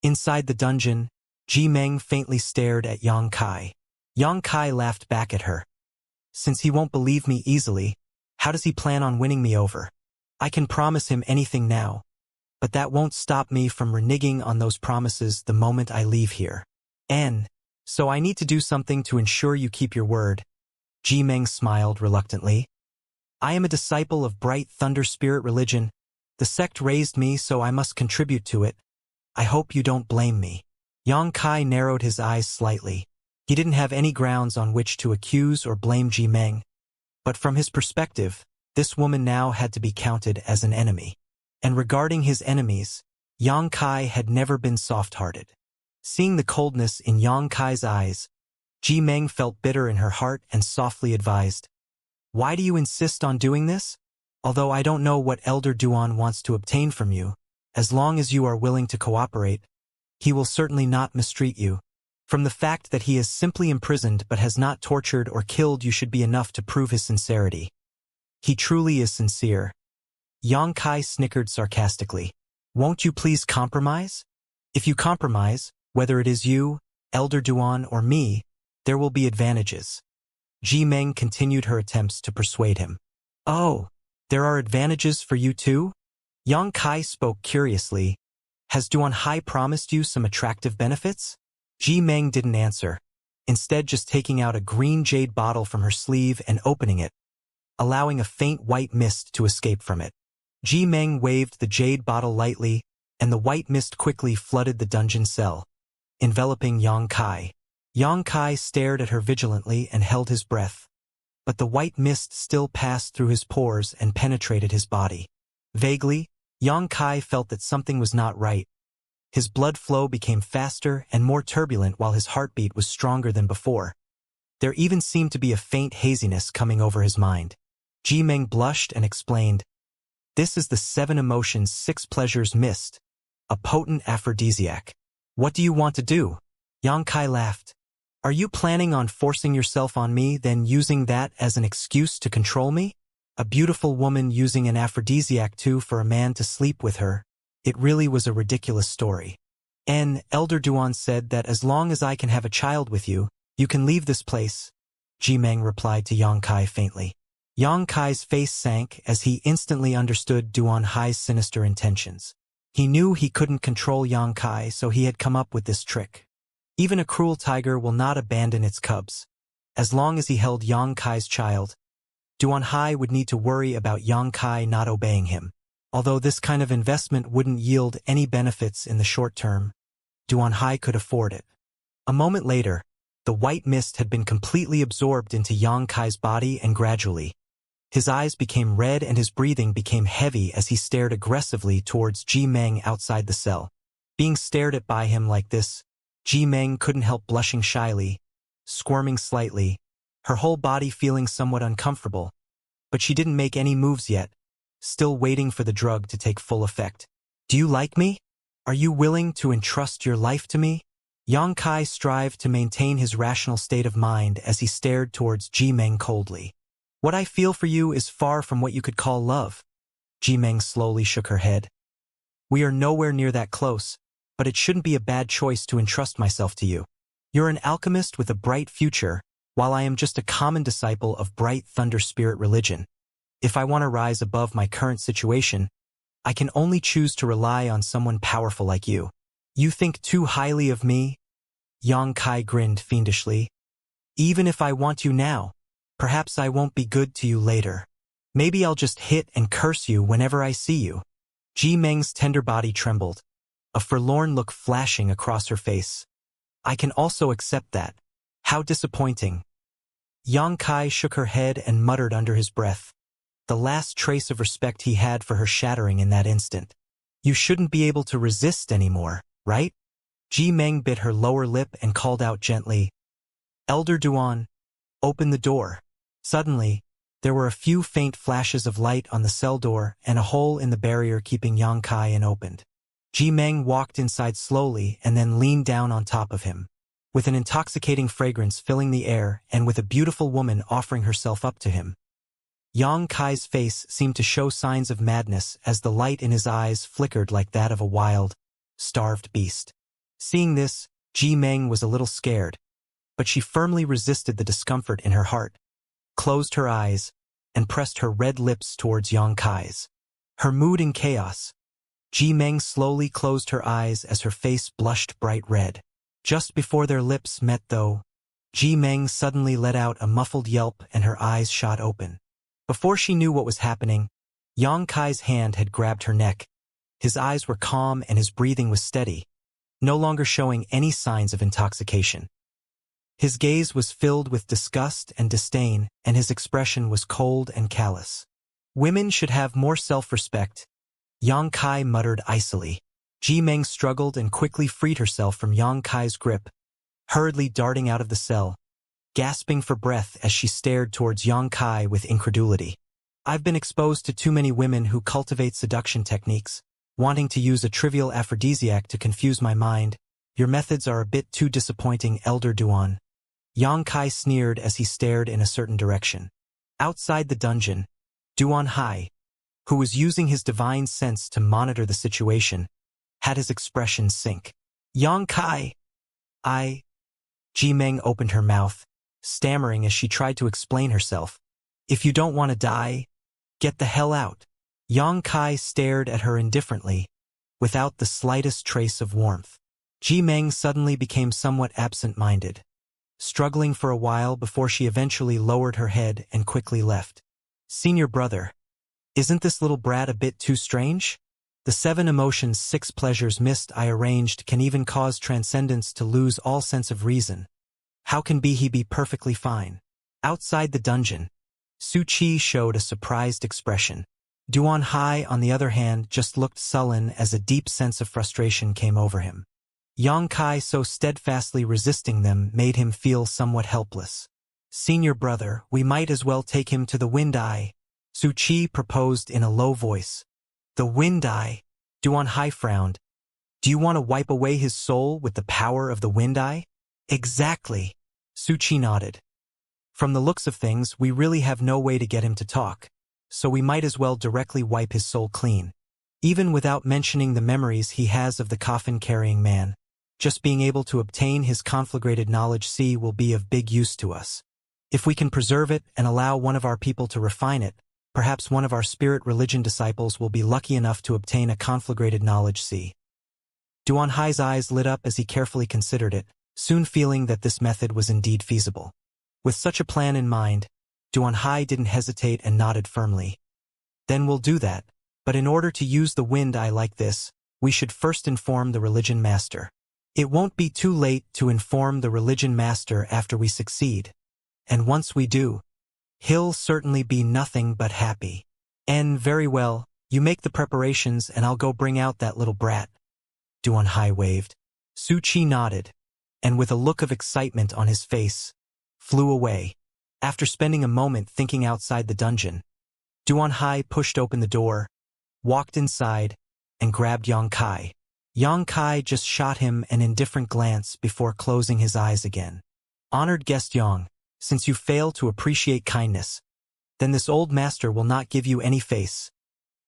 Inside the dungeon, Ji Meng faintly stared at Yang Kai. Yang Kai laughed back at her. Since he won't believe me easily, how does he plan on winning me over? I can promise him anything now, but that won't stop me from reneging on those promises the moment I leave here. So I need to do something to ensure you keep your word. Ji Meng smiled reluctantly. I am a disciple of Bright Thunder Spirit religion. The sect raised me, so I must contribute to it. I hope you don't blame me. Yang Kai narrowed his eyes slightly. He didn't have any grounds on which to accuse or blame Ji Meng. But from his perspective, this woman now had to be counted as an enemy. And regarding his enemies, Yang Kai had never been soft-hearted. Seeing the coldness in Yang Kai's eyes, Ji Meng felt bitter in her heart and softly advised, Why do you insist on doing this? Although I don't know what Elder Duan wants to obtain from you, as long as you are willing to cooperate, he will certainly not mistreat you. From the fact that he is simply imprisoned but has not tortured or killed you should be enough to prove his sincerity. He truly is sincere. Yang Kai snickered sarcastically. Won't you please compromise? If you compromise, whether it is you, Elder Duan, or me, there will be advantages. Ji Meng continued her attempts to persuade him. Oh, there are advantages for you too? Yang Kai spoke curiously. Has Duan Hai promised you some attractive benefits? Ji Meng didn't answer, instead just taking out a green jade bottle from her sleeve and opening it, allowing a faint white mist to escape from it. Ji Meng waved the jade bottle lightly, and the white mist quickly flooded the dungeon cell, enveloping Yang Kai. Yang Kai stared at her vigilantly and held his breath, but the white mist still passed through his pores and penetrated his body. Vaguely, Yang Kai felt that something was not right. His blood flow became faster and more turbulent while his heartbeat was stronger than before. There even seemed to be a faint haziness coming over his mind. Ji Meng blushed and explained, This is the 7 emotions 6 pleasures mist, a potent aphrodisiac. What do you want to do? Yang Kai laughed. Are you planning on forcing yourself on me, then using that as an excuse to control me? A beautiful woman using an aphrodisiac too for a man to sleep with her. It really was a ridiculous story. Elder Duan said that as long as I can have a child with you, you can leave this place. Ji Meng replied to Yang Kai faintly. Yang Kai's face sank as he instantly understood Duan Hai's sinister intentions. He knew he couldn't control Yang Kai, so he had come up with this trick. Even a cruel tiger will not abandon its cubs. As long as he held Yang Kai's child, Duan Hai would need to worry about Yang Kai not obeying him. Although this kind of investment wouldn't yield any benefits in the short term, Duan Hai could afford it. A moment later, the white mist had been completely absorbed into Yang Kai's body, and gradually, his eyes became red and his breathing became heavy as he stared aggressively towards Ji Meng outside the cell. Being stared at by him like this, Ji Meng couldn't help blushing shyly, squirming slightly, her whole body feeling somewhat uncomfortable. But she didn't make any moves yet, still waiting for the drug to take full effect. Do you like me? Are you willing to entrust your life to me? Yang Kai strived to maintain his rational state of mind as he stared towards Ji Meng coldly. What I feel for you is far from what you could call love. Ji Meng slowly shook her head. We are nowhere near that close, but it shouldn't be a bad choice to entrust myself to you. You're an alchemist with a bright future, while I am just a common disciple of Bright Thunder Spirit religion. If I want to rise above my current situation, I can only choose to rely on someone powerful like you. You think too highly of me? Yang Kai grinned fiendishly. Even if I want you now, perhaps I won't be good to you later. Maybe I'll just hit and curse you whenever I see you. Ji Meng's tender body trembled, a forlorn look flashing across her face. I can also accept that. How disappointing. Yang Kai shook her head and muttered under his breath, the last trace of respect he had for her shattering in that instant. You shouldn't be able to resist anymore, right? Ji Meng bit her lower lip and called out gently, Elder Duan, open the door. Suddenly, there were a few faint flashes of light on the cell door and a hole in the barrier keeping Yang Kai unopened. Ji Meng walked inside slowly and then leaned down on top of him, with an intoxicating fragrance filling the air and with a beautiful woman offering herself up to him. Yang Kai's face seemed to show signs of madness as the light in his eyes flickered like that of a wild, starved beast. Seeing this, Ji Meng was a little scared, but she firmly resisted the discomfort in her heart, closed her eyes, and pressed her red lips towards Yang Kai's. Her mood in chaos, Ji Meng slowly closed her eyes as her face blushed bright red. Just before their lips met though, Ji Meng suddenly let out a muffled yelp and her eyes shot open. Before she knew what was happening, Yang Kai's hand had grabbed her neck. His eyes were calm and his breathing was steady, no longer showing any signs of intoxication. His gaze was filled with disgust and disdain, and his expression was cold and callous. Women should have more self-respect, Yang Kai muttered icily. Ji Meng struggled and quickly freed herself from Yang Kai's grip, hurriedly darting out of the cell, gasping for breath as she stared towards Yang Kai with incredulity. I've been exposed to too many women who cultivate seduction techniques, wanting to use a trivial aphrodisiac to confuse my mind. Your methods are a bit too disappointing, Elder Duan. Yang Kai sneered as he stared in a certain direction. Outside the dungeon, Duan Hai, who was using his divine sense to monitor the situation, had his expression sink. Yang Kai, Ji Meng opened her mouth, stammering as she tried to explain herself. If you don't want to die, get the hell out. Yang Kai stared at her indifferently, without the slightest trace of warmth. Ji Meng suddenly became somewhat absent-minded, struggling for a while before she eventually lowered her head and quickly left. Senior brother, isn't this little brat a bit too strange? The 7 emotions 6 pleasures missed I arranged can even cause transcendence to lose all sense of reason. How can he be perfectly fine? Outside the dungeon, Su Qi showed a surprised expression. Duan Hai, on the other hand, just looked sullen as a deep sense of frustration came over him. Yang Kai so steadfastly resisting them made him feel somewhat helpless. Senior brother, we might as well take him to the Wind Eye, Su Qi proposed in a low voice. The Wind Eye? Duan Hai frowned. Do you want to wipe away his soul with the power of the Wind Eye? Exactly. Su Qi nodded. From the looks of things, we really have no way to get him to talk, so we might as well directly wipe his soul clean. Even without mentioning the memories he has of the coffin-carrying man, just being able to obtain his conflagrated knowledge will be of big use to us. If we can preserve it and allow one of our people to refine it, perhaps one of our spirit religion disciples will be lucky enough to obtain a conflagrated knowledge. Duan Hai's eyes lit up as he carefully considered it, soon feeling that this method was indeed feasible. With such a plan in mind, Duan Hai didn't hesitate and nodded firmly. Then we'll do that, but in order to use the Wind Eye like this, we should first inform the religion master. It won't be too late to inform the religion master after we succeed, and once we do, he'll certainly be nothing but happy. And very well, you make the preparations and I'll go bring out that little brat. Duan Hai waved. Su Qi nodded, and with a look of excitement on his face, flew away. After spending a moment thinking outside the dungeon, Duan Hai pushed open the door, walked inside, and grabbed Yang Kai. Yang Kai just shot him an indifferent glance before closing his eyes again. Honored guest Yang, since you fail to appreciate kindness, then this old master will not give you any face,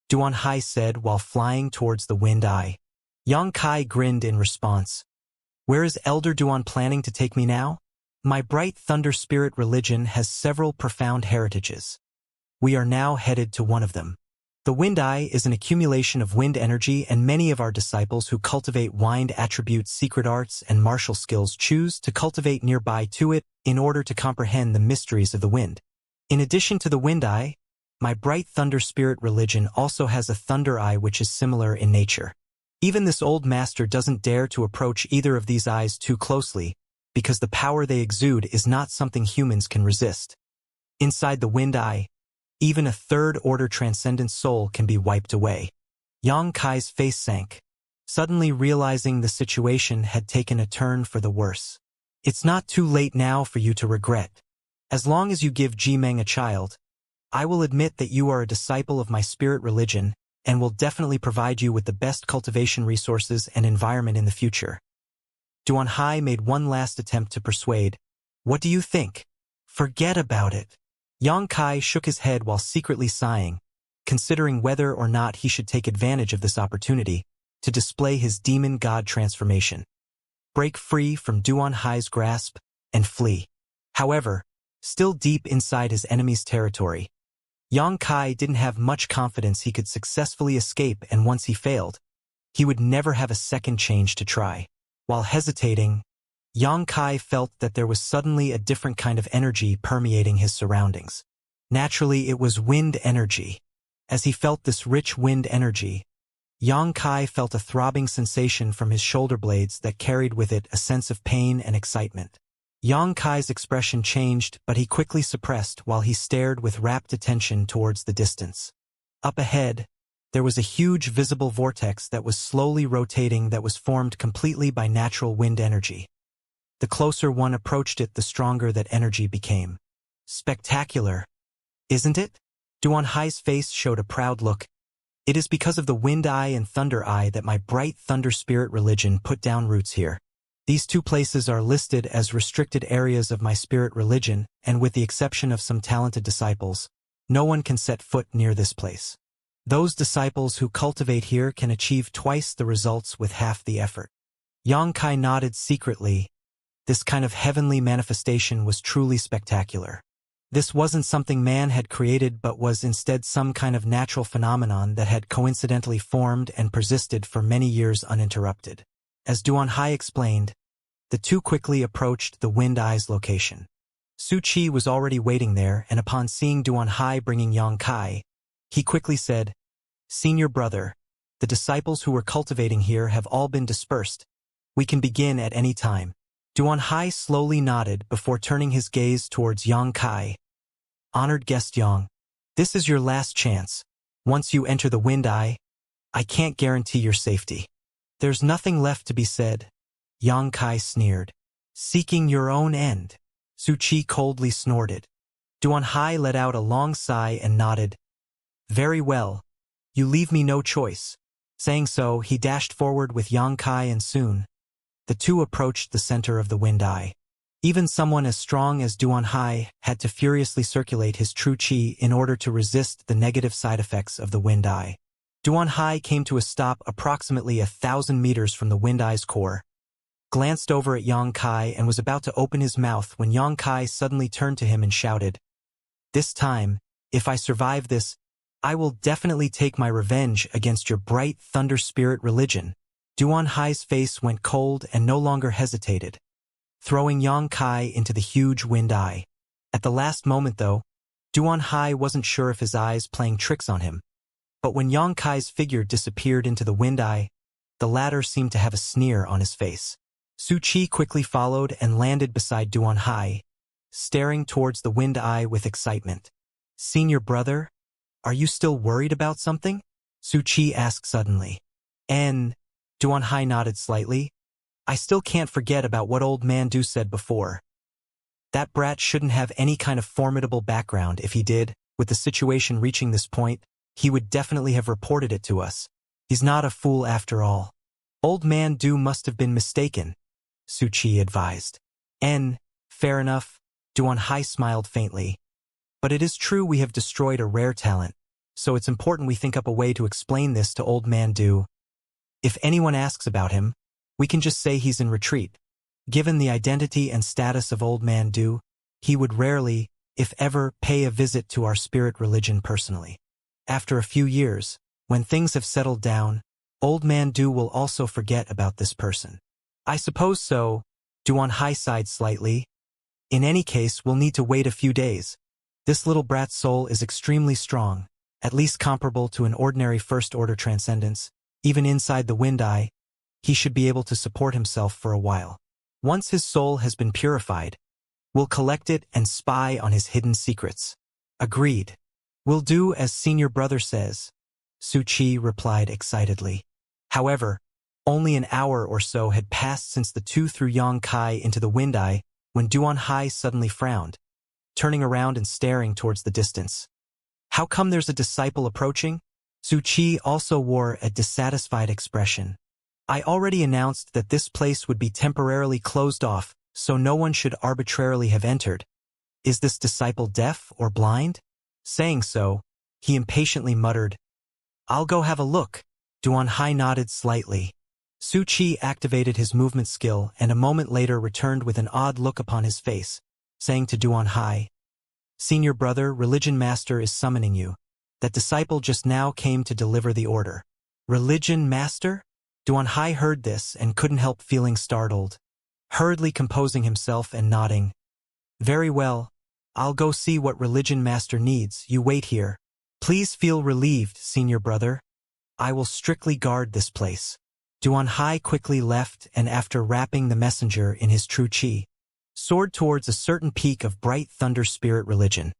Duan Hai said while flying towards the Wind Eye. Yang Kai grinned in response. Where is Elder Duan planning to take me now? My bright thunder spirit religion has several profound heritages. We are now headed to one of them. The Wind Eye is an accumulation of wind energy, and many of our disciples who cultivate wind attributes, secret arts, and martial skills choose to cultivate nearby to it in order to comprehend the mysteries of the wind. In addition to the Wind Eye, my bright thunder spirit religion also has a Thunder Eye which is similar in nature. Even this old master doesn't dare to approach either of these eyes too closely, because the power they exude is not something humans can resist. Inside the Wind Eye, even a third-order transcendent soul can be wiped away. Yang Kai's face sank, suddenly realizing the situation had taken a turn for the worse. It's not too late now for you to regret. As long as you give Ji Meng a child, I will admit that you are a disciple of my spirit religion and will definitely provide you with the best cultivation resources and environment in the future. Duan Hai made one last attempt to persuade. What do you think? Forget about it. Yang Kai shook his head while secretly sighing, considering whether or not he should take advantage of this opportunity to display his demon god transformation. break free from Duan Hai's grasp and flee. However, still deep inside his enemy's territory, Yang Kai didn't have much confidence he could successfully escape, and once he failed, he would never have a second chance to try. While hesitating, Yang Kai felt that there was suddenly a different kind of energy permeating his surroundings. Naturally, it was wind energy. As he felt this rich wind energy, Yang Kai felt a throbbing sensation from his shoulder blades that carried with it a sense of pain and excitement. Yang Kai's expression changed, but he quickly suppressed while he stared with rapt attention towards the distance. Up ahead, there was a huge visible vortex that was slowly rotating, that was formed completely by natural wind energy. The closer one approached it, the stronger that energy became. Spectacular, isn't it? Duan Hai's face showed a proud look. It is because of the wind eye and thunder eye that my bright thunder spirit religion put down roots here. These two places are listed as restricted areas of my spirit religion, and with the exception of some talented disciples, no one can set foot near this place. Those disciples who cultivate here can achieve twice the results with half the effort. Yang Kai nodded secretly. This kind of heavenly manifestation was truly spectacular. This wasn't something man had created, but was instead some kind of natural phenomenon that had coincidentally formed and persisted for many years uninterrupted. As Duan Hai explained, the two quickly approached the wind eye's location. Su Qi was already waiting there, and upon seeing Duan Hai bringing Yang Kai, he quickly said, "Senior brother, the disciples who were cultivating here have all been dispersed. We can begin at any time." Duan Hai slowly nodded before turning his gaze towards Yang Kai. "Honored guest Yang, this is your last chance. Once you enter the wind eye, I can't guarantee your safety." "There's nothing left to be said," Yang Kai sneered. "Seeking your own end," Su Qi coldly snorted. Duan Hai let out a long sigh and nodded. "Very well. You leave me no choice." Saying so, he dashed forward with Yang Kai, and soon, the two approached the center of the wind eye. Even someone as strong as Duan Hai had to furiously circulate his true qi in order to resist the negative side effects of the wind eye. Duan Hai came to a stop approximately 1,000 meters from the wind eye's core, glanced over at Yang Kai, and was about to open his mouth when Yang Kai suddenly turned to him and shouted, "This time, if I survive this, I will definitely take my revenge against your bright thunder spirit religion." Duan Hai's face went cold and no longer hesitated, throwing Yang Kai into the huge wind eye. At the last moment, though, Duan Hai wasn't sure if his eyes playing tricks on him. But when Yang Kai's figure disappeared into the wind eye, the latter seemed to have a sneer on his face. Su Qi quickly followed and landed beside Duan Hai, staring towards the wind eye with excitement. "Senior brother, are you still worried about something?" Su Qi asked suddenly. "And," Duan Hai nodded slightly, "I still can't forget about what old man Du said before. That brat shouldn't have any kind of formidable background. If he did, with the situation reaching this point, he would definitely have reported it to us. He's not a fool after all. Old man Du must have been mistaken," Su Qi advised. "And, fair enough," Duan Hai smiled faintly. "But it is true we have destroyed a rare talent, so it's important we think up a way to explain this to old man Du. If anyone asks about him, we can just say he's in retreat. Given the identity and status of old man Du, he would rarely, if ever, pay a visit to our spirit religion personally. After a few years, when things have settled down, old man Du will also forget about this person." "I suppose so," Duan Hai sighed slightly. "In any case, we'll need to wait a few days. This little brat's soul is extremely strong, at least comparable to an ordinary first-order transcendence. Even inside the wind eye, he should be able to support himself for a while. Once his soul has been purified, we'll collect it and spy on his hidden secrets." "Agreed. We'll do as senior brother says," Su Qi replied excitedly. However, only an hour or so had passed since the two threw Yang Kai into the wind eye when Duan Hai suddenly frowned, turning around and staring towards the distance. "How come there's a disciple approaching?" Su Qi also wore a dissatisfied expression. "I already announced that this place would be temporarily closed off, so no one should arbitrarily have entered. Is this disciple deaf or blind?" Saying so, he impatiently muttered, "I'll go have a look." Duan Hai nodded slightly. Su Qi activated his movement skill and a moment later returned with an odd look upon his face, saying to Duan Hai, "Senior brother, Religion Master is summoning you. That disciple just now came to deliver the order." Religion Master? Duan Hai heard this and couldn't help feeling startled. Hurriedly composing himself and nodding, "Very well. I'll go see what Religion Master needs. You wait here. Please feel relieved, senior brother. I will strictly guard this place." Duan Hai quickly left and after wrapping the messenger in his true qi, soared towards a certain peak of Bright Thunder Spirit Religion.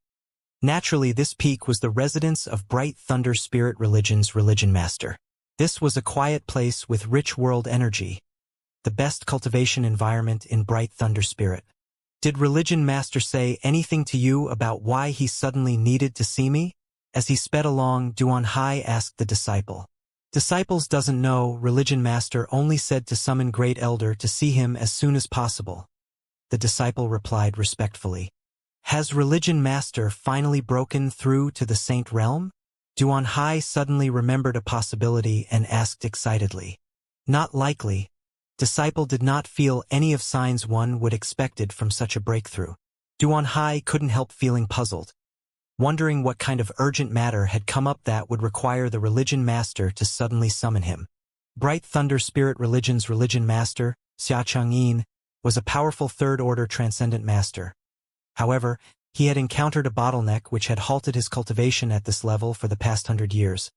Naturally, this peak was the residence of Bright Thunder Spirit Religion's Religion Master. This was a quiet place with rich world energy, the best cultivation environment in Bright Thunder Spirit. "Did Religion Master say anything to you about why he suddenly needed to see me?" As he sped along, Duan Hai asked the disciple. "Disciples doesn't know. Religion Master only said to summon Great Elder to see him as soon as possible." The disciple replied respectfully. "Has Religion Master finally broken through to the Saint Realm?" Duan Hai suddenly remembered a possibility and asked excitedly. "Not likely." Disciple did not feel any of signs one would expected from such a breakthrough. Duan Hai couldn't help feeling puzzled, wondering what kind of urgent matter had come up that would require the Religion Master to suddenly summon him. Bright Thunder Spirit Religion's Religion Master, Xianxia, was a powerful third-order transcendent master. However, he had encountered a bottleneck which had halted his cultivation at this level for the past 100 years,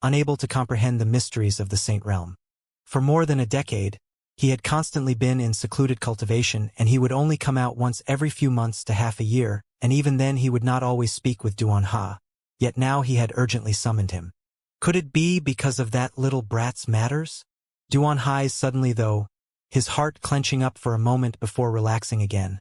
unable to comprehend the mysteries of the Saint Realm. For more than a decade, he had constantly been in secluded cultivation and he would only come out once every few months to half a year, and even then he would not always speak with Duan Ha. Yet now he had urgently summoned him. Could it be because of that little brat's matters? Duan Hai suddenly though, his heart clenching up for a moment before relaxing again.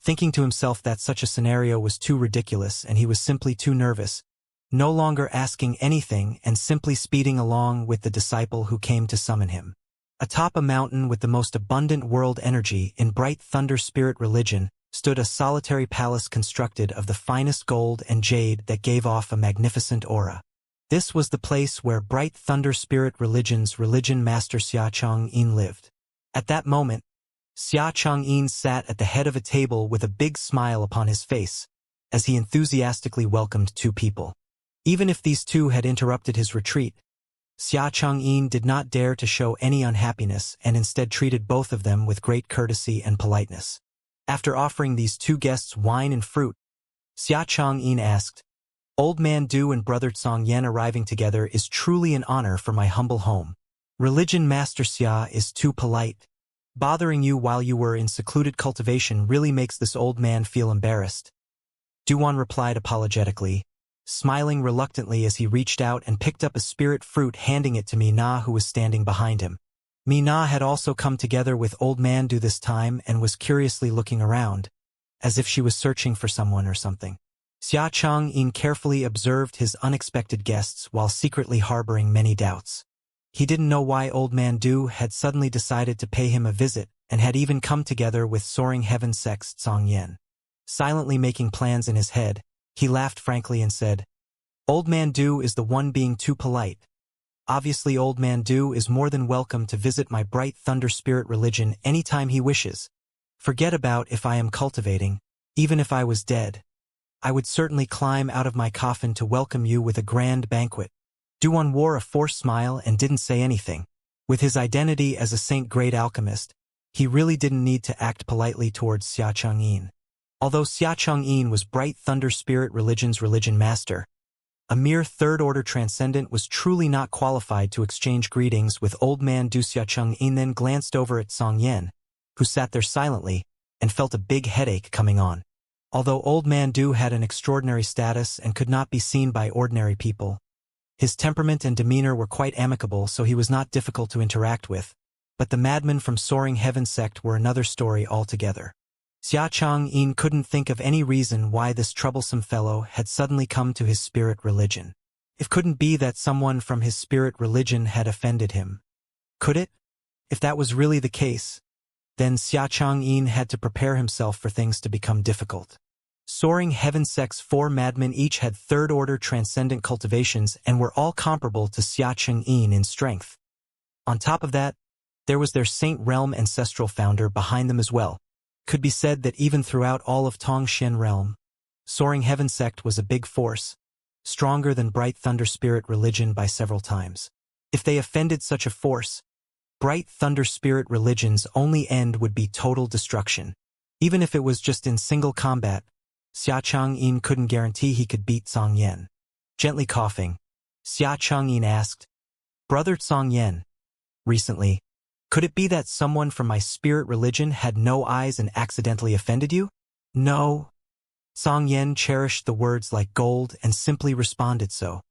Thinking to himself that such a scenario was too ridiculous and he was simply too nervous, no longer asking anything and simply speeding along with the disciple who came to summon him. Atop a mountain with the most abundant world energy in Bright Thunder Spirit Religion stood a solitary palace constructed of the finest gold and jade that gave off a magnificent aura. This was the place where Bright Thunder Spirit Religion's Religion Master Xianxia lived. At that moment, Xianxia sat at the head of a table with a big smile upon his face, as he enthusiastically welcomed two people. Even if these two had interrupted his retreat, Xianxia did not dare to show any unhappiness and instead treated both of them with great courtesy and politeness. After offering these two guests wine and fruit, Xianxia asked, "Old Man Du and Brother Song Yan arriving together is truly an honor for my humble home. Religion Master Xia is too polite. Bothering you while you were in secluded cultivation really makes this old man feel embarrassed." Duan replied apologetically, smiling reluctantly as he reached out and picked up a spirit fruit, handing it to Mina who was standing behind him. Mina had also come together with Old Man Du this time and was curiously looking around, as if she was searching for someone or something. Xianxia carefully observed his unexpected guests while secretly harboring many doubts. He didn't know why Old Man Du had suddenly decided to pay him a visit and had even come together with Soaring Heaven Sext Song Yen. Silently making plans in his head, he laughed frankly and said, "Old Man Du is the one being too polite. Obviously Old Man Du is more than welcome to visit my Bright Thunder Spirit Religion anytime he wishes. Forget about if I am cultivating, even if I was dead. I would certainly climb out of my coffin to welcome you with a grand banquet." Duan wore a forced smile and didn't say anything. With his identity as a saint-grade alchemist, he really didn't need to act politely towards Xianxia. Although Xianxia was Bright Thunder Spirit Religion's Religion Master, a mere third-order transcendent was truly not qualified to exchange greetings with Old Man Du. Xianxia then glanced over at Song Yan, who sat there silently, and felt a big headache coming on. Although Old Man Du had an extraordinary status and could not be seen by ordinary people, his temperament and demeanor were quite amicable, so he was not difficult to interact with. But the madmen from Soaring Heaven sect were another story altogether. Xianxia couldn't think of any reason why this troublesome fellow had suddenly come to his spirit religion. It couldn't be that someone from his spirit religion had offended him. Could it? If that was really the case, then Xianxia had to prepare himself for things to become difficult. Soaring Heaven sect's 4 madmen each had third-order transcendent cultivations and were all comparable to Xianxia in strength. On top of that, There was their Saint Realm ancestral founder behind them as well. Could be said that even throughout all of Tongxian Realm, Soaring Heaven Sect was a big force, stronger than Bright Thunder Spirit religion by several times. If they offended such a force, Bright Thunder Spirit religion's only end would be total destruction. Even if it was just in single combat, Xia Changyin couldn't guarantee he could beat Song Yen. Gently coughing, Xia Changyin asked, "Brother Song Yen, recently, could it be that someone from my spirit religion had no eyes and accidentally offended you?" "No." Song Yen cherished the words like gold and simply responded so.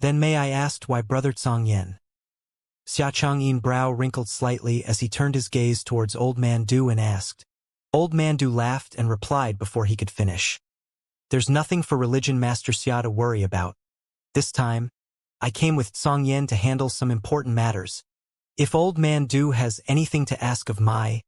"Then may I ask why Brother Song Yen?" Xia Changyin's brow wrinkled slightly as he turned his gaze towards Old Man Du and asked. Old Man Du laughed and replied before he could finish. "There's nothing for Religion Master Xia to worry about. This time, I came with Song Yen to handle some important matters. If Old Man Du has anything to ask of my,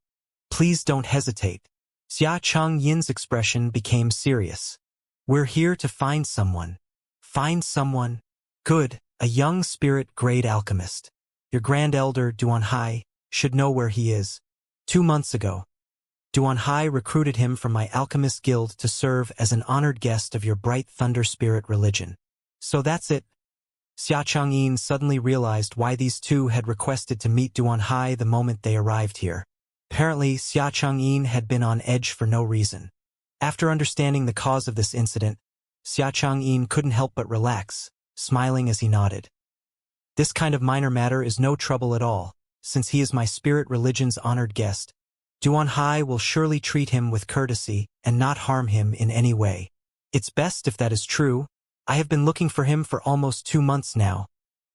please don't hesitate." Xia Changyin's expression became serious. "We're here to find someone." "Find someone? Good, a young spirit-grade alchemist. Your Grand Elder, Duanhai, should know where he is. 2 months ago, Duanhai recruited him from my alchemist guild to serve as an honored guest of your Bright Thunder Spirit religion. So that's it." Xia Changyin suddenly realized why these two had requested to meet Duanhai the moment they arrived here. Apparently, Xia Changyin had been on edge for no reason. After understanding the cause of this incident, Xia Changyin couldn't help but relax, smiling as he nodded. "This kind of minor matter is no trouble at all, since he is my spirit religion's honored guest. Duanhai will surely treat him with courtesy and not harm him in any way. It's best if that is true. I have been looking for him for almost 2 months now."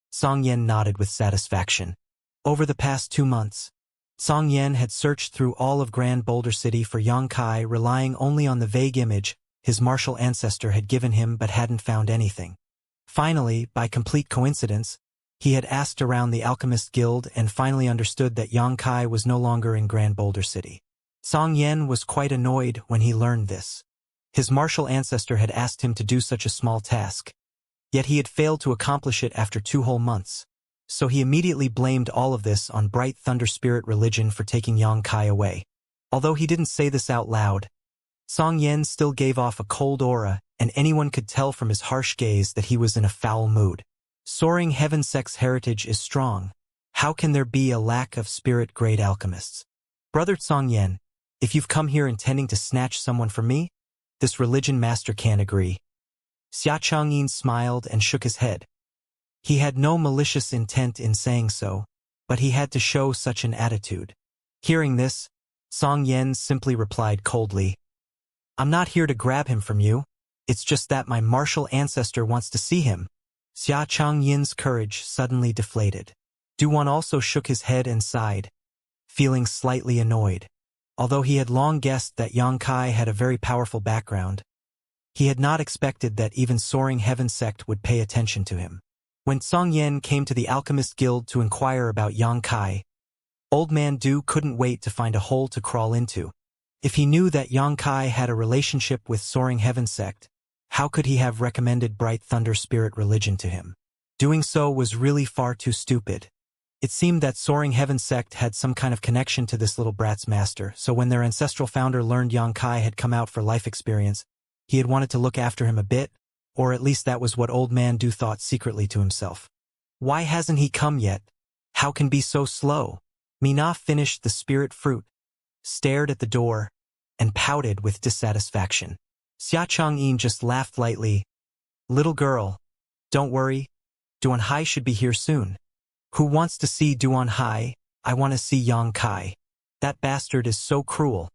Song Yen nodded with satisfaction. Over the past 2 months, Song Yen had searched through all of Grand Boulder City for Yangkai, relying only on the vague image his martial ancestor had given him, but hadn't found anything. Finally, by complete coincidence, he had asked around the Alchemist Guild and finally understood that Yangkai was no longer in Grand Boulder City. Song Yen was quite annoyed when he learned this. His martial ancestor had asked him to do such a small task, yet he had failed to accomplish it after 2 whole months. So he immediately blamed all of this on Bright Thunder Spirit religion for taking Yangkai away. Although he didn't say this out loud, Song Yen still gave off a cold aura, and anyone could tell from his harsh gaze that he was in a foul mood. Soaring Heaven Sect's heritage is strong. How can there be a lack of spirit-grade alchemists? Brother Song Yen, if you've come here intending to snatch someone from me, this religion master can't agree. Xia Changyin smiled and shook his head. He had no malicious intent in saying so, but he had to show such an attitude. Hearing this, Song Yen simply replied coldly, "I'm not here to grab him from you. It's just that my martial ancestor wants to see him." Xia Changyin's courage suddenly deflated. Duan also shook his head and sighed, feeling slightly annoyed. Although he had long guessed that Yangkai had a very powerful background, he had not expected that even Soaring Heaven Sect would pay attention to him. When Song Yen came to the Alchemist Guild to inquire about Yangkai, Old Man Du couldn't wait to find a hole to crawl into. If he knew that Yangkai had a relationship with Soaring Heaven Sect, how could he have recommended Bright Thunder Spirit religion to him? Doing so was really far too stupid. It seemed that Soaring Heaven Sect had some kind of connection to this little brat's master, so when their ancestral founder learned Yangkai had come out for life experience, he had wanted to look after him a bit, or at least that was what Old Man Du thought secretly to himself. Why hasn't he come yet? How can be so slow? Mina finished the spirit fruit, stared at the door, and pouted with dissatisfaction. Xia Changyin just laughed lightly. "Little girl, don't worry. Duanhai should be here soon." "Who wants to see Duanhai? I want to see Yangkai. That bastard is so cruel,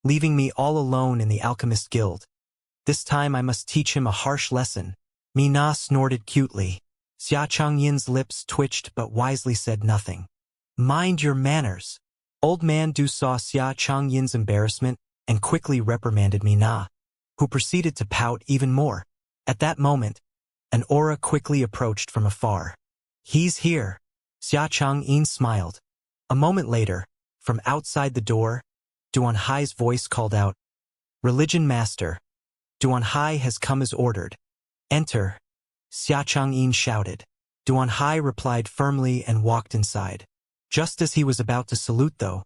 leaving me all alone in the Alchemist Guild. This time I must teach him a harsh lesson." Mina snorted cutely. Xia Changyin's lips twitched but wisely said nothing. "Mind your manners." Old Man Du saw Xia Changyin's embarrassment and quickly reprimanded Mina, who proceeded to pout even more. At that moment, an aura quickly approached from afar. "He's here." Xia Changyin smiled. A moment later, from outside the door, Duanhai's voice called out, "Religion Master, Duanhai has come as ordered. Enter." Xia Changyin shouted. Duanhai replied firmly and walked inside. Just as he was about to salute though,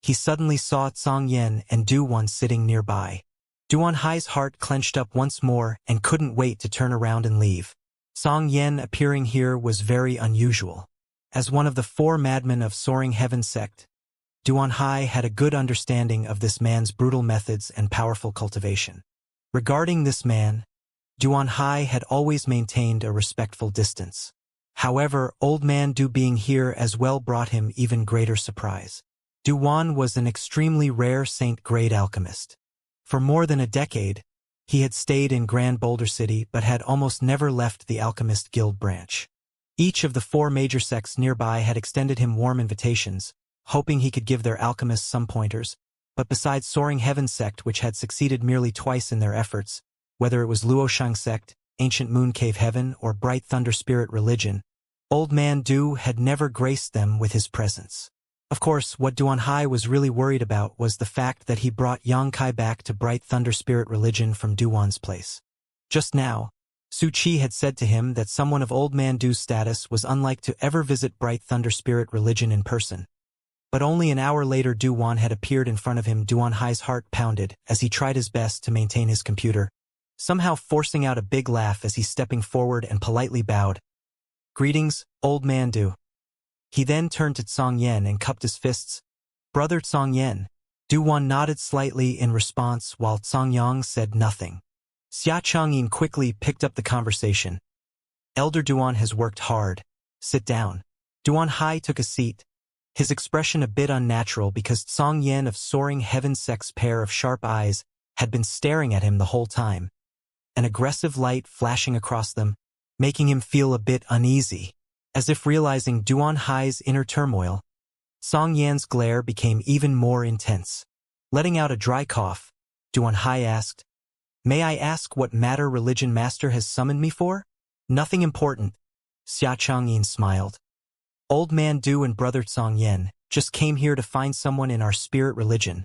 he suddenly saw Song Yen and Du Wan sitting nearby. Duan Hai's heart clenched up once more and couldn't wait to turn around and leave. Song Yen appearing here was very unusual. As one of the 4 madmen of Soaring Heaven sect, Duan Hai had a good understanding of this man's brutal methods and powerful cultivation. Regarding this man, Duan Hai had always maintained a respectful distance. However, Old Man Du being here as well brought him even greater surprise. Duan was an extremely rare saint-grade alchemist. For more than a decade, he had stayed in Grand Boulder City but had almost never left the Alchemist Guild branch. Each of the 4 major sects nearby had extended him warm invitations, hoping he could give their alchemists some pointers, but besides Soaring Heaven sect, which had succeeded merely twice in their efforts, whether it was Luoshang sect, Ancient Moon Cave Heaven, or Bright Thunder Spirit Religion, Old Man Du had never graced them with his presence. Of course, what Duan Hai was really worried about was the fact that he brought Yang Kai back to Bright Thunder Spirit Religion from Duan's place. Just now, Su Qi had said to him that someone of Old Man Du's status was unlike to ever visit Bright Thunder Spirit Religion in person. But only an hour later Duan had appeared in front of him. Duan Hai's heart pounded as he tried his best to maintain his computer, somehow forcing out a big laugh as he stepping forward and politely bowed. "Greetings, Old Man Du." He then turned to Song Yen and cupped his fists. "Brother Song Yen." Duan nodded slightly in response while Song Yang said nothing. Xia Changyin quickly picked up the conversation. "Elder Duan has worked hard. Sit down." Duan Hai took a seat, his expression a bit unnatural because Song Yen of Soaring Heaven sect's pair of sharp eyes had been staring at him the whole time, an aggressive light flashing across them, making him feel a bit uneasy. As if realizing Duan Hai's inner turmoil, Song Yan's glare became even more intense. Letting out a dry cough, Duan Hai asked, "May I ask what matter Religion Master has summoned me for?" "Nothing important," Xia Changyin smiled. "Old Man Du and Brother Song Yen just came here to find someone in our spirit religion."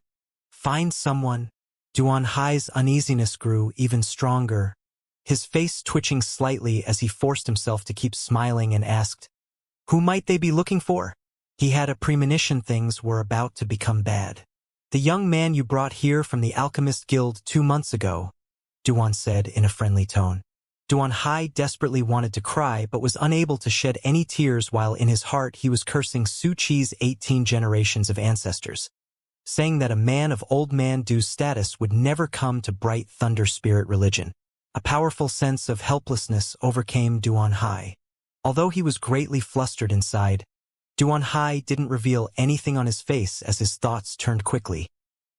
"Find someone?" Duan Hai's uneasiness grew even stronger, his face twitching slightly as he forced himself to keep smiling and asked, "Who might they be looking for?" He had a premonition things were about to become bad. "The young man you brought here from the Alchemist Guild 2 months ago," Duan said in a friendly tone. Duan Hai desperately wanted to cry but was unable to shed any tears while in his heart he was cursing Su Qi's 18 generations of ancestors, saying that a man of Old Man Du's status would never come to Bright Thunder Spirit Religion. A powerful sense of helplessness overcame Duan Hai. Although he was greatly flustered inside, Duan Hai didn't reveal anything on his face as his thoughts turned quickly,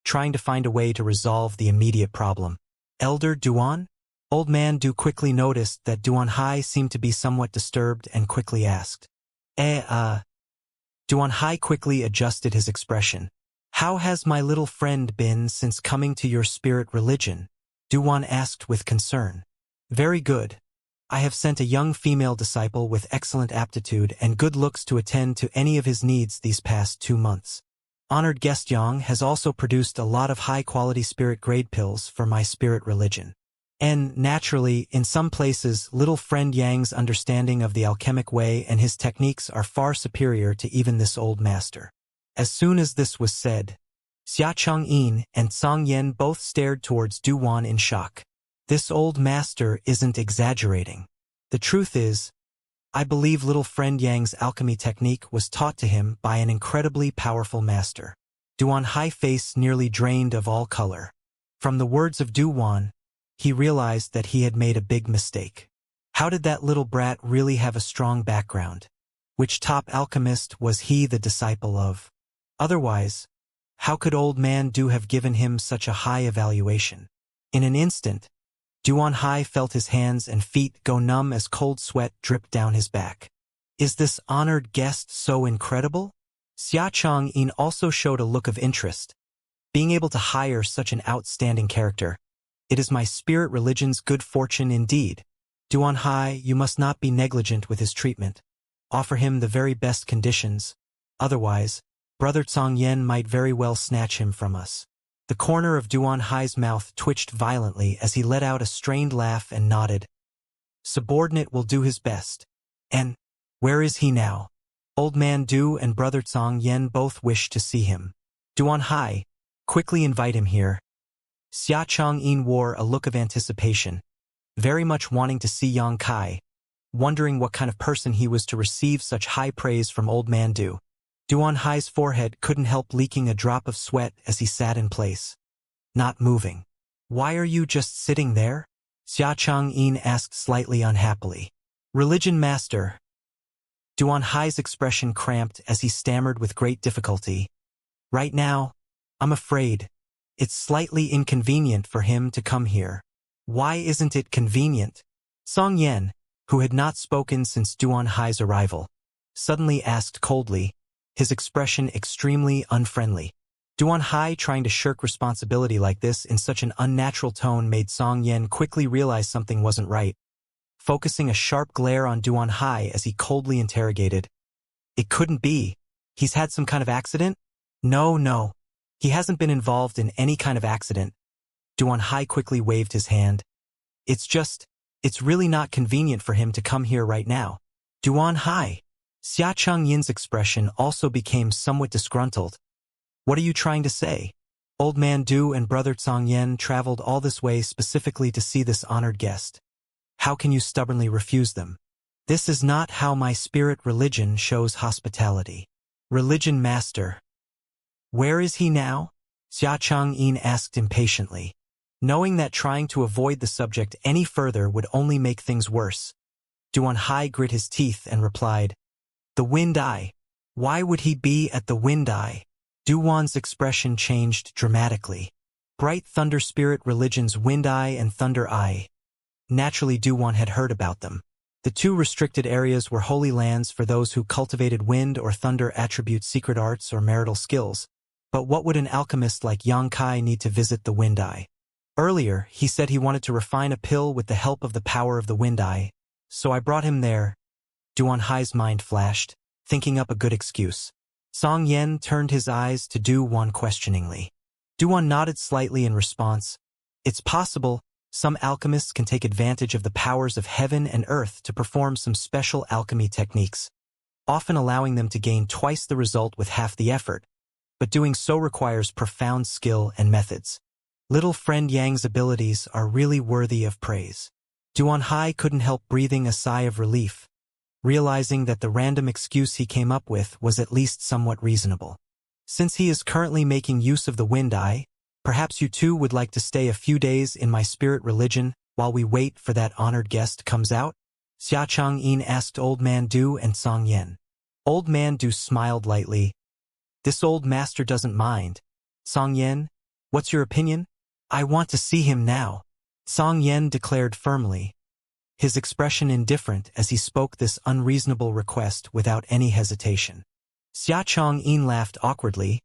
trying to find a way to resolve the immediate problem. "Elder Duan?" Old Man Du quickly noticed that Duan Hai seemed to be somewhat disturbed and quickly asked, Duan Hai quickly adjusted his expression. "How has my little friend been since coming to your spirit religion?" Duan asked with concern. "Very good. I have sent a young female disciple with excellent aptitude and good looks to attend to any of his needs these past 2 months. Honored guest Yang has also produced a lot of high-quality spirit-grade pills for my spirit religion. And, naturally, in some places, little friend Yang's understanding of the alchemic way and his techniques are far superior to even this old master." As soon as this was said, Xia Changyin and Song Yen both stared towards Duan in shock. "This old master isn't exaggerating. The truth is, I believe little friend Yang's alchemy technique was taught to him by an incredibly powerful master." Duan Hai's face nearly drained of all color. From the words of Duan, he realized that he had made a big mistake. How did that little brat really have a strong background? Which top alchemist was he the disciple of? Otherwise, how could Old Man Du have given him such a high evaluation? In an instant, Duan Hai felt his hands and feet go numb as cold sweat dripped down his back. Is this honored guest so incredible? Xia Changyin also showed a look of interest. Being able to hire such an outstanding character, it is my spirit religion's good fortune indeed. Duan Hai, you must not be negligent with his treatment. Offer him the very best conditions. Otherwise, Brother Song Yen might very well snatch him from us. The corner of Duan Hai's mouth twitched violently as he let out a strained laugh and nodded. Subordinate will do his best. And where is he now? Old Man Du and Brother Tsang Yen both wished to see him. Duan Hai, quickly invite him here. Xia Changyin wore a look of anticipation, very much wanting to see Yang Kai, wondering what kind of person he was to receive such high praise from Old Man Du. Duan Hai's forehead couldn't help leaking a drop of sweat as he sat in place, not moving. Why are you just sitting there? Xia Changyin asked slightly unhappily. Religion Master. Duan Hai's expression cramped as he stammered with great difficulty. Right now, I'm afraid. It's slightly inconvenient for him to come here. Why isn't it convenient? Song Yen, who had not spoken since Duan Hai's arrival, suddenly asked coldly, his expression extremely unfriendly. Duan Hai trying to shirk responsibility like this in such an unnatural tone made Song Yen quickly realize something wasn't right. Focusing a sharp glare on Duan Hai as he coldly interrogated. It couldn't be. He's had some kind of accident? No. He hasn't been involved in any kind of accident. Duan Hai quickly waved his hand. It's really not convenient for him to come here right now. Duan Hai. Xia Changyin's expression also became somewhat disgruntled. What are you trying to say? Old Man Du and Brother Tsang Yen traveled all this way specifically to see this honored guest. How can you stubbornly refuse them? This is not how my spirit religion shows hospitality. Religion Master. Where is he now? Xia Changyin asked impatiently, knowing that trying to avoid the subject any further would only make things worse. Duan Hai grit his teeth and replied, The Wind Eye. Why would he be at the Wind Eye? Duan's expression changed dramatically. Bright Thunder Spirit Religion's Wind Eye and Thunder Eye. Naturally, Duan had heard about them. The two restricted areas were holy lands for those who cultivated wind or thunder attribute secret arts or marital skills. But what would an alchemist like Yang Kai need to visit the Wind Eye? Earlier, he said he wanted to refine a pill with the help of the power of the Wind Eye, so I brought him there. Duan Hai's mind flashed, thinking up a good excuse. Song Yen turned his eyes to Duan questioningly. Duan nodded slightly in response. It's possible some alchemists can take advantage of the powers of heaven and earth to perform some special alchemy techniques, often allowing them to gain twice the result with half the effort. But doing so requires profound skill and methods. Little friend Yang's abilities are really worthy of praise. Duan Hai couldn't help breathing a sigh of relief, realizing that the random excuse he came up with was at least somewhat reasonable. Since he is currently making use of the Wind Eye, perhaps you two would like to stay a few days in my spirit religion while we wait for that honored guest comes out? Xia Changyin asked Old Man Du and Song Yen. Old Man Du smiled lightly. This old master doesn't mind. Song Yen, what's your opinion? I want to see him now. Song Yen declared firmly, his expression indifferent as he spoke this unreasonable request without any hesitation. Xia Changyin laughed awkwardly.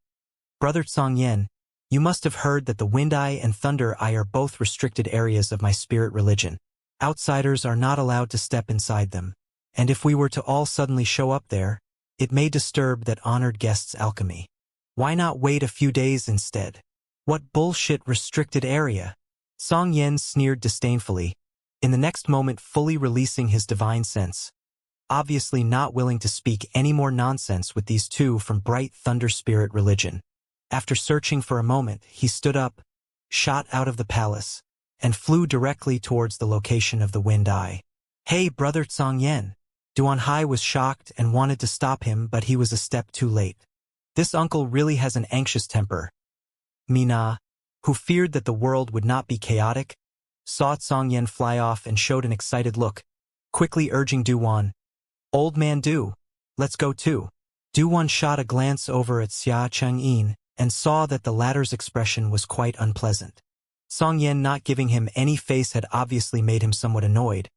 Brother Song Yen, you must have heard that the Wind Eye and Thunder Eye are both restricted areas of my spirit religion. Outsiders are not allowed to step inside them, and if we were to all suddenly show up there, it may disturb that honored guest's alchemy. Why not wait a few days instead? What bullshit restricted area? Song Yen sneered disdainfully, in the next moment fully releasing his divine sense, obviously not willing to speak any more nonsense with these two from Bright Thunder Spirit Religion. After searching for a moment, he stood up, shot out of the palace, and flew directly towards the location of the Wind Eye. Hey, Brother Song Yen! Duan Hai was shocked and wanted to stop him, but he was a step too late. This uncle really has an anxious temper. Mina, who feared that the world would not be chaotic, saw Song Yen fly off and showed an excited look, quickly urging Duan, Old Man Du, let's go too. Duan shot a glance over at Xia Changyin and saw that the latter's expression was quite unpleasant. Song Yen not giving him any face had obviously made him somewhat annoyed,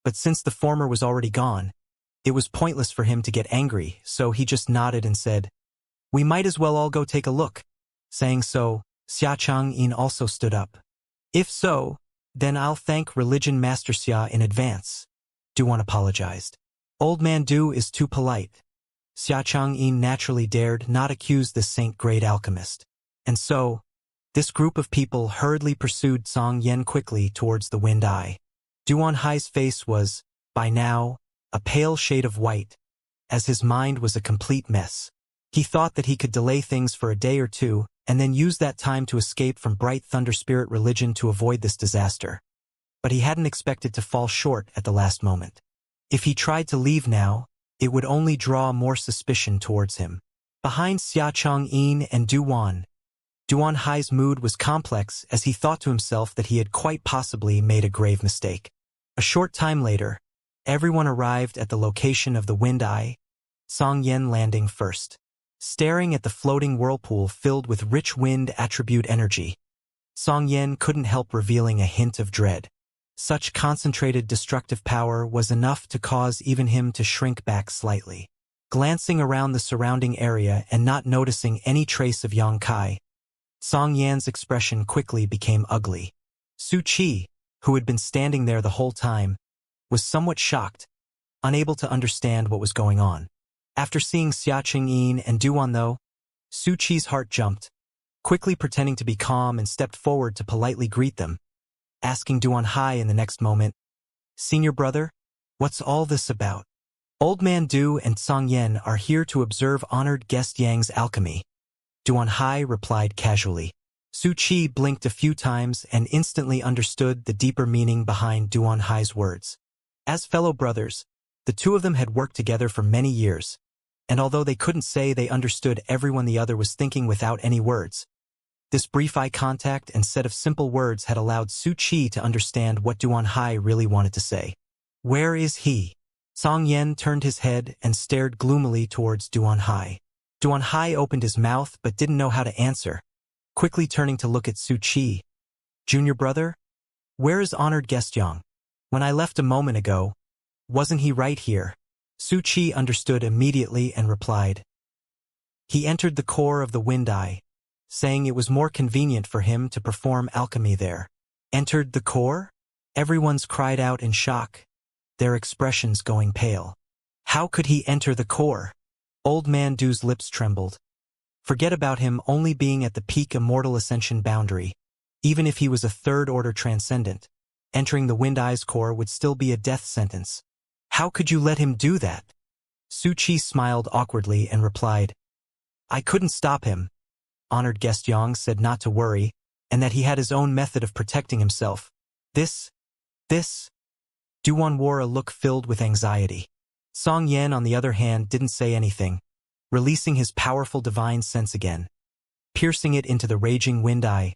but since the former was already gone, it was pointless for him to get angry, so he just nodded and said, We might as well all go take a look. Saying so, Xia Changyin also stood up. If so, then I'll thank Religion Master Xia in advance. Duan apologized. Old Man Du is too polite. Xia Changyin naturally dared not accuse this saint-grade alchemist. And so, this group of people hurriedly pursued Song Yen quickly towards the Wind Eye. Duan Hai's face was, by now, a pale shade of white, as his mind was a complete mess. He thought that he could delay things for a day or two, and then use that time to escape from Bright Thunder Spirit religion to avoid this disaster. But he hadn't expected to fall short at the last moment. If he tried to leave now, it would only draw more suspicion towards him. Behind Xianxia and Duan Hai's mood was complex as he thought to himself that he had quite possibly made a grave mistake. A short time later, everyone arrived at the location of the Wind Eye, Song Yen landing first. Staring at the floating whirlpool filled with rich wind attribute energy, Song Yen couldn't help revealing a hint of dread. Such concentrated destructive power was enough to cause even him to shrink back slightly. Glancing around the surrounding area and not noticing any trace of Yang Kai, Song Yan's expression quickly became ugly. Su Qi, who had been standing there the whole time, was somewhat shocked, unable to understand what was going on. After seeing Xiaoqing and Duan though, Su Qi's heart jumped, quickly pretending to be calm and stepped forward to politely greet them, asking Duan Hai in the next moment, "Senior brother, what's all this about?" "Old Man Du and Song Yen are here to observe honored guest Yang's alchemy," Duan Hai replied casually. Su Qi blinked a few times and instantly understood the deeper meaning behind Duan Hai's words. As fellow brothers, the two of them had worked together for many years, and although they couldn't say they understood everyone the other was thinking without any words, this brief eye contact and set of simple words had allowed Su Qi to understand what Duan Hai really wanted to say. "Where is he?" Song Yen turned his head and stared gloomily towards Duan Hai. Duan Hai opened his mouth but didn't know how to answer, quickly turning to look at Su Qi. "Junior brother, where is honored guest Yang? When I left a moment ago, wasn't he right here?" Su Qi understood immediately and replied, "He entered the core of the Wind Eye, saying it was more convenient for him to perform alchemy there." "Entered the core?" Everyone's cried out in shock, their expressions going pale. "How could he enter the core?" Old Man Du's lips trembled. Forget about him only being at the peak Immortal Ascension boundary. Even if he was a third-order transcendent, entering the Wind Eye's core would still be a death sentence. "How could you let him do that?" Su Qi smiled awkwardly and replied, "I couldn't stop him." Honored guest Yang said not to worry, and that he had his own method of protecting himself. This. Duan wore a look filled with anxiety. Song Yen, on the other hand, didn't say anything, releasing his powerful divine sense again, piercing it into the raging Wind Eye,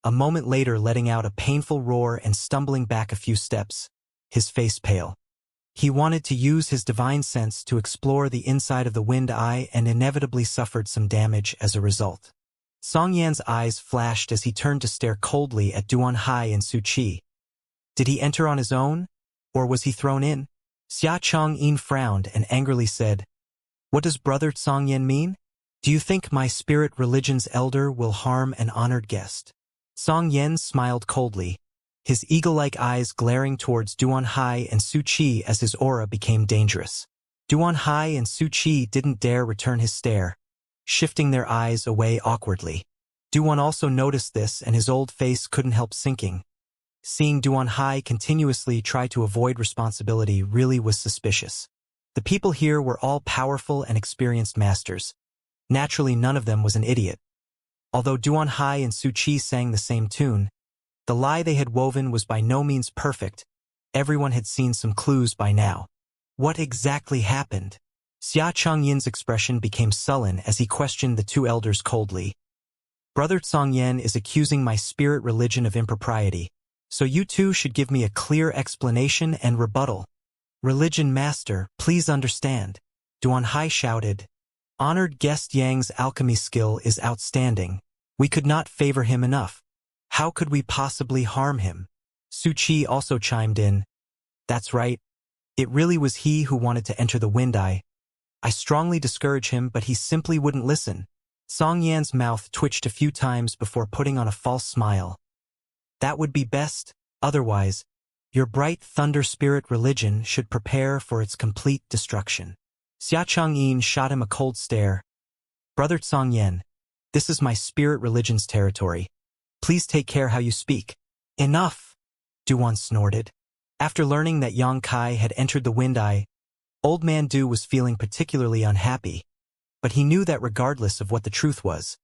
a moment later letting out a painful roar and stumbling back a few steps, his face pale. He wanted to use his divine sense to explore the inside of the Wind Eye and inevitably suffered some damage as a result. Song Yan's eyes flashed as he turned to stare coldly at Duan Hai and Su Qi. Did he enter on his own, or was he thrown in? Xiaoqing frowned and angrily said, "What does Brother Song Yen mean? Do you think my spirit religion's elder will harm an honored guest?" Song Yen smiled coldly, his eagle-like eyes glaring towards Duan Hai and Su Qi as his aura became dangerous. Duan Hai and Su Qi didn't dare return his stare, shifting their eyes away awkwardly. Duan also noticed this and his old face couldn't help sinking. Seeing Duan Hai continuously try to avoid responsibility really was suspicious. The people here were all powerful and experienced masters. Naturally, none of them was an idiot. Although Duan Hai and Su Qi sang the same tune, the lie they had woven was by no means perfect. Everyone had seen some clues by now. What exactly happened? Xia Chongyin's expression became sullen as he questioned the two elders coldly. "Brother Song Yen is accusing my spirit religion of impropriety, so you two should give me a clear explanation and rebuttal." "Religion master, please understand," Duan Hai shouted. "Honored guest Yang's alchemy skill is outstanding. We could not favor him enough. How could we possibly harm him?" Su Qi also chimed in. "That's right. It really was he who wanted to enter the Wind Eye. I strongly discourage him, but he simply wouldn't listen." Song Yan's mouth twitched a few times before putting on a false smile. "That would be best. Otherwise, your bright thunder spirit religion should prepare for its complete destruction." Xiaoqing shot him a cold stare. "Brother Song Yen, this is my spirit religion's territory. Please take care how you speak." "Enough," Duan snorted. After learning that Yang Kai had entered the Wind Eye, Old Man Du was feeling particularly unhappy, but he knew that regardless of what the truth was,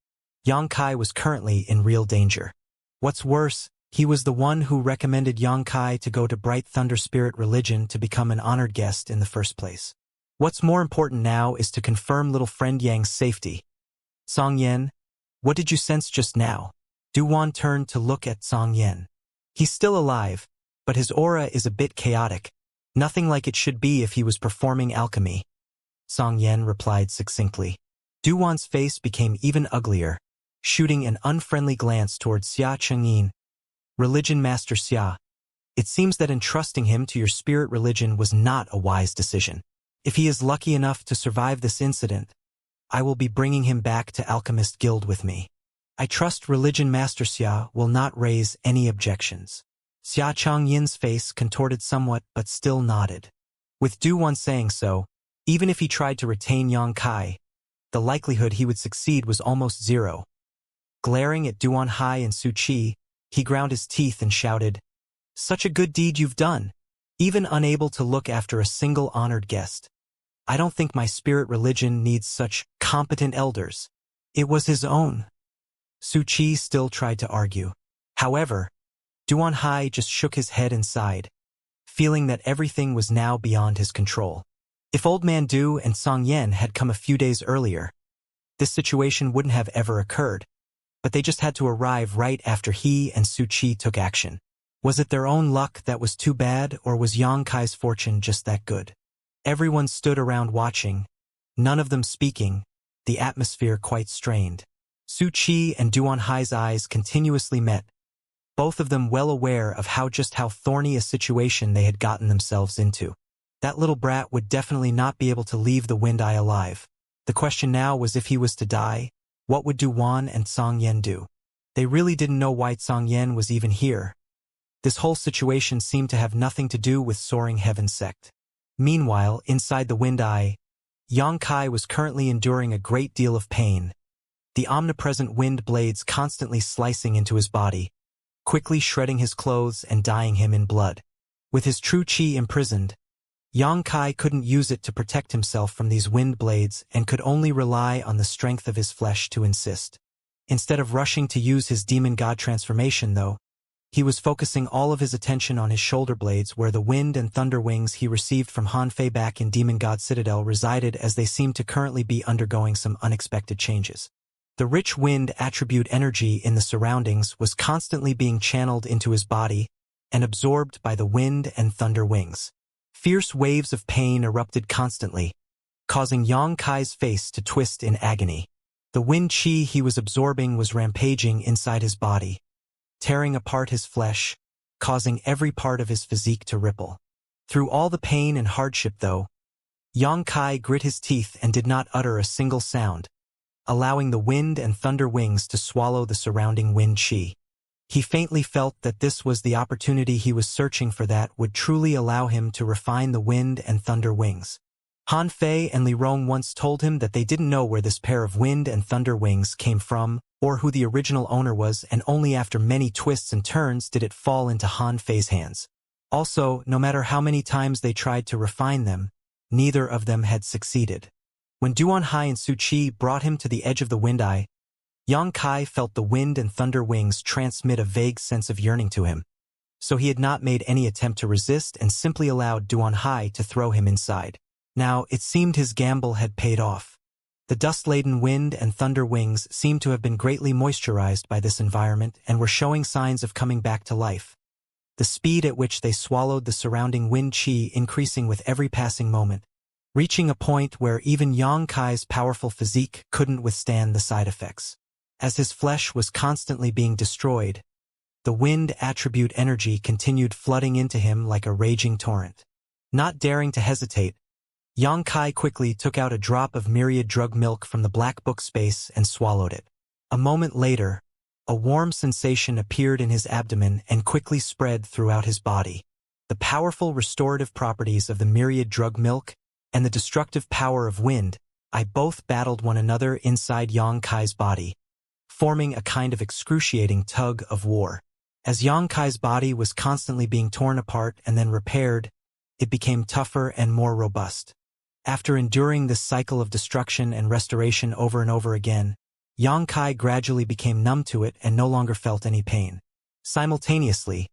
Yang Kai was currently in real danger. What's worse, he was the one who recommended Yang Kai to go to Bright Thunder Spirit Religion to become an honored guest in the first place. What's more important now is to confirm little friend Yang's safety. Song Yan, what did you sense just now? Duan turned to look at Song Yan. He's still alive, but his aura is a bit chaotic. Nothing like it should be if he was performing alchemy. Song Yan replied succinctly. Duan's face became even uglier, shooting an unfriendly glance towards Xia Chengyin. Religion Master Xia. It seems that entrusting him to your spirit religion was not a wise decision. If he is lucky enough to survive this incident, I will be bringing him back to Alchemist Guild with me. I trust Religion Master Xia will not raise any objections. Xia Changyin's face contorted somewhat but still nodded. With Duan saying so, even if he tried to retain Yang Kai, the likelihood he would succeed was almost zero. Glaring at Duan Hai and Su Qi, he ground his teeth and shouted, "Such a good deed you've done, even unable to look after a single honored guest. I don't think my spirit religion needs such competent elders." It was his own. Su Qi still tried to argue. However, Duan Hai just shook his head and sighed, feeling that everything was now beyond his control. If Old Man Du and Song Yan had come a few days earlier, this situation wouldn't have ever occurred, but they just had to arrive right after he and Su Qi took action. Was it their own luck that was too bad, or was Yang Kai's fortune just that good? Everyone stood around watching, none of them speaking, the atmosphere quite strained. Su Qi and Duan Hai's eyes continuously met, both of them well aware of how thorny a situation they had gotten themselves into. That little brat would definitely not be able to leave the Wind Eye alive. The question now was, if he was to die, what would Duan and Song Yan do? They really didn't know why Song Yan was even here. This whole situation seemed to have nothing to do with Soaring Heaven sect. Meanwhile, inside the Wind Eye, Yang Kai was currently enduring a great deal of pain, the omnipresent wind blades constantly slicing into his body, quickly shredding his clothes and dyeing him in blood. With his true chi imprisoned, Yang Kai couldn't use it to protect himself from these wind blades and could only rely on the strength of his flesh to insist. Instead of rushing to use his demon god transformation, though, he was focusing all of his attention on his shoulder blades, where the wind and thunder wings he received from Han Fei back in Demon God Citadel resided, as they seemed to currently be undergoing some unexpected changes. The rich wind attribute energy in the surroundings was constantly being channeled into his body and absorbed by the wind and thunder wings. Fierce waves of pain erupted constantly, causing Yang Kai's face to twist in agony. The wind chi he was absorbing was rampaging inside his body, tearing apart his flesh, causing every part of his physique to ripple. Through all the pain and hardship, though, Yang Kai grit his teeth and did not utter a single sound, allowing the wind and thunder wings to swallow the surrounding wind chi. He faintly felt that this was the opportunity he was searching for that would truly allow him to refine the wind and thunder wings. Han Fei and Li Rong once told him that they didn't know where this pair of wind and thunder wings came from, or who the original owner was, and only after many twists and turns did it fall into Han Fei's hands. Also, no matter how many times they tried to refine them, neither of them had succeeded. When Duan Hai and Su Qi brought him to the edge of the Wind Eye, Yang Kai felt the wind and thunder wings transmit a vague sense of yearning to him. So he had not made any attempt to resist and simply allowed Duan Hai to throw him inside. Now, it seemed his gamble had paid off. The dust-laden wind and thunder wings seemed to have been greatly moisturized by this environment and were showing signs of coming back to life. The speed at which they swallowed the surrounding wind chi increasing with every passing moment, reaching a point where even Yang Kai's powerful physique couldn't withstand the side effects. As his flesh was constantly being destroyed, the wind attribute energy continued flooding into him like a raging torrent. Not daring to hesitate, Yang Kai quickly took out a drop of myriad drug milk from the black book space and swallowed it. A moment later, a warm sensation appeared in his abdomen and quickly spread throughout his body. The powerful restorative properties of the myriad drug milk and the destructive power of wind, both battled one another inside Yang Kai's body, forming a kind of excruciating tug of war. As Yang Kai's body was constantly being torn apart and then repaired, it became tougher and more robust. After enduring this cycle of destruction and restoration over and over again, Yang Kai gradually became numb to it and no longer felt any pain. Simultaneously,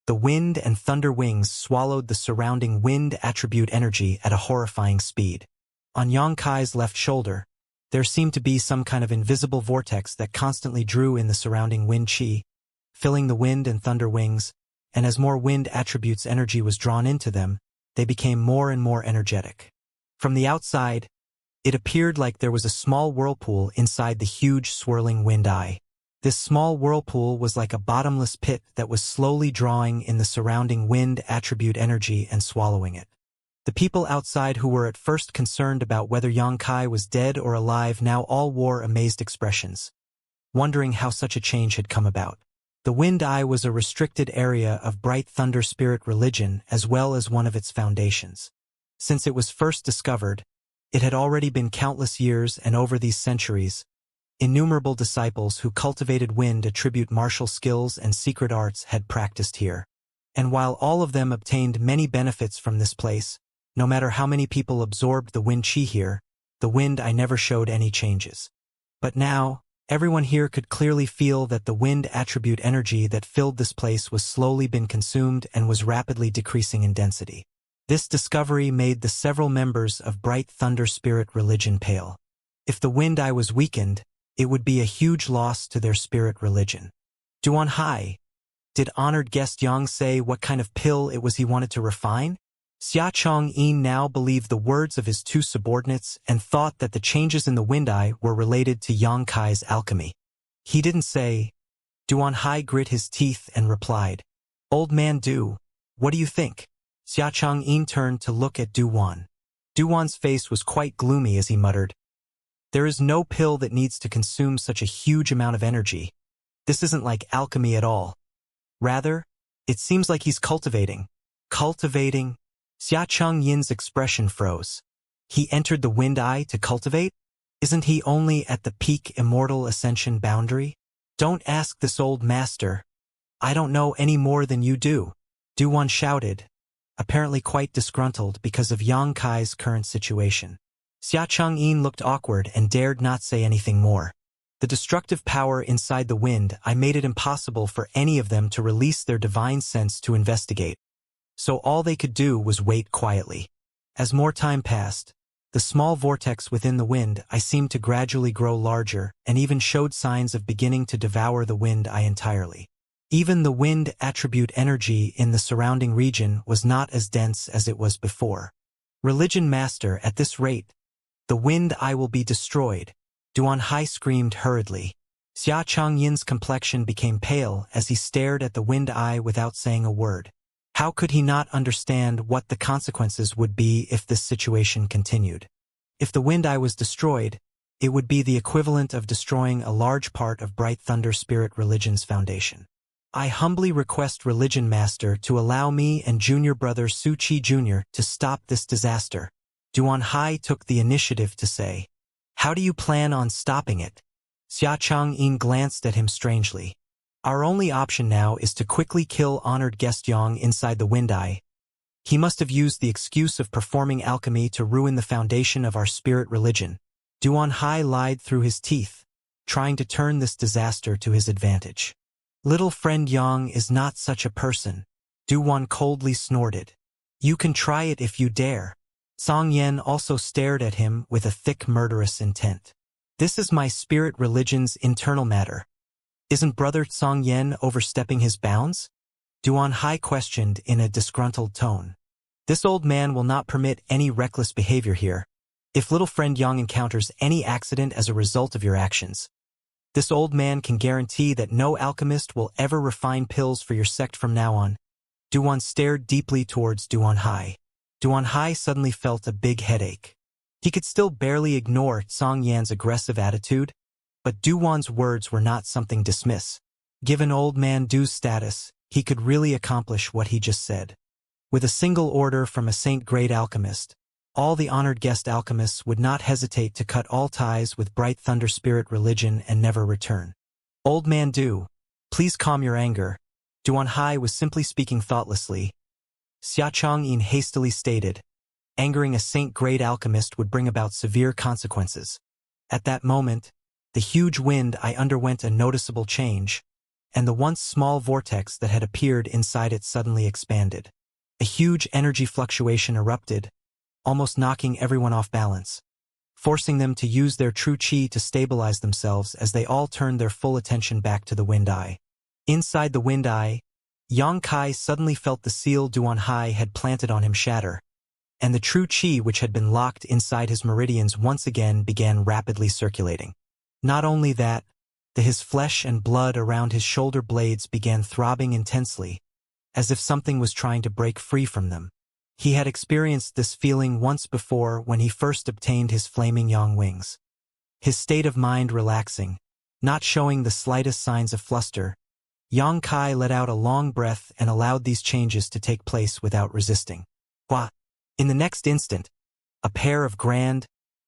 the wind and thunder wings swallowed the surrounding wind attribute energy at a horrifying speed. On Yang Kai's left shoulder, there seemed to be some kind of invisible vortex that constantly drew in the surrounding wind chi, filling the wind and thunder wings, and as more wind attributes energy was drawn into them, they became more and more energetic. From the outside, it appeared like there was a small whirlpool inside the huge swirling wind eye. This small whirlpool was like a bottomless pit that was slowly drawing in the surrounding wind attribute energy and swallowing it. The people outside who were at first concerned about whether Yang Kai was dead or alive now all wore amazed expressions, wondering how such a change had come about. The wind eye was a restricted area of bright thunder spirit religion as well as one of its foundations. Since it was first discovered, it had already been countless years, and over these centuries, innumerable disciples who cultivated wind attribute martial skills and secret arts had practiced here. And while all of them obtained many benefits from this place, no matter how many people absorbed the wind chi here, the wind eye never showed any changes. But now, everyone here could clearly feel that the wind attribute energy that filled this place was slowly been consumed and was rapidly decreasing in density. This discovery made the several members of Bright Thunder Spirit religion pale. If the wind eye was weakened, it would be a huge loss to their spirit religion. Duan Hai, did honored guest Yang say what kind of pill it was he wanted to refine? Xia Chang'in now believed the words of his two subordinates and thought that the changes in the wind eye were related to Yang Kai's alchemy. He didn't say. Duan Hai grit his teeth and replied, "Old man Du, what do you think?" Xia Chang'in turned to look at Duan. Duan's face was quite gloomy as he muttered, "There is no pill that needs to consume such a huge amount of energy. This isn't like alchemy at all. Rather, it seems like he's cultivating." Cultivating? Xia Changyin's expression froze. He entered the wind eye to cultivate? Isn't he only at the peak immortal ascension boundary? Don't ask this old master. I don't know any more than you do. Duan shouted, apparently quite disgruntled because of Yang Kai's current situation. Xia Chang'in looked awkward and dared not say anything more. The destructive power inside the wind eye made it impossible for any of them to release their divine sense to investigate. So all they could do was wait quietly. As more time passed, the small vortex within the wind eye seemed to gradually grow larger and even showed signs of beginning to devour the wind eye entirely. Even the wind attribute energy in the surrounding region was not as dense as it was before. Religion master, at this rate, the wind eye will be destroyed. Duan Hai screamed hurriedly. Xia Changyin's complexion became pale as he stared at the wind eye without saying a word. How could he not understand what the consequences would be if this situation continued? If the wind eye was destroyed, it would be the equivalent of destroying a large part of Bright Thunder Spirit Religion's foundation. I humbly request Religion Master to allow me and junior brother Su Chi Jr. to stop this disaster. Duan Hai took the initiative to say, "How do you plan on stopping it?" Xia Chang'in glanced at him strangely. "Our only option now is to quickly kill honored guest Yang inside the wind eye. He must have used the excuse of performing alchemy to ruin the foundation of our spirit religion." Duan Hai lied through his teeth, trying to turn this disaster to his advantage. "Little friend Yang is not such a person," Duan coldly snorted. "You can try it if you dare." Song Yen also stared at him with a thick murderous intent. "This is my spirit religion's internal matter. Isn't Brother Song Yen overstepping his bounds?" Duan Hai questioned in a disgruntled tone. "This old man will not permit any reckless behavior here. If little friend Yang encounters any accident as a result of your actions, this old man can guarantee that no alchemist will ever refine pills for your sect from now on." Duan stared deeply towards Duan Hai. Duan Hai suddenly felt a big headache. He could still barely ignore Song Yan's aggressive attitude, but Duan's words were not something to dismiss. Given old man Du's status, he could really accomplish what he just said. With a single order from a saint-grade alchemist, all the honored guest alchemists would not hesitate to cut all ties with Bright Thunder Spirit Religion and never return. "Old man Du, please calm your anger." Duan Hai was simply speaking thoughtlessly. Xia Chang'in hastily stated, Angering a saint-grade alchemist would bring about severe consequences. At that moment, the huge wind eye underwent a noticeable change, and the once small vortex that had appeared inside it suddenly expanded. A huge energy fluctuation erupted, almost knocking everyone off balance, forcing them to use their true chi to stabilize themselves as they all turned their full attention back to the wind eye. Inside the wind eye, Xianxia suddenly felt the seal Duan Hai had planted on him shatter, and the true chi which had been locked inside his meridians once again began rapidly circulating. Not only that, his flesh and blood around his shoulder blades began throbbing intensely, as if something was trying to break free from them. He had experienced this feeling once before when he first obtained his flaming yang wings. His state of mind relaxing, not showing the slightest signs of fluster, Xianxia let out a long breath and allowed these changes to take place without resisting. Wah! In the next instant, a pair of grand,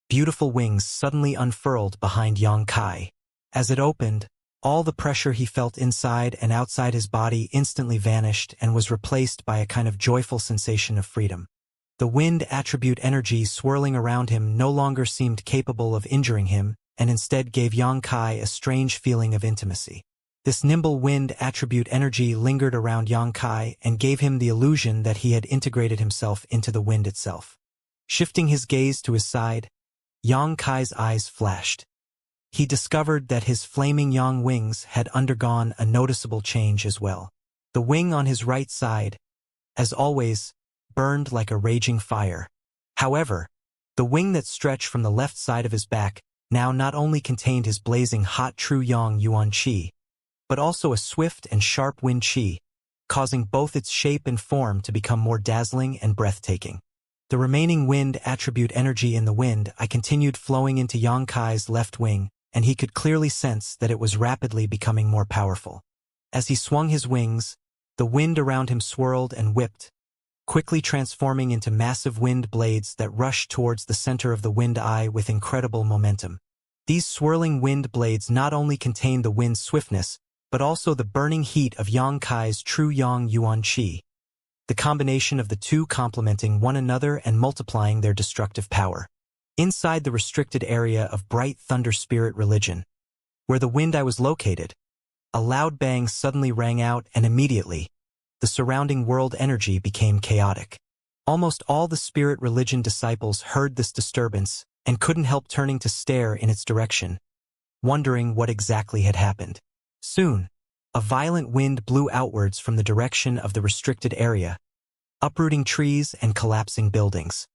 beautiful wings suddenly unfurled behind Xianxia. As it opened, all the pressure he felt inside and outside his body instantly vanished and was replaced by a kind of joyful sensation of freedom. The wind attribute energy swirling around him no longer seemed capable of injuring him, and instead gave Xianxia a strange feeling of intimacy. This nimble wind attribute energy lingered around Xianxia and gave him the illusion that he had integrated himself into the wind itself. Shifting his gaze to his side, Xianxia's eyes flashed. He discovered that his flaming yang wings had undergone a noticeable change as well. The wing on his right side, as always, burned like a raging fire. However, the wing that stretched from the left side of his back now not only contained his blazing hot true yang yuan qi, but also a swift and sharp wind qi, causing both its shape and form to become more dazzling and breathtaking. The remaining wind attribute energy in the wind eye continued flowing into Xianxia's left wing, and he could clearly sense that it was rapidly becoming more powerful. As he swung his wings, the wind around him swirled and whipped, quickly transforming into massive wind blades that rushed towards the center of the wind eye with incredible momentum. These swirling wind blades not only contained the wind's swiftness, but also the burning heat of Xianxia's true yang yuan qi, the combination of the two complementing one another and multiplying their destructive power. Inside the restricted area of Bright Thunder Spirit Religion, where the wind eye was located, a loud bang suddenly rang out, and immediately, the surrounding world energy became chaotic. Almost all the Spirit Religion disciples heard this disturbance and couldn't help turning to stare in its direction, wondering what exactly had happened. Soon, a violent wind blew outwards from the direction of the restricted area, uprooting trees and collapsing buildings.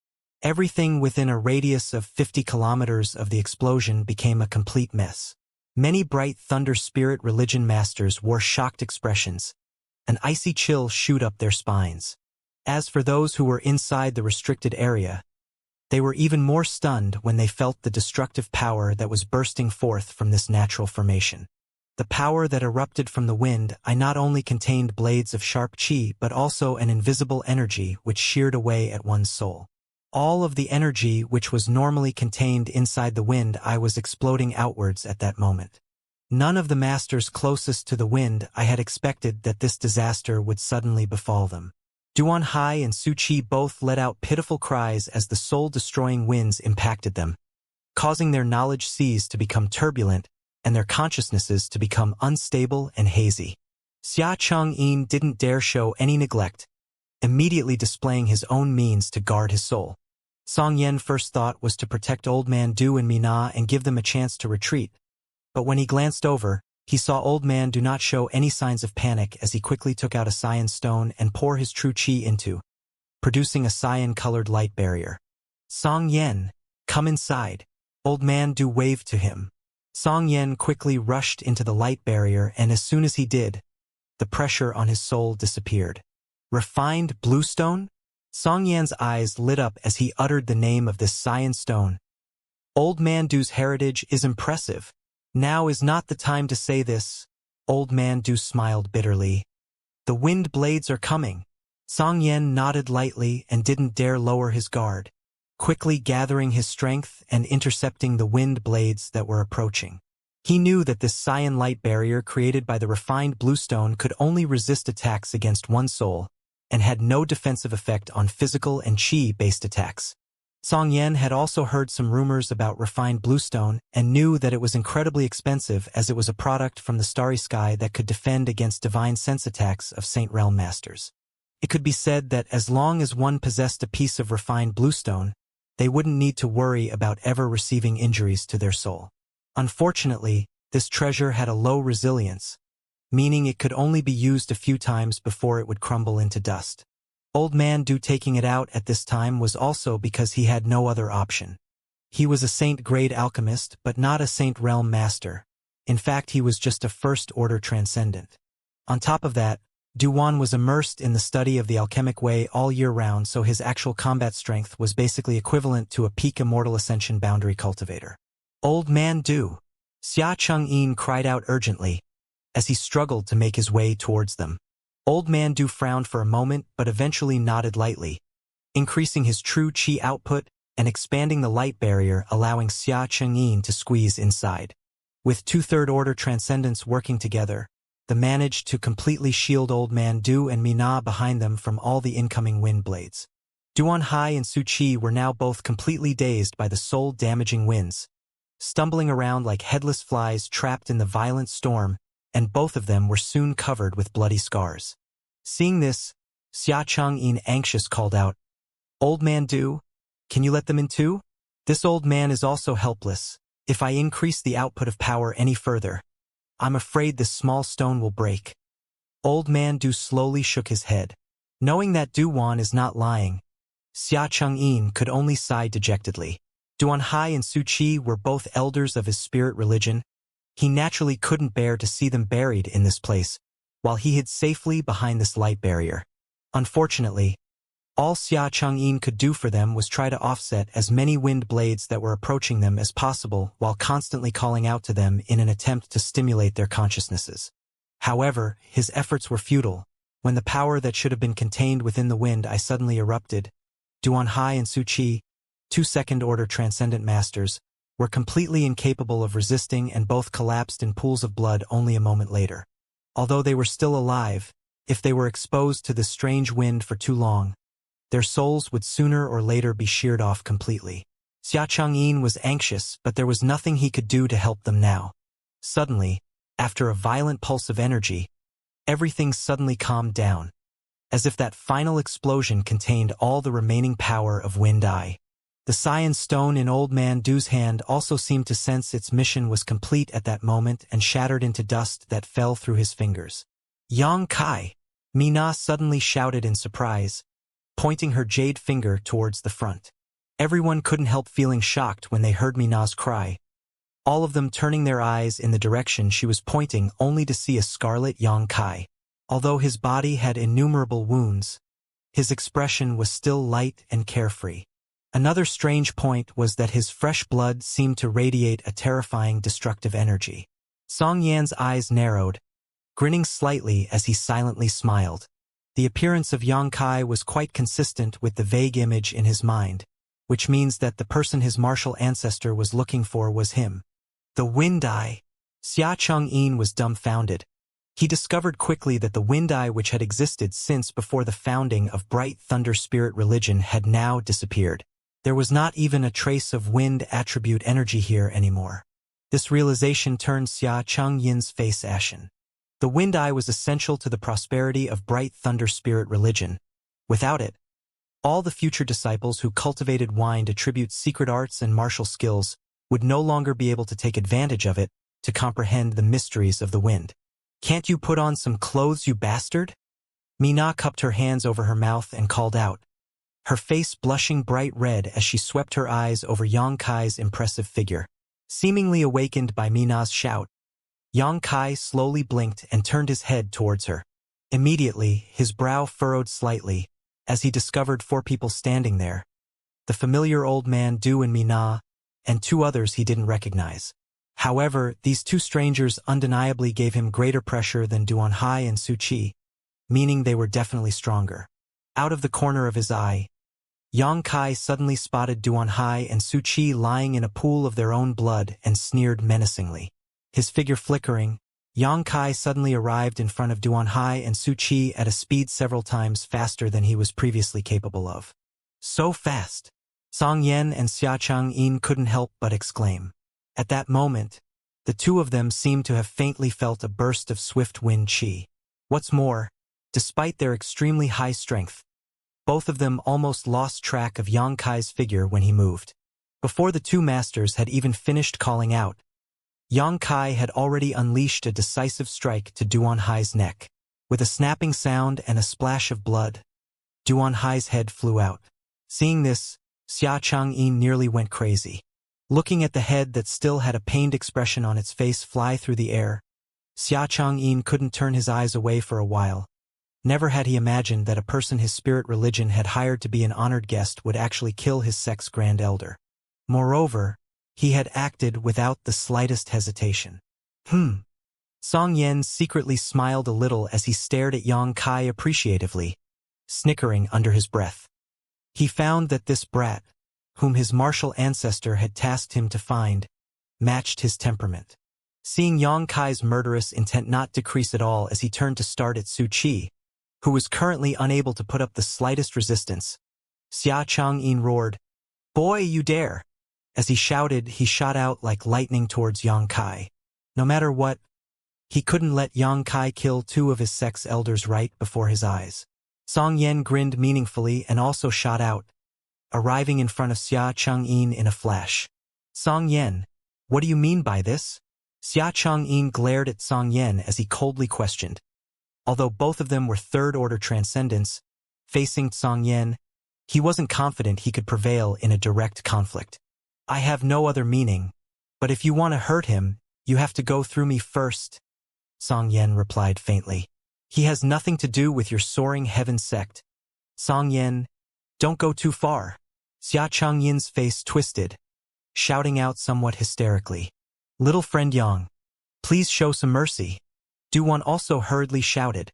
Everything within a radius of 50 kilometers of the explosion became a complete mess. Many Bright Thunder Spirit Religion masters wore shocked expressions. An icy chill shoot up their spines. As for those who were inside the restricted area, they were even more stunned when they felt the destructive power that was bursting forth from this natural formation. The power that erupted from the wind eye not only contained blades of sharp qi but also an invisible energy which sheared away at one's soul. All of the energy which was normally contained inside the wind eye was exploding outwards at that moment. None of the masters closest to the wind eye had expected that this disaster would suddenly befall them. Duan Hai and Su Qi both let out pitiful cries as the soul-destroying winds impacted them, causing their knowledge seas to become turbulent and their consciousnesses to become unstable and hazy. Xia Chang'in didn't dare show any neglect, immediately displaying his own means to guard his soul. Song Yen's first thought was to protect Old Man Du and Mina and give them a chance to retreat, but when he glanced over, he saw Old Man Do not show any signs of panic as he quickly took out a cyan stone and poured his true qi into, producing a cyan-colored light barrier. Song Yen, come inside. Old Man Do waved to him. Song Yen quickly rushed into the light barrier, and as soon as he did, the pressure on his soul disappeared. Refined bluestone? Song Yan's eyes lit up as he uttered the name of this cyan stone. Old Man Do's heritage is impressive. Now is not the time to say this. Old Man Do smiled bitterly. The wind blades are coming. Song Yen nodded lightly and didn't dare lower his guard, quickly gathering his strength and intercepting the wind blades that were approaching. He knew that this cyan light barrier created by the refined bluestone could only resist attacks against one soul, and had no defensive effect on physical and qi-based attacks. Song Yan had also heard some rumors about refined bluestone and knew that it was incredibly expensive as it was a product from the starry sky that could defend against divine sense attacks of Saint Realm Masters. It could be said that as long as one possessed a piece of refined bluestone, they wouldn't need to worry about ever receiving injuries to their soul. Unfortunately, this treasure had a low resilience, meaning it could only be used a few times before it would crumble into dust. Old Man Du taking it out at this time was also because he had no other option. He was a saint-grade alchemist, but not a Saint Realm Master. In fact, he was just a first-order transcendent. On top of that, Duan was immersed in the study of the alchemic way all year round, so his actual combat strength was basically equivalent to a peak Immortal Ascension boundary cultivator. Old Man Du! Xia Chang'in cried out urgently, as he struggled to make his way towards them. Old Man Du frowned for a moment but eventually nodded lightly, increasing his true qi output and expanding the light barrier, allowing Xia Chang'in to squeeze inside. With two-third order transcendents working together, they managed to completely shield Old Man Du and Mina behind them from all the incoming wind blades. Duan Hai and Su Qi were now both completely dazed by the soul-damaging winds, stumbling around like headless flies trapped in the violent storm, and both of them were soon covered with bloody scars. Seeing this, Xia Chang'in anxious called out, "Old Man Du, can you let them in too? This old man is also helpless. If I increase the output of power any further, I'm afraid this small stone will break." Old Man Du slowly shook his head. Knowing that Duan is not lying, Xia Chang'in could only sigh dejectedly. Duan Hai and Su Qi were both elders of his spirit religion. He naturally couldn't bear to see them buried in this place, while he hid safely behind this light barrier. Unfortunately, all Xia Chang'in could do for them was try to offset as many wind blades that were approaching them as possible while constantly calling out to them in an attempt to stimulate their consciousnesses. However, his efforts were futile. When the power that should have been contained within the wind eye suddenly erupted, Duan Hai and Su Qi, two second-order transcendent masters, were completely incapable of resisting and both collapsed in pools of blood only a moment later. Although they were still alive, if they were exposed to this strange wind for too long, their souls would sooner or later be sheared off completely. Xia Chang'in was anxious, but there was nothing he could do to help them now. Suddenly, after a violent pulse of energy, everything suddenly calmed down, as if that final explosion contained all the remaining power of Wind Eye. The cyan stone in Old Man Du's hand also seemed to sense its mission was complete at that moment and shattered into dust that fell through his fingers. "Yang Kai!" Mina suddenly shouted in surprise, pointing her jade finger towards the front. Everyone couldn't help feeling shocked when they heard Mina's cry, all of them turning their eyes in the direction she was pointing only to see a scarlet Yang Kai. Although his body had innumerable wounds, his expression was still light and carefree. Another strange point was that his fresh blood seemed to radiate a terrifying destructive energy. Song Yan's eyes narrowed, grinning slightly as he silently smiled. The appearance of Yang Kai was quite consistent with the vague image in his mind, which means that the person his martial ancestor was looking for was him. The Wind Eye. Xia Chang'in was dumbfounded. He discovered quickly that the Wind Eye, which had existed since before the founding of Bright Thunder Spirit religion, had now disappeared. There was not even a trace of wind attribute energy here anymore. This realization turned Xia Chang'in's face ashen. The Wind Eye was essential to the prosperity of Bright Thunder Spirit religion. Without it, all the future disciples who cultivated wind attribute secret arts and martial skills would no longer be able to take advantage of it to comprehend the mysteries of the wind. "Can't you put on some clothes, you bastard?" Mina cupped her hands over her mouth and called out, her face blushing bright red as she swept her eyes over Yang Kai's impressive figure. Seemingly awakened by Mina's shout, Yang Kai slowly blinked and turned his head towards her. Immediately, his brow furrowed slightly as he discovered 4 people standing there, the familiar Old Man Du and Mina, and 2 others he didn't recognize. However, these 2 strangers undeniably gave him greater pressure than Duan Hai and Su Qi, meaning they were definitely stronger. Out of the corner of his eye, Yang Kai suddenly spotted Duan Hai and Su Qi lying in a pool of their own blood and sneered menacingly. His figure flickering, Yang Kai suddenly arrived in front of Duan Hai and Su Qi at a speed several times faster than he was previously capable of. So fast! Song Yen and Xia Chang'in couldn't help but exclaim. At that moment, the two of them seemed to have faintly felt a burst of swift wind qi. What's more, despite their extremely high strength, both of them almost lost track of Yang Kai's figure when he moved. Before the two masters had even finished calling out, Yang Kai had already unleashed a decisive strike to Duan Hai's neck. With a snapping sound and a splash of blood, Duan Hai's head flew out. Seeing this, Xia Chang'in nearly went crazy. Looking at the head that still had a pained expression on its face fly through the air, Xia Chang'in couldn't turn his eyes away for a while. Never had he imagined that a person his spirit religion had hired to be an honored guest would actually kill his sex grand elder. Moreover, he had acted without the slightest hesitation. Song Yen secretly smiled a little as he stared at Yang Kai appreciatively, snickering under his breath. He found that this brat, whom his martial ancestor had tasked him to find, matched his temperament. Seeing Yang Kai's murderous intent not decrease at all as he turned to start at Su Qi, who was currently unable to put up the slightest resistance, Xia Chang'in roared, "Boy, you dare!" As he shouted, he shot out like lightning towards Yang Kai. No matter what, he couldn't let Yang Kai kill two of his sex elders right before his eyes. Song Yen grinned meaningfully and also shot out, arriving in front of Xia Chang'in in a flash. "Song Yen, what do you mean by this?" Xia Chang'in glared at Song Yen as he coldly questioned. Although both of them were third-order transcendents, facing Song Yen, he wasn't confident he could prevail in a direct conflict. "I have no other meaning, but if you want to hurt him, you have to go through me first," Song Yen replied faintly. "He has nothing to do with your soaring heaven sect." "Song Yen, don't go too far." Xia Changyin's face twisted, shouting out somewhat hysterically. "Little friend Yang, please show some mercy." Duan also hurriedly shouted,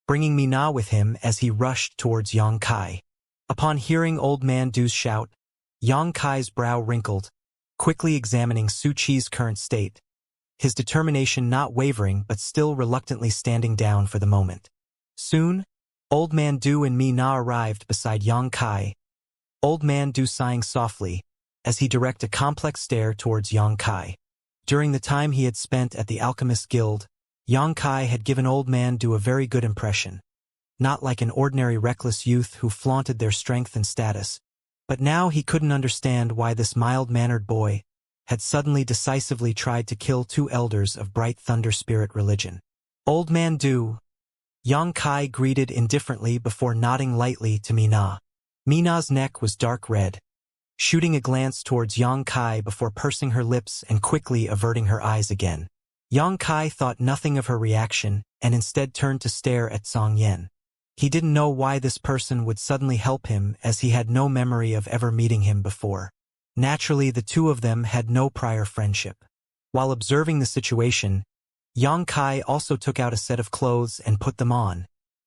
bringing Mina with him as he rushed towards Yang Kai. Upon hearing Old Man Du's shout, Yang Kai's brow wrinkled, quickly examining Su Qi's current state, his determination not wavering but still reluctantly standing down for the moment. Soon, Old Man Du and Mina arrived beside Yang Kai, Old Man Du sighing softly as he directed a complex stare towards Yang Kai. During the time he had spent at the Alchemist Guild, Yang Kai had given Old Man Du a very good impression. Not like an ordinary reckless youth who flaunted their strength and status, but now he couldn't understand why this mild-mannered boy had suddenly decisively tried to kill two elders of Bright Thunder Spirit religion. "Old Man Du," Yang Kai greeted indifferently before nodding lightly to Mina. Mina's neck was dark red, shooting a glance towards Yang Kai before pursing her lips and quickly averting her eyes again. Yang Kai thought nothing of her reaction and instead turned to stare at Song Yen. He didn't know why this person would suddenly help him as he had no memory of ever meeting him before. Naturally, the two of them had no prior friendship. While observing the situation, Yang Kai also took out a set of clothes and put them on,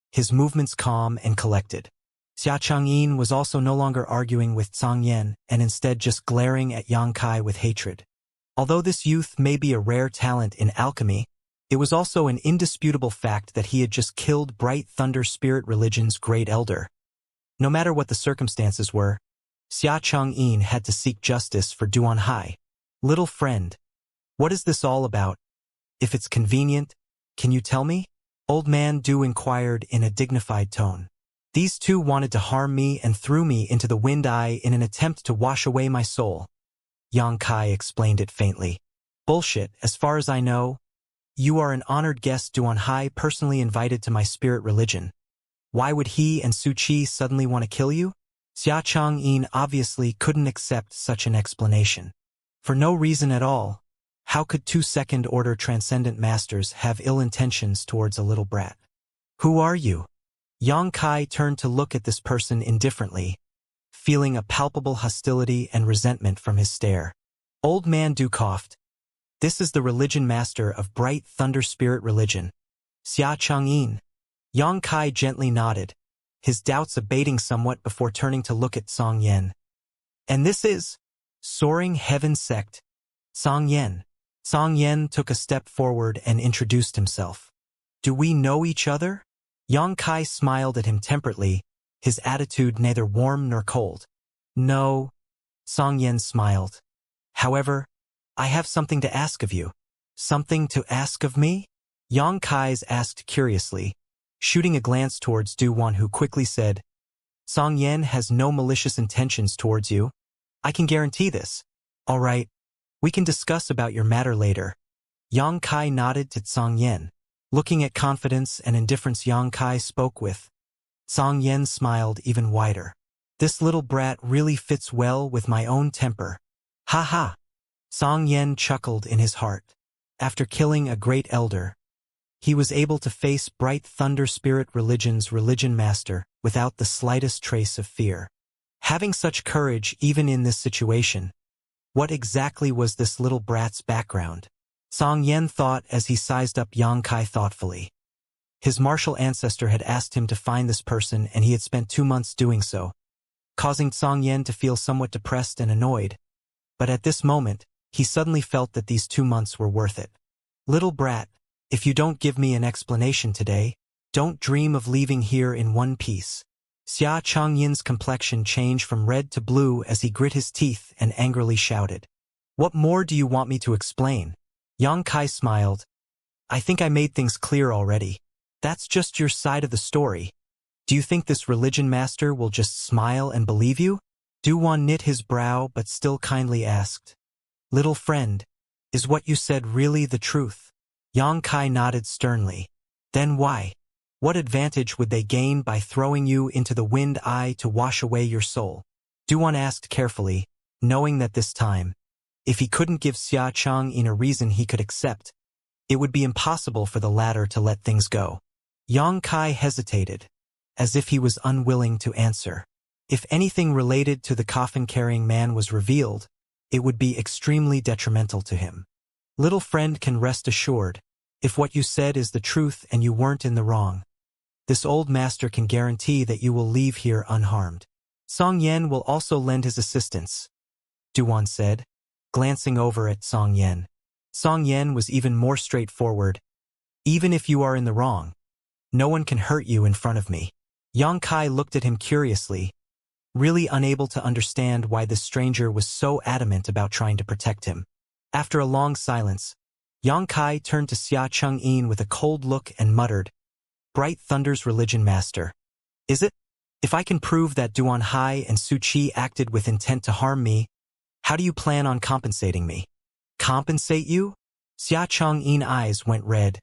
his movements calm and collected. Xia Chang'in was also no longer arguing with Song Yen and instead just glaring at Yang Kai with hatred. Although this youth may be a rare talent in alchemy, it was also an indisputable fact that he had just killed Bright Thunder Spirit Religion's great elder. No matter what the circumstances were, Xia Chang'in had to seek justice for Duan Hai. "Little friend, what is this all about? If it's convenient, can you tell me?" Old Man Du inquired in a dignified tone. "These two wanted to harm me and threw me into the wind eye in an attempt to wash away my soul." Yang Kai explained it faintly. "Bullshit, as far as I know. You are an honored guest Duan Hai personally invited to my spirit religion. Why would he and Su Qi suddenly want to kill you?" Xia Chang'in obviously couldn't accept such an explanation. For no reason at all, how could two second-order transcendent masters have ill intentions towards a little brat? "Who are you?" Yang Kai turned to look at this person indifferently, feeling a palpable hostility and resentment from his stare. Old Man Du coughed. "This is the religion master of Bright Thunder Spirit Religion, Xia Chang'in." Yang Kai gently nodded, his doubts abating somewhat before turning to look at Song Yen. "And this is Soaring Heaven Sect, Song Yen." Song Yen took a step forward and introduced himself. Do we know each other? Yang Kai smiled at him temperately, his attitude neither warm nor cold. No, Song Yen smiled. However, I have something to ask of you. Something to ask of me? Yang Kai's asked curiously, shooting a glance towards Du Wan, who quickly said, Song Yen has no malicious intentions towards you. I can guarantee this. All right, we can discuss about your matter later. Yang Kai nodded to Song Yen. Looking at confidence and indifference Yang Kai spoke with, Song Yen smiled even wider. This little brat really fits well with my own temper. Ha ha! Song Yen chuckled in his heart. After killing a great elder, he was able to face Bright Thunder Spirit Religion's religion master without the slightest trace of fear. Having such courage even in this situation, what exactly was this little brat's background? Song Yen thought as he sized up Yang Kai thoughtfully. His martial ancestor had asked him to find this person and he had spent 2 months doing so, causing Song Yen to feel somewhat depressed and annoyed. But at this moment, he suddenly felt that these 2 months were worth it. Little brat, if you don't give me an explanation today, don't dream of leaving here in one piece. Xia Changyin's complexion changed from red to blue as he grit his teeth and angrily shouted. What more do you want me to explain? Yang Kai smiled. I think I made things clear already. That's just your side of the story. Do you think this religion master will just smile and believe you? Du Wan knit his brow but still kindly asked. Little friend, is what you said really the truth? Yang Kai nodded sternly. Then why? What advantage would they gain by throwing you into the wind eye to wash away your soul? Du Wan asked carefully, knowing that this time, if he couldn't give Xia Changyin a reason he could accept, it would be impossible for the latter to let things go. Yang Kai hesitated, as if he was unwilling to answer. If anything related to the coffin-carrying man was revealed, it would be extremely detrimental to him. Little friend can rest assured, if what you said is the truth and you weren't in the wrong, this old master can guarantee that you will leave here unharmed. Song Yen will also lend his assistance, Du Wan said, glancing over at Song Yen. Song Yen was even more straightforward. Even if you are in the wrong, no one can hurt you in front of me. Yang Kai looked at him curiously, really unable to understand why this stranger was so adamant about trying to protect him. After a long silence, Yang Kai turned to Xia Changyin with a cold look and muttered, Bright Thunder's religion master. Is it? If I can prove that Duan Hai and Su Qi acted with intent to harm me, how do you plan on compensating me? Compensate you? Xia Changyin's eyes went red.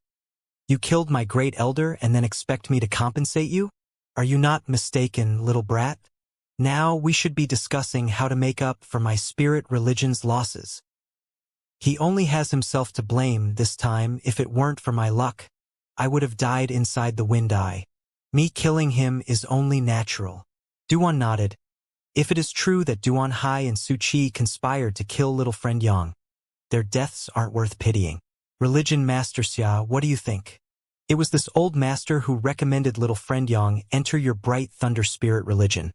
You killed my great elder and then expect me to compensate you? Are you not mistaken, little brat? Now we should be discussing how to make up for my spirit religion's losses. He only has himself to blame this time. If it weren't for my luck, I would have died inside the wind eye. Me killing him is only natural. Duan nodded. If it is true that Duan Hai and Su Qi conspired to kill little friend Yang, their deaths aren't worth pitying. Religion Master Xia, what do you think? It was this old master who recommended little friend Yang enter your Bright Thunder Spirit religion.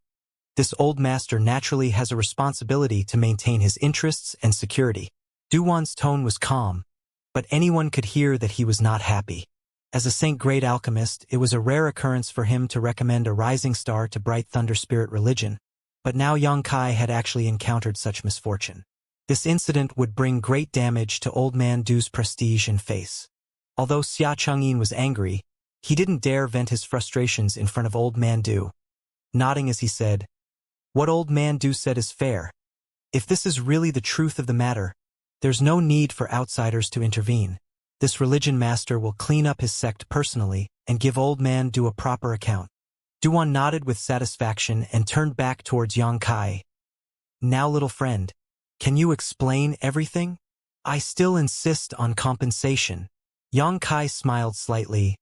This old master naturally has a responsibility to maintain his interests and security. Duwan's tone was calm, but anyone could hear that he was not happy. As a Saint Great Alchemist, it was a rare occurrence for him to recommend a rising star to Bright Thunder Spirit religion, but now Yang Kai had actually encountered such misfortune. This incident would bring great damage to Old Man Du's prestige and face. Although Xia Changyin was angry, he didn't dare vent his frustrations in front of Old Man Du. Nodding as he said, What Old Man Du said is fair. If this is really the truth of the matter, there's no need for outsiders to intervene. This religion master will clean up his sect personally and give Old Man Du a proper account. Duan nodded with satisfaction and turned back towards Yang Kai. Now, little friend, can you explain everything? I still insist on compensation. Yang Kai smiled slightly.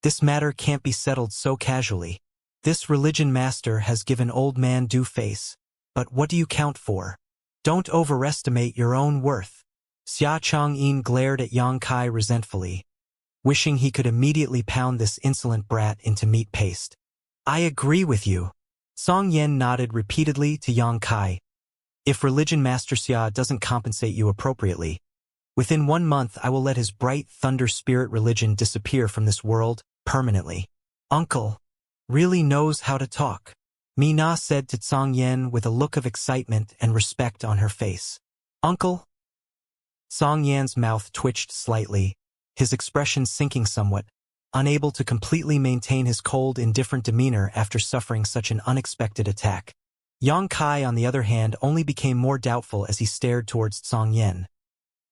This matter can't be settled so casually. This religion master has given Old Man Du face, but what do you count for? Don't overestimate your own worth. Xia Changyin glared at Yang Kai resentfully, wishing he could immediately pound this insolent brat into meat paste. I agree with you. Song Yen nodded repeatedly to Yang Kai. If Religion Master Xia doesn't compensate you appropriately, Within 1 month I will let his bright thunder spirit religion disappear from this world, permanently. Uncle really knows how to talk, Mina said to Song-yen with a look of excitement and respect on her face. Uncle? Song-yan's mouth twitched slightly, his expression sinking somewhat, unable to completely maintain his cold, indifferent demeanor after suffering such an unexpected attack. Yang Kai, on the other hand, only became more doubtful as he stared towards Song-yen,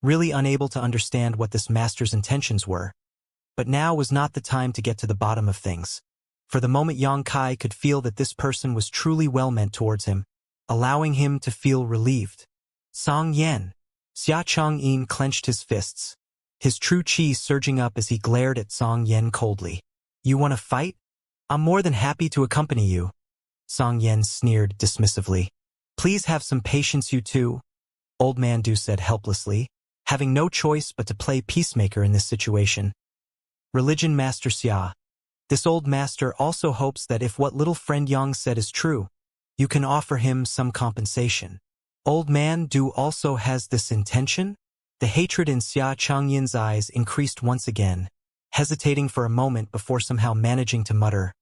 really unable to understand what this master's intentions were. But now was not the time to get to the bottom of things. For the moment Yang Kai could feel that this person was truly well meant towards him, allowing him to feel relieved. Song-yen. Xia Chang'in clenched his fists, his true chi surging up as he glared at Song-yen coldly. You want to fight? I'm more than happy to accompany you. Song-yen sneered dismissively. Please have some patience, you two, Old Man Du said helplessly, having no choice but to play peacemaker in this situation. Religion Master Xia. This old master also hopes that if what little friend Yang said is true, you can offer him some compensation. Old Man Du also has this intention? The hatred in Xia Changyin's eyes increased once again, hesitating for a moment before somehow managing to mutter.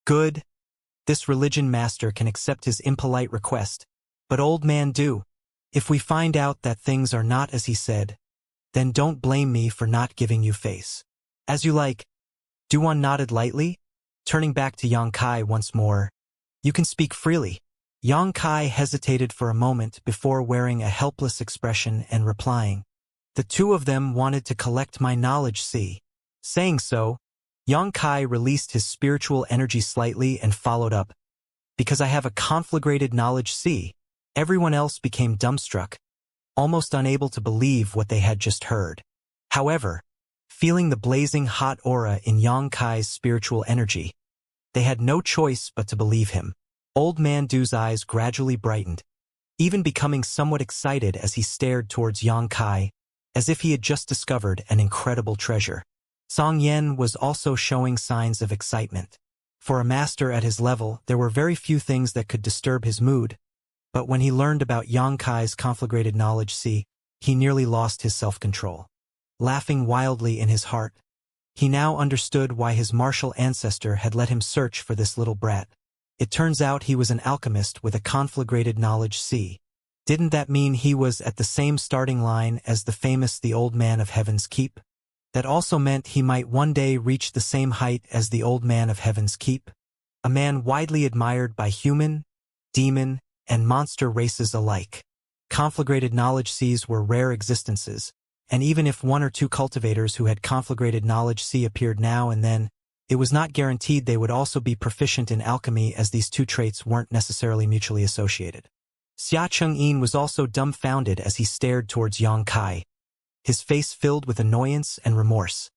Good. This religion master can accept his impolite request, but Old Man Du, if we find out that things are not as he said, then don't blame me for not giving you face. As you like. Duan nodded lightly, turning back to Yang Kai once more. You can speak freely. Yang Kai hesitated for a moment before wearing a helpless expression and replying. The two of them wanted to collect my knowledge, see. Saying so, Yang Kai released his spiritual energy slightly and followed up. Because I have a conflagrated knowledge, see. Everyone else became dumbstruck, almost unable to believe what they had just heard. However, feeling the blazing hot aura in Yang Kai's spiritual energy, they had no choice but to believe him. Old Man Du's eyes gradually brightened, even becoming somewhat excited as he stared towards Yang Kai, as if he had just discovered an incredible treasure. Song-yen was also showing signs of excitement. For a master at his level, there were very few things that could disturb his mood, but when he learned about Yang Kai's conflagrated knowledge, see, he nearly lost his self-control. Laughing wildly in his heart, he now understood why his martial ancestor had let him search for this little brat. It turns out he was an alchemist with a conflagrated knowledge, see. Didn't that mean he was at the same starting line as the famous the Old Man of Heaven's Keep? That also meant he might one day reach the same height as the Old Man of Heaven's Keep, a man widely admired by human, demon, and monster races alike. Conflagrated knowledge seas were rare existences, and even if one or two cultivators who had conflagrated knowledge sea appeared now and then, it was not guaranteed they would also be proficient in alchemy, as these two traits weren't necessarily mutually associated. Xia Chang'in was also dumbfounded as he stared towards Yang Kai, his face filled with annoyance and remorse.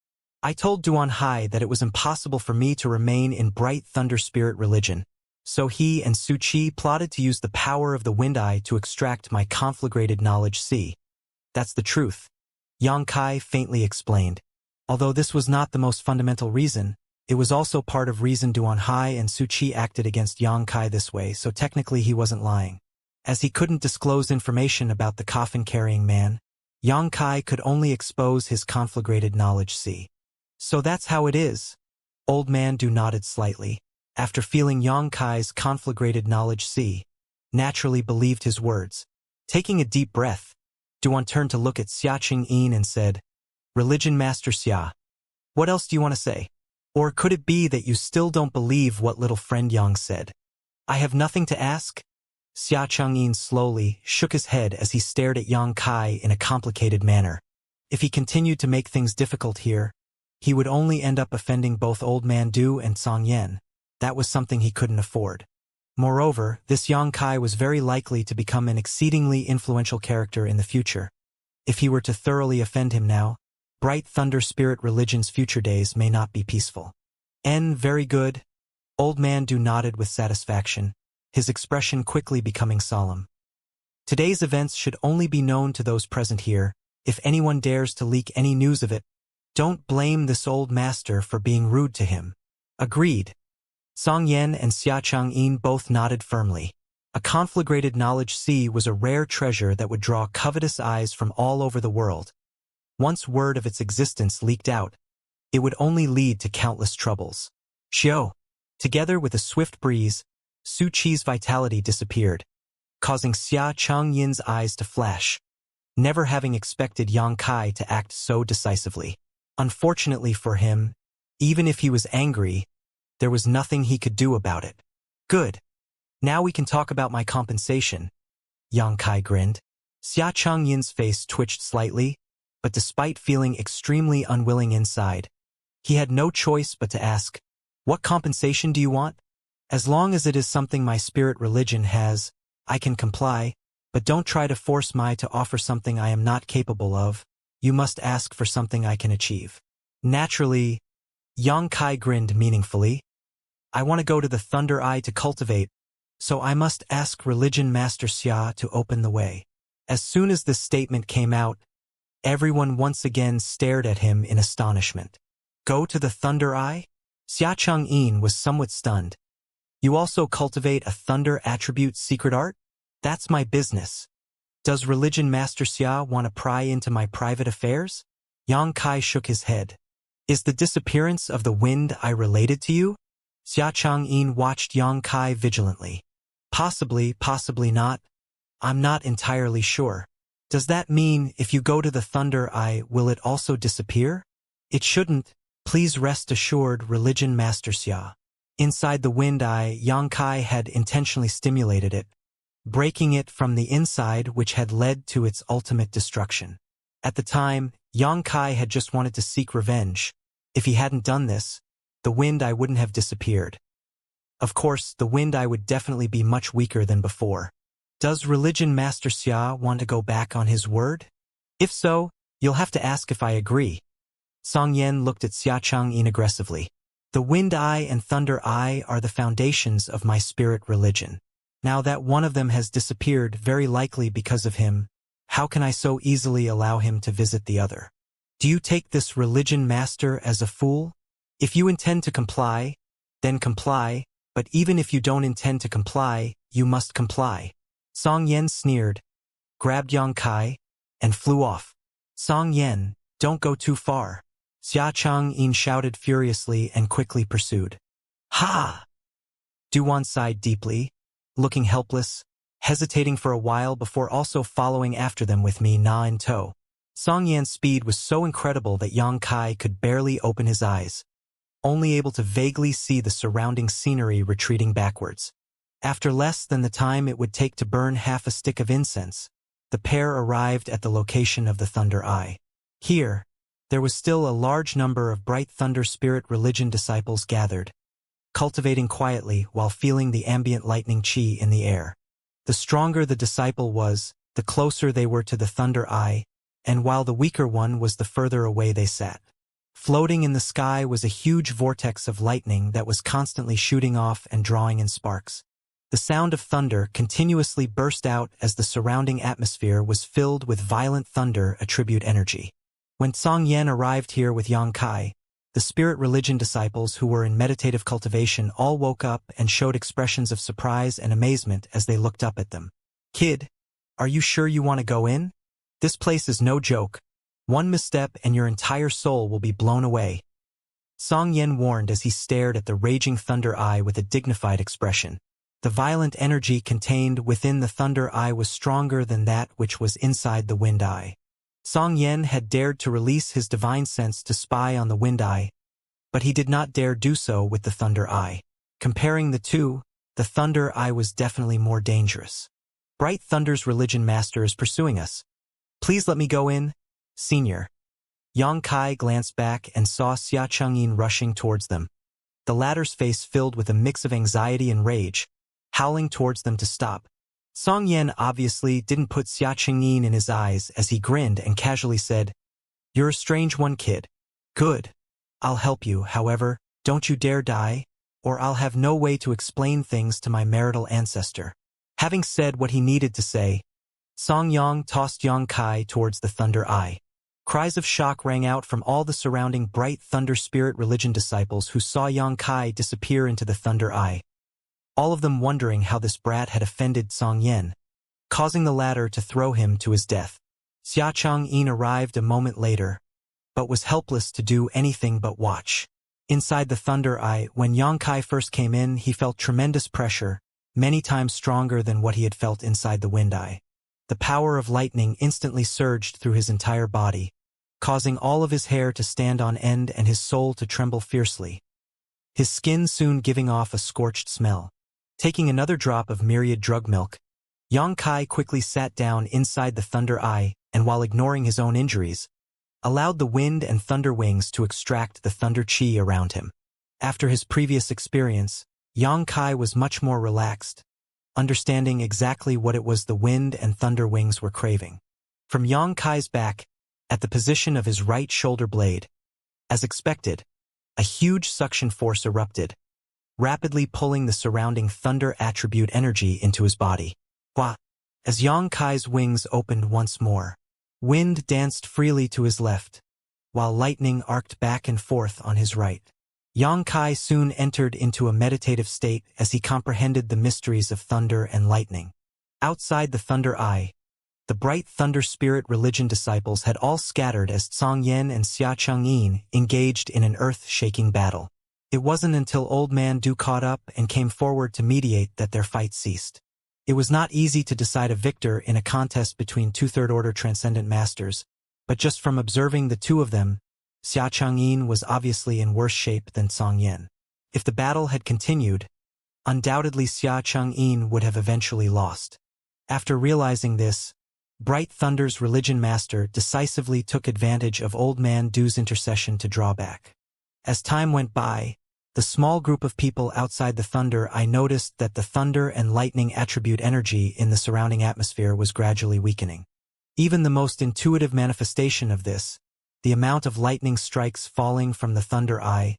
I told Duan Hai that it was impossible for me to remain in bright thunder spirit religion, so he and Su Chi plotted to use the power of the Wind Eye to extract my conflagrated knowledge, see. That's the truth, Yang Kai faintly explained. Although this was not the most fundamental reason, it was also part of reason Duan Hai and Su Chi acted against Yang Kai this way, so technically he wasn't lying. As he couldn't disclose information about the coffin-carrying man, Yang Kai could only expose his conflagrated knowledge, see. So that's how it is. Old Man Du nodded slightly, after feeling Yang Kai's conflagrated knowledge, see, naturally believed his words. Taking a deep breath, Duan turned to look at Xia Chang'in and said, Religion Master Xia, what else do you want to say? Or could it be that you still don't believe what little friend Yang said? I have nothing to ask? Xia Chang'in slowly shook his head as he stared at Yang Kai in a complicated manner. If he continued to make things difficult here, he would only end up offending both Old Man Du and Song-yen. That was something he couldn't afford. Moreover, this Yang Kai was very likely to become an exceedingly influential character in the future. If he were to thoroughly offend him now, Bright Thunder Spirit Religion's future days may not be peaceful. Very good. Old Man Du nodded with satisfaction, his expression quickly becoming solemn. Today's events should only be known to those present here. If anyone dares to leak any news of it, don't blame this old master for being rude to him. Agreed. Song-yen and Xia Chang'in both nodded firmly. A conflagrated knowledge sea was a rare treasure that would draw covetous eyes from all over the world, Once word of its existence leaked out, it would only lead to countless troubles. Xiao. Together with a swift breeze, Su Qi's vitality disappeared, causing Xia Changyin's eyes to flash, never having expected Yang Kai to act so decisively. Unfortunately for him, even if he was angry, there was nothing he could do about it. Good. Now we can talk about my compensation. Yang Kai grinned. Xia Changyin's face twitched slightly, but despite feeling extremely unwilling inside, he had no choice but to ask, "What compensation do you want? As long as it is something my spirit religion has, I can comply, but don't try to force me to offer something I am not capable of. You must ask for something I can achieve." Naturally, Yang Kai grinned meaningfully. "I want to go to the Thunder Eye to cultivate, so I must ask Religion Master Xia to open the way." As soon as this statement came out, everyone once again stared at him in astonishment. Go to the Thunder Eye? Xia Changyin was somewhat stunned. You also cultivate a thunder attribute secret art? That's my business. Does Religion Master Xia want to pry into my private affairs? Yang Kai shook his head. Is the disappearance of the wind eye related to you? Xia Changyin watched Yang Kai vigilantly. Possibly, possibly not. I'm not entirely sure. Does that mean if you go to the Thunder Eye, will it also disappear? It shouldn't. Please rest assured, Religion Master Xia. Inside the wind eye, Yang Kai had intentionally stimulated it, breaking it from the inside, which had led to its ultimate destruction. At the time, Yang Kai had just wanted to seek revenge. If he hadn't done this, the wind eye wouldn't have disappeared. Of course, the wind eye would definitely be much weaker than before. Does Religion Master Xia want to go back on his word? If so, you'll have to ask if I agree. Song Yen looked at Xia Changyin aggressively. The Wind Eye and Thunder Eye are the foundations of my spirit religion. Now that one of them has disappeared, very likely because of him, how can I so easily allow him to visit the other? Do you take this religion master as a fool? If you intend to comply, then comply, but even if you don't intend to comply, you must comply. Song Yen sneered, grabbed Yang Kai, and flew off. Song Yen, don't go too far. Xia Changyin shouted furiously and quickly pursued. Ha! Duan sighed deeply, looking helpless, hesitating for a while before also following after them with me na in tow. Song Yan's speed was so incredible that Yang Kai could barely open his eyes, only able to vaguely see the surrounding scenery retreating backwards. After less than the time it would take to burn half a stick of incense, the pair arrived at the location of the Thunder Eye. Here, there was still a large number of bright thunder spirit religion disciples gathered, cultivating quietly while feeling the ambient lightning chi in the air. The stronger the disciple was, the closer they were to the Thunder Eye, and while the weaker one was, the further away they sat. Floating in the sky was a huge vortex of lightning that was constantly shooting off and drawing in sparks. The sound of thunder continuously burst out as the surrounding atmosphere was filled with violent thunder attribute energy. When Song Yen arrived here with Yang Kai, the spirit religion disciples who were in meditative cultivation all woke up and showed expressions of surprise and amazement as they looked up at them. Kid, are you sure you want to go in? This place is no joke. One misstep and your entire soul will be blown away. Song Yen warned as he stared at the raging Thunder Eye with a dignified expression. The violent energy contained within the Thunder Eye was stronger than that which was inside the Wind Eye. Song Yen had dared to release his divine sense to spy on the Wind Eye, but he did not dare do so with the Thunder Eye. Comparing the two, the Thunder Eye was definitely more dangerous. Bright Thunder's religion master is pursuing us. Please let me go in, Senior. Yang Kai glanced back and saw Xia Changyin rushing towards them. The latter's face filled with a mix of anxiety and rage, howling towards them to stop. Song Yen obviously didn't put Xia Changyin in his eyes as he grinned and casually said, You're a strange one, kid. Good. I'll help you, however, don't you dare die, or I'll have no way to explain things to my marital ancestor. Having said what he needed to say, Song Yang tossed Yang Kai towards the Thunder Eye. Cries of shock rang out from all the surrounding bright thunder spirit religion disciples who saw Yang Kai disappear into the Thunder Eye, all of them wondering how this brat had offended Song Yen, causing the latter to throw him to his death. Xianxia arrived a moment later, but was helpless to do anything but watch. Inside the Thunder Eye, when Xianxia first came in, he felt tremendous pressure, many times stronger than what he had felt inside the Wind Eye. The power of lightning instantly surged through his entire body, causing all of his hair to stand on end and his soul to tremble fiercely. His skin soon giving off a scorched smell. Taking another drop of myriad drug milk, Xianxia quickly sat down inside the Thunder Eye and, while ignoring his own injuries, allowed the wind and thunder wings to extract the thunder chi around him. After his previous experience, Xianxia was much more relaxed, understanding exactly what it was the wind and thunder wings were craving. From Xianxia's back, at the position of his right shoulder blade, as expected, a huge suction force erupted, rapidly pulling the surrounding thunder attribute energy into his body. Wah! As Xianxia's wings opened once more, wind danced freely to his left, while lightning arced back and forth on his right. Xianxia soon entered into a meditative state as he comprehended the mysteries of thunder and lightning. Outside the Thunder Eye, the bright thunder spirit religion disciples had all scattered as Tsongyen and Xianxia engaged in an earth-shaking battle. It wasn't until Old Man Du caught up and came forward to mediate that their fight ceased. It was not easy to decide a victor in a contest between two third-order transcendent masters, but just from observing the two of them, Xianxia was obviously in worse shape than Tsongyen. If the battle had continued, undoubtedly Xianxia would have eventually lost. After realizing this, Bright Thunder's religion master decisively took advantage of Old Man Du's intercession to draw back. As time went by, the small group of people outside the Thunder Eye noticed that the thunder and lightning attribute energy in the surrounding atmosphere was gradually weakening. Even the most intuitive manifestation of this, the amount of lightning strikes falling from the Thunder Eye,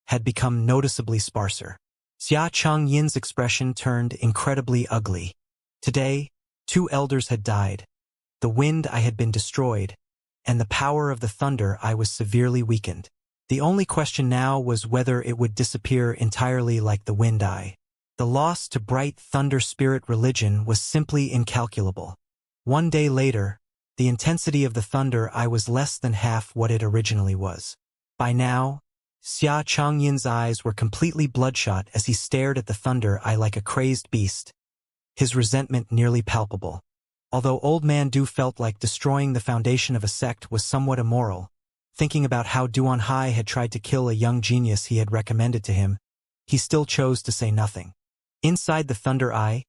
had become noticeably sparser. Xianxia's expression turned incredibly ugly. Today, 2 elders had died, the Wind Eye had been destroyed, and the power of the Thunder Eye was severely weakened. The only question now was whether it would disappear entirely like the Wind Eye. The loss to Bright Thunder Spirit religion was simply incalculable. One day later, the intensity of the Thunder Eye was less than half what it originally was. By now, Xianxia's eyes were completely bloodshot as he stared at the Thunder Eye like a crazed beast, his resentment nearly palpable. Although Old Man Du felt like destroying the foundation of a sect was somewhat immoral, thinking about how Duan Hai had tried to kill a young genius he had recommended to him, he still chose to say nothing. Inside the Thunder Eye,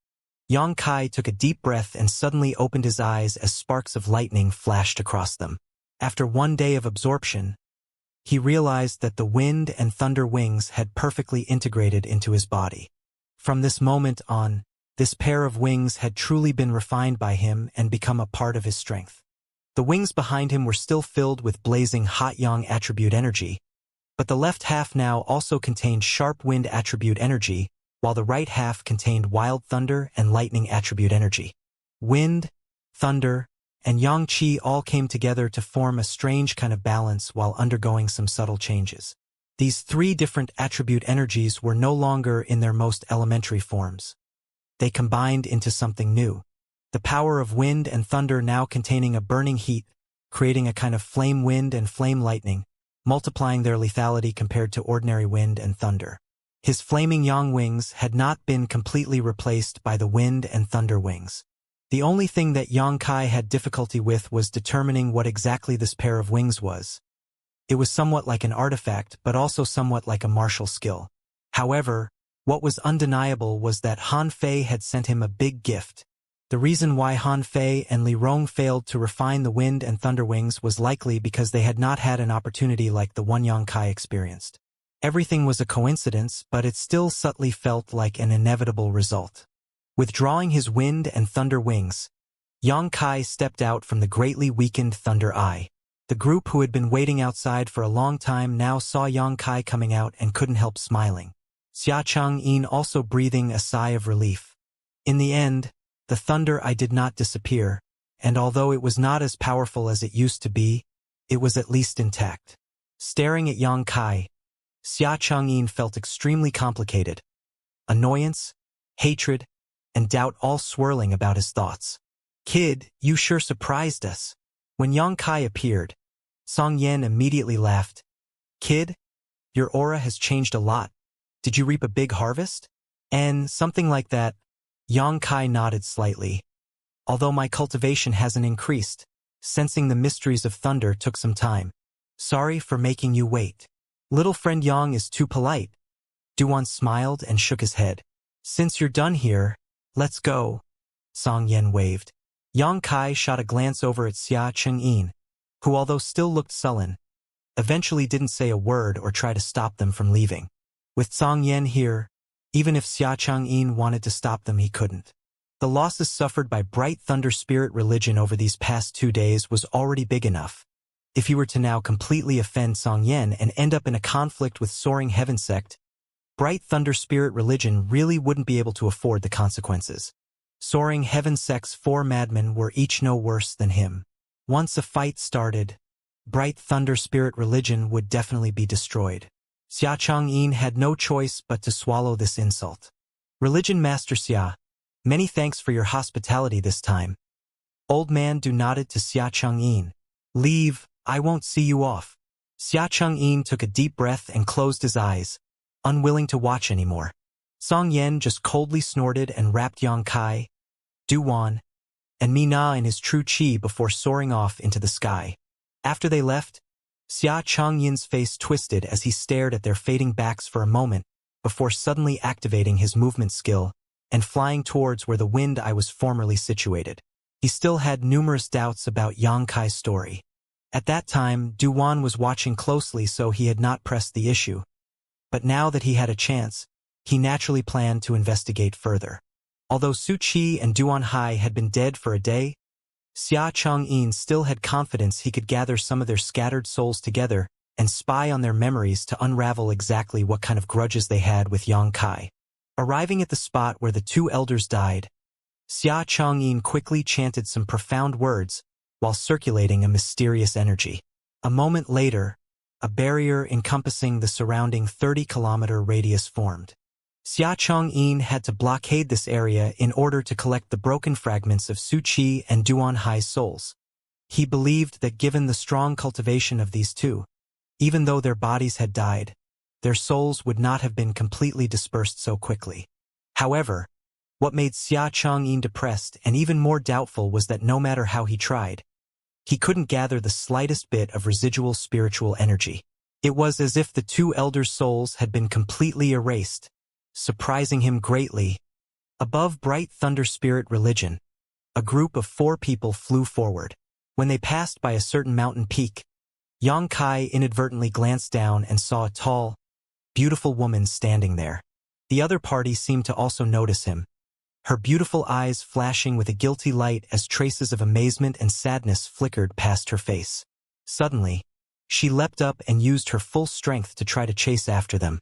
Xianxia took a deep breath and suddenly opened his eyes as sparks of lightning flashed across them. After one day of absorption, he realized that the wind and thunder wings had perfectly integrated into his body. From this moment on, this pair of wings had truly been refined by him and become a part of his strength. The wings behind him were still filled with blazing hot yang attribute energy, but the left half now also contained sharp wind attribute energy, while the right half contained wild thunder and lightning attribute energy. Wind, thunder, and yang qi all came together to form a strange kind of balance while undergoing some subtle changes. These 3 different attribute energies were no longer in their most elementary forms. They combined into something new. The power of wind and thunder now containing a burning heat, creating a kind of flame wind and flame lightning, multiplying their lethality compared to ordinary wind and thunder. His flaming yang wings had not been completely replaced by the wind and thunder wings. The only thing that Xianxia had difficulty with was determining what exactly this pair of wings was. It was somewhat like an artifact, but also somewhat like a martial skill. However, what was undeniable was that Han Fei had sent him a big gift. The reason why Han Fei and Li Rong failed to refine the wind and thunder wings was likely because they had not had an opportunity like the one Xianxia experienced. Everything was a coincidence, but it still subtly felt like an inevitable result. Withdrawing his wind and thunder wings, Xianxia stepped out from the greatly weakened Thunder Eye. The group who had been waiting outside for a long time now saw Xianxia coming out and couldn't help smiling. Xianxia also breathing a sigh of relief. In the end, the Thunder Eye did not disappear, and although it was not as powerful as it used to be, it was at least intact. Staring at Xianxia, Xianxia felt extremely complicated. Annoyance, hatred, and doubt all swirling about his thoughts. "Kid, you sure surprised us," When Yang Kai appeared, Song Yen immediately laughed. Kid, your aura has changed a lot. Did you reap a big harvest? And something like that. Yang Kai nodded slightly. Although my cultivation hasn't increased, sensing the mysteries of thunder took some time. Sorry for making you wait. Little friend Yang is too polite. Duan smiled and shook his head. Since you're done here, let's go. Song Yen waved. Yang Kai shot a glance over at Xia Chengyin, who although still looked sullen, eventually didn't say a word or try to stop them from leaving. With Song Yen here, even if Xia Chengyin wanted to stop them, he couldn't. The losses suffered by Bright Thunder Spirit religion over these past 2 days was already big enough. If he were to now completely offend Song Yen and end up in a conflict with Soaring Heaven Sect, Bright Thunder Spirit religion really wouldn't be able to afford the consequences. Soaring Heaven Sect's 4 madmen were each no worse than him. Once a fight started, Bright Thunder Spirit religion would definitely be destroyed. Xia Changyin had no choice but to swallow this insult. Religion Master Xia, many thanks for your hospitality this time. Old man Du nodded to Xia Changyin. Leave, I won't see you off. Xia Changyin took a deep breath and closed his eyes, unwilling to watch anymore. Song Yen just coldly snorted and wrapped Yang Kai, Duan, and Mina in his true chi before soaring off into the sky. After they left, Xia Changyin's face twisted as he stared at their fading backs for a moment before suddenly activating his movement skill and flying towards where the wind eye was formerly situated. He still had numerous doubts about Yang Kai's story. At that time, Duan was watching closely, so he had not pressed the issue. But now that he had a chance, he naturally planned to investigate further. Although Su Qi and Duan Hai had been dead for a day, Xia Changyin still had confidence he could gather some of their scattered souls together and spy on their memories to unravel exactly what kind of grudges they had with Yang Kai. Arriving at the spot where the 2 elders died, Xia Changyin quickly chanted some profound words while circulating a mysterious energy. A moment later, a barrier encompassing the surrounding 30-kilometer radius formed. Xia Changyin had to blockade this area in order to collect the broken fragments of Su Qi and Duan Hai's souls. He believed that given the strong cultivation of these 2, even though their bodies had died, their souls would not have been completely dispersed so quickly. However, what made Xia Changyin depressed and even more doubtful was that no matter how he tried, he couldn't gather the slightest bit of residual spiritual energy. It was as if the 2 elders' souls had been completely erased, surprising him greatly. Above Bright Thunder Spirit religion, a group of 4 people flew forward. When they passed by a certain mountain peak, Yang Kai inadvertently glanced down and saw a tall, beautiful woman standing there. The other party seemed to also notice him, her beautiful eyes flashing with a guilty light as traces of amazement and sadness flickered past her face. Suddenly, she leapt up and used her full strength to try to chase after them,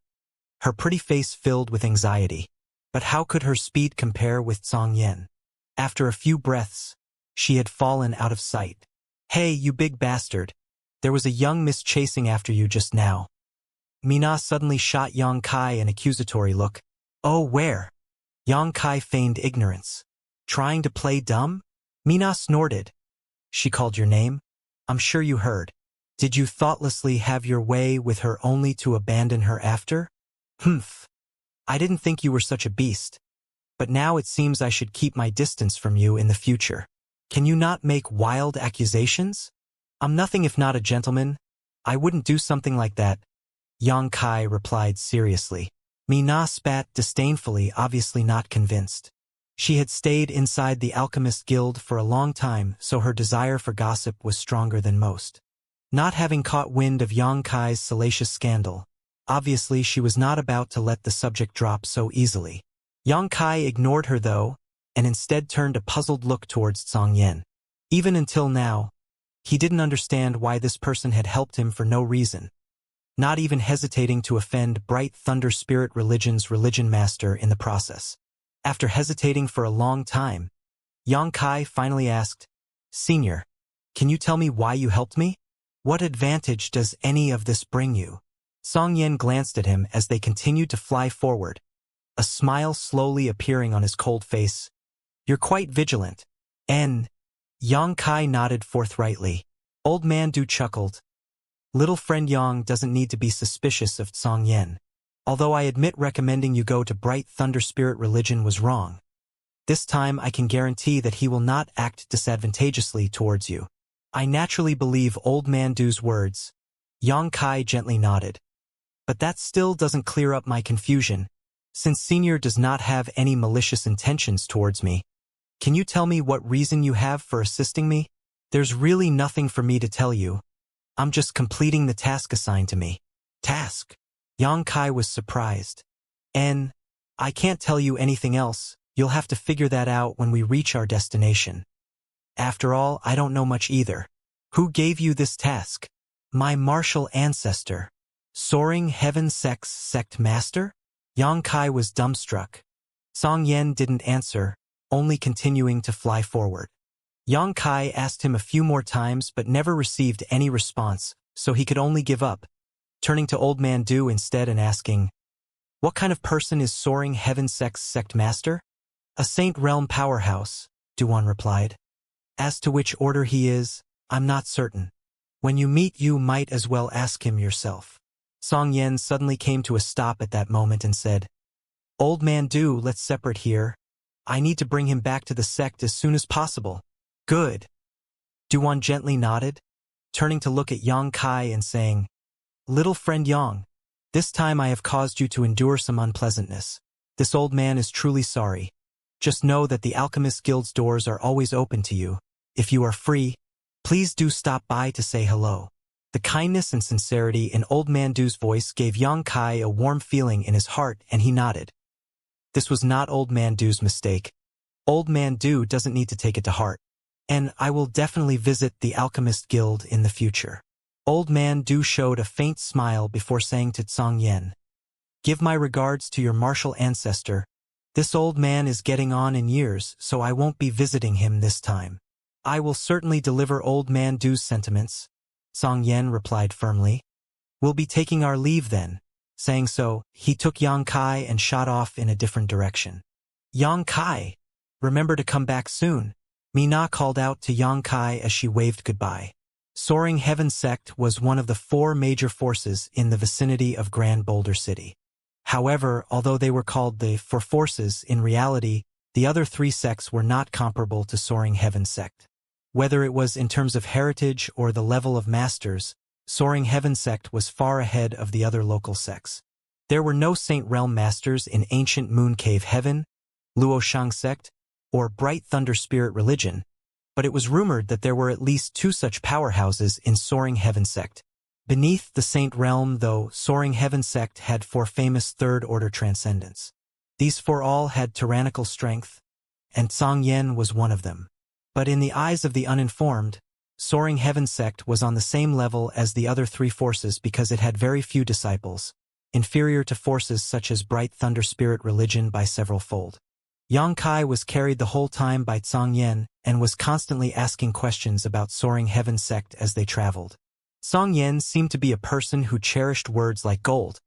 her pretty face filled with anxiety. But how could her speed compare with Song Yen? After a few breaths, she had fallen out of sight. Hey, you big bastard! There was a young miss chasing after you just now. Mina suddenly shot Yang Kai an accusatory look. Oh, where? Yang Kai feigned ignorance. Trying to play dumb? Mina snorted. She called your name? I'm sure you heard. Did you thoughtlessly have your way with her only to abandon her after? Humph. I didn't think you were such a beast. But now it seems I should keep my distance from you in the future. Can you not make wild accusations? I'm nothing if not a gentleman. I wouldn't do something like that. Yang Kai replied seriously. Mina spat disdainfully, obviously not convinced. She had stayed inside the Alchemist Guild for a long time, so her desire for gossip was stronger than most. Not having caught wind of Yang Kai's salacious scandal, obviously she was not about to let the subject drop so easily. Yang Kai ignored her though, and instead turned a puzzled look towards Song Yen. Even until now, he didn't understand why this person had helped him for no reason, not even hesitating to offend Bright Thunder Spirit religion's religion master in the process. After hesitating for a long time, Yang Kai finally asked, Senior, can you tell me why you helped me? What advantage does any of this bring you? Song Yen glanced at him as they continued to fly forward, a smile slowly appearing on his cold face. You're quite vigilant. Yang Kai nodded forthrightly. Old Man Du chuckled. Little friend Yang doesn't need to be suspicious of Song Yen. Although I admit recommending you go to Bright Thunder Spirit religion was wrong. This time I can guarantee that he will not act disadvantageously towards you. I naturally believe Old Man Du's words. Yang Kai gently nodded. But that still doesn't clear up my confusion, since Senior does not have any malicious intentions towards me. Can you tell me what reason you have for assisting me? There's really nothing for me to tell you. I'm just completing the task assigned to me. Task? Yang Kai was surprised. I can't tell you anything else. You'll have to figure that out when we reach our destination. After all, I don't know much either. Who gave you this task? My martial ancestor. Soaring Heaven Sect Master? Yang Kai was dumbstruck. Song Yen didn't answer, only continuing to fly forward. Yang Kai asked him a few more times but never received any response, so he could only give up, turning to Old Man Du instead and asking, "What kind of person is Soaring Heaven Sect Master?" "A Saint Realm powerhouse," Duan replied. "As to which order he is, I'm not certain. When you meet you might as well ask him yourself." Song Yen suddenly came to a stop at that moment and said, "Old Man Du, let's separate here. I need to bring him back to the sect as soon as possible." "Good." Duan gently nodded, turning to look at Yang Kai and saying, "Little friend Yang, this time I have caused you to endure some unpleasantness. This old man is truly sorry. Just know that the Alchemist Guild's doors are always open to you. If you are free, please do stop by to say hello." The kindness and sincerity in Old Man Du's voice gave Yang Kai a warm feeling in his heart, and he nodded. This was not Old Man Du's mistake. Old Man Du doesn't need to take it to heart. And I will definitely visit the Alchemist Guild in the future. Old Man Du showed a faint smile before saying to Song Yen, "Give my regards to your martial ancestor. This old man is getting on in years, so I won't be visiting him this time." "I will certainly deliver Old Man Du's sentiments," Song Yen replied firmly. "We'll be taking our leave then." Saying so, he took Yang Kai and shot off in a different direction. "Yang Kai, remember to come back soon," Mina called out to Yang Kai as she waved goodbye. Soaring Heaven Sect was one of the 4 major forces in the vicinity of Grand Boulder City. However, although they were called the 4 forces, in reality, the other 3 sects were not comparable to Soaring Heaven Sect. Whether it was in terms of heritage or the level of masters, Soaring Heaven Sect was far ahead of the other local sects. There were no Saint Realm masters in Ancient Moon Cave Heaven, Luoshang Sect, or Bright Thunder Spirit religion, but it was rumored that there were at least 2 such powerhouses in Soaring Heaven Sect. Beneath the Saint Realm, though, Soaring Heaven Sect had 4 famous third-order transcendents. These 4 all had tyrannical strength, and Song Yen was one of them. But in the eyes of the uninformed, Soaring Heaven Sect was on the same level as the other 3 forces because it had very few disciples, inferior to forces such as Bright Thunder Spirit religion by several fold. Yang Kai was carried the whole time by Song Yen and was constantly asking questions about Soaring Heaven Sect as they traveled. Song Yen seemed to be a person who cherished words like gold,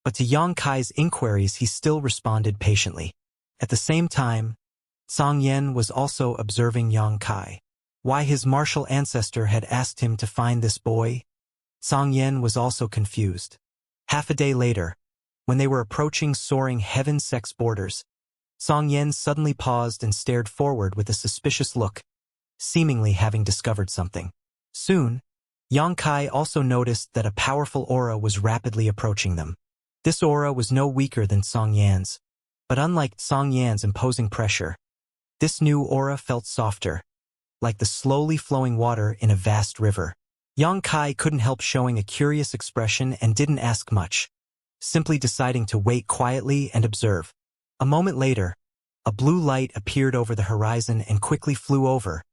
but to Yang Kai's inquiries he still responded patiently. At the same time, Song Yen was also observing Yang Kai. Why his martial ancestor had asked him to find this boy? Song Yen was also confused. Half a day later, when they were approaching Soaring Heaven Sect's borders, Song Yen suddenly paused and stared forward with a suspicious look, seemingly having discovered something. Soon, Yang Kai also noticed that a powerful aura was rapidly approaching them. This aura was no weaker than Song Yan's, but unlike Song Yan's imposing pressure, this new aura felt softer, like the slowly flowing water in a vast river. Yang Kai couldn't help showing a curious expression and didn't ask much, simply deciding to wait quietly and observe. A moment later, a blue light appeared over the horizon and quickly flew over,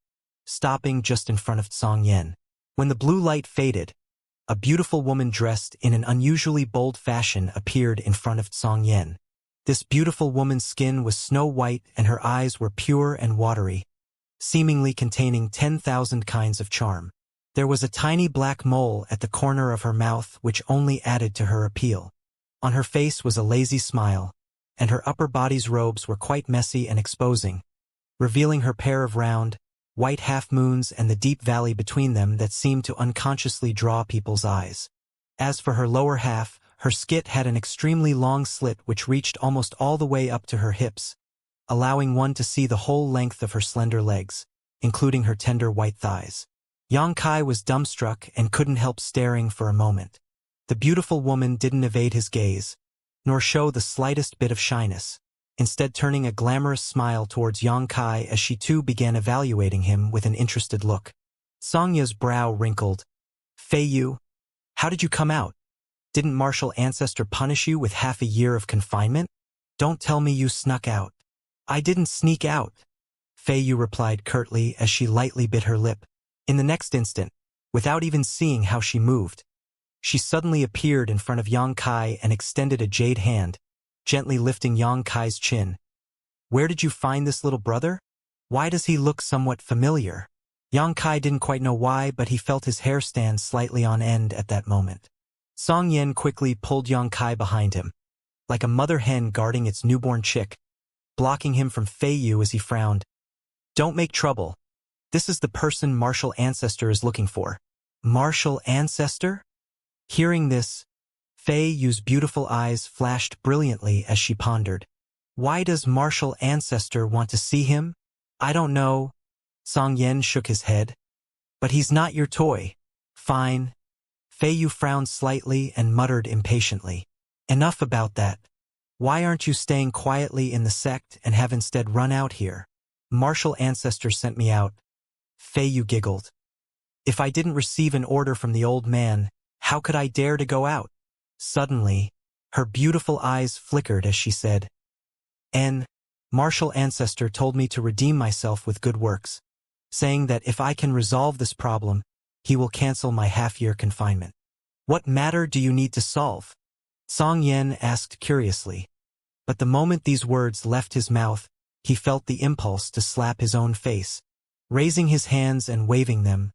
stopping just in front of Song Yen. When the blue light faded, a beautiful woman dressed in an unusually bold fashion appeared in front of Song Yen. This beautiful woman's skin was snow white and her eyes were pure and watery, seemingly containing 10,000 kinds of charm. There was a tiny black mole at the corner of her mouth which only added to her appeal. On her face was a lazy smile, and her upper body's robes were quite messy and exposing, revealing her pair of round, white half-moons and the deep valley between them that seemed to unconsciously draw people's eyes. As for her lower half, her skit had an extremely long slit which reached almost all the way up to her hips, allowing one to see the whole length of her slender legs, including her tender white thighs. Xianxia was dumbstruck and couldn't help staring for a moment. The beautiful woman didn't evade his gaze, nor show the slightest bit of shyness, instead turning a glamorous smile towards Xianxia as she too began evaluating him with an interested look. Xianxia's brow wrinkled. "Fei Yu, how did you come out? Didn't martial ancestor punish you with half a year of confinement? Don't tell me you snuck out." "I didn't sneak out," Fei Yu replied curtly as she lightly bit her lip. In the next instant, without even seeing how she moved, she suddenly appeared in front of Xianxia and extended a jade hand, gently lifting Xianxia's chin. "Where did you find this little brother? Why does he look somewhat familiar?" Xianxia didn't quite know why, but he felt his hair stand slightly on end at that moment. Song Yan quickly pulled Xianxia behind him, like a mother hen guarding its newborn chick, blocking him from Fei Yu as he frowned. "Don't make trouble. This is the person martial ancestor is looking for." "Martial ancestor?" Hearing this, Fei Yu's beautiful eyes flashed brilliantly as she pondered. "Why does martial ancestor want to see him?" "I don't know." Song Yan shook his head. "But he's not your toy." "Fine." Fei Yu frowned slightly and muttered impatiently. "Enough about that. Why aren't you staying quietly in the sect and have instead run out here?" "Martial ancestor sent me out." Fei Yu giggled. "If I didn't receive an order from the old man, how could I dare to go out?" Suddenly, her beautiful eyes flickered as she said, Martial ancestor told me to redeem myself with good works, saying that if I can resolve this problem, he will cancel my half-year confinement." "What matter do you need to solve?" Song Yan asked curiously. But the moment these words left his mouth, he felt the impulse to slap his own face. Raising his hands and waving them,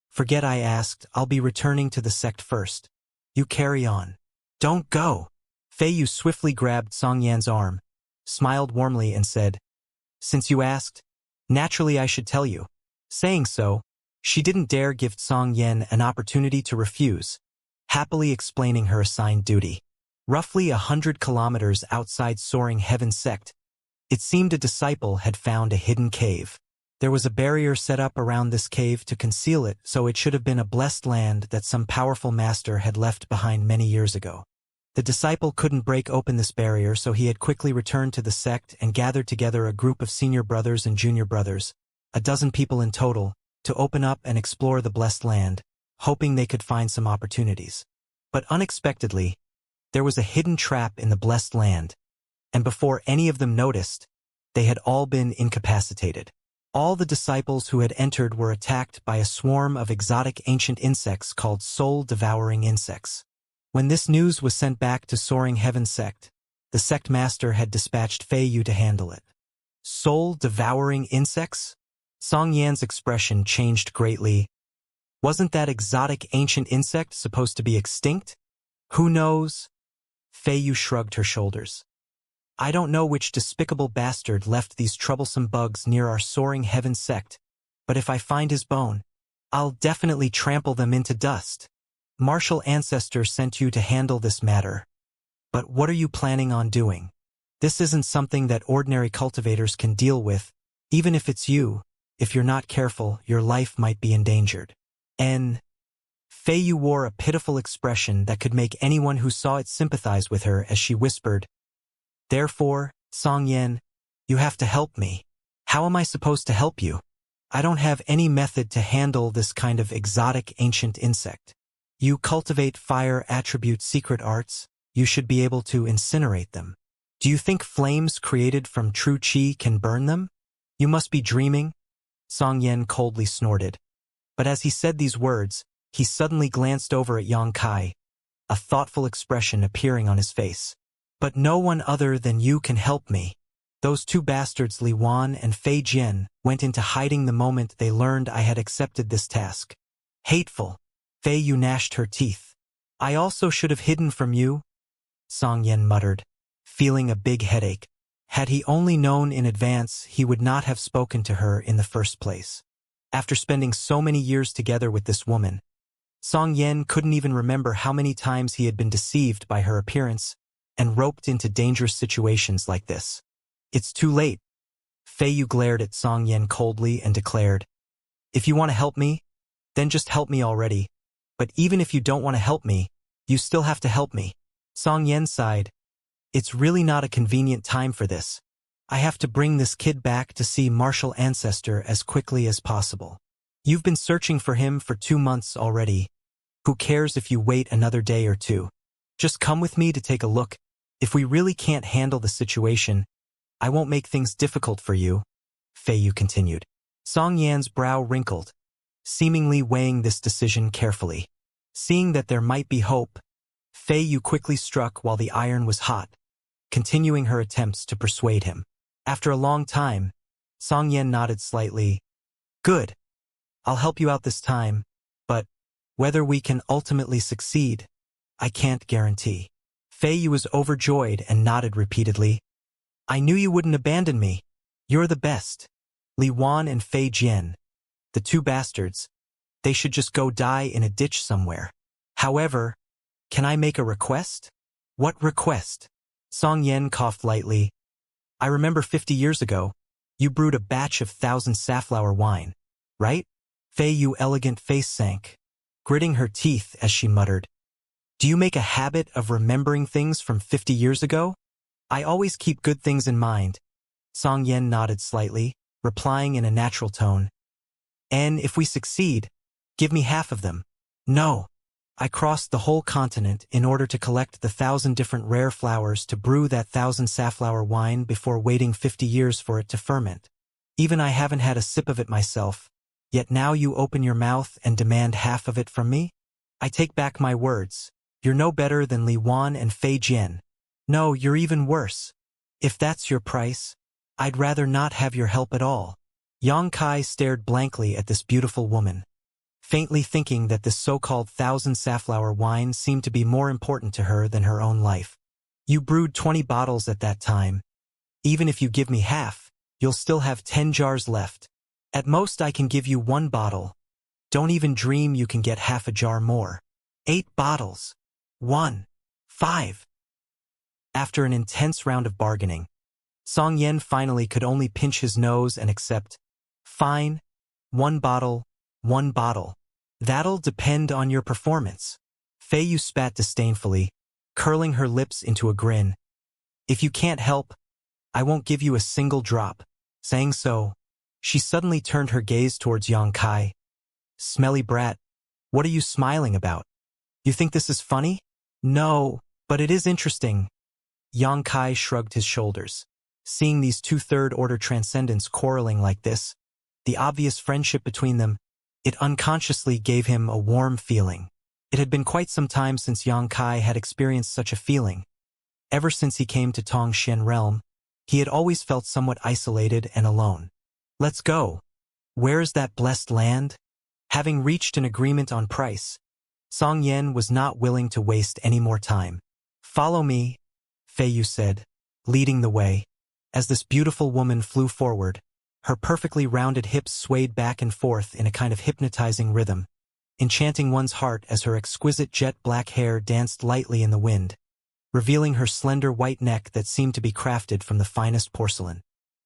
"Forget I asked, I'll be returning to the sect first. You carry on." "Don't go." Fei Yu swiftly grabbed Song Yan's arm, smiled warmly and said, "Since you asked, naturally I should tell you." Saying so, she didn't dare give Song Yan an opportunity to refuse, happily explaining her assigned duty. Roughly 100 kilometers outside Soaring Heaven sect, it seemed a disciple had found a hidden cave. There was a barrier set up around this cave to conceal it, so it should have been a blessed land that some powerful master had left behind many years ago. The disciple couldn't break open this barrier, so he had quickly returned to the sect and gathered together a group of senior brothers and junior brothers, a dozen people in total, to open up and explore the blessed land, hoping they could find some opportunities. But unexpectedly, there was a hidden trap in the blessed land, and before any of them noticed, they had all been incapacitated. All the disciples who had entered were attacked by a swarm of exotic ancient insects called soul-devouring insects. When this news was sent back to Soaring Heaven sect, the sect master had dispatched Fei Yu to handle it. "Soul-devouring insects?" Song Yan's expression changed greatly. "Wasn't that exotic ancient insect supposed to be extinct?" "Who knows?" Fei Yu shrugged her shoulders. "I don't know which despicable bastard left these troublesome bugs near our Soaring Heaven sect, but if I find his bone, I'll definitely trample them into dust. Martial ancestor sent you to handle this matter. But what are you planning on doing? This isn't something that ordinary cultivators can deal with. Even if it's you, if you're not careful, your life might be endangered." Fei Yu wore a pitiful expression that could make anyone who saw it sympathize with her as she whispered, "Therefore, Song Yan, you have to help me." "How am I supposed to help you? I don't have any method to handle this kind of exotic ancient insect." "You cultivate fire attribute secret arts, you should be able to incinerate them. Do you think flames created from true qi can burn them? You must be dreaming." Song Yan coldly snorted. But as he said these words, he suddenly glanced over at Xianxia, a thoughtful expression appearing on his face. "But no one other than you can help me." Those two bastards Li Wan and Fei Jian went into hiding the moment they learned I had accepted this task. Hateful. Fei Yu gnashed her teeth. "I also should have hidden from you," Song Yan muttered, feeling a big headache. Had he only known in advance, he would not have spoken to her in the first place. After spending so many years together with this woman, Song Yen couldn't even remember how many times he had been deceived by her appearance and roped into dangerous situations like this. It's too late. Fei Yu glared at Song Yen coldly and declared, "If you want to help me, then just help me already. But even if you don't want to help me, you still have to help me." Song Yen sighed. "It's really not a convenient time for this. I have to bring this kid back to see Martial Ancestor as quickly as possible. You've been searching for him for 2 months already. Who cares if you wait another day or two? Just come with me to take a look. If we really can't handle the situation, I won't make things difficult for you," Fei Yu continued. Song Yan's brow wrinkled, seemingly weighing this decision carefully. Seeing that there might be hope, Fei Yu quickly struck while the iron was hot, continuing her attempts to persuade him. After a long time, Song Yan nodded slightly. "Good. I'll help you out this time, but whether we can ultimately succeed, I can't guarantee." Fei Yu was overjoyed and nodded repeatedly. "I knew you wouldn't abandon me. You're the best. Li Wan and Fei Jian, the 2 bastards, they should just go die in a ditch somewhere. However, can I make a request?" "What request?" Song Yen coughed lightly. "I remember 50 years ago, you brewed a batch of 1,000 safflower wine, right?" Fei Yu's elegant face sank, gritting her teeth as she muttered, "Do you make a habit of remembering things from 50 years ago?" "I always keep good things in mind," Song Yen nodded slightly, replying in a natural tone. "And if we succeed, give me half of them." "No. I crossed the whole continent in order to collect the 1,000 different rare flowers to brew that 1,000 safflower wine before waiting 50 years for it to ferment. Even I haven't had a sip of it myself, yet now you open your mouth and demand half of it from me? I take back my words. You're no better than Li Wan and Fei Jian. No, you're even worse. If that's your price, I'd rather not have your help at all." Yang Kai stared blankly at this beautiful woman, faintly thinking that this so-called 1,000 safflower wine seemed to be more important to her than her own life. "You brewed 20 bottles at that time. Even if you give me half, you'll still have 10 jars left. At most I can give you 1 bottle. Don't even dream you can get half a jar more. 8 bottles. 1. 5. After an intense round of bargaining, Song Yen finally could only pinch his nose and accept. "Fine. 1 bottle, 1 bottle. That'll depend on your performance." Fei Yu spat disdainfully, curling her lips into a grin. "If you can't help, I won't give you a single drop." Saying so, she suddenly turned her gaze towards Yang Kai. "Smelly brat, what are you smiling about? You think this is funny?" "No, but it is interesting." Yang Kai shrugged his shoulders. Seeing these 2/3 order transcendents quarreling like this, the obvious friendship between them, it unconsciously gave him a warm feeling. It had been quite some time since Yang Kai had experienced such a feeling. Ever since he came to Tongshan Realm, he had always felt somewhat isolated and alone. "Let's go. Where is that blessed land?" Having reached an agreement on price, Song Yen was not willing to waste any more time. "Follow me," Fei Yu said, leading the way. As this beautiful woman flew forward, her perfectly rounded hips swayed back and forth in a kind of hypnotizing rhythm, enchanting one's heart as her exquisite jet-black hair danced lightly in the wind, revealing her slender white neck that seemed to be crafted from the finest porcelain.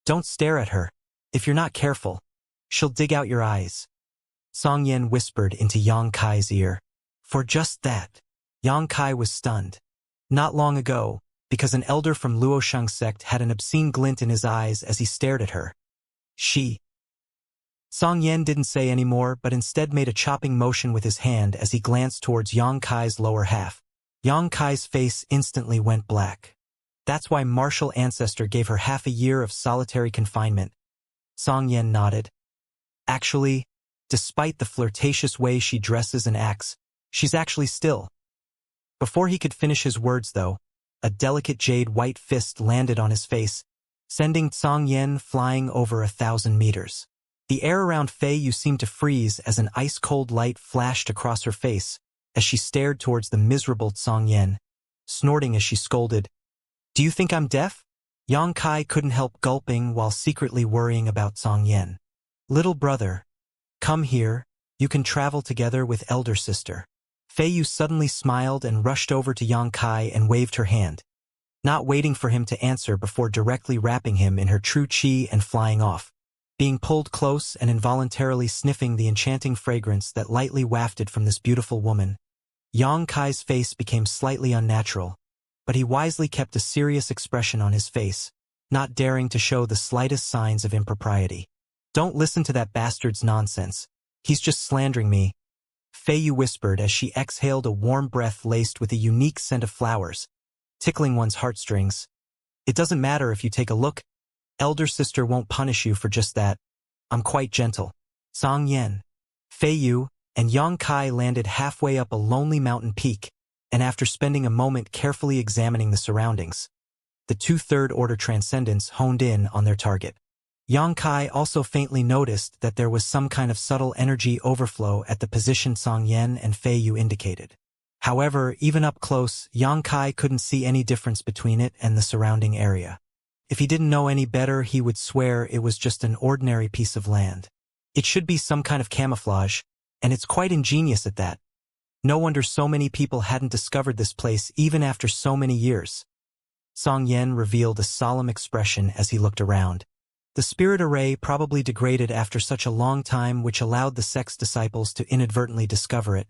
"Don't stare at her. If you're not careful, she'll dig out your eyes," Song Yen whispered into Yang Kai's ear. For just that, Yang Kai was stunned. Not long ago, because an elder from Luoshang sect had an obscene glint in his eyes as he stared at her. "She." Song Yen didn't say any more, but instead made a chopping motion with his hand as he glanced towards Yang Kai's lower half. Yang Kai's face instantly went black. "That's why Martial Ancestor gave her half a year of solitary confinement." Song Yen nodded. "Actually, despite the flirtatious way she dresses and acts, she's actually still." Before he could finish his words, though, a delicate jade white fist landed on his face, sending Song Yen flying over 1,000 meters. The air around Fei Yu seemed to freeze as an ice-cold light flashed across her face as she stared towards the miserable Song Yen, snorting as she scolded, "Do you think I'm deaf?" Yang Kai couldn't help gulping while secretly worrying about Song Yen. "Little brother, Come here, you can travel together with elder sister. Fei Yu suddenly smiled and rushed over to Yang Kai and waved her hand, not waiting for him to answer before directly wrapping him in her true qi and flying off. Being pulled close and involuntarily sniffing the enchanting fragrance that lightly wafted from this beautiful woman, Yang Kai's face became slightly unnatural, but he wisely kept a serious expression on his face, not daring to show the slightest signs of impropriety. Don't listen to that bastard's nonsense. He's just slandering me, Fei Yu whispered as she exhaled a warm breath laced with a unique scent of flowers, tickling one's heartstrings. It doesn't matter if you take a look. Elder sister won't punish you for just that. I'm quite gentle. Song Yen, Fei Yu, and Yang Kai landed halfway up a lonely mountain peak, and after spending a moment carefully examining the surroundings, the two third-order transcendents honed in on their target. Yang Kai also faintly noticed that there was some kind of subtle energy overflow at the position Song Yen and Fei Yu indicated. However, even up close, Yang Kai couldn't see any difference between it and the surrounding area. If he didn't know any better, he would swear it was just an ordinary piece of land. It should be some kind of camouflage, and it's quite ingenious at that. No wonder so many people hadn't discovered this place even after so many years. Song Yen revealed a solemn expression as he looked around. The spirit array probably degraded after such a long time, which allowed the sect's disciples to inadvertently discover it.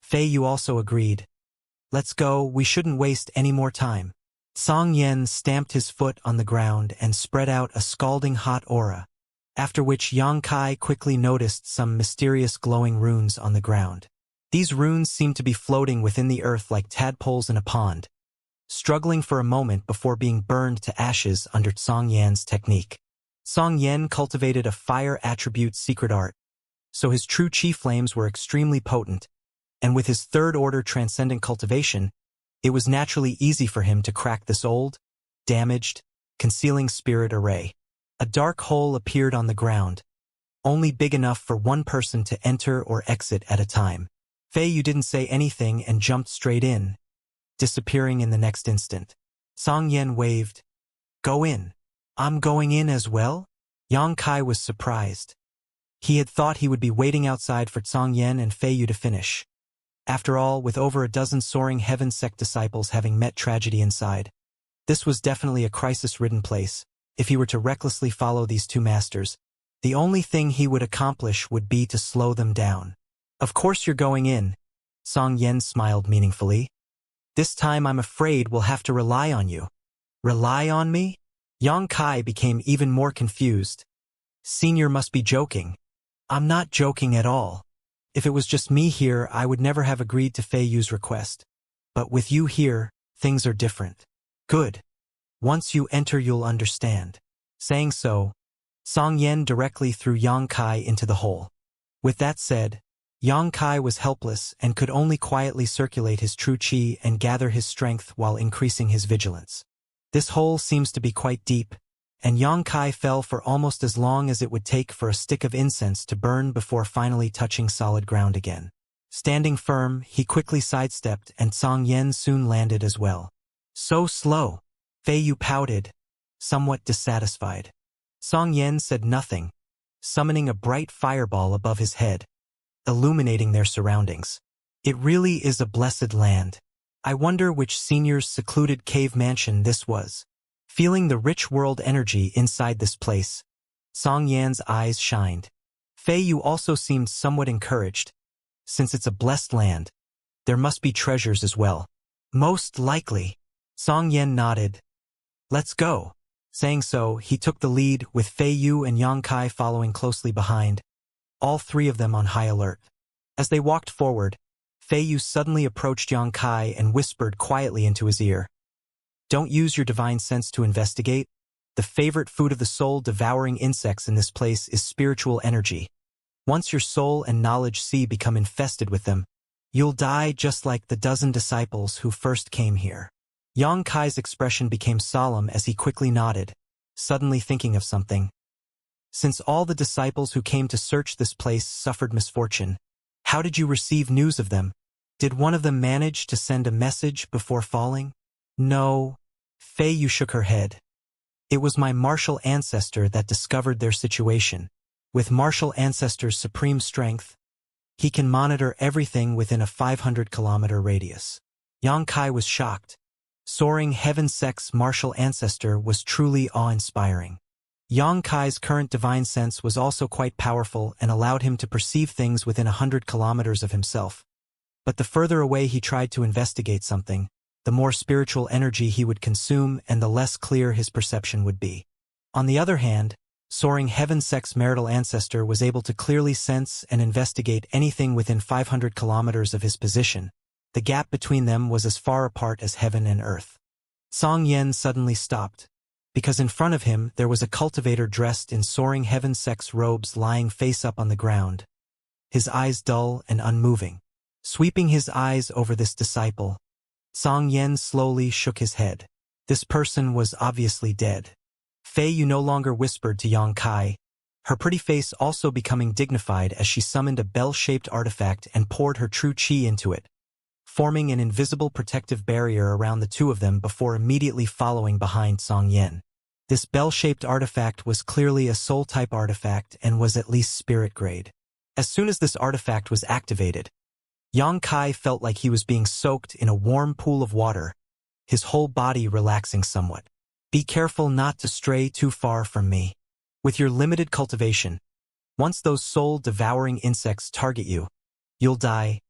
Fei Yu also agreed. Let's go, we shouldn't waste any more time. Song Yen stamped his foot on the ground and spread out a scalding hot aura, after which Yang Kai quickly noticed some mysterious glowing runes on the ground. These runes seemed to be floating within the earth like tadpoles in a pond, struggling for a moment before being burned to ashes under Song Yan's technique. Song Yen cultivated a fire attribute secret art, so his true chi flames were extremely potent, and with his third-order transcendent cultivation, it was naturally easy for him to crack this old, damaged, concealing spirit array. A dark hole appeared on the ground, only big enough for one person to enter or exit at a time. Fei Yu didn't say anything and jumped straight in, disappearing in the next instant. Song Yen waved. Go in. I'm going in as well? Yang Kai was surprised. He had thought he would be waiting outside for Song Yen and Fei Yu to finish. After all, with over a dozen soaring heaven sect disciples having met tragedy inside, this was definitely a crisis-ridden place. If he were to recklessly follow these two masters, the only thing he would accomplish would be to slow them down. Of course you're going in, Song Yen smiled meaningfully. This time I'm afraid we'll have to rely on you. Rely on me? Yang Kai became even more confused. Senior must be joking. I'm not joking at all. If it was just me here, I would never have agreed to Fei Yu's request. But with you here, things are different. Good. Once you enter, you'll understand. Saying so, Song Yen directly threw Yang Kai into the hole. With that said, Yang Kai was helpless and could only quietly circulate his true qi and gather his strength while increasing his vigilance. This hole seems to be quite deep, and Yang Kai fell for almost as long as it would take for a stick of incense to burn before finally touching solid ground again. Standing firm, he quickly sidestepped and Song Yen soon landed as well. So slow. Fei Yu pouted, somewhat dissatisfied. Song Yen said nothing, summoning a bright fireball above his head, illuminating their surroundings. It really is a blessed land. I wonder which senior's secluded cave mansion this was. Feeling the rich world energy inside this place, Song Yan's eyes shined. Fei Yu also seemed somewhat encouraged. Since it's a blessed land, there must be treasures as well. Most likely. Song Yen nodded. Let's go. Saying so, he took the lead, with Fei Yu and Yang Kai following closely behind, all three of them on high alert. As they walked forward, Fei Yu suddenly approached Yang Kai and whispered quietly into his ear. Don't use your divine sense to investigate. The favorite food of the soul-devouring insects in this place is spiritual energy. Once your soul and knowledge sea become infested with them, you'll die just like the dozen disciples who first came here. Yang Kai's expression became solemn as he quickly nodded, suddenly thinking of something. Since all the disciples who came to search this place suffered misfortune, how did you receive news of them? Did one of them manage to send a message before falling? No. Fei Yu shook her head. It was my martial ancestor that discovered their situation. With martial ancestors' supreme strength, he can monitor everything within a 500-kilometer radius. Xianxia was shocked. Soaring Heaven Sect's martial ancestor was truly awe-inspiring. Xianxia's current divine sense was also quite powerful and allowed him to perceive things within 100 kilometers of himself. But the further away he tried to investigate something, the more spiritual energy he would consume and the less clear his perception would be. On the other hand, Soaring Heaven Sect's marital ancestor was able to clearly sense and investigate anything within 500 kilometers of his position. The gap between them was as far apart as heaven and earth. Song Yen suddenly stopped, because in front of him there was a cultivator dressed in Soaring Heaven Sect's robes lying face up on the ground, his eyes dull and unmoving. Sweeping his eyes over this disciple, Song Yen slowly shook his head. This person was obviously dead. Fei Yu no longer whispered to Xianxia, her pretty face also becoming dignified as she summoned a bell-shaped artifact and poured her true qi into it, forming an invisible protective barrier around the two of them before immediately following behind Song Yen. This bell-shaped artifact was clearly a soul-type artifact and was at least spirit grade. As soon as this artifact was activated, Xianxia felt like he was being soaked in a warm pool of water, his whole body relaxing somewhat. Be careful not to stray too far from me. With your limited cultivation, once those soul-devouring insects target you, you'll die,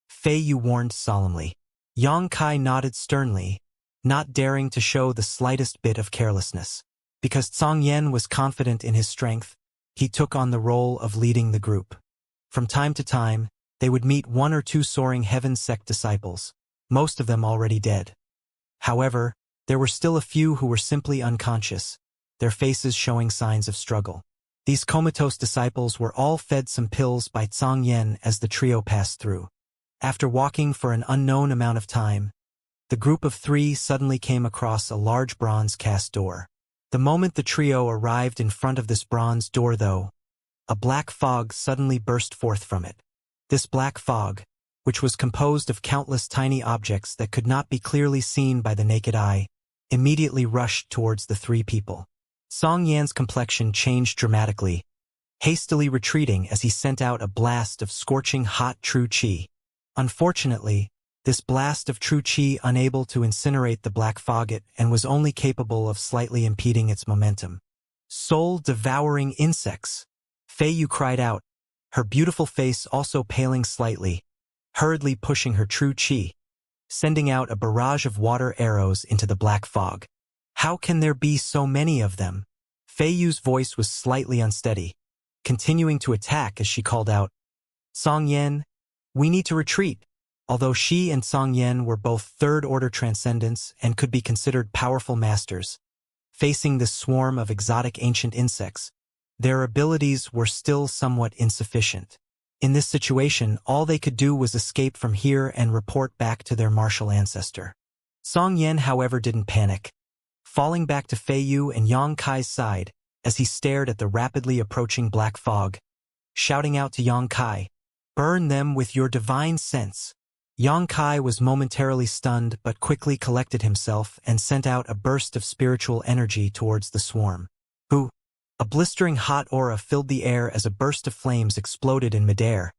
Fei Yu warned solemnly. Xianxia nodded sternly, not daring to show the slightest bit of carelessness. Because Song Yen was confident in his strength, he took on the role of leading the group. From time to time, they would meet one or two Soaring Heaven Sect disciples, most of them already dead. However, there were still a few who were simply unconscious, their faces showing signs of struggle. These comatose disciples were all fed some pills by Song Yen as the trio passed through. After walking for an unknown amount of time, the group of three suddenly came across a large bronze cast door. The moment the trio arrived in front of this bronze door, though, a black fog suddenly burst forth from it. This black fog, which was composed of countless tiny objects that could not be clearly seen by the naked eye, immediately rushed towards the three people. Song Yan's complexion changed dramatically, hastily retreating as he sent out a blast of scorching hot true qi. Unfortunately, this blast of true qi unable to incinerate the black fog and was only capable of slightly impeding its momentum. Soul-devouring insects! Fei Yu cried out, her beautiful face also paling slightly, hurriedly pushing her true qi, sending out a barrage of water arrows into the black fog. How can there be so many of them? Fei Yu's voice was slightly unsteady, continuing to attack as she called out, Song Yen, we need to retreat. Although she and Song Yen were both third-order transcendents and could be considered powerful masters, facing this swarm of exotic ancient insects, their abilities were still somewhat insufficient. In this situation, all they could do was escape from here and report back to their martial ancestor. Song Yen, however, didn't panic, falling back to Fei Yu and Xianxia's side as he stared at the rapidly approaching black fog, shouting out to Xianxia, burn them with your divine sense. Xianxia was momentarily stunned but quickly collected himself and sent out a burst of spiritual energy towards the swarm. A blistering hot aura filled the air as a burst of flames exploded in midair,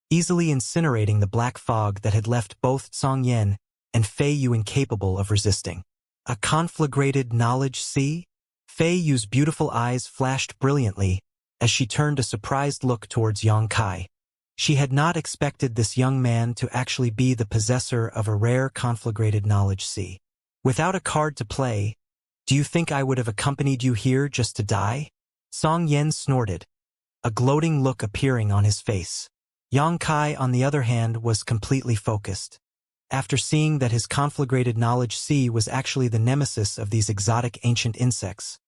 easily incinerating the black fog that had left both Song Yen and Fei Yu incapable of resisting. A conflagrated knowledge sea? Fei Yu's beautiful eyes flashed brilliantly as she turned a surprised look towards Xianxia. She had not expected this young man to actually be the possessor of a rare conflagrated knowledge sea. Without a card to play, do you think I would have accompanied you here just to die? Song Yen snorted, a gloating look appearing on his face. Xianxia, on the other hand, was completely focused. After seeing that his conflagrated knowledge sea was actually the nemesis of these exotic ancient insects,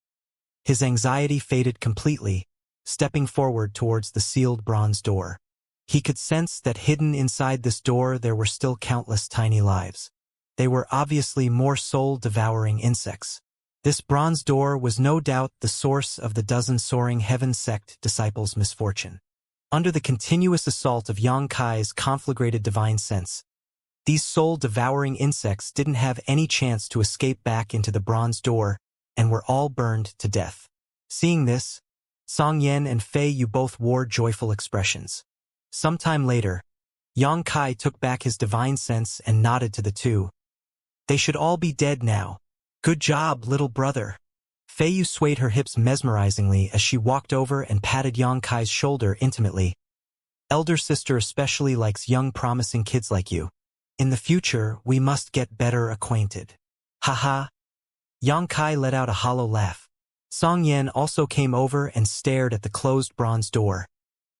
his anxiety faded completely, stepping forward towards the sealed bronze door. He could sense that hidden inside this door there were still countless tiny lives. They were obviously more soul-devouring insects. This bronze door was no doubt the source of the dozen Soaring Heaven Sect disciples' misfortune. Under the continuous assault of Xianxia's conflagrated divine sense, these soul-devouring insects didn't have any chance to escape back into the bronze door and were all burned to death. Seeing this, Song Yen and Fei Yu both wore joyful expressions. Sometime later, Yang Kai took back his divine sense and nodded to the two. They should all be dead now. Good job, little brother. Fei Yu swayed her hips mesmerizingly as she walked over and patted Yang Kai's shoulder intimately. Elder sister especially likes young promising kids like you. In the future, we must get better acquainted. Haha. Yang Kai let out a hollow laugh. Song Yen also came over and stared at the closed bronze door,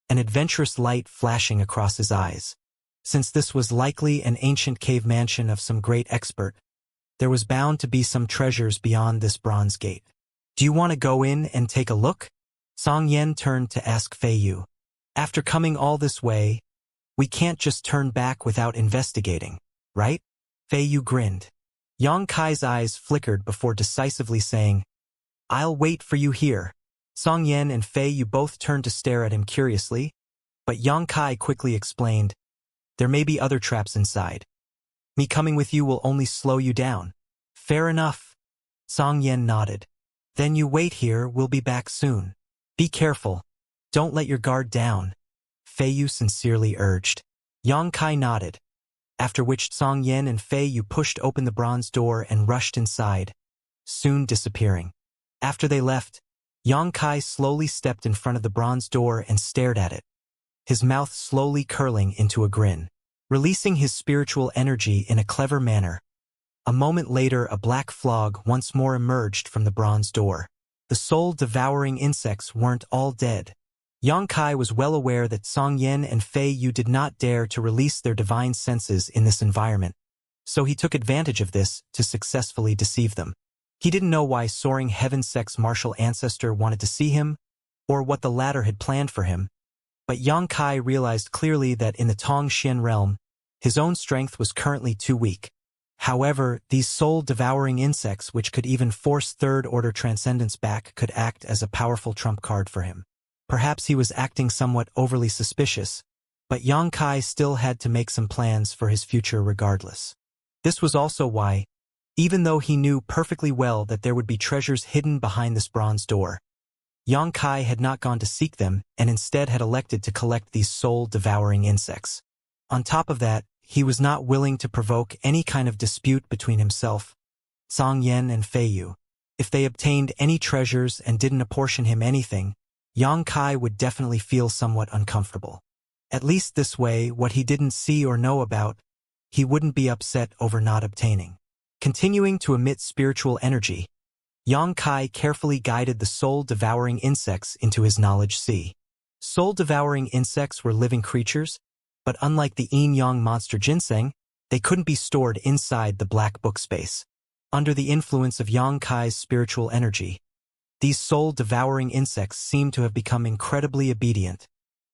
an adventurous light flashing across his eyes. Since this was likely an ancient cave mansion of some great expert, there was bound to be some treasures beyond this bronze gate. Do you want to go in and take a look? Song Yen turned to ask Fei Yu. After coming all this way, we can't just turn back without investigating, right? Fei Yu grinned. Yang Kai's eyes flickered before decisively saying, I'll wait for you here. Song Yen and Fei Yu both turned to stare at him curiously, but Yang Kai quickly explained, there may be other traps inside. Me coming with you will only slow you down. Fair enough. Song Yen nodded. Then you wait here, we'll be back soon. Be careful. Don't let your guard down. Fei Yu sincerely urged. Yang Kai nodded, after which Song Yen and Fei Yu pushed open the bronze door and rushed inside, soon disappearing. After they left, Yang Kai slowly stepped in front of the bronze door and stared at it, his mouth slowly curling into a grin, releasing his spiritual energy in a clever manner. A moment later, a black frog once more emerged from the bronze door. The soul-devouring insects weren't all dead. Yang Kai was well aware that Song Yen and Fei Yu did not dare to release their divine senses in this environment, so he took advantage of this to successfully deceive them. He didn't know why soaring heaven-sex martial ancestor wanted to see him, or what the latter had planned for him, but Yang Kai realized clearly that in the Tongxian realm, his own strength was currently too weak. However, these soul-devouring insects which could even force third-order transcendence back could act as a powerful trump card for him. Perhaps he was acting somewhat overly suspicious, but Yang Kai still had to make some plans for his future regardless. This was also why, even though he knew perfectly well that there would be treasures hidden behind this bronze door, Yang Kai had not gone to seek them and instead had elected to collect these soul-devouring insects. On top of that, he was not willing to provoke any kind of dispute between himself, Song Yen and Fei Yu. If they obtained any treasures and didn't apportion him anything, Yang Kai would definitely feel somewhat uncomfortable. At least this way, what he didn't see or know about, he wouldn't be upset over not obtaining. Continuing to emit spiritual energy, Yang Kai carefully guided the soul-devouring insects into his knowledge sea. Soul-devouring insects were living creatures, but unlike the yin-yang monster ginseng, they couldn't be stored inside the black book space. Under the influence of Yang Kai's spiritual energy, these soul-devouring insects seemed to have become incredibly obedient,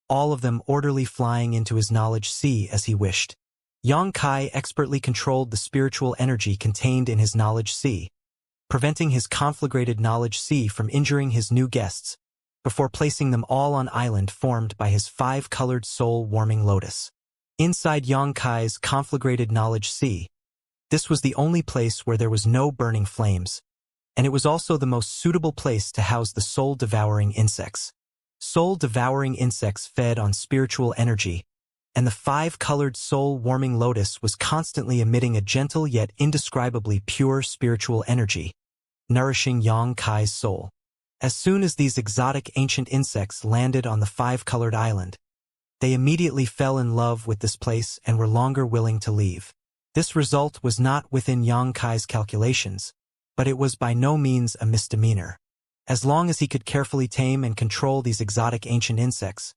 all of them orderly flying into his knowledge sea as he wished. Yang Kai expertly controlled the spiritual energy contained in his knowledge sea, preventing his conflagrated knowledge sea from injuring his new guests, before placing them all on island formed by his 5-colored soul-warming lotus. Inside Yang Kai's conflagrated knowledge sea, this was the only place where there was no burning flames, and it was also the most suitable place to house the soul-devouring insects. Soul-devouring insects fed on spiritual energy, and the 5-colored soul-warming lotus was constantly emitting a gentle yet indescribably pure spiritual energy, nourishing Yang Kai's soul. As soon as these exotic ancient insects landed on the 5-colored island, they immediately fell in love with this place and were longer willing to leave. This result was not within Yang Kai's calculations, but it was by no means a misdemeanor. As long as he could carefully tame and control these exotic ancient insects,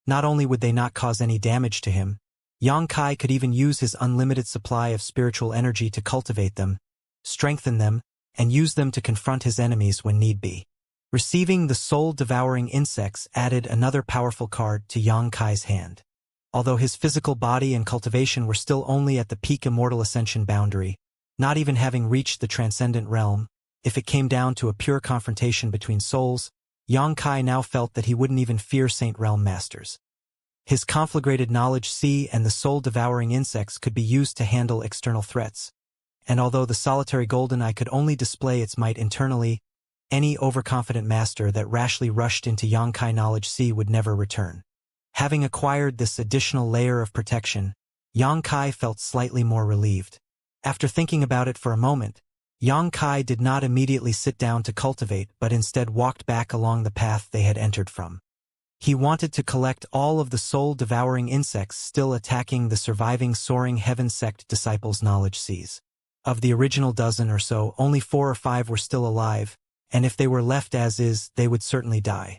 not only would they not cause any damage to him, Yang Kai could even use his unlimited supply of spiritual energy to cultivate them, strengthen them, and use them to confront his enemies when need be. Receiving the soul-devouring insects added another powerful card to Yang Kai's hand. Although his physical body and cultivation were still only at the peak immortal ascension boundary, not even having reached the transcendent realm, if it came down to a pure confrontation between souls, Yang Kai now felt that he wouldn't even fear Saint Realm Masters. His conflagrated knowledge sea and the soul-devouring insects could be used to handle external threats, and although the solitary golden eye could only display its might internally, Any overconfident master that rashly rushed into Yongkai Knowledge Sea would never return. Having acquired this additional layer of protection, Yongkai felt slightly more relieved. After thinking about it for a moment, Yongkai did not immediately sit down to cultivate but instead walked back along the path they had entered from. He wanted to collect all of the soul-devouring insects still attacking the surviving soaring heaven sect disciples' knowledge seas. Of the original dozen or so, only 4 or 5 were still alive, and if they were left as is, they would certainly die.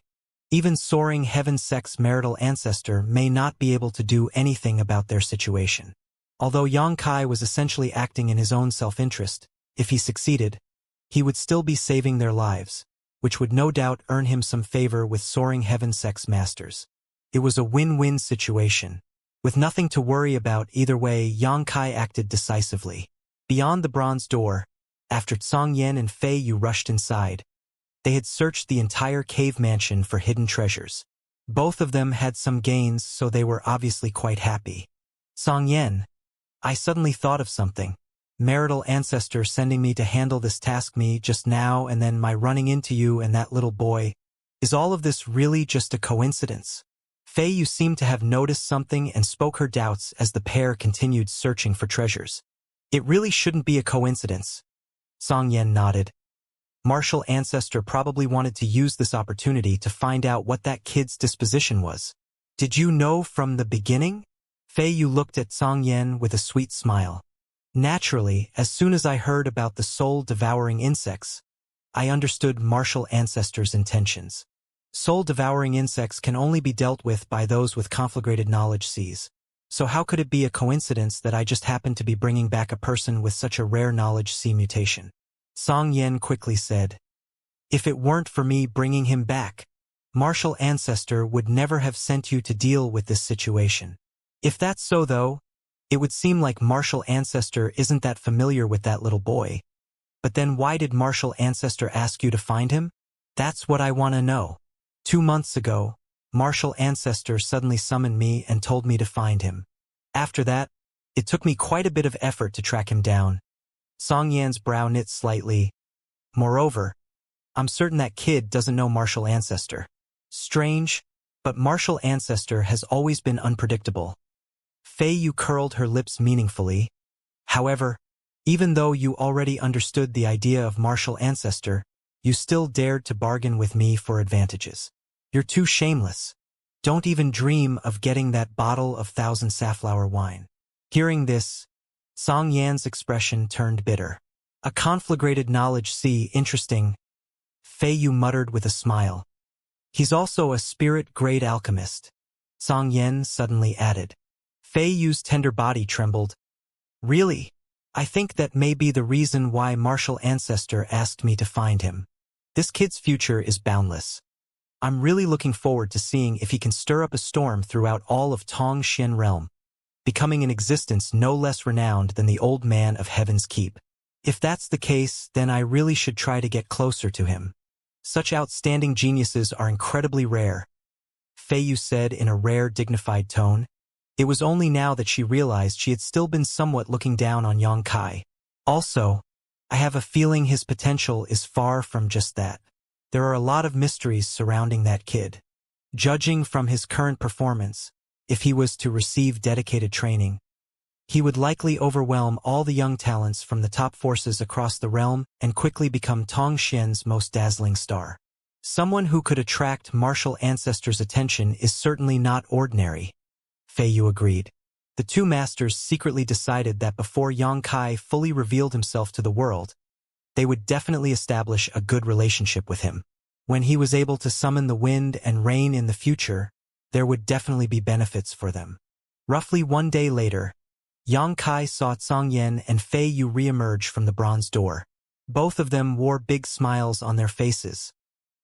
Even soaring heaven sect's marital ancestor may not be able to do anything about their situation. Although Yongkai was essentially acting in his own self-interest, if he succeeded, he would still be saving their lives, which would no doubt earn him some favor with soaring heaven sect's masters. It was a win-win situation. With nothing to worry about either way, Yongkai acted decisively. Beyond the bronze door, after Song Yan and Fei Yu rushed inside, they had searched the entire cave mansion for hidden treasures. Both of them had some gains, so they were obviously quite happy. Song Yan, I suddenly thought of something. Marital ancestor sending me to handle this task me just now and then my running into you and that little boy. Is all of this really just a coincidence? Fei Yu seemed to have noticed something and spoke her doubts as the pair continued searching for treasures. It really shouldn't be a coincidence. Song Yan nodded. Martial ancestor probably wanted to use this opportunity to find out what that kid's disposition was. Did you know from the beginning? Fei Yu looked at Song Yan with a sweet smile. Naturally, as soon as I heard about the soul-devouring insects, I understood martial ancestor's intentions. Soul-devouring insects can only be dealt with by those with conflagrated knowledge seas. So how could it be a coincidence that I just happened to be bringing back a person with such a rare knowledge sea mutation? Song Yan quickly said. If it weren't for me bringing him back, martial ancestor would never have sent you to deal with this situation. If that's so though, it would seem like martial ancestor isn't that familiar with that little boy. But then why did martial ancestor ask you to find him? That's what I want to know. 2 months ago, martial ancestor suddenly summoned me and told me to find him. After that, it took me quite a bit of effort to track him down. Song Yan's brow knit slightly. Moreover, I'm certain that kid doesn't know martial ancestor. Strange, but martial ancestor has always been unpredictable. Fei Yu curled her lips meaningfully. However, even though you already understood the idea of martial ancestor, you still dared to bargain with me for advantages. You're too shameless. Don't even dream of getting that bottle of 1,000 safflower wine. Hearing this, Song Yan's expression turned bitter. A conflagrated knowledge sea, interesting, Fei Yu muttered with a smile. He's also a spirit-grade alchemist, Song Yan suddenly added. Fei Yu's tender body trembled. Really? I think that may be the reason why martial ancestor asked me to find him. This kid's future is boundless. I'm really looking forward to seeing if he can stir up a storm throughout all of Tong Xian realm, becoming an existence no less renowned than the old man of Heaven's Keep. If that's the case, then I really should try to get closer to him. Such outstanding geniuses are incredibly rare, Fei Yu said in a rare, dignified tone. It was only now that she realized she had still been somewhat looking down on Yongkai. Also, I have a feeling his potential is far from just that. There are a lot of mysteries surrounding that kid. Judging from his current performance, if he was to receive dedicated training, he would likely overwhelm all the young talents from the top forces across the realm and quickly become Tong Xian's most dazzling star. Someone who could attract martial ancestors' attention is certainly not ordinary, Fei Yu agreed. The two masters secretly decided that before Yongkai fully revealed himself to the world, they would definitely establish a good relationship with him. When he was able to summon the wind and rain in the future, there would definitely be benefits for them. Roughly 1 day later, Yongkai saw Song Yan and Fei Yu re-emerge from the bronze door. Both of them wore big smiles on their faces.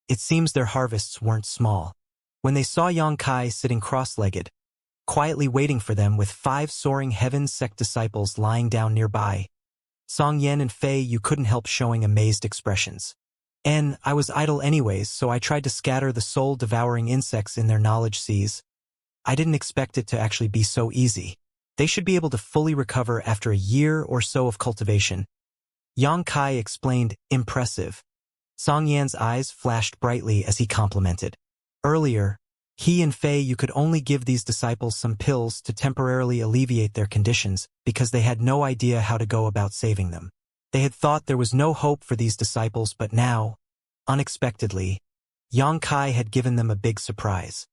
It seems their harvests weren't small. When they saw Yongkai sitting cross-legged, quietly waiting for them with 5 soaring heaven sect disciples lying down nearby, Song Yan and Fei Yu couldn't help showing amazed expressions. And I was idle anyways, so I tried to scatter the soul-devouring insects in their knowledge seas. I didn't expect it to actually be so easy. They should be able to fully recover after a year or so of cultivation. Yongkai explained, impressive. Song Yan's eyes flashed brightly as he complimented. Earlier, he and Fei Yu could only give these disciples some pills to temporarily alleviate their conditions because they had no idea how to go about saving them. They had thought there was no hope for these disciples, but now, unexpectedly, Xianxia had given them a big surprise.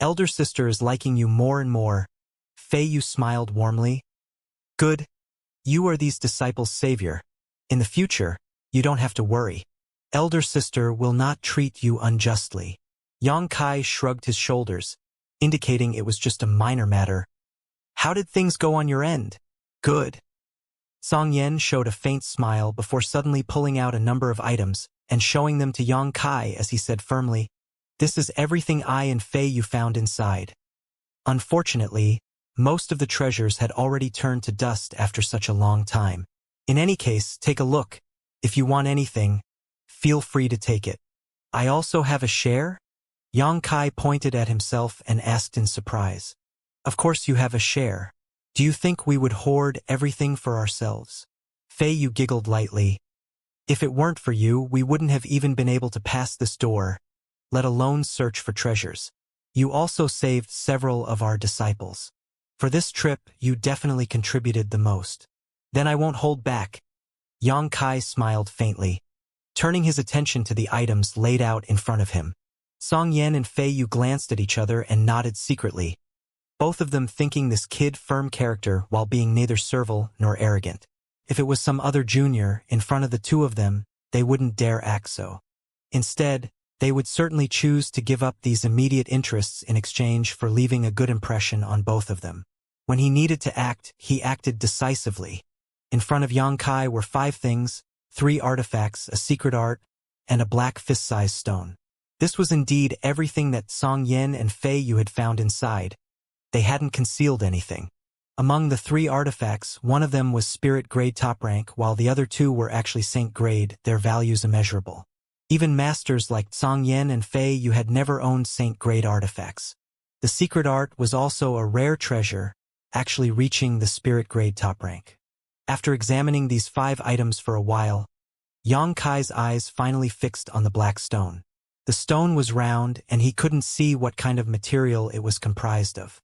Elder sister is liking you more and more. Fei Yu smiled warmly. Good. You are these disciples' savior. In the future, you don't have to worry. Elder sister will not treat you unjustly. Xianxia shrugged his shoulders, indicating it was just a minor matter. How did things go on your end? Good. Song Yan showed a faint smile before suddenly pulling out a number of items and showing them to Xianxia as he said firmly, "This is everything I and Fei Yu found inside." Unfortunately, most of the treasures had already turned to dust after such a long time. In any case, take a look. If you want anything, feel free to take it. I also have a share? Xianxia pointed at himself and asked in surprise. Of course you have a share. Do you think we would hoard everything for ourselves? Fei Yu giggled lightly. If it weren't for you, we wouldn't have even been able to pass this door, let alone search for treasures. You also saved several of our disciples. For this trip, you definitely contributed the most. Then I won't hold back. Xianxia smiled faintly, turning his attention to the items laid out in front of him. Song Yan and Fei Yu glanced at each other and nodded secretly, both of them thinking this kid firm character while being neither servile nor arrogant. If it was some other junior in front of the two of them, they wouldn't dare act so. Instead, they would certainly choose to give up these immediate interests in exchange for leaving a good impression on both of them. When he needed to act, he acted decisively. In front of Xianxia were 5 things, 3 artifacts, a secret art, and a black fist-sized stone. This was indeed everything that Song Yan and Fei Yu had found inside. They hadn't concealed anything. Among the 3 artifacts, one of them was spirit grade top rank, while the other 2 were actually saint grade, their values immeasurable. Even masters like Song Yan and Fei Yu had never owned saint grade artifacts. The secret art was also a rare treasure, actually reaching the spirit grade top rank. After examining these 5 items for a while, Xianxia's eyes finally fixed on the black stone. The stone was round, and he couldn't see what kind of material it was comprised of.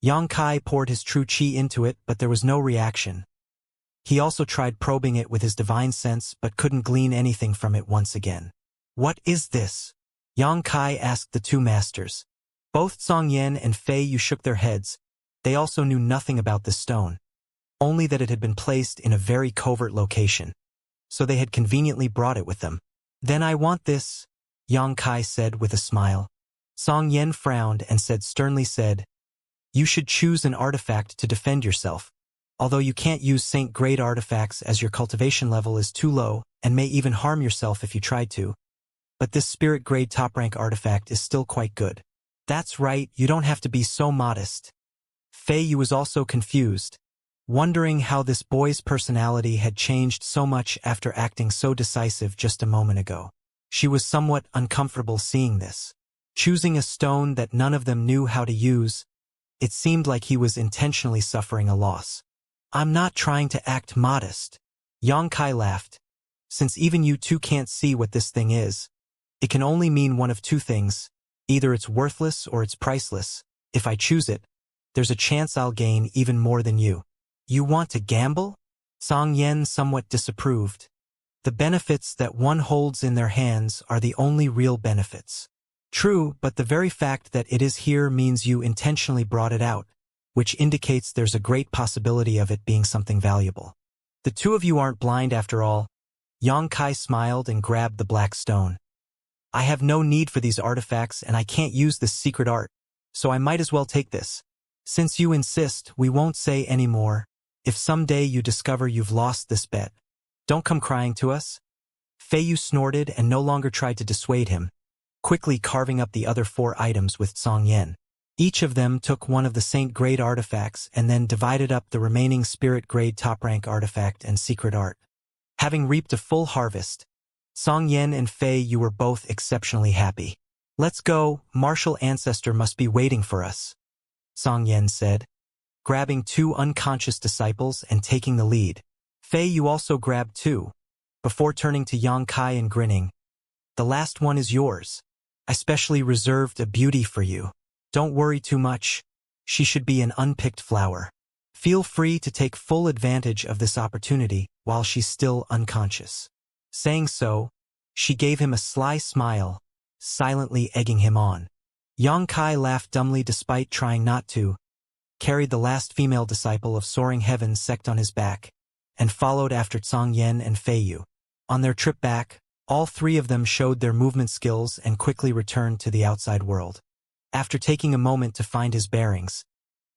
Xianxia poured his true qi into it, but there was no reaction. He also tried probing it with his divine sense, but couldn't glean anything from it once again. What is this? Xianxia asked the 2 masters. Both Song Yan and Fei Yu shook their heads. They also knew nothing about the stone, only that it had been placed in a very covert location. So they had conveniently brought it with them. Then I want this, Xianxia said with a smile. Song Yan frowned and sternly said, you should choose an artifact to defend yourself. Although you can't use saint-grade artifacts as your cultivation level is too low and may even harm yourself if you tried to. But this spirit-grade top-rank artifact is still quite good. That's right, you don't have to be so modest. Fei Yu was also confused, wondering how this boy's personality had changed so much after acting so decisive just a moment ago. She was somewhat uncomfortable seeing this. Choosing a stone that none of them knew how to use, it seemed like he was intentionally suffering a loss. I'm not trying to act modest. Xianxia laughed. Since even you 2 can't see what this thing is, it can only mean one of 2 things. Either it's worthless or it's priceless. If I choose it, there's a chance I'll gain even more than you. You want to gamble? Song Yan somewhat disapproved. The benefits that one holds in their hands are the only real benefits. True, but the very fact that it is here means you intentionally brought it out, which indicates there's a great possibility of it being something valuable. The 2 of you aren't blind after all. Xianxia smiled and grabbed the black stone. I have no need for these artifacts and I can't use this secret art, so I might as well take this. Since you insist, we won't say any more. If someday you discover you've lost this bet, don't come crying to us. Fei Yu snorted and no longer tried to dissuade him, quickly carving up the other 4 items with Song Yan. Each of them took one of the saint-grade artifacts and then divided up the remaining spirit-grade top-rank artifact and secret art. Having reaped a full harvest, Song Yan and Fei Yu were both exceptionally happy. Let's go, martial ancestor must be waiting for us, Song Yan said, grabbing 2 unconscious disciples and taking the lead. Fei Yu also grabbed 2, before turning to Xianxia and grinning. The last one is yours. I specially reserved a beauty for you. Don't worry too much. She should be an unpicked flower. Feel free to take full advantage of this opportunity while she's still unconscious." Saying so, she gave him a sly smile, silently egging him on. Xianxia laughed dumbly despite trying not to, carried the last female disciple of Soaring Heaven's sect on his back, and followed after Zhang Yan and Fei Yu. On their trip back, all three of them showed their movement skills and quickly returned to the outside world. After taking a moment to find his bearings,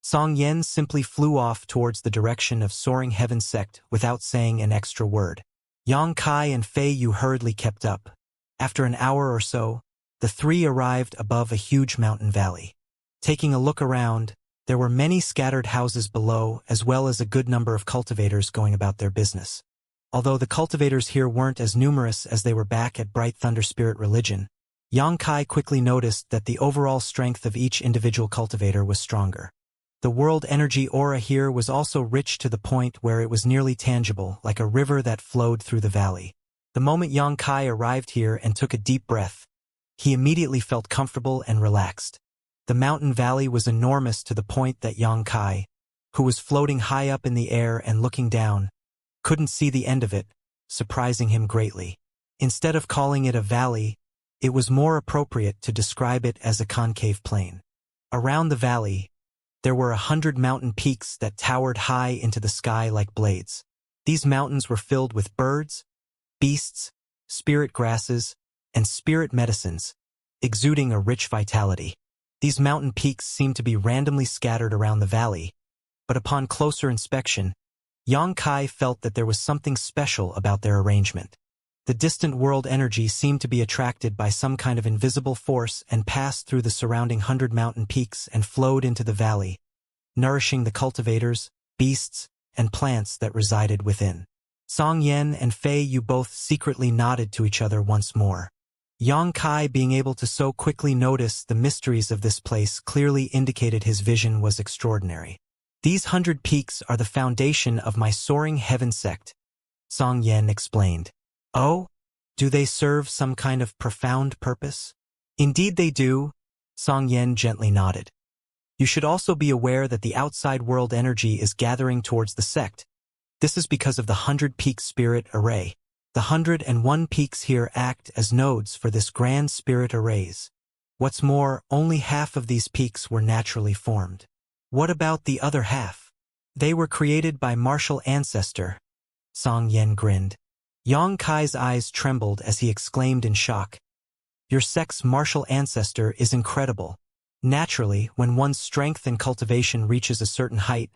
Zhang Yan simply flew off towards the direction of Soaring Heaven's sect without saying an extra word. Xianxia and Fei Yu hurriedly kept up. After an hour or so, the three arrived above a huge mountain valley. Taking a look around, there were many scattered houses below as well as a good number of cultivators going about their business. Although the cultivators here weren't as numerous as they were back at Bright Thunder Spirit Religion, Xianxia quickly noticed that the overall strength of each individual cultivator was stronger. The world energy aura here was also rich to the point where it was nearly tangible, like a river that flowed through the valley. The moment Xianxia arrived here and took a deep breath, he immediately felt comfortable and relaxed. The mountain valley was enormous to the point that Xianxia, who was floating high up in the air and looking down, couldn't see the end of it, surprising him greatly. Instead of calling it a valley, it was more appropriate to describe it as a concave plain. Around the valley, there were 100 mountain peaks that towered high into the sky like blades. These mountains were filled with birds, beasts, spirit grasses, and spirit medicines, exuding a rich vitality. These mountain peaks seemed to be randomly scattered around the valley, but upon closer inspection, Xianxia felt that there was something special about their arrangement. The distant world energy seemed to be attracted by some kind of invisible force and passed through the surrounding 100 mountain peaks and flowed into the valley, nourishing the cultivators, beasts, and plants that resided within. Zhang Yan and Fei Yu both secretly nodded to each other once more. Xianxia being able to so quickly notice the mysteries of this place clearly indicated his vision was extraordinary. "These 100 peaks are the foundation of my Soaring Heaven sect," Zhang Yan explained. "Oh? Do they serve some kind of profound purpose?" "Indeed they do," Zhang Yan gently nodded. "You should also be aware that the outside world energy is gathering towards the sect. This is because of the 100 Peak Spirit Array. The 101 peaks here act as nodes for this grand spirit arrays. What's more, only half of these peaks were naturally formed." "What about the other half?" "They were created by martial ancestor," Zhang Yan grinned. Xianxia's eyes trembled as he exclaimed in shock. "Your sect's martial ancestor is incredible. Naturally, when one's strength and cultivation reaches a certain height,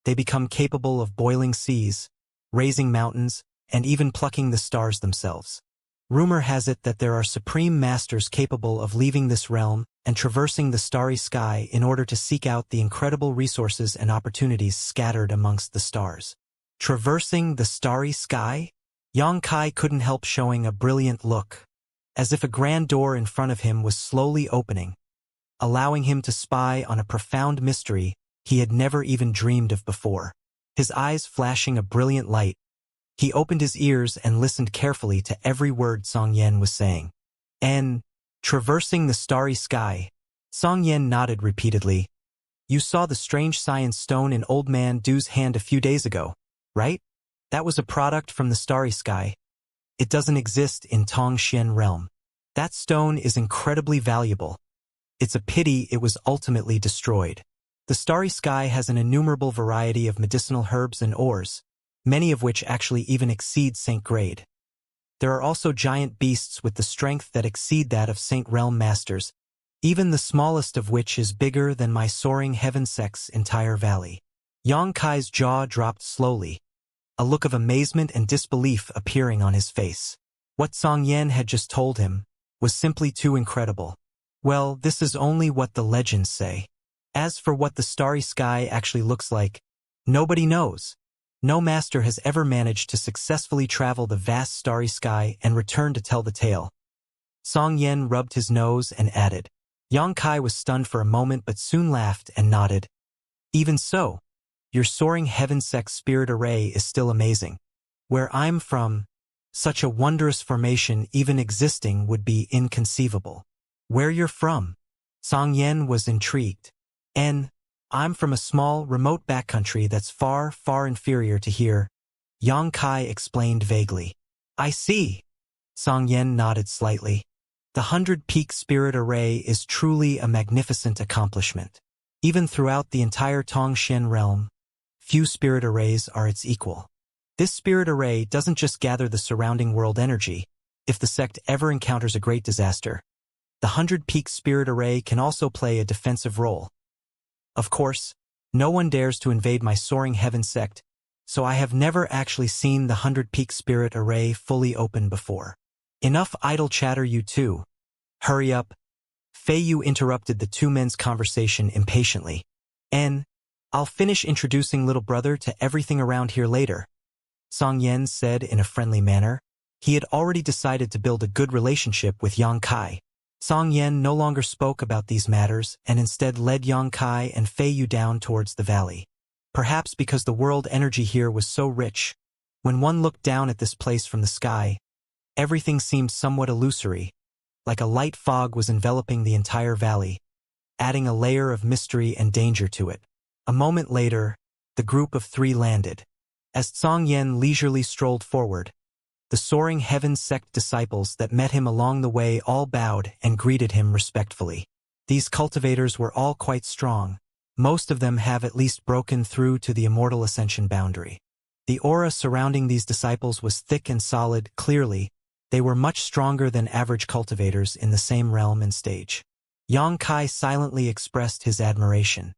they become capable of boiling seas, raising mountains, and even plucking the stars themselves. Rumor has it that there are supreme masters capable of leaving this realm and traversing the starry sky in order to seek out the incredible resources and opportunities scattered amongst the stars." "Traversing the starry sky?" Xianxia couldn't help showing a brilliant look, as if a grand door in front of him was slowly opening, allowing him to spy on a profound mystery he had never even dreamed of before. His eyes flashing a brilliant light, he opened his ears and listened carefully to every word Zhang Yan was saying. "And traversing the starry sky," Zhang Yan nodded repeatedly. "You saw the strange science stone in Old Man Du's hand a few days ago, right? That was a product from the starry sky. It doesn't exist in Tongxian realm. That stone is incredibly valuable. It's a pity it was ultimately destroyed. The starry sky has an innumerable variety of medicinal herbs and ores, many of which actually even exceed Saint grade. There are also giant beasts with the strength that exceed that of Saint realm masters, even the smallest of which is bigger than my Soaring Heaven sect's entire valley." Xianxia's jaw dropped slowly, a look of amazement and disbelief appearing on his face. What Zhang Yan had just told him was simply too incredible. Well, this is only what the legends say. As for what the starry sky actually looks like, nobody knows. No master has ever managed to successfully travel the vast starry sky and return to tell the tale. Zhang Yan rubbed his nose and added. Xianxia was stunned for a moment but soon laughed and nodded. "Even so, your Soaring Heaven sect spirit array is still amazing. Where I'm from, Such a wondrous formation even existing would be inconceivable. Where you're from? Song Yen was intrigued. I'm from a small, remote backcountry that's far, far inferior to here, Yang Kai explained vaguely. I see. Song Yen nodded slightly. The 100-peak spirit array is truly a magnificent accomplishment. Even throughout the entire Tongxian realm, few spirit arrays are its equal. This spirit array doesn't just gather the surrounding world energy. If the sect ever encounters a great disaster, the 100-peak spirit array can also play a defensive role. Of course, no one dares to invade my soaring heaven sect, so I have never actually seen the 100-peak spirit array fully open before. Enough idle chatter, you two. Hurry up. Fei Yu interrupted the two men's conversation impatiently. I'll finish introducing little brother to everything around here later, Song Yen said in a friendly manner. He had already decided to build a good relationship with Yang Kai. Song Yen no longer spoke about these matters and instead led Yang Kai and Fei Yu down towards the valley. Perhaps because the world energy here was so rich, when one looked down at this place from the sky, everything seemed somewhat illusory, like a light fog was enveloping the entire valley, adding a layer of mystery and danger to it. A moment later, the group of three landed. As Song Yen leisurely strolled forward, the soaring heaven sect disciples that met him along the way all bowed and greeted him respectfully. These cultivators were all quite strong. Most of them have at least broken through to the immortal ascension boundary. The aura surrounding these disciples was thick and solid. Clearly, they were much stronger than average cultivators in the same realm and stage. Yang Kai silently expressed his admiration.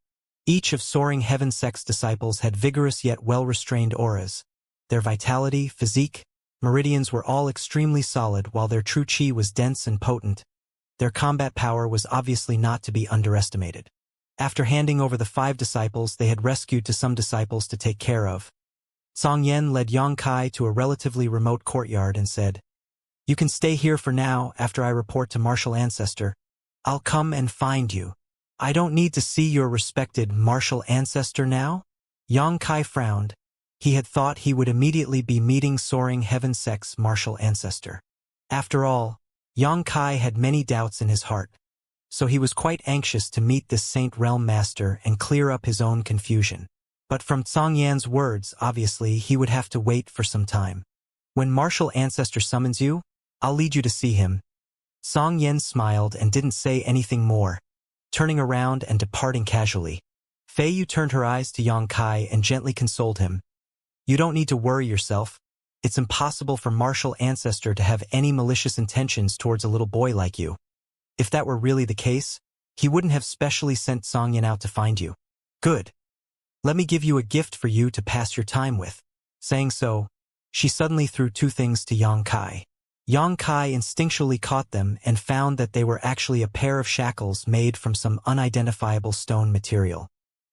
Each of soaring heaven sect's disciples had vigorous yet well-restrained auras. Their vitality, physique, meridians were all extremely solid, while their true chi was dense and potent. Their combat power was obviously not to be underestimated. After handing over the 5 disciples they had rescued to some disciples to take care of, Song Yen led Yang Kai to a relatively remote courtyard and said, "You can stay here for now. After I report to Martial Ancestor, I'll come and find you." "I don't need to see your respected Martial Ancestor now?" Yang Kai frowned. He had thought he would immediately be meeting soaring heaven sect's Martial Ancestor. After all, Yang Kai had many doubts in his heart, so he was quite anxious to meet this Saint Realm Master and clear up his own confusion. But from Song Yan's words, obviously, he would have to wait for some time. "When Martial Ancestor summons you, I'll lead you to see him." Song Yen smiled and didn't say anything more, turning around and departing casually. Fei Yu turned her eyes to Yang Kai and gently consoled him. "You don't need to worry yourself. It's impossible for Martial Ancestor to have any malicious intentions towards a little boy like you. If that were really the case, he wouldn't have specially sent Song Yen out to find you." "Good. Let me give you a gift for you to pass your time with." Saying so, she suddenly threw 2 things to Yang Kai. Yang Kai instinctually caught them and found that they were actually a pair of shackles made from some unidentifiable stone material.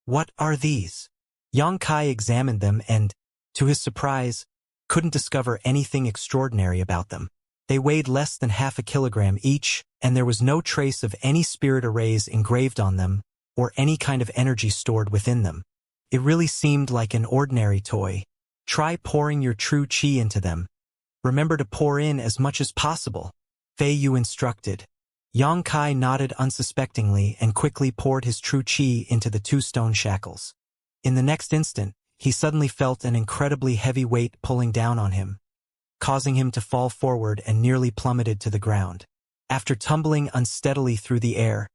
"What are these?" Yang Kai examined them and, to his surprise, couldn't discover anything extraordinary about them. They weighed less than half a kilogram each, and there was no trace of any spirit arrays engraved on them or any kind of energy stored within them. It really seemed like an ordinary toy. "Try pouring your true chi into them. Remember to pour in as much as possible," Fei Yu instructed. Yang Kai nodded unsuspectingly and quickly poured his true chi into the 2 stone shackles. In the next instant, he suddenly felt an incredibly heavy weight pulling down on him, causing him to fall forward and nearly plummeted to the ground. After tumbling unsteadily through the air,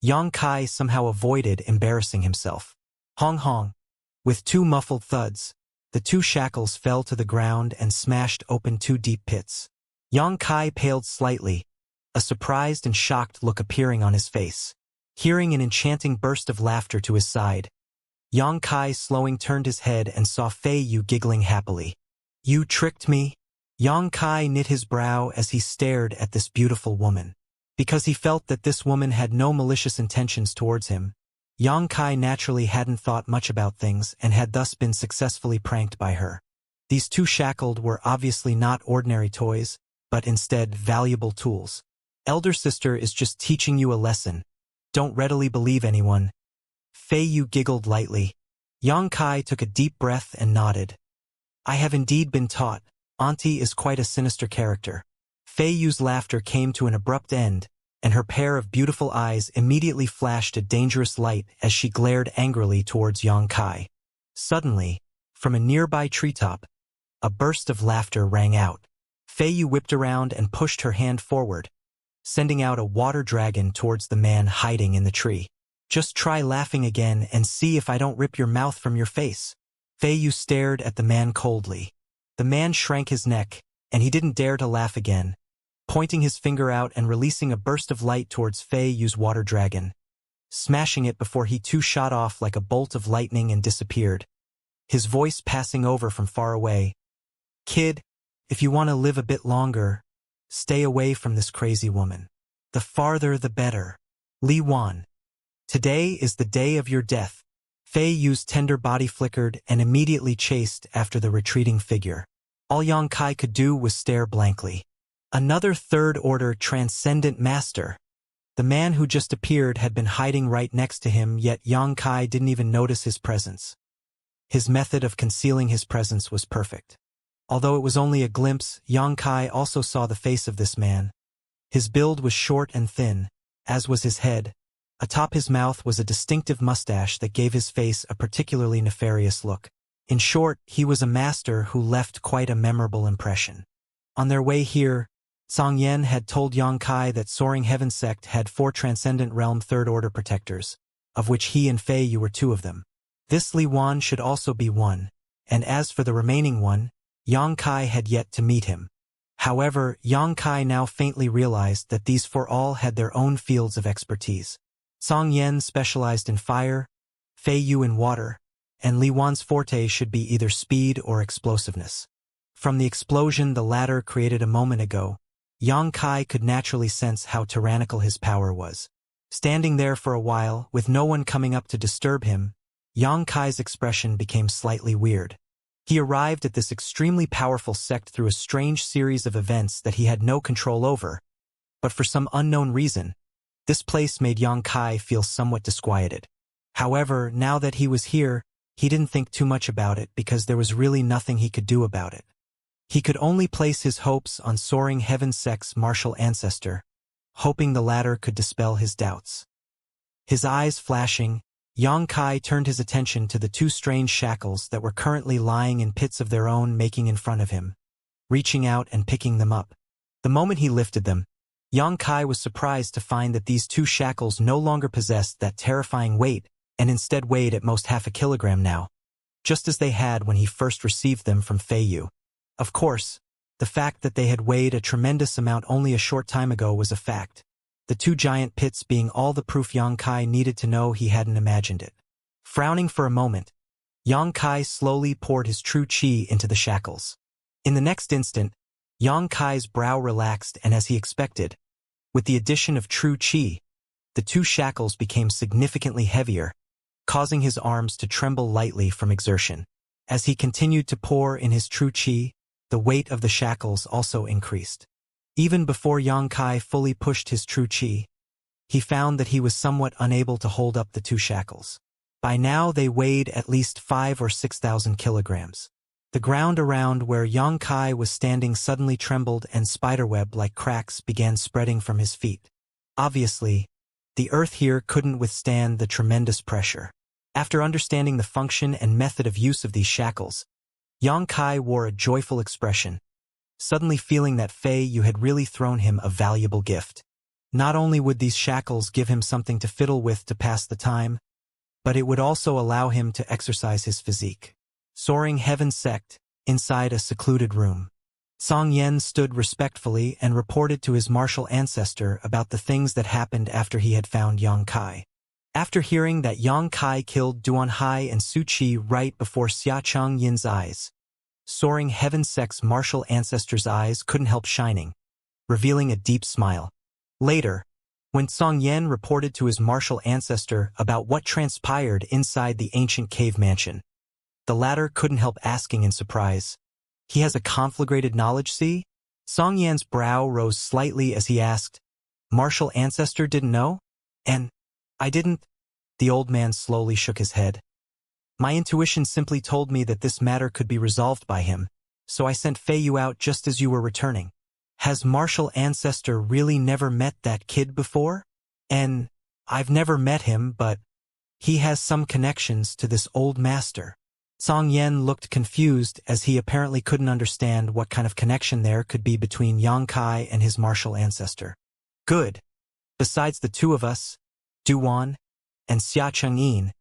Yang Kai somehow avoided embarrassing himself. Hong hong. With 2 muffled thuds, the 2 shackles fell to the ground and smashed open 2 deep pits. Yang Kai paled slightly, a surprised and shocked look appearing on his face. Hearing an enchanting burst of laughter to his side, Yang Kai slowing turned his head and saw Fei Yu giggling happily. "You tricked me?" Yang Kai knit his brow as he stared at this beautiful woman. Because he felt that this woman had no malicious intentions towards him, Yang Kai naturally hadn't thought much about things and had thus been successfully pranked by her. These 2 shackled were obviously not ordinary toys, but instead valuable tools. "Elder sister is just teaching you a lesson. Don't readily believe anyone." Fei Yu giggled lightly. Yang Kai took a deep breath and nodded. "I have indeed been taught. Auntie is quite a sinister character. Fei Yu's laughter came to an abrupt end, and her pair of beautiful eyes immediately flashed a dangerous light as she glared angrily towards Yang Kai. Suddenly, from a nearby treetop, a burst of laughter rang out. Fei Yu whipped around and pushed her hand forward, sending out a water dragon towards the man hiding in the tree. Just try laughing again and see if I don't rip your mouth from your face. Fei Yu stared at the man coldly. The man shrank his neck, and he didn't dare to laugh again, pointing his finger out and releasing a burst of light towards Fei Yu's water dragon, smashing it before he too shot off like a bolt of lightning and disappeared. His voice passing over from far away. Kid, if you want to live a bit longer, stay away from this crazy woman. The farther the better. Li Wan. Today is the day of your death. Fei Yu's tender body flickered and immediately chased after the retreating figure. All Yang Kai could do was stare blankly. Another third-order transcendent master. The man who just appeared had been hiding right next to him, yet Yang Kai didn't even notice his presence. His method of concealing his presence was perfect. Although it was only a glimpse, Yang Kai also saw the face of this man. His build was short and thin, as was his head. Atop his mouth was a distinctive mustache that gave his face a particularly nefarious look. In short, he was a master who left quite a memorable impression. On their way here, Song Yen had told Yang Kai that Soaring Heaven Sect had 4 Transcendent Realm Third-Order Protectors, of which he and Fei Yu were 2 of them. This Li Wan should also be one, and as for the remaining one, Yang Kai had yet to meet him. However, Yang Kai now faintly realized that these 4 all had their own fields of expertise. Song Yen specialized in fire, Fei Yu in water, and Li Wan's forte should be either speed or explosiveness. From the explosion the latter created a moment ago, Yang Kai could naturally sense how tyrannical his power was. Standing there for a while, with no one coming up to disturb him, Yang Kai's expression became slightly weird. He arrived at this extremely powerful sect through a strange series of events that he had no control over, but for some unknown reason, this place made Yang Kai feel somewhat disquieted. However, now that he was here, he didn't think too much about it because there was really nothing he could do about it. He could only place his hopes on Soaring Heaven Sect's martial ancestor, hoping the latter could dispel his doubts. His eyes flashing, Yang Kai turned his attention to the 2 strange shackles that were currently lying in pits of their own making in front of him, reaching out and picking them up. The moment he lifted them, Yang Kai was surprised to find that these 2 shackles no longer possessed that terrifying weight and instead weighed at most half a kilogram now, just as they had when he first received them from Fei Yu. Of course, the fact that they had weighed a tremendous amount only a short time ago was a fact, the 2 giant pits being all the proof Yang Kai needed to know he hadn't imagined it. Frowning for a moment, Yang Kai slowly poured his true chi into the shackles. In the next instant, Yang Kai's brow relaxed and as he expected, with the addition of true chi, the 2 shackles became significantly heavier, causing his arms to tremble lightly from exertion. As he continued to pour in his true chi, the weight of the shackles also increased. Even before Yang Kai fully pushed his true chi, he found that he was somewhat unable to hold up the 2 shackles. By now they weighed at least 5 or 6,000 kilograms. The ground around where Yang Kai was standing suddenly trembled and spiderweb-like cracks began spreading from his feet. Obviously, the earth here couldn't withstand the tremendous pressure. After understanding the function and method of use of these shackles, Yang Kai wore a joyful expression, suddenly feeling that Fei Yu had really thrown him a valuable gift. Not only would these shackles give him something to fiddle with to pass the time, but it would also allow him to exercise his physique. Soaring Heaven Sect, inside a secluded room. Song Yen stood respectfully and reported to his martial ancestor about the things that happened after he had found Yang Kai. After hearing that Yang Kai killed Duan Hai and Su Qi right before Xia Chang Yin's eyes, Soaring Heaven Sect's martial ancestor's eyes couldn't help shining, revealing a deep smile. Later, when Song Yen reported to his martial ancestor about what transpired inside the ancient cave mansion, the latter couldn't help asking in surprise, "He has a conflagrated knowledge, see?" Song Yan's brow rose slightly as he asked, "Martial ancestor didn't know? And I didn't?" The old man slowly shook his head. "My intuition simply told me that this matter could be resolved by him, so I sent Fei Yu out just as you were returning. Has martial ancestor really never met that kid before? And I've never met him, but he has some connections to this old master. Song Yen looked confused as he apparently couldn't understand what kind of connection there could be between Yang Kai and his martial ancestor. Good. Besides the two of us, Duan and Xia Chengyin,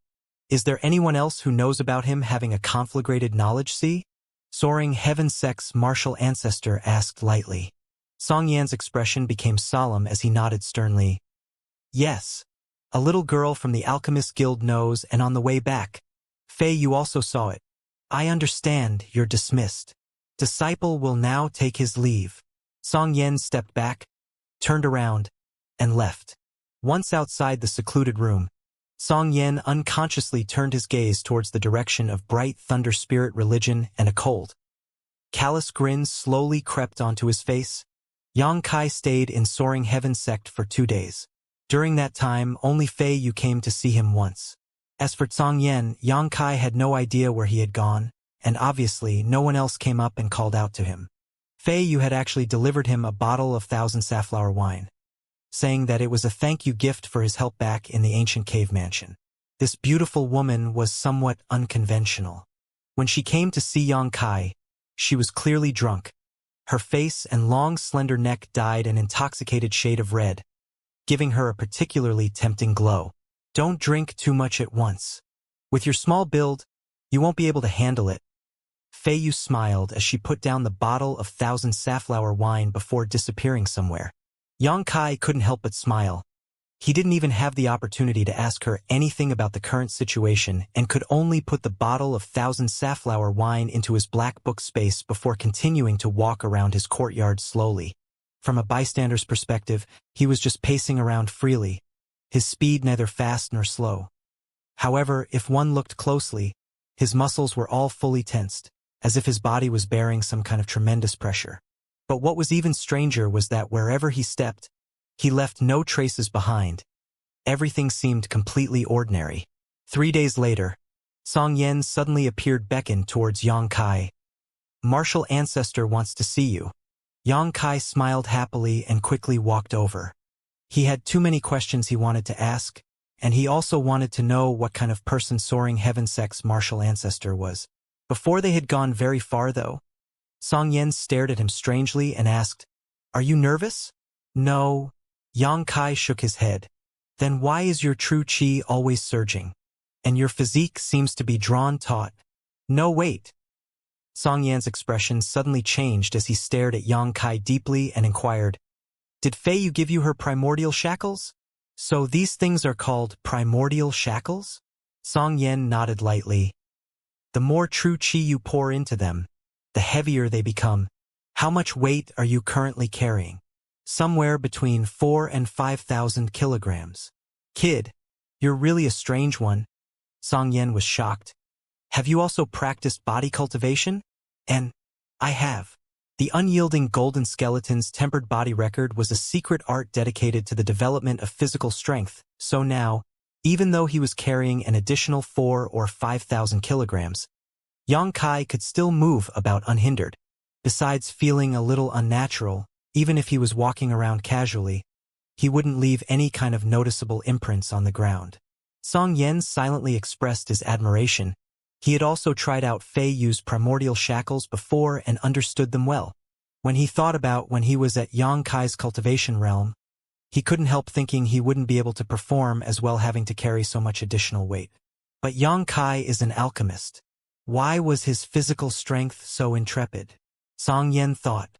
is there anyone else who knows about him having a conflagrated knowledge? See? Soaring Heaven Sect's martial ancestor asked lightly. Song Yan's expression became solemn as he nodded sternly. Yes. A little girl from the Alchemist Guild knows, and on the way back, Fei, you also saw it. I understand, you're dismissed. Disciple will now take his leave. Song Yen stepped back, turned around, and left. Once outside the secluded room, Song Yen unconsciously turned his gaze towards the direction of bright thunder spirit religion and a cold, callous grin slowly crept onto his face. Yang Kai stayed in Soaring Heaven Sect for 2 days. During that time, only Fei Yu came to see him once. As for Song Yen, Yang Kai had no idea where he had gone, and obviously no one else came up and called out to him. Fei Yu had actually delivered him a bottle of Thousand Safflower wine, saying that it was a thank you gift for his help back in the ancient cave mansion. This beautiful woman was somewhat unconventional. When she came to see Yang Kai, she was clearly drunk. Her face and long slender neck dyed an intoxicated shade of red, giving her a particularly tempting glow. Don't drink too much at once. With your small build, you won't be able to handle it. Fei Yu smiled as she put down the bottle of Thousand Safflower wine before disappearing somewhere. Yang Kai couldn't help but smile. He didn't even have the opportunity to ask her anything about the current situation and could only put the bottle of Thousand Safflower wine into his black book space before continuing to walk around his courtyard slowly. From a bystander's perspective, he was just pacing around freely, his speed neither fast nor slow. However, if one looked closely, his muscles were all fully tensed, as if his body was bearing some kind of tremendous pressure. But what was even stranger was that wherever he stepped, he left no traces behind. Everything seemed completely ordinary. 3 days later, Song Yen suddenly appeared beckoned towards Yang Kai. Martial ancestor wants to see you. Yang Kai smiled happily and quickly walked over. He had too many questions he wanted to ask, and he also wanted to know what kind of person Soaring Heaven Sect's martial ancestor was. Before they had gone very far, though, Song Yen stared at him strangely and asked, "Are you nervous?" "No." Yang Kai shook his head. "Then why is your true qi always surging? And your physique seems to be drawn taut." "No, wait." Song Yan's expression suddenly changed as he stared at Yang Kai deeply and inquired, "Did Fei Yu give you her primordial shackles? So these things are called primordial shackles?" Song Yen nodded lightly. "The more true qi you pour into them, the heavier they become. How much weight are you currently carrying?" "Somewhere between 4 and 5,000 kilograms." "Kid, you're really a strange one." Song Yen was shocked. "Have you also practiced body cultivation?" "And I have." The unyielding golden skeleton's tempered body record was a secret art dedicated to the development of physical strength, so now, even though he was carrying an additional 4 or 5,000 kilograms, Yang Kai could still move about unhindered. Besides feeling a little unnatural, even if he was walking around casually, he wouldn't leave any kind of noticeable imprints on the ground. Song Yen silently expressed his admiration. He had also tried out Fei Yu's primordial shackles before and understood them well. When he thought about when he was at Yang Kai's cultivation realm, he couldn't help thinking he wouldn't be able to perform as well having to carry so much additional weight. But Yang Kai is an alchemist. Why was his physical strength so intrepid? Song Yen thought.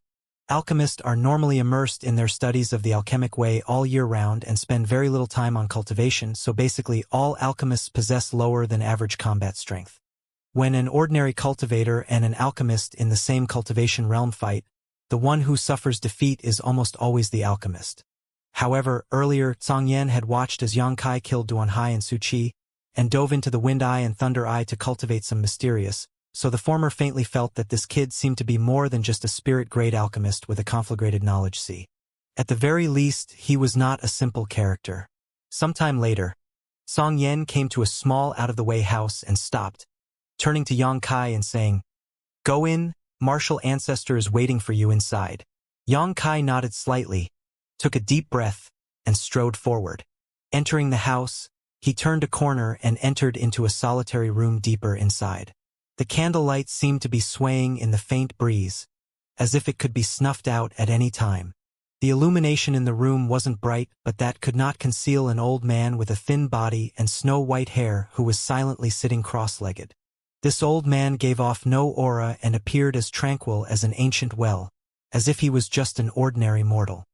Alchemists are normally immersed in their studies of the alchemic way all year round and spend very little time on cultivation, so basically all alchemists possess lower than average combat strength. When an ordinary cultivator and an alchemist in the same cultivation realm fight, the one who suffers defeat is almost always the alchemist. However, earlier, Song Yen had watched as Yang Kai killed Duan Hai and Su Qi, and dove into the Wind Eye and Thunder Eye to cultivate some mysterious, so the former faintly felt that this kid seemed to be more than just a spirit-grade alchemist with a conflagrated knowledge. See, at the very least, he was not a simple character. Sometime later, Song Yen came to a small out-of-the-way house and stopped, turning to Yang Kai and saying, "Go in, Martial ancestor is waiting for you inside. Yang Kai nodded slightly, took a deep breath, and strode forward. Entering the house, he turned a corner and entered into a solitary room deeper inside. The candlelight seemed to be swaying in the faint breeze, as if it could be snuffed out at any time. The illumination in the room wasn't bright, but that could not conceal an old man with a thin body and snow-white hair who was silently sitting cross-legged. This old man gave off no aura and appeared as tranquil as an ancient well, as if he was just an ordinary mortal.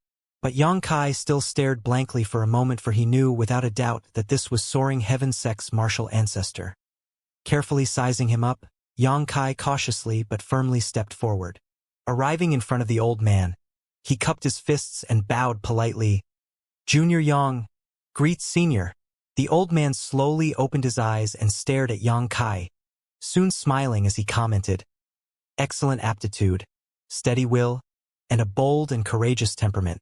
But Yang Kai still stared blankly for a moment, for he knew without a doubt that this was soaring heaven-sex martial ancestor. Carefully sizing him up, Yang Kai cautiously but firmly stepped forward. Arriving in front of the old man, he cupped his fists and bowed politely. "Junior Yang, greet Senior." The old man slowly opened his eyes and stared at Yang Kai, soon smiling as he commented, "Excellent aptitude, steady will, and a bold and courageous temperament.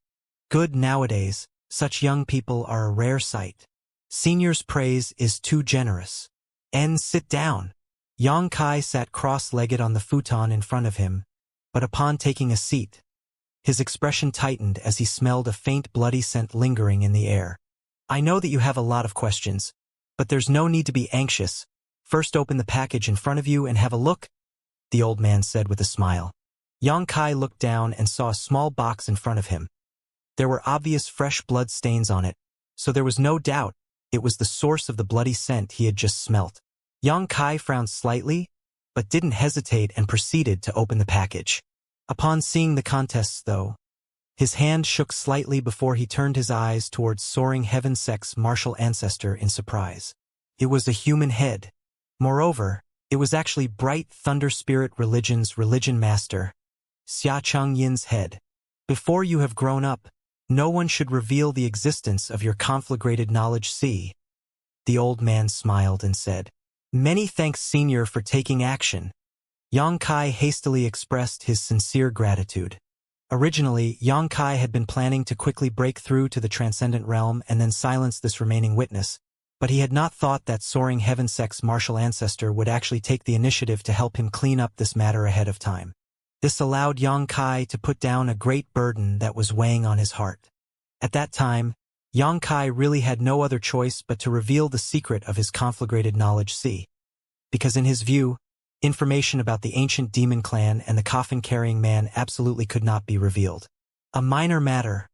Good nowadays, such young people are a rare sight. Senior's praise is too generous. Sit down." Yang Kai sat cross-legged on the futon in front of him, but upon taking a seat, his expression tightened as he smelled a faint bloody scent lingering in the air. "I know that you have a lot of questions, but there's no need to be anxious. First open the package in front of you and have a look," the old man said with a smile. Yang Kai looked down and saw a small box in front of him. There were obvious fresh blood stains on it, so there was no doubt it was the source of the bloody scent he had just smelt. Yang Kai frowned slightly, but didn't hesitate and proceeded to open the package. Upon seeing the contents, though, his hand shook slightly before he turned his eyes towards soaring heaven-sex martial ancestor in surprise. It was a human head. Moreover, it was actually bright thunder spirit religion's religion master, Xianxia's head. "Before you have grown up, no one should reveal the existence of your conflagrated knowledge. See." The old man smiled and said, "Many thanks, Senior, for taking action." Yang Kai hastily expressed his sincere gratitude. Originally, Yang Kai had been planning to quickly break through to the transcendent realm and then silence this remaining witness, but he had not thought that soaring heaven-sex martial ancestor would actually take the initiative to help him clean up this matter ahead of time. This allowed Yang Kai to put down a great burden that was weighing on his heart. At that time, Yang Kai really had no other choice but to reveal the secret of his conflagrated knowledge. See, because in his view, information about the ancient demon clan and the coffin-carrying man absolutely could not be revealed. A minor matter.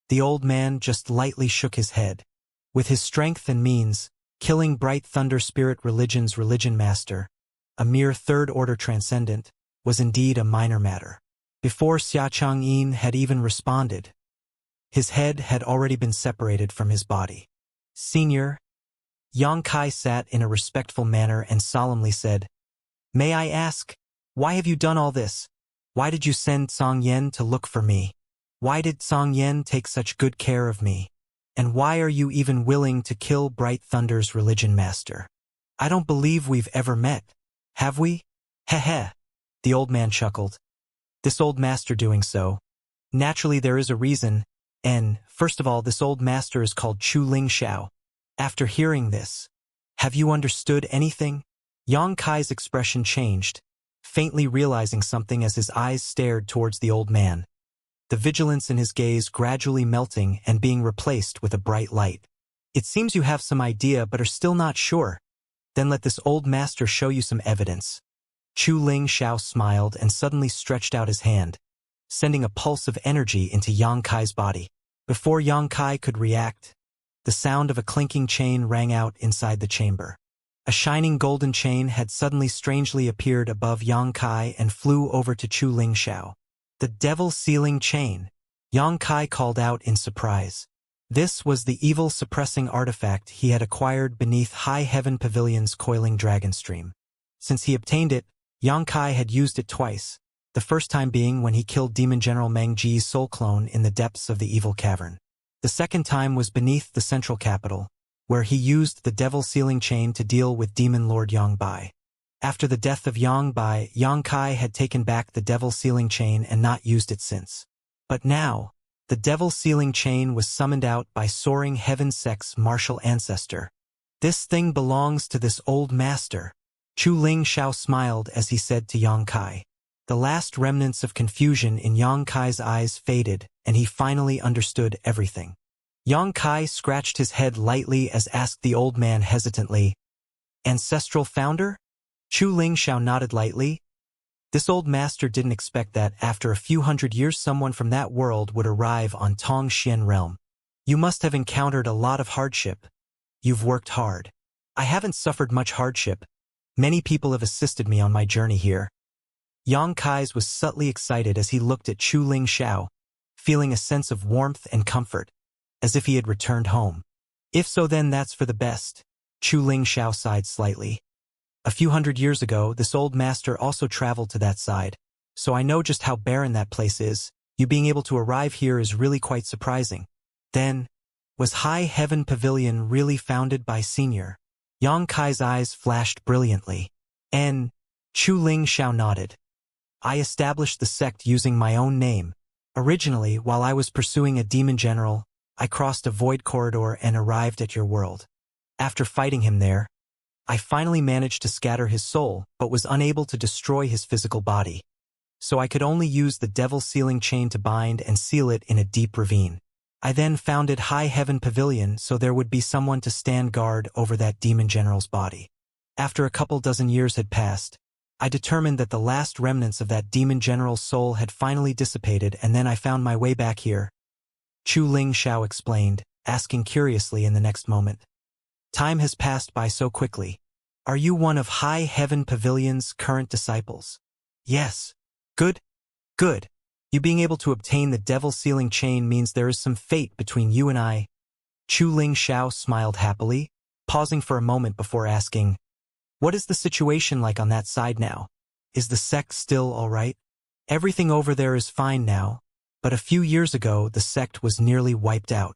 The old man just lightly shook his head. With his strength and means, killing bright thunder spirit religion's religion master, a mere third-order transcendent, was indeed a minor matter. Before Xianxia had even responded, his head had already been separated from his body. "Senior," Yang Kai sat in a respectful manner and solemnly said, "May I ask, why have you done all this? Why did you send Song Yen to look for me? Why did Song Yen take such good care of me? And why are you even willing to kill Bright Thunder's religion master? I don't believe we've ever met. Have we?" "Heh." The old man chuckled. "This old master doing so. Naturally there is a reason, and, first of all, this old master is called Chu Ling Xiao. After hearing this, have you understood anything?" Yang Kai's expression changed, faintly realizing something as his eyes stared towards the old man, the vigilance in his gaze gradually melting and being replaced with a bright light. "It seems you have some idea but are still not sure. Then let this old master show you some evidence." Chu Ling Xiao smiled and suddenly stretched out his hand, sending a pulse of energy into Yang Kai's body. Before Yang Kai could react, the sound of a clinking chain rang out inside the chamber. A shining golden chain had suddenly strangely appeared above Yang Kai and flew over to Chu Ling Xiao. "The devil sealing chain," Yang Kai called out in surprise. This was the evil suppressing artifact he had acquired beneath High Heaven Pavilion's coiling dragon stream. Since he obtained it, Yang Kai had used it twice, the first time being when he killed Demon General Meng Ji's soul clone in the depths of the evil cavern. The second time was beneath the central capital, where he used the devil sealing chain to deal with Demon Lord Yang Bai. After the death of Yang Bai, Yang Kai had taken back the devil sealing chain and not used it since. But now, the devil sealing chain was summoned out by soaring heaven-sex martial ancestor. "This thing belongs to this old master." Chu Ling Xiao smiled as he said to Yang Kai, The last remnants of confusion in Yang Kai's eyes faded, and he finally understood everything. Yang Kai scratched his head lightly as asked the old man hesitantly, "Ancestral founder?" Chu Ling Xiao nodded lightly. This old master didn't expect that after a few hundred years someone from that world would arrive on Tong Xian realm. "You must have encountered a lot of hardship. You've worked hard." "I haven't suffered much hardship. Many people have assisted me on my journey here." Yang Kai was subtly excited as he looked at Chu Ling Xiao, feeling a sense of warmth and comfort, as if he had returned home. "If so, then that's for the best." Chu Ling Xiao sighed slightly. "A few hundred years ago, this old master also traveled to that side, so I know just how barren that place is. You being able to arrive here is really quite surprising." Then, was High Heaven Pavilion really founded by Senior? Yang Kai's eyes flashed brilliantly. "And," Chu Ling Xiao nodded. "I established the sect using my own name. Originally, while I was pursuing a demon general, I crossed a void corridor and arrived at your world. After fighting him there, I finally managed to scatter his soul, but was unable to destroy his physical body. So I could only use the devil sealing chain to bind and seal it in a deep ravine. I then founded High Heaven Pavilion so there would be someone to stand guard over that demon general's body. After a couple dozen years had passed, I determined that the last remnants of that demon general's soul had finally dissipated, and then I found my way back here." Chu Ling Xiao explained, asking curiously in the next moment, "Time has passed by so quickly. Are you one of High Heaven Pavilion's current disciples?" "Yes." "Good. Good. You being able to obtain the devil sealing chain means there is some fate between you and I." Chu Ling Xiao smiled happily, pausing for a moment before asking, "What is the situation like on that side now? Is the sect still all right?" "Everything over there is fine now, but a few years ago the sect was nearly wiped out."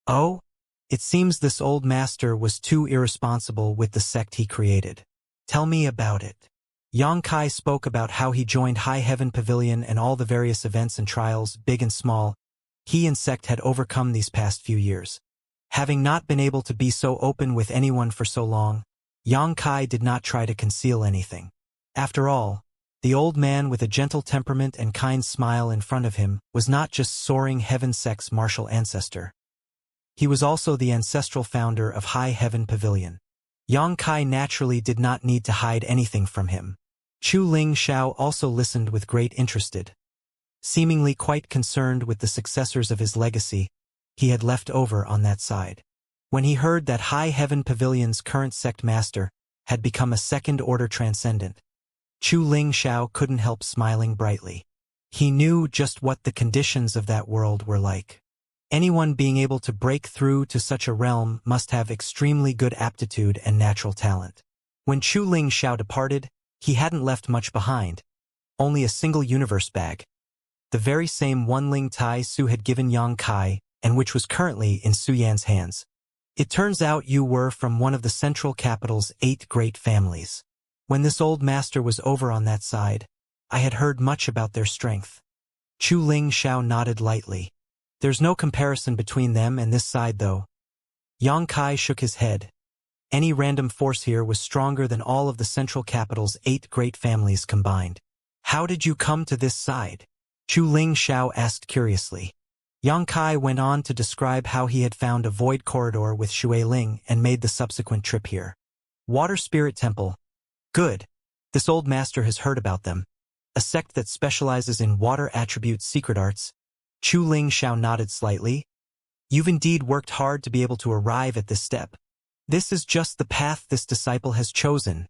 "Oh? It seems this old master was too irresponsible with the sect he created. Tell me about it." Yang Kai spoke about how he joined High Heaven Pavilion and all the various events and trials, big and small, he and sect had overcome these past few years. Having not been able to be so open with anyone for so long, Yang Kai did not try to conceal anything. After all, the old man with a gentle temperament and kind smile in front of him was not just soaring heaven sect's martial ancestor. He was also the ancestral founder of High Heaven Pavilion. Yang Kai naturally did not need to hide anything from him. Chu Ling Xiao also listened with great interest. Seemingly quite concerned with the successors of his legacy he had left over on that side. When he heard that High Heaven Pavilion's current sect master had become a second-order transcendent, Chu Ling Xiao couldn't help smiling brightly. He knew just what the conditions of that world were like. Anyone being able to break through to such a realm must have extremely good aptitude and natural talent. When Chu Ling Xiao departed, he hadn't left much behind, only a single universe bag. The very same one Ling Tai Su had given Yang Kai, and which was currently in Su Yan's hands. "It turns out you were from one of the central capital's 8 great families. When this old master was over on that side, I had heard much about their strength." Chu Ling Xiao nodded lightly. "There's no comparison between them and this side though." Yang Kai shook his head. Any random force here was stronger than all of the central capital's 8 great families combined. "How did you come to this side?" Chu Ling Xiao asked curiously. Yang Kai went on to describe how he had found a void corridor with Xue Ling and made the subsequent trip here. "Water Spirit Temple. Good. This old master has heard about them. A sect that specializes in water attribute secret arts." Chu Ling Xiao nodded slightly. "You've indeed worked hard to be able to arrive at this step. This is just the path this disciple has chosen,"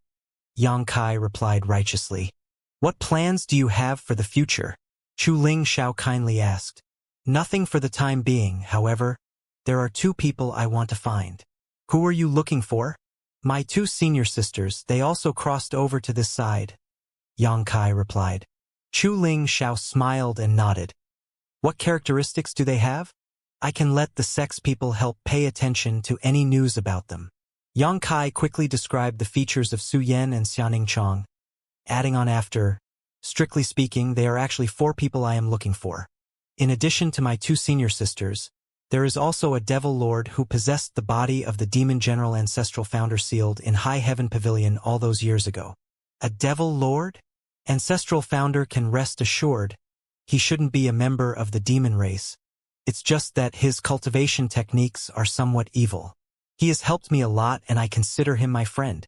Yang Kai replied righteously. "What plans do you have for the future?" Chu Ling Xiao kindly asked. "Nothing for the time being, however. There are 2 people I want to find." "Who are you looking for?" "My 2 senior sisters, they also crossed over to this side," Yang Kai replied. Chu Ling Xiao smiled and nodded. "What characteristics do they have?" "I can let the sex people help pay attention to any news about them." Yang Kai quickly described the features of Su Yan and Xianing Chong, adding on after, "Strictly speaking, they are actually 4 people I am looking for. In addition to my 2 senior sisters, there is also a devil lord who possessed the body of the demon general ancestral founder sealed in High Heaven Pavilion all those years ago." "A devil lord?" Ancestral founder can rest assured he shouldn't be a member of the demon race. It's just that his cultivation techniques are somewhat evil. He has helped me a lot and I consider him my friend.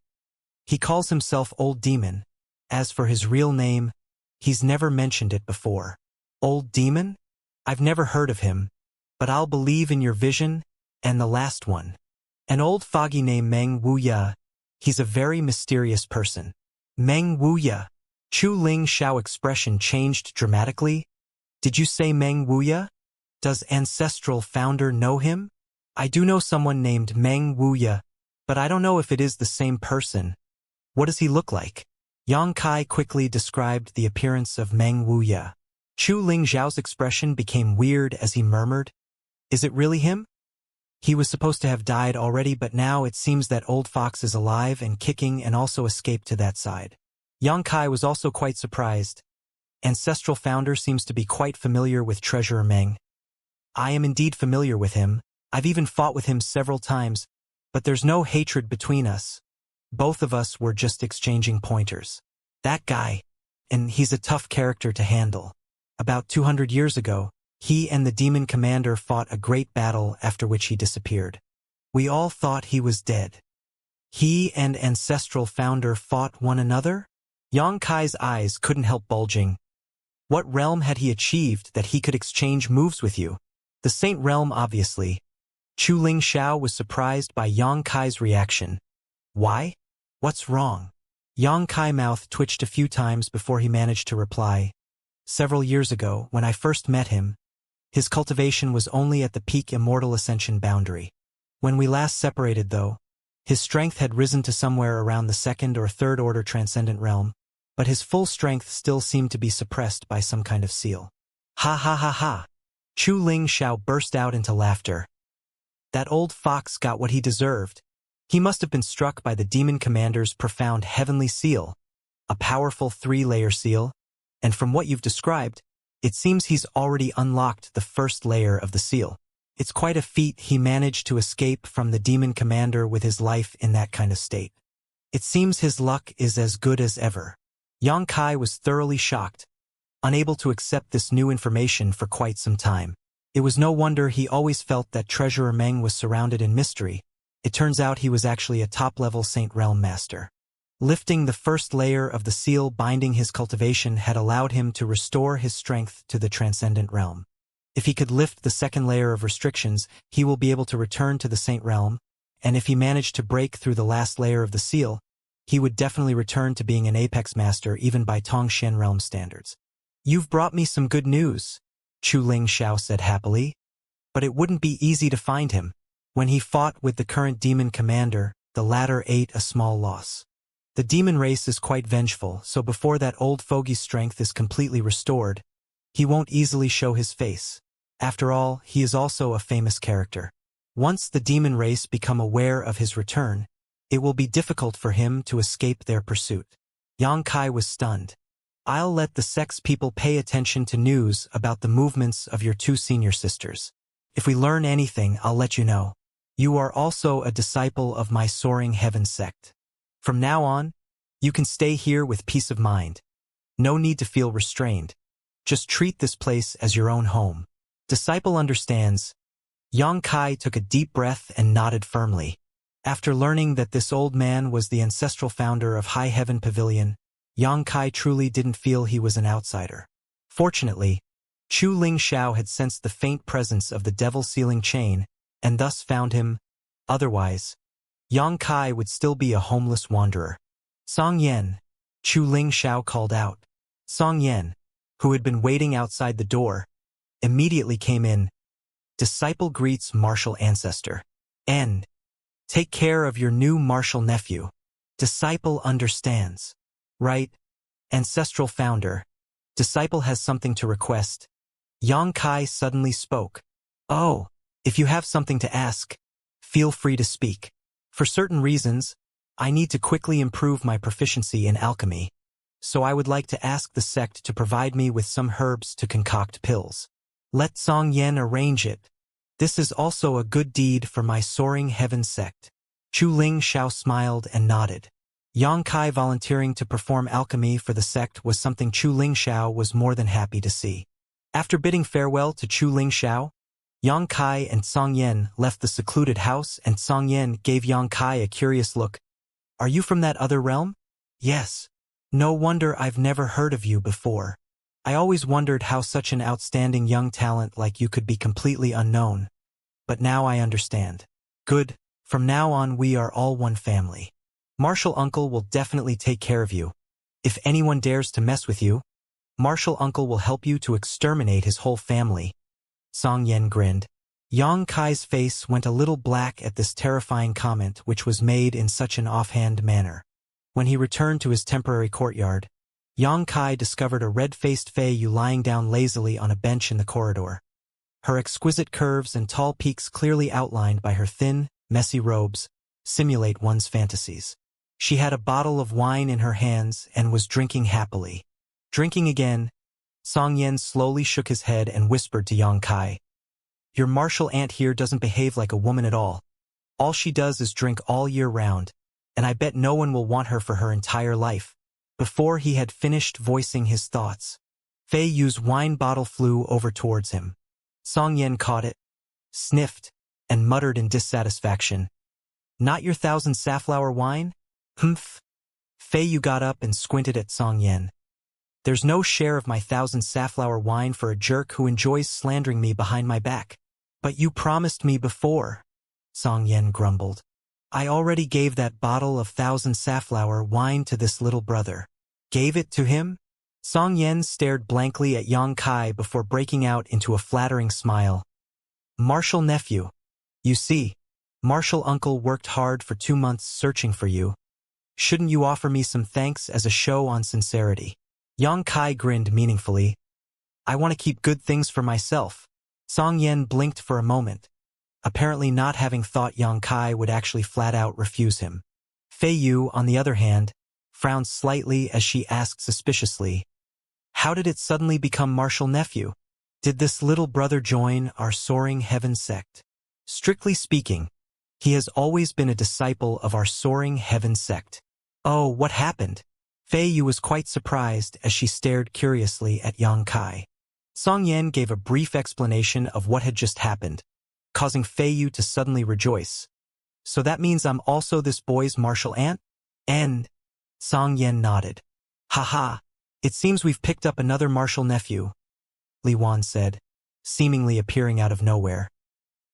He calls himself Old Demon. As for his real name, he's never mentioned it before. Old Demon? I've never heard of him, but I'll believe in your vision. And the last one. An old foggy named Meng Wuya. He's a very mysterious person. Meng Wuya. Chu Ling Xiao expression changed dramatically. Did you say Meng Wuya? Does ancestral founder know him? I do know someone named Meng Wuya, but I don't know if it is the same person. What does he look like? Yang Kai quickly described the appearance of Meng Wuya. Chu Ling Xiao's expression became weird as he murmured, "Is it really him? He was supposed to have died already, but now it seems that old fox is alive and kicking and also escaped to that side." Yang Kai was also quite surprised. Ancestral founder seems to be quite familiar with Treasurer Meng. I am indeed familiar with him. I've even fought with him several times, but there's no hatred between us. Both of us were just exchanging pointers. That guy, and he's a tough character to handle. About 200 years ago, he and the demon commander fought a great battle after which he disappeared. We all thought he was dead. He and ancestral founder fought one another? Yang Kai's eyes couldn't help bulging. What realm had he achieved that he could exchange moves with you? The Saint Realm, obviously. Chu Ling Xiao was surprised by Yang Kai's reaction. Why? What's wrong? Yang Kai's mouth twitched a few times before he managed to reply. Several years ago, when I first met him, his cultivation was only at the peak Immortal Ascension boundary. When we last separated, though, his strength had risen to somewhere around the second or third order transcendent realm, but his full strength still seemed to be suppressed by some kind of seal. Ha ha ha ha! Chu Ling Xiao burst out into laughter. That old fox got what he deserved. He must have been struck by the demon commander's profound heavenly seal, a powerful 3-layer seal, and from what you've described, it seems he's already unlocked the first layer of the seal. It's quite a feat he managed to escape from the demon commander with his life in that kind of state. It seems his luck is as good as ever. Yang Kai was thoroughly shocked, unable to accept this new information for quite some time. It was no wonder he always felt that Treasurer Meng was surrounded in mystery. It turns out he was actually a top-level Saint Realm master. Lifting the first layer of the seal binding his cultivation had allowed him to restore his strength to the transcendent realm. If he could lift the second layer of restrictions, he will be able to return to the Saint Realm, and if he managed to break through the last layer of the seal, he would definitely return to being an apex master even by Tongxian realm standards. You've brought me some good news, Chu Ling Xiao said happily. But it wouldn't be easy to find him. When he fought with the current demon commander, the latter ate a small loss. The demon race is quite vengeful, so before that old fogey's strength is completely restored, he won't easily show his face. After all, he is also a famous character. Once the demon race become aware of his return, it will be difficult for him to escape their pursuit. Yang Kai was stunned. I'll let the sex people pay attention to news about the movements of your 2 senior sisters. If we learn anything, I'll let you know. You are also a disciple of my Soaring Heaven sect. From now on, you can stay here with peace of mind. No need to feel restrained. Just treat this place as your own home. Disciple understands. Yang Kai took a deep breath and nodded firmly. After learning that this old man was the ancestral founder of High Heaven Pavilion, Yang Kai truly didn't feel he was an outsider. Fortunately, Chu Ling Xiao had sensed the faint presence of the devil sealing chain, and thus found him. Otherwise, Yang Kai would still be a homeless wanderer. Song Yan, Chu Ling Xiao called out. Song Yan, who had been waiting outside the door, immediately came in. Disciple greets martial ancestor. N. Take care of your new martial nephew. Disciple understands. Right, ancestral founder. Disciple has something to request. Yang Kai suddenly spoke. Oh, if you have something to ask, feel free to speak. For certain reasons, I need to quickly improve my proficiency in alchemy. So I would like to ask the sect to provide me with some herbs to concoct pills. Let Song Yan arrange it. This is also a good deed for my Soaring Heaven sect. Chu Ling Xiao smiled and nodded. Yang Kai volunteering to perform alchemy for the sect was something Chu Lingxiao was more than happy to see. After bidding farewell to Chu Lingxiao, Yang Kai and Song Yen left the secluded house, and Song Yen gave Yang Kai a curious look. "Are you from that other realm?" "Yes. No wonder I've never heard of you before. I always wondered how such an outstanding young talent like you could be completely unknown. But now I understand." "Good. From now on we are all one family. Martial Uncle will definitely take care of you. If anyone dares to mess with you, Martial Uncle will help you to exterminate his whole family." Song Yen grinned. Yang Kai's face went a little black at this terrifying comment, which was made in such an offhand manner. When he returned to his temporary courtyard, Yang Kai discovered a red-faced Fei Yu lying down lazily on a bench in the corridor. Her exquisite curves and tall peaks, clearly outlined by her thin, messy robes, simulate one's fantasies. She had a bottle of wine in her hands and was drinking happily. Drinking again, Song Yen slowly shook his head and whispered to Yang Kai, "Your martial aunt here doesn't behave like a woman at all. All she does is drink all year round, and I bet no one will want her for her entire life." Before he had finished voicing his thoughts, Fei Yu's wine bottle flew over towards him. Song Yen caught it, sniffed, and muttered in dissatisfaction, "Not your 1,000 safflower wine?" "Humph." Fei Yu got up and squinted at Song Yen. "There's no share of my 1,000 safflower wine for a jerk who enjoys slandering me behind my back." "But you promised me before," Song Yen grumbled. "I already gave that bottle of 1,000 safflower wine to this little brother." "Gave it to him?" Song Yen stared blankly at Yang Kai before breaking out into a flattering smile. "Martial nephew. You see, Martial Uncle worked hard for 2 months searching for you. Shouldn't you offer me some thanks as a show on sincerity?" Yang Kai grinned meaningfully. "I want to keep good things for myself." Song Yen blinked for a moment, apparently not having thought Yang Kai would actually flat out refuse him. Fei Yu, on the other hand, frowned slightly as she asked suspiciously, "How did it suddenly become Martial Nephew? Did this little brother join our Soaring Heaven sect?" "Strictly speaking, he has always been a disciple of our Soaring Heaven sect." "Oh, what happened?" Fei Yu was quite surprised as she stared curiously at Yang Kai. Song Yen gave a brief explanation of what had just happened, causing Fei Yu to suddenly rejoice. "So that means I'm also this boy's martial aunt?" "And?" Song Yen nodded. "Haha, it seems we've picked up another martial nephew," Li Wan said, seemingly appearing out of nowhere.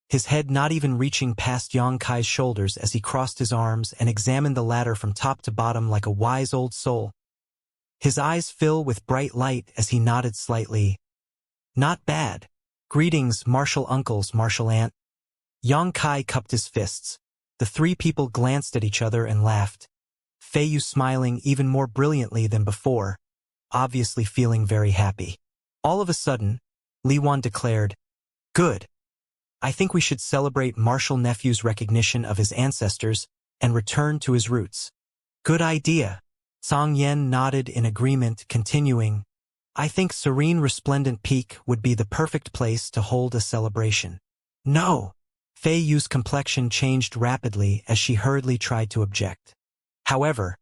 His head not even reaching past Yang Kai's shoulders as he crossed his arms and examined the latter from top to bottom like a wise old soul. His eyes fill with bright light as he nodded slightly. "Not bad. Greetings, martial uncles, martial aunt." Yang Kai cupped his fists. The three people glanced at each other and laughed, Fei Yu smiling even more brilliantly than before, obviously feeling very happy. All of a sudden, Li Wan declared, "Good. I think we should celebrate martial nephew's recognition of his ancestors and return to his roots." "Good idea." Song Yen nodded in agreement, continuing, "I think Serene Resplendent Peak would be the perfect place to hold a celebration." "No!" Fei Yu's complexion changed rapidly as she hurriedly tried to object. However,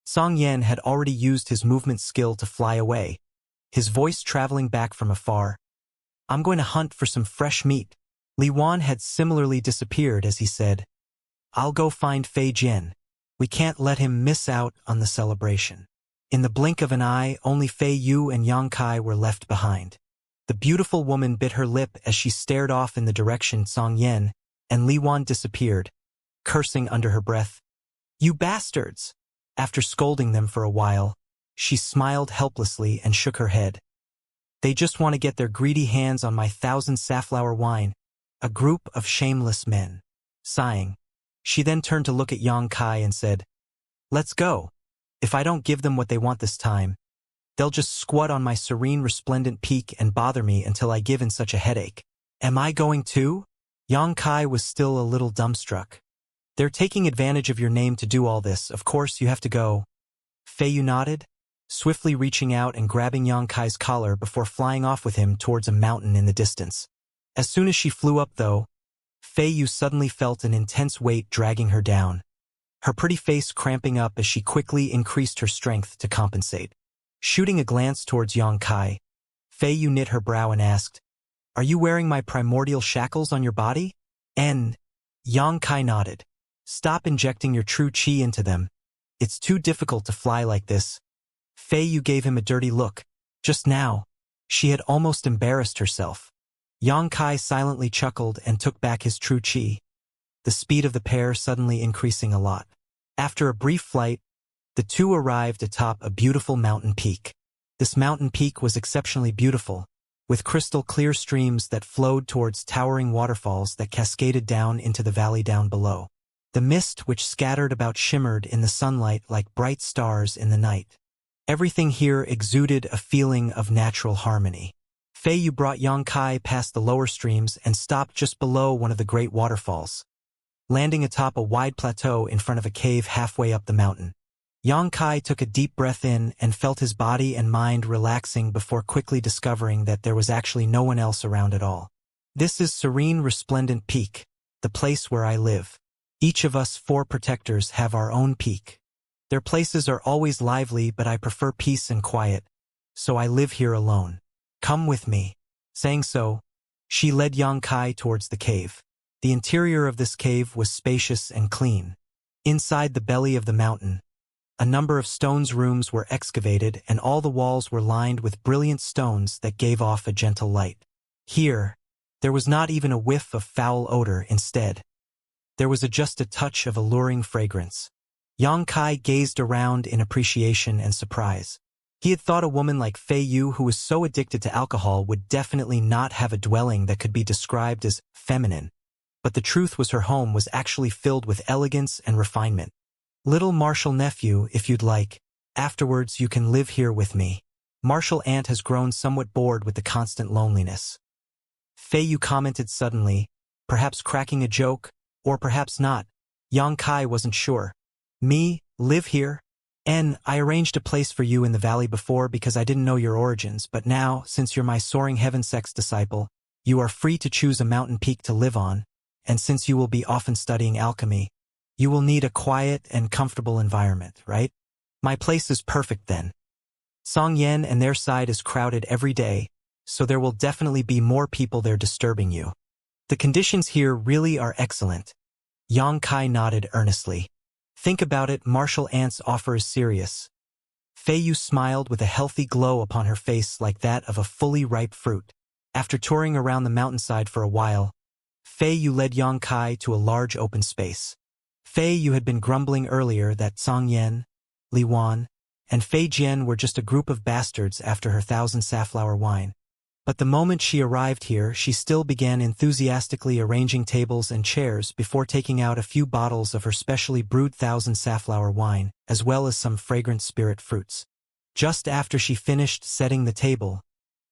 Song Yen had already used his movement skill to fly away, his voice traveling back from afar. "I'm going to hunt for some fresh meat." Li Wan had similarly disappeared as he said, "I'll go find Fei Jian. We can't let him miss out on the celebration." In the blink of an eye, only Fei Yu and Yang Kai were left behind. The beautiful woman bit her lip as she stared off in the direction Song Yen and Li Wan disappeared, cursing under her breath, "You bastards!" After scolding them for a while, she smiled helplessly and shook her head. "They just want to get their greedy hands on my 1,000 safflower wine. A group of shameless men." Sighing, she then turned to look at Yang Kai and said, "Let's go. If I don't give them what they want this time, they'll just squat on my serene resplendent peak and bother me until I give in such a headache." "Am I going too?" Yang Kai was still a little dumbstruck. "They're taking advantage of your name to do all this. Of course you have to go." Fei Yu nodded, swiftly reaching out and grabbing Yang Kai's collar before flying off with him towards a mountain in the distance. As soon as she flew up, though, Fei Yu suddenly felt an intense weight dragging her down. her pretty face cramping up as she quickly increased her strength to compensate. Shooting a glance towards Yang Kai, Fei Yu knit her brow and asked, "Are you wearing my primordial shackles on your body?" And Yang Kai nodded. "Stop injecting your true chi into them. It's too difficult to fly like this." Fei Yu gave him a dirty look. Just now, she had almost embarrassed herself. Yang Kai silently chuckled and took back his true chi, the speed of the pair suddenly increasing a lot. After a brief flight, the two arrived atop a beautiful mountain peak. This mountain peak was exceptionally beautiful, with crystal-clear streams that flowed towards towering waterfalls that cascaded down into the valley down below. The mist which scattered about shimmered in the sunlight like bright stars in the night. Everything here exuded a feeling of natural harmony. Fei Yu brought Yang Kai past the lower streams and stopped just below one of the great waterfalls, landing atop a wide plateau in front of a cave halfway up the mountain. Yang Kai took a deep breath in and felt his body and mind relaxing before quickly discovering that there was actually no one else around at all. "This is Serene Resplendent Peak, the place where I live. Each of us 4 protectors have our own peak. Their places are always lively, but I prefer peace and quiet, so I live here alone. Come with me." Saying so, she led Yang Kai towards the cave. The interior of this cave was spacious and clean. Inside the belly of the mountain, a number of stones rooms were excavated and all the walls were lined with brilliant stones that gave off a gentle light. Here, there was not even a whiff of foul odor. Instead, there was just a touch of alluring fragrance. Yang Kai gazed around in appreciation and surprise. He had thought a woman like Fei Yu, who was so addicted to alcohol, would definitely not have a dwelling that could be described as feminine. But the truth was her home was actually filled with elegance and refinement. "Little Martial nephew, if you'd like. Afterwards you can live here with me. Martial aunt has grown somewhat bored with the constant loneliness." Fei Yu commented suddenly, perhaps cracking a joke, or perhaps not. Yang Kai wasn't sure. "Me, live here? I arranged a place for you in the valley before because I didn't know your origins, but now, since you're my soaring heaven sex disciple, you are free to choose a mountain peak to live on, and since you will be often studying alchemy, you will need a quiet and comfortable environment, right? My place is perfect then. Song Yen and their side is crowded every day, so there will definitely be more people there disturbing you. The conditions here really are excellent." Yang Kai nodded earnestly. "Think about it, Martial Ant's offer is serious." Fei Yu smiled with a healthy glow upon her face like that of a fully ripe fruit. After touring around the mountainside for a while, Fei Yu led Yang Kai to a large open space. Fei Yu had been grumbling earlier that Song Yen, Li Wan, and Fei Jian were just a group of bastards after her 1,000 safflower wine. But the moment she arrived here, she still began enthusiastically arranging tables and chairs before taking out a few bottles of her specially brewed 1,000 safflower wine, as well as some fragrant spirit fruits. Just after she finished setting the table,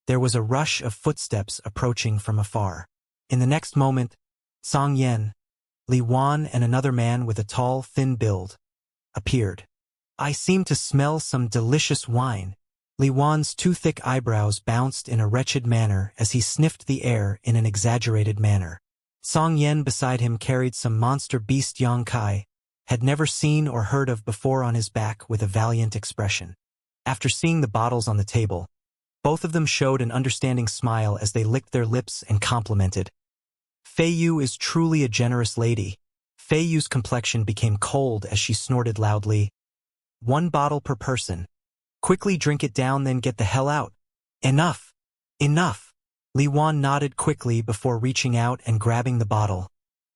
there was a rush of footsteps approaching from afar. In the next moment, Song Yen, Li Wan and another man with a tall, thin build appeared. "I seem to smell some delicious wine." Li Wan's 2 thick eyebrows bounced in a wretched manner as he sniffed the air in an exaggerated manner. Song Yen beside him carried some monster beast Yang Kai had never seen or heard of before on his back with a valiant expression. After seeing the bottles on the table, both of them showed an understanding smile as they licked their lips and complimented. "Fei Yu is truly a generous lady." Fei Yu's complexion became cold as she snorted loudly. "1 bottle per person. Quickly drink it down, then get the hell out." "Enough! Enough!" Li Wan nodded quickly before reaching out and grabbing the bottle,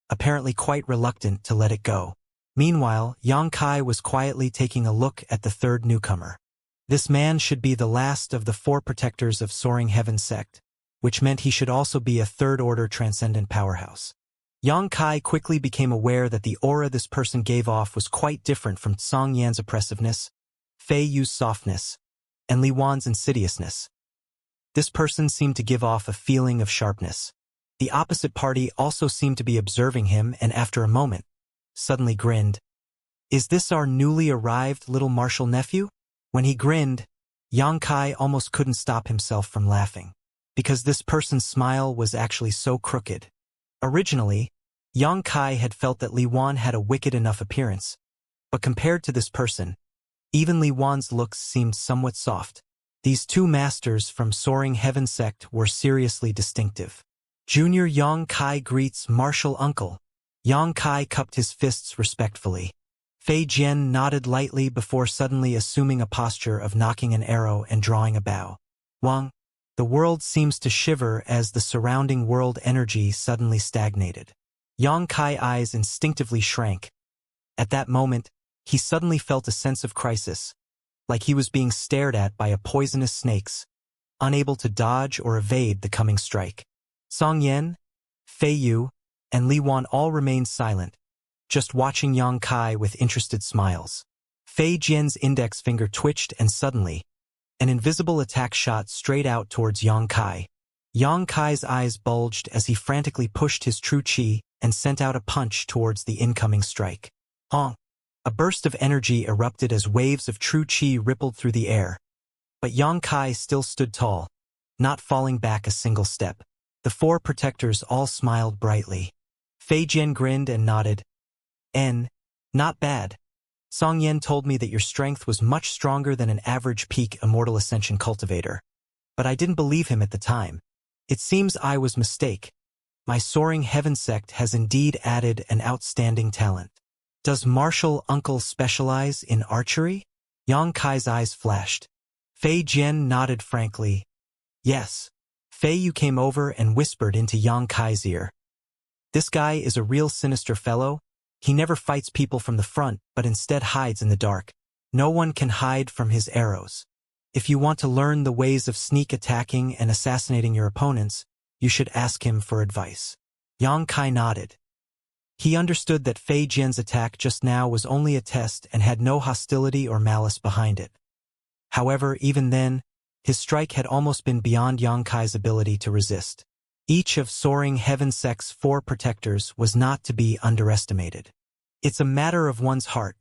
apparently quite reluctant to let it go. Meanwhile, Yang Kai was quietly taking a look at the third newcomer. This man should be the last of the 4 protectors of Soaring Heaven sect, which meant he should also be a third-order transcendent powerhouse. Yang Kai quickly became aware that the aura this person gave off was quite different from Song Yan's oppressiveness, Fei Yu's softness, and Li Wan's insidiousness. This person seemed to give off a feeling of sharpness. The opposite party also seemed to be observing him and after a moment, suddenly grinned. "Is this our newly arrived little Martial nephew?" When he grinned, Yang Kai almost couldn't stop himself from laughing, because this person's smile was actually so crooked. Originally, Yang Kai had felt that Li Wan had a wicked enough appearance, But compared to this person, even Li Wan's looks seemed somewhat soft. These two masters from Soaring Heaven sect were seriously distinctive. Junior Yang Kai greets martial uncle. Yang Kai cupped his fists respectfully. Fei Jian nodded lightly before suddenly assuming a posture of knocking an arrow and drawing a bow. Wang, the world seems to shiver as the surrounding world energy suddenly stagnated. Yang Kai eyes instinctively shrank. At that moment, he suddenly felt a sense of crisis, like he was being stared at by a poisonous snakes, unable to dodge or evade the coming strike. Song Yan, Fei Yu, and Li Wan all remained silent, just watching Yang Kai with interested smiles. Fei Jian's index finger twitched and suddenly, an invisible attack shot straight out towards Yang Kai. Yang Kai's eyes bulged as he frantically pushed his true chi and sent out a punch towards the incoming strike. Honk! A burst of energy erupted as waves of true chi rippled through the air. But Yang Kai still stood tall, not falling back a single step. The four protectors all smiled brightly. Fei Jian grinned and nodded. Not bad. Song Yan told me that your strength was much stronger than an average peak Immortal Ascension cultivator. But I didn't believe him at the time. It seems I was mistake. My Soaring Heaven sect has indeed added an outstanding talent. Does martial uncle specialize in archery? Yang Kai's eyes flashed. Fei Jian nodded frankly. Yes. Fei Yu came over and whispered into Yang Kai's ear. This guy is a real sinister fellow. He never fights people from the front, but instead hides in the dark. No one can hide from his arrows. If you want to learn the ways of sneak attacking and assassinating your opponents, you should ask him for advice. Yang Kai nodded. He understood that Fei Jian's attack just now was only a test and had no hostility or malice behind it. However, even then, his strike had almost been beyond Yang Kai's ability to resist. Each of Soaring Heaven sect's four protectors was not to be underestimated. It's a matter of one's heart.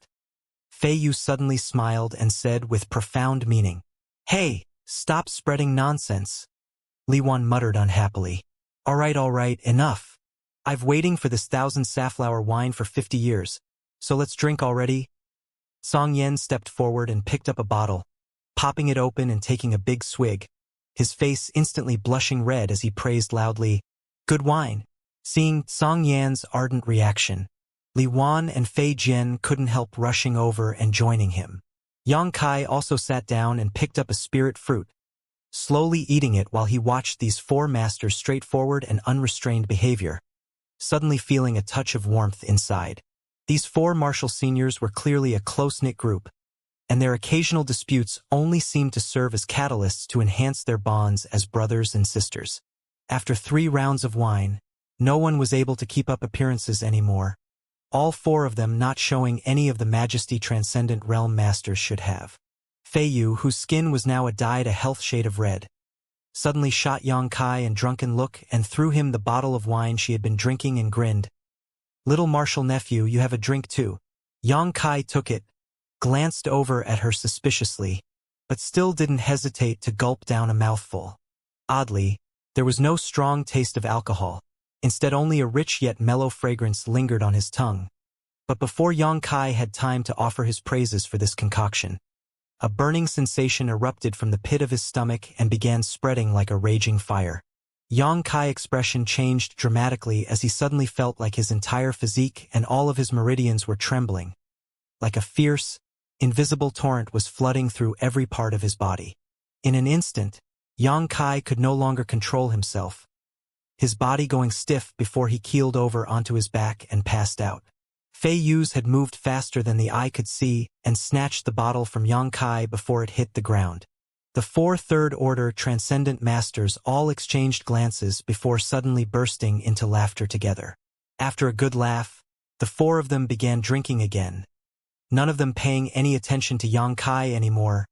Fei Yu suddenly smiled and said with profound meaning, "Hey, stop spreading nonsense." Li Wan muttered unhappily. All right, enough. I've waiting for this 1,000 safflower wine for 50 years, so let's drink already. Song Yan stepped forward and picked up a bottle, popping it open and taking a big swig, his face instantly blushing red as he praised loudly, "Good wine." Seeing Song Yan's ardent reaction, Li Wan and Fei Jian couldn't help rushing over and joining him. Yang Kai also sat down and picked up a spirit fruit, slowly eating it while he watched these four masters' straightforward and unrestrained behavior, suddenly feeling a touch of warmth inside. These four martial seniors were clearly a close-knit group, and their occasional disputes only seemed to serve as catalysts to enhance their bonds as brothers and sisters. After 3 rounds of wine, no one was able to keep up appearances anymore, all four of them not showing any of the majesty transcendent realm masters should have. Fei Yu, whose skin was now dyed a health shade of red, suddenly shot Yang Kai a drunken look and threw him the bottle of wine she had been drinking and grinned. "Little martial nephew, you have a drink too." Yang Kai took it, glanced over at her suspiciously, but still didn't hesitate to gulp down a mouthful. Oddly, there was no strong taste of alcohol. Instead, only a rich yet mellow fragrance lingered on his tongue. But before Yang Kai had time to offer his praises for this concoction, a burning sensation erupted from the pit of his stomach and began spreading like a raging fire. Yang Kai's expression changed dramatically as he suddenly felt like his entire physique and all of his meridians were trembling. Like a fierce, invisible torrent was flooding through every part of his body. In an instant, Yang Kai could no longer control himself, his body going stiff before he keeled over onto his back and passed out. Fei Yu's had moved faster than the eye could see and snatched the bottle from Yang Kai before it hit the ground. The 4 third-order transcendent masters all exchanged glances before suddenly bursting into laughter together. After a good laugh, the 4 of them began drinking again, none of them paying any attention to Yang Kai anymore.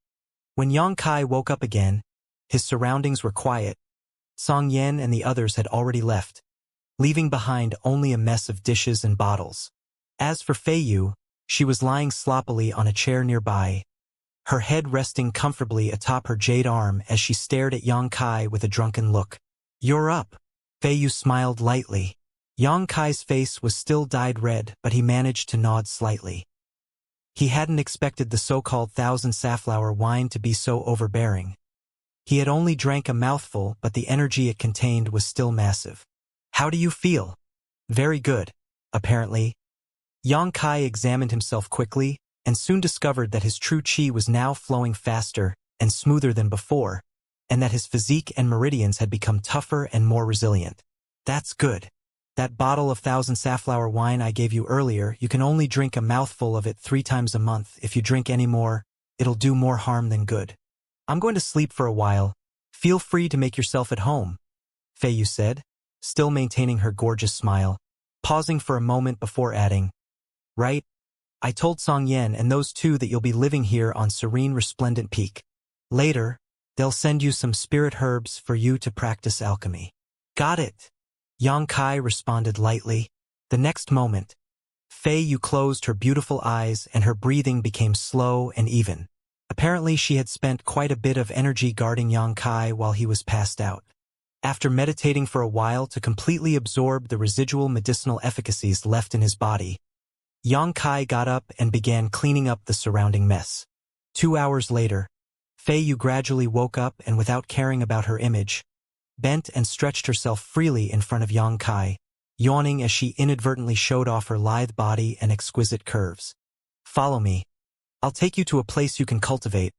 When Yang Kai woke up again, his surroundings were quiet. Song Yan and the others had already left, leaving behind only a mess of dishes and bottles. As for Fei Yu, she was lying sloppily on a chair nearby, her head resting comfortably atop her jade arm as she stared at Yang Kai with a drunken look. "You're up." Fei Yu smiled lightly. Yang Kai's face was still dyed red, but he managed to nod slightly. He hadn't expected the so-called thousand safflower wine to be so overbearing. He had only drank a mouthful, but the energy it contained was still massive. How do you feel? Very good, apparently. Xianxia examined himself quickly, and soon discovered that his true qi was now flowing faster and smoother than before, and that his physique and meridians had become tougher and more resilient. That's good. That bottle of thousand safflower wine I gave you earlier, you can only drink a mouthful of it 3 times a month. If you drink any more, it'll do more harm than good. I'm going to sleep for a while. Feel free to make yourself at home, Fei Yu said, still maintaining her gorgeous smile, pausing for a moment before adding, right? I told Song Yen and those two that you'll be living here on Serene Resplendent Peak. Later, they'll send you some spirit herbs for you to practice alchemy. Got it. Xianxia responded lightly. The next moment, Fei Yu closed her beautiful eyes and her breathing became slow and even. Apparently she had spent quite a bit of energy guarding Xianxia while he was passed out. After meditating for a while to completely absorb the residual medicinal efficacies left in his body, Xianxia got up and began cleaning up the surrounding mess. 2 hours later, Fei Yu gradually woke up and without caring about her image, bent and stretched herself freely in front of Xianxia, yawning as she inadvertently showed off her lithe body and exquisite curves. Follow me. I'll take you to a place you can cultivate.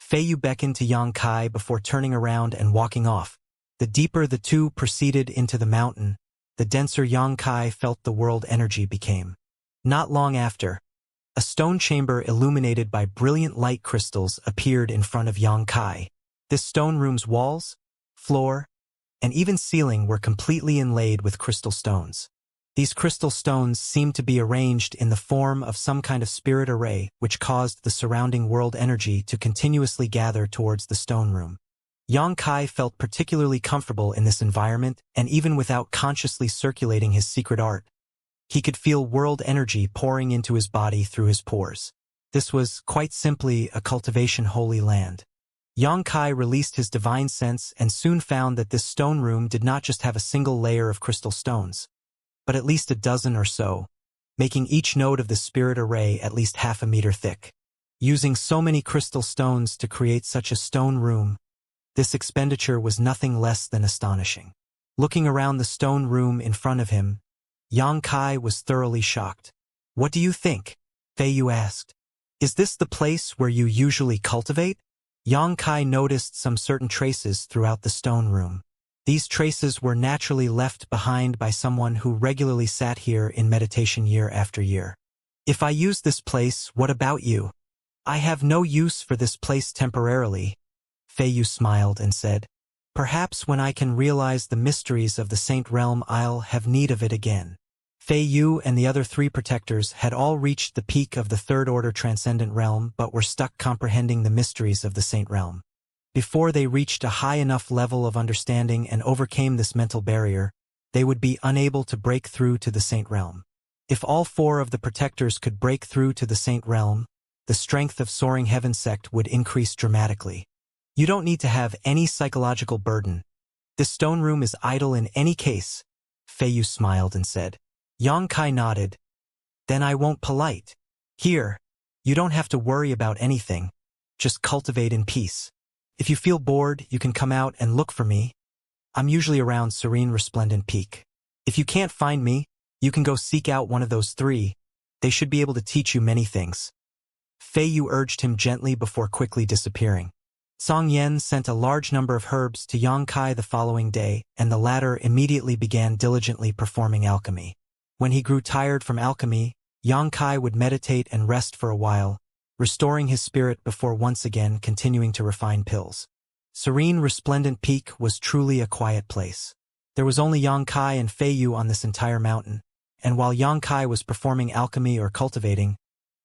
Fei Yu beckoned to Xianxia before turning around and walking off. The deeper the two proceeded into the mountain, the denser Xianxia felt the world energy became. Not long after, a stone chamber illuminated by brilliant light crystals appeared in front of Xianxia. This stone room's walls, floor, and even ceiling were completely inlaid with crystal stones. These crystal stones seemed to be arranged in the form of some kind of spirit array, which caused the surrounding world energy to continuously gather towards the stone room. Xianxia felt particularly comfortable in this environment, and even without consciously circulating his secret art, he could feel world energy pouring into his body through his pores. This was, quite simply, a cultivation holy land. Xianxia released his divine sense and soon found that this stone room did not just have a single layer of crystal stones, but at least a dozen or so, making each node of the spirit array at least half a meter thick. Using so many crystal stones to create such a stone room, this expenditure was nothing less than astonishing. Looking around the stone room in front of him, Xianxia was thoroughly shocked. What do you think? Fei Yu asked. Is this the place where you usually cultivate? Xianxia noticed some certain traces throughout the stone room. These traces were naturally left behind by someone who regularly sat here in meditation year after year. If I use this place, what about you? I have no use for this place temporarily, Fei Yu smiled and said. Perhaps when I can realize the mysteries of the Saint Realm I'll have need of it again. Fei Yu and the other 3 protectors had all reached the peak of the Third Order Transcendent Realm but were stuck comprehending the mysteries of the Saint Realm. Before they reached a high enough level of understanding and overcame this mental barrier, they would be unable to break through to the Saint Realm. If all 4 of the protectors could break through to the Saint Realm, the strength of Soaring Heaven sect would increase dramatically. You don't need to have any psychological burden. This stone room is idle in any case, Fei Yu smiled and said. Xianxia nodded. Then I won't polite. Here, you don't have to worry about anything. Just cultivate in peace. If you feel bored, you can come out and look for me. I'm usually around Serene Resplendent Peak. If you can't find me, you can go seek out one of those 3. They should be able to teach you many things. Fei Yu urged him gently before quickly disappearing. Song Yen sent a large number of herbs to Xianxia the following day, and the latter immediately began diligently performing alchemy. When he grew tired from alchemy, Xianxia would meditate and rest for a while, restoring his spirit before once again continuing to refine pills. Serene Resplendent Peak was truly a quiet place. There was only Xianxia and Fei Yu on this entire mountain, and while Xianxia was performing alchemy or cultivating,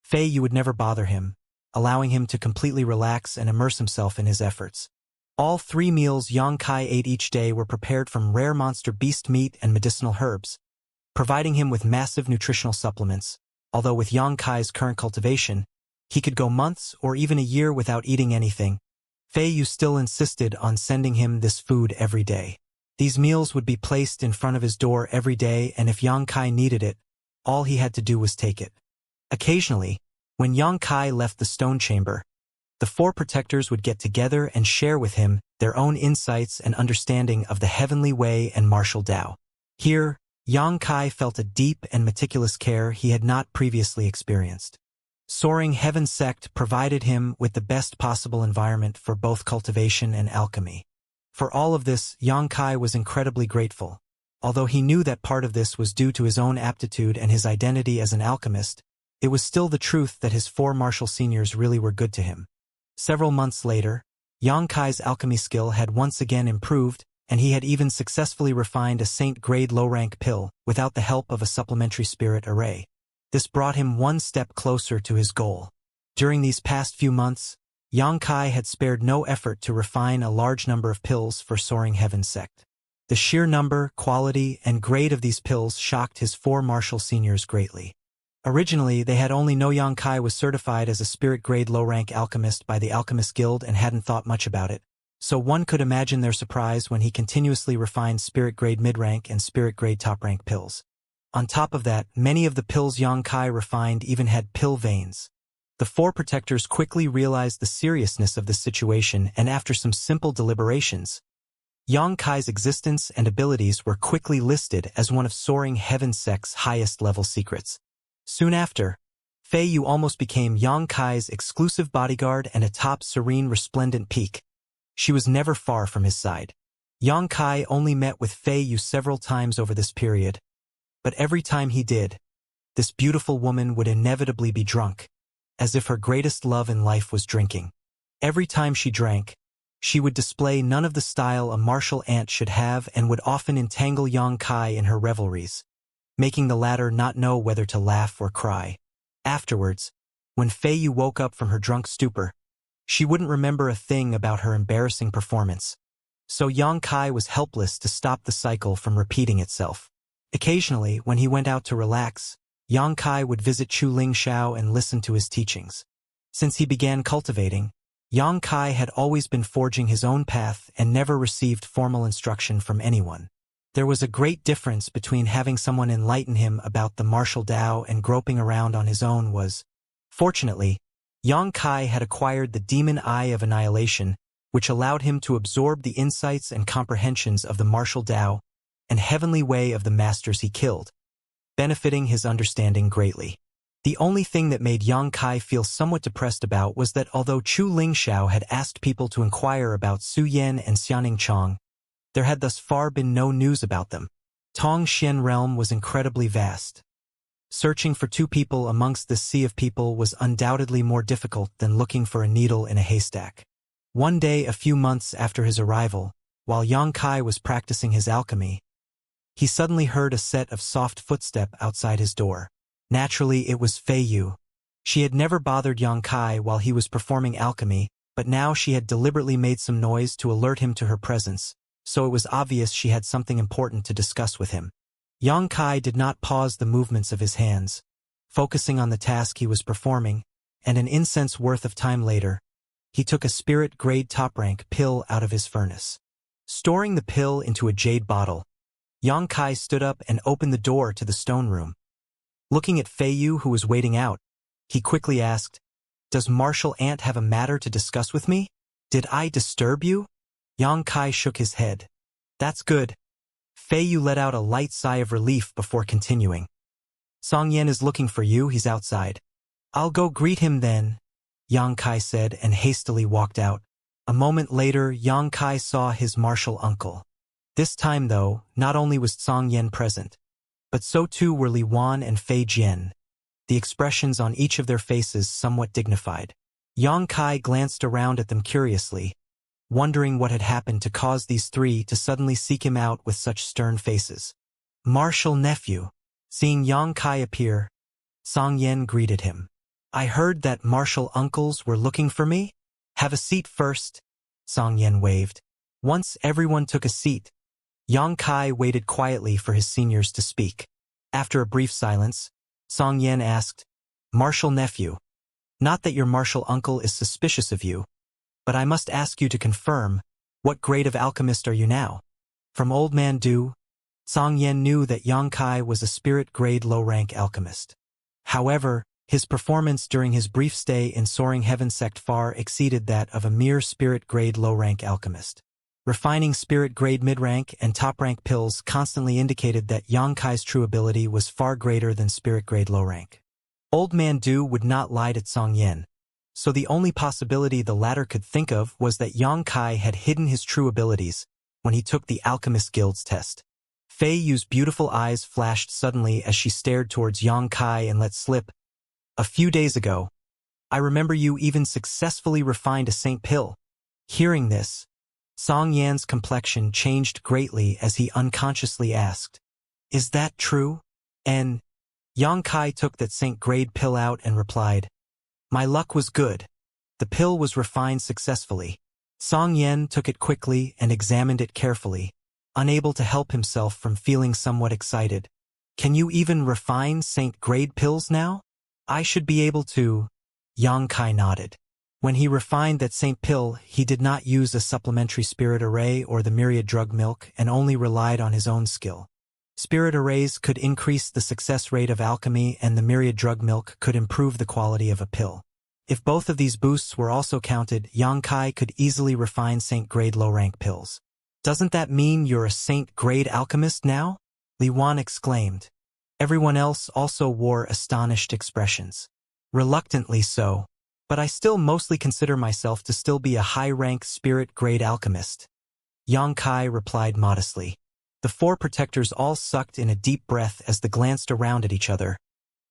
Fei Yu would never bother him, allowing him to completely relax and immerse himself in his efforts. All 3 meals Xianxia ate each day were prepared from rare monster beast meat and medicinal herbs, providing him with massive nutritional supplements, although with Xianxia's current cultivation, he could go months or even a year without eating anything. Fei Yu still insisted on sending him this food every day. These meals would be placed in front of his door every day, and if Xianxia needed it, all he had to do was take it. Occasionally, When Yang Kai left the stone chamber, the four protectors would get together and share with him their own insights and understanding of the heavenly way and martial Tao. Here, Yang Kai felt a deep and meticulous care he had not previously experienced. Soaring Heaven Sect provided him with the best possible environment for both cultivation and alchemy. For all of this, Yang Kai was incredibly grateful. Although he knew that part of this was due to his own aptitude and his identity as an alchemist, it was still the truth that his four martial seniors really were good to him. Several months later, Yang Kai's alchemy skill had once again improved, and he had even successfully refined a saint-grade low-rank pill without the help of a supplementary spirit array. This brought him one step closer to his goal. During these past few months, Yang Kai had spared no effort to refine a large number of pills for Soaring Heaven Sect. The sheer number, quality, and grade of these pills shocked his four martial seniors greatly. Originally, they had only known Yang Kai was certified as a spirit-grade low-rank alchemist by the Alchemist Guild and hadn't thought much about it, so one could imagine their surprise when he continuously refined spirit-grade mid-rank and spirit-grade top-rank pills. On top of that, many of the pills Yang Kai refined even had pill veins. The four protectors quickly realized the seriousness of the situation, and after some simple deliberations, Yang Kai's existence and abilities were quickly listed as one of Soaring Heaven Sect's highest-level secrets. Soon after, Fei Yu almost became Yang Kai's exclusive bodyguard and atop serene resplendent peak. She was never far from his side. Yang Kai only met with Fei Yu several times over this period, but every time he did, this beautiful woman would inevitably be drunk, as if her greatest love in life was drinking. Every time she drank, she would display none of the style a martial ant should have and would often entangle Yang Kai in her revelries, making the latter not know whether to laugh or cry. Afterwards, when Fei Yu woke up from her drunk stupor, she wouldn't remember a thing about her embarrassing performance, so Yang Kai was helpless to stop the cycle from repeating itself. Occasionally, when he went out to relax, Yang Kai would visit Chu Lingxiao and listen to his teachings. Since he began cultivating, Yang Kai had always been forging his own path and never received formal instruction from anyone. There was a great difference between having someone enlighten him about the martial Tao and groping around on his own was. Fortunately, Yang Kai had acquired the demon eye of annihilation, which allowed him to absorb the insights and comprehensions of the martial Tao and heavenly way of the masters he killed, benefiting his understanding greatly. The only thing that made Yang Kai feel somewhat depressed about was that although Chu Lingxiao had asked people to inquire about Su Yan and Xianing Chong, there had thus far been no news about them. Tongxian realm was incredibly vast. Searching for two people amongst this sea of people was undoubtedly more difficult than looking for a needle in a haystack. One day, a few months after his arrival, while Yang Kai was practicing his alchemy, he suddenly heard a set of soft footsteps outside his door. Naturally, it was Fei Yu. She had never bothered Yang Kai while he was performing alchemy, but now she had deliberately made some noise to alert him to her presence, so it was obvious she had something important to discuss with him. Yang Kai did not pause the movements of his hands, focusing on the task he was performing, and an incense worth of time later, he took a spirit-grade top-rank pill out of his furnace. Storing the pill into a jade bottle, Yang Kai stood up and opened the door to the stone room. Looking at Fei Yu, who was waiting out, he quickly asked, "Does Martial Ant have a matter to discuss with me? Did I disturb you?" Yang Kai shook his head. "That's good." Fei Yu let out a light sigh of relief before continuing. "Song Yan is looking for you, he's outside." "I'll go greet him then," Yang Kai said and hastily walked out. A moment later, Yang Kai saw his martial uncle. This time, though, not only was Song Yan present, but so too were Li Wan and Fei Jian, the expressions on each of their faces somewhat dignified. Yang Kai glanced around at them curiously, wondering what had happened to cause these three to suddenly seek him out with such stern faces. "Martial nephew." Seeing Yang Kai appear, Song Yan greeted him. "I heard that martial uncles were looking for me? Have a seat first." Song Yan waved. Once everyone took a seat, Yang Kai waited quietly for his seniors to speak. After a brief silence, Song Yan asked, "Martial nephew, not that your martial uncle is suspicious of you, but I must ask you to confirm, what grade of alchemist are you now?" From Old Man Du, Song Yan knew that Yang Kai was a spirit-grade low-rank alchemist. However, His performance during his brief stay in Soaring Heaven Sect far exceeded that of a mere spirit-grade low-rank alchemist. Refining spirit-grade mid-rank and top-rank pills constantly indicated that Xianxia's true ability was far greater than spirit-grade low-rank. Old Man Du would not lie to Song Yen, so the only possibility the latter could think of was that Xianxia had hidden his true abilities when he took the Alchemist Guild's test. Fei Yu's beautiful eyes flashed suddenly as she stared towards Xianxia and let slip, "A few days ago, I remember you even successfully refined a saint pill." Hearing this, Song Yan's complexion changed greatly as he unconsciously asked, "Is that true?" And Xianxia took that saint-grade pill out and replied, "My luck was good. The pill was refined successfully." Song Yan took it quickly and examined it carefully, unable to help himself from feeling somewhat excited. "Can you even refine saint-grade pills now?" "I should be able to." Xianxia nodded. When he refined that saint pill, he did not use a supplementary spirit array or the myriad drug milk and only relied on his own skill. Spirit arrays could increase the success rate of alchemy and the myriad drug milk could improve the quality of a pill. If both of these boosts were also counted, Xianxia could easily refine saint-grade low-rank pills. "Doesn't that mean you're a saint-grade alchemist now?" Li Wan exclaimed. Everyone else also wore astonished expressions. "Reluctantly so, but I still mostly consider myself to still be a high-rank spirit-grade alchemist," Xianxia replied modestly. The four protectors all sucked in a deep breath as they glanced around at each other,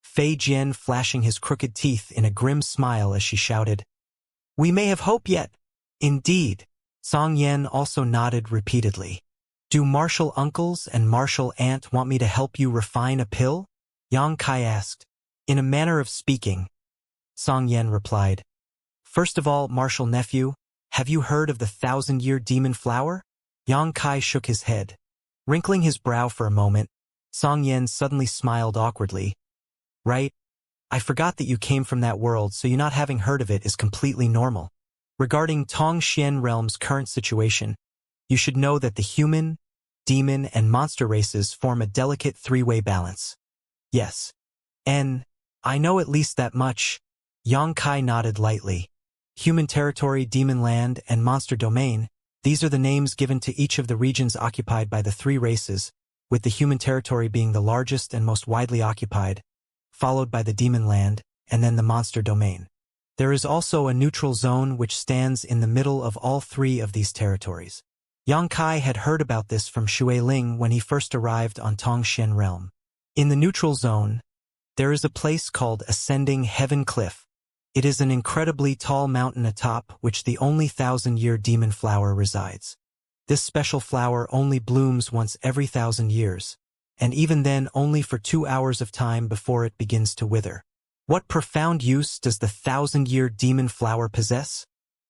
Fei Jian flashing his crooked teeth in a grim smile as she shouted, "We may have hope yet." "Indeed." Song Yan also nodded repeatedly. "Do martial uncles and martial aunt want me to help you refine a pill?" Xianxia asked. "In a manner of speaking," Song Yan replied. "First of all, martial nephew, have you heard of the 1,000-year demon flower?" Xianxia shook his head. Wrinkling his brow for a moment, Song Yan suddenly smiled awkwardly. "Right. I forgot that you came from that world, so you not having heard of it is completely normal. Regarding Tongxian Realm's current situation, you should know that the human, demon, and monster races form a delicate three-way balance." "Yes. And I know at least that much." Xianxia nodded lightly. Human territory, demon land, and monster domain, these are the names given to each of the regions occupied by the three races, with the human territory being the largest and most widely occupied, followed by the demon land, and then the monster domain. There is also a neutral zone which stands in the middle of all three of these territories. Xianxia had heard about this from Xue Ling when he first arrived on Tongxian Realm. In the neutral zone, there is a place called Ascending Heaven Cliff. It is an incredibly tall mountain atop which the only 1,000-year demon flower resides. This special flower only blooms once every 1,000 years, and even then only for 2 hours of time before it begins to wither. What profound use does the 1,000-year demon flower possess?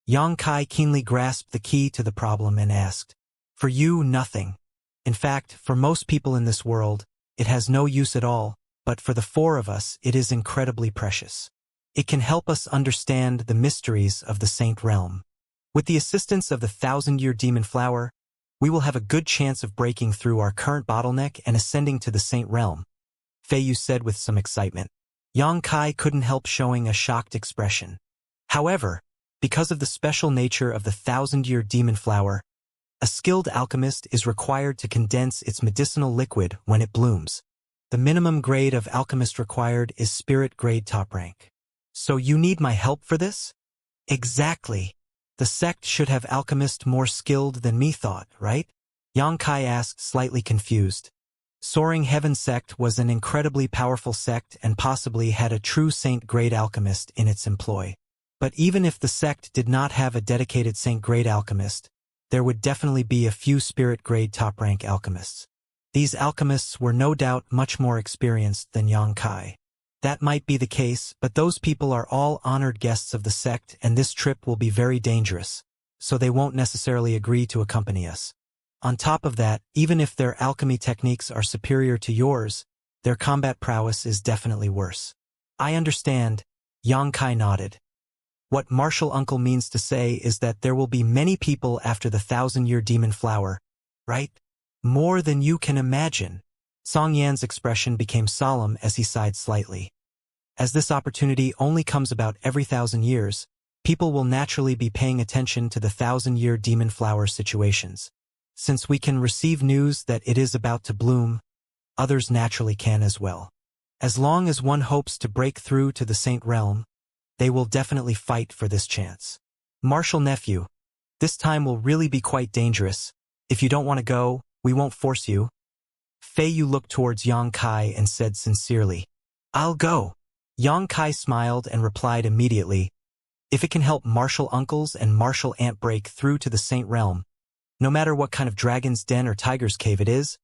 Xianxia keenly grasped the key to the problem and asked. "For you, nothing. In fact, for most people in this world, it has no use at all, but for the four of us, it is incredibly precious. It can help us understand the mysteries of the Saint Realm. With the assistance of the 1,000-year demon flower, we will have a good chance of breaking through our current bottleneck and ascending to the Saint Realm," Fei Yu said with some excitement. Xianxia couldn't help showing a shocked expression. However, because of the special nature of the 1,000-year demon flower, a skilled alchemist is required to condense its medicinal liquid when it blooms. The minimum grade of alchemist required is spirit grade top rank. "So you need my help for this?" "Exactly. The sect should have alchemists more skilled than me thought, right?" Xianxia asked, slightly confused. Soaring Heaven Sect was an incredibly powerful sect and possibly had a true saint-grade alchemist in its employ. But even if the sect did not have a dedicated saint-grade alchemist, there would definitely be a few spirit-grade top-rank alchemists. These alchemists were no doubt much more experienced than Xianxia. That might be the case, but those people are all honored guests of the sect and this trip will be very dangerous, so they won't necessarily agree to accompany us. On top of that, even if their alchemy techniques are superior to yours, their combat prowess is definitely worse. "I understand," Xianxia nodded. "What Martial Uncle means to say is that there will be many people after the 1,000-year demon flower, right? More than you can imagine." Song Yan's expression became solemn as he sighed slightly. As this opportunity only comes about every 1,000 years, people will naturally be paying attention to the 1,000-year demon flower situations. Since we can receive news that it is about to bloom, others naturally can as well. As long as one hopes to break through to the Saint Realm, they will definitely fight for this chance. Martial nephew, this time will really be quite dangerous. If you don't want to go, we won't force you. Fei Yu looked towards Yang Kai and said sincerely, I'll go. Yang Kai smiled and replied immediately, if it can help martial uncles and martial aunt break through to the Saint Realm, no matter what kind of dragon's den or tiger's cave it is,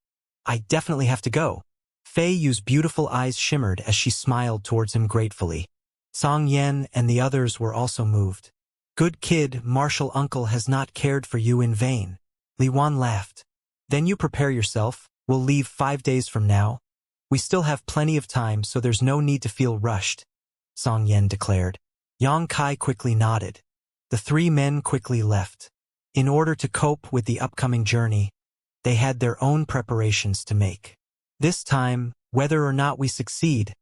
I definitely have to go. Fei Yu's beautiful eyes shimmered as she smiled towards him gratefully. Song Yan and the others were also moved. Good kid, martial uncle has not cared for you in vain. Li Wan laughed. Then you prepare yourself, we'll leave 5 days from now. We still have plenty of time, so there's no need to feel rushed, Song Yan declared. Yang Kai quickly nodded. The 3 men quickly left. In order to cope with the upcoming journey, they had their own preparations to make. This time, whether or not we succeed,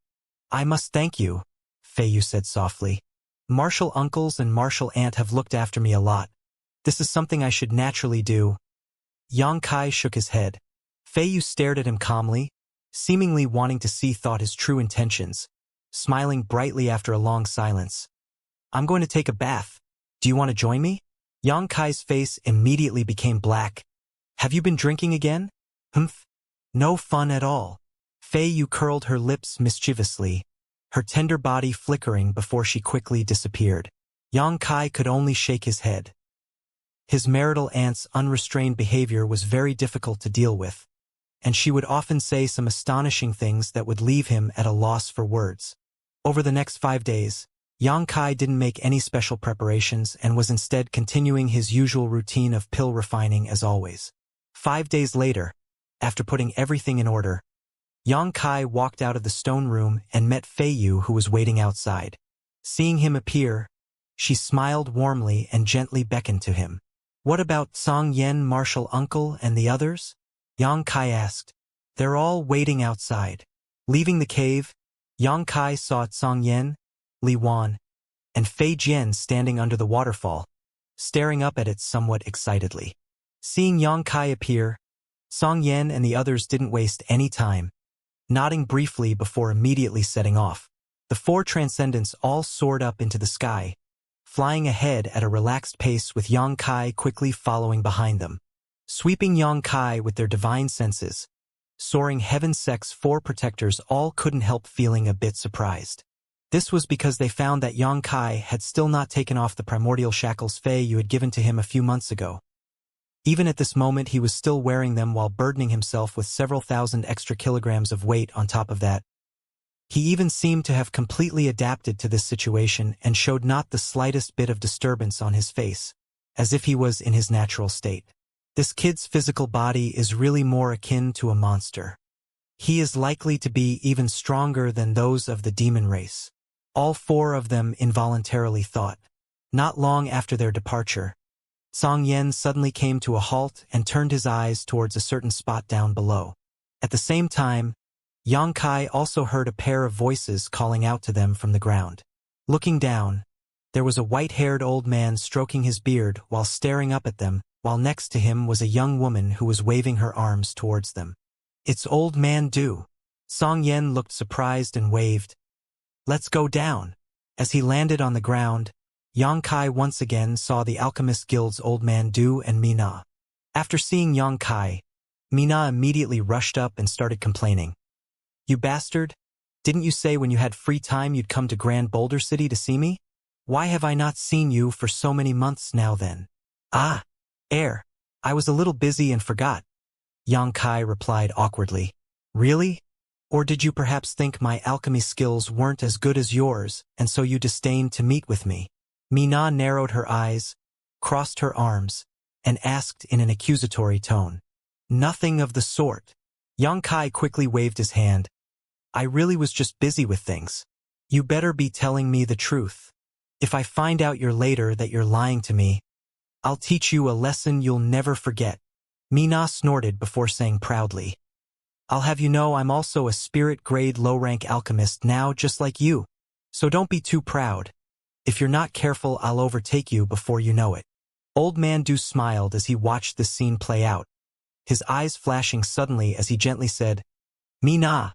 I must thank you, Fei Yu said softly. Martial uncles and martial aunt have looked after me a lot. This is something I should naturally do. Yang Kai shook his head. Fei Yu stared at him calmly, seemingly wanting to see thought his true intentions, smiling brightly after a long silence. I'm going to take a bath. Do you want to join me? Yang Kai's face immediately became black. Have you been drinking again? Humph. No fun at all. Fei Yu curled her lips mischievously, her tender body flickering before she quickly disappeared. Yang Kai could only shake his head. His marital aunt's unrestrained behavior was very difficult to deal with, and she would often say some astonishing things that would leave him at a loss for words. Over the next 5 days, Yang Kai didn't make any special preparations and was instead continuing his usual routine of pill refining as always. 5 days later, after putting everything in order, Yang Kai walked out of the stone room and met Fei Yu, who was waiting outside. Seeing him appear, she smiled warmly and gently beckoned to him. What about Song Yan, martial uncle, and the others? Yang Kai asked. They're all waiting outside. Leaving the cave, Yang Kai saw Song Yan, Li Wan, and Fei Jian standing under the waterfall, staring up at it somewhat excitedly. Seeing Yang Kai appear, Song Yan and the others didn't waste any time, nodding briefly before immediately setting off. The 4 transcendents all soared up into the sky, flying ahead at a relaxed pace with Yang Kai quickly following behind them. Sweeping Yang Kai with their divine senses, soaring heaven-sex 4 protectors all couldn't help feeling a bit surprised. This was because they found that Yang Kai had still not taken off the primordial shackles Fei Yu had given to him a few months ago. Even at this moment he was still wearing them while burdening himself with several thousand extra kilograms of weight on top of that. He even seemed to have completely adapted to this situation and showed not the slightest bit of disturbance on his face, as if he was in his natural state. This kid's physical body is really more akin to a monster. He is likely to be even stronger than those of the demon race. All 4 of them involuntarily thought. Not long after their departure, Song Yan suddenly came to a halt and turned his eyes towards a certain spot down below. At the same time, Yang Kai also heard a pair of voices calling out to them from the ground. Looking down, there was a white-haired old man stroking his beard while staring up at them, while next to him was a young woman who was waving her arms towards them. It's Old Man Du. Song Yan looked surprised and waved. Let's go down. As he landed on the ground, Yang Kai once again saw the Alchemist Guild's Old Man Du and Mina. After seeing Yang Kai, Mina immediately rushed up and started complaining. You bastard! Didn't you say when you had free time you'd come to Grand Boulder City to see me? Why have I not seen you for so many months now then? Ah, I was a little busy and forgot. Yang Kai replied awkwardly. Really? Or did you perhaps think my alchemy skills weren't as good as yours, and so you disdained to meet with me? Mina narrowed her eyes, crossed her arms, and asked in an accusatory tone. Nothing of the sort. Yang Kai quickly waved his hand. I really was just busy with things. You better be telling me the truth. If I find out later that you're lying to me, I'll teach you a lesson you'll never forget. Mina snorted before saying proudly. I'll have you know I'm also a spirit-grade low-rank alchemist now just like you. So don't be too proud. If you're not careful, I'll overtake you before you know it. Old Man Du smiled as he watched this scene play out, his eyes flashing suddenly as he gently said, Mina,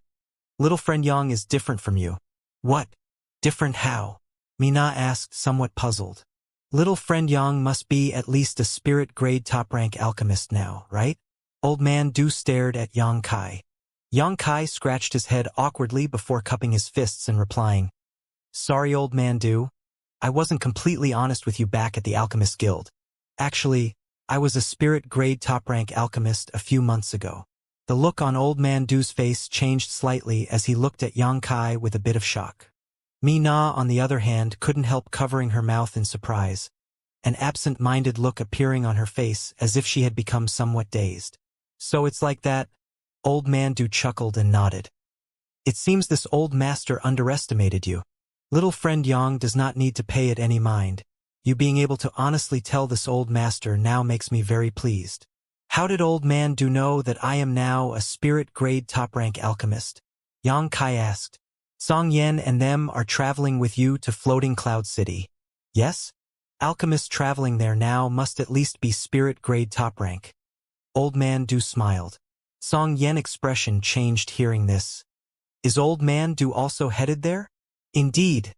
little friend Yang is different from you. What? Different how? Mina asked, somewhat puzzled. Little friend Yang must be at least a spirit-grade top-rank alchemist now, right? Old Man Du stared at Yang Kai. Yang Kai scratched his head awkwardly before cupping his fists and replying, Sorry, Old Man Du. I wasn't completely honest with you back at the Alchemist Guild. Actually, I was a spirit-grade top-rank alchemist a few months ago. The look on Old Man Du's face changed slightly as he looked at Yang Kai with a bit of shock. Mina, on the other hand, couldn't help covering her mouth in surprise, an absent-minded look appearing on her face as if she had become somewhat dazed. So it's like that? Old Man Du chuckled and nodded. It seems this old master underestimated you. Little friend Yang does not need to pay it any mind. You being able to honestly tell this old master now makes me very pleased. How did Old Man Du know that I am now a spirit-grade top-rank alchemist? Yang Kai asked. Song Yen and them are traveling with you to Floating Cloud City. Yes? Alchemists traveling there now must at least be spirit-grade top-rank. Old Man Du smiled. Song Yen's expression changed hearing this. Is Old Man Du also headed there? Indeed.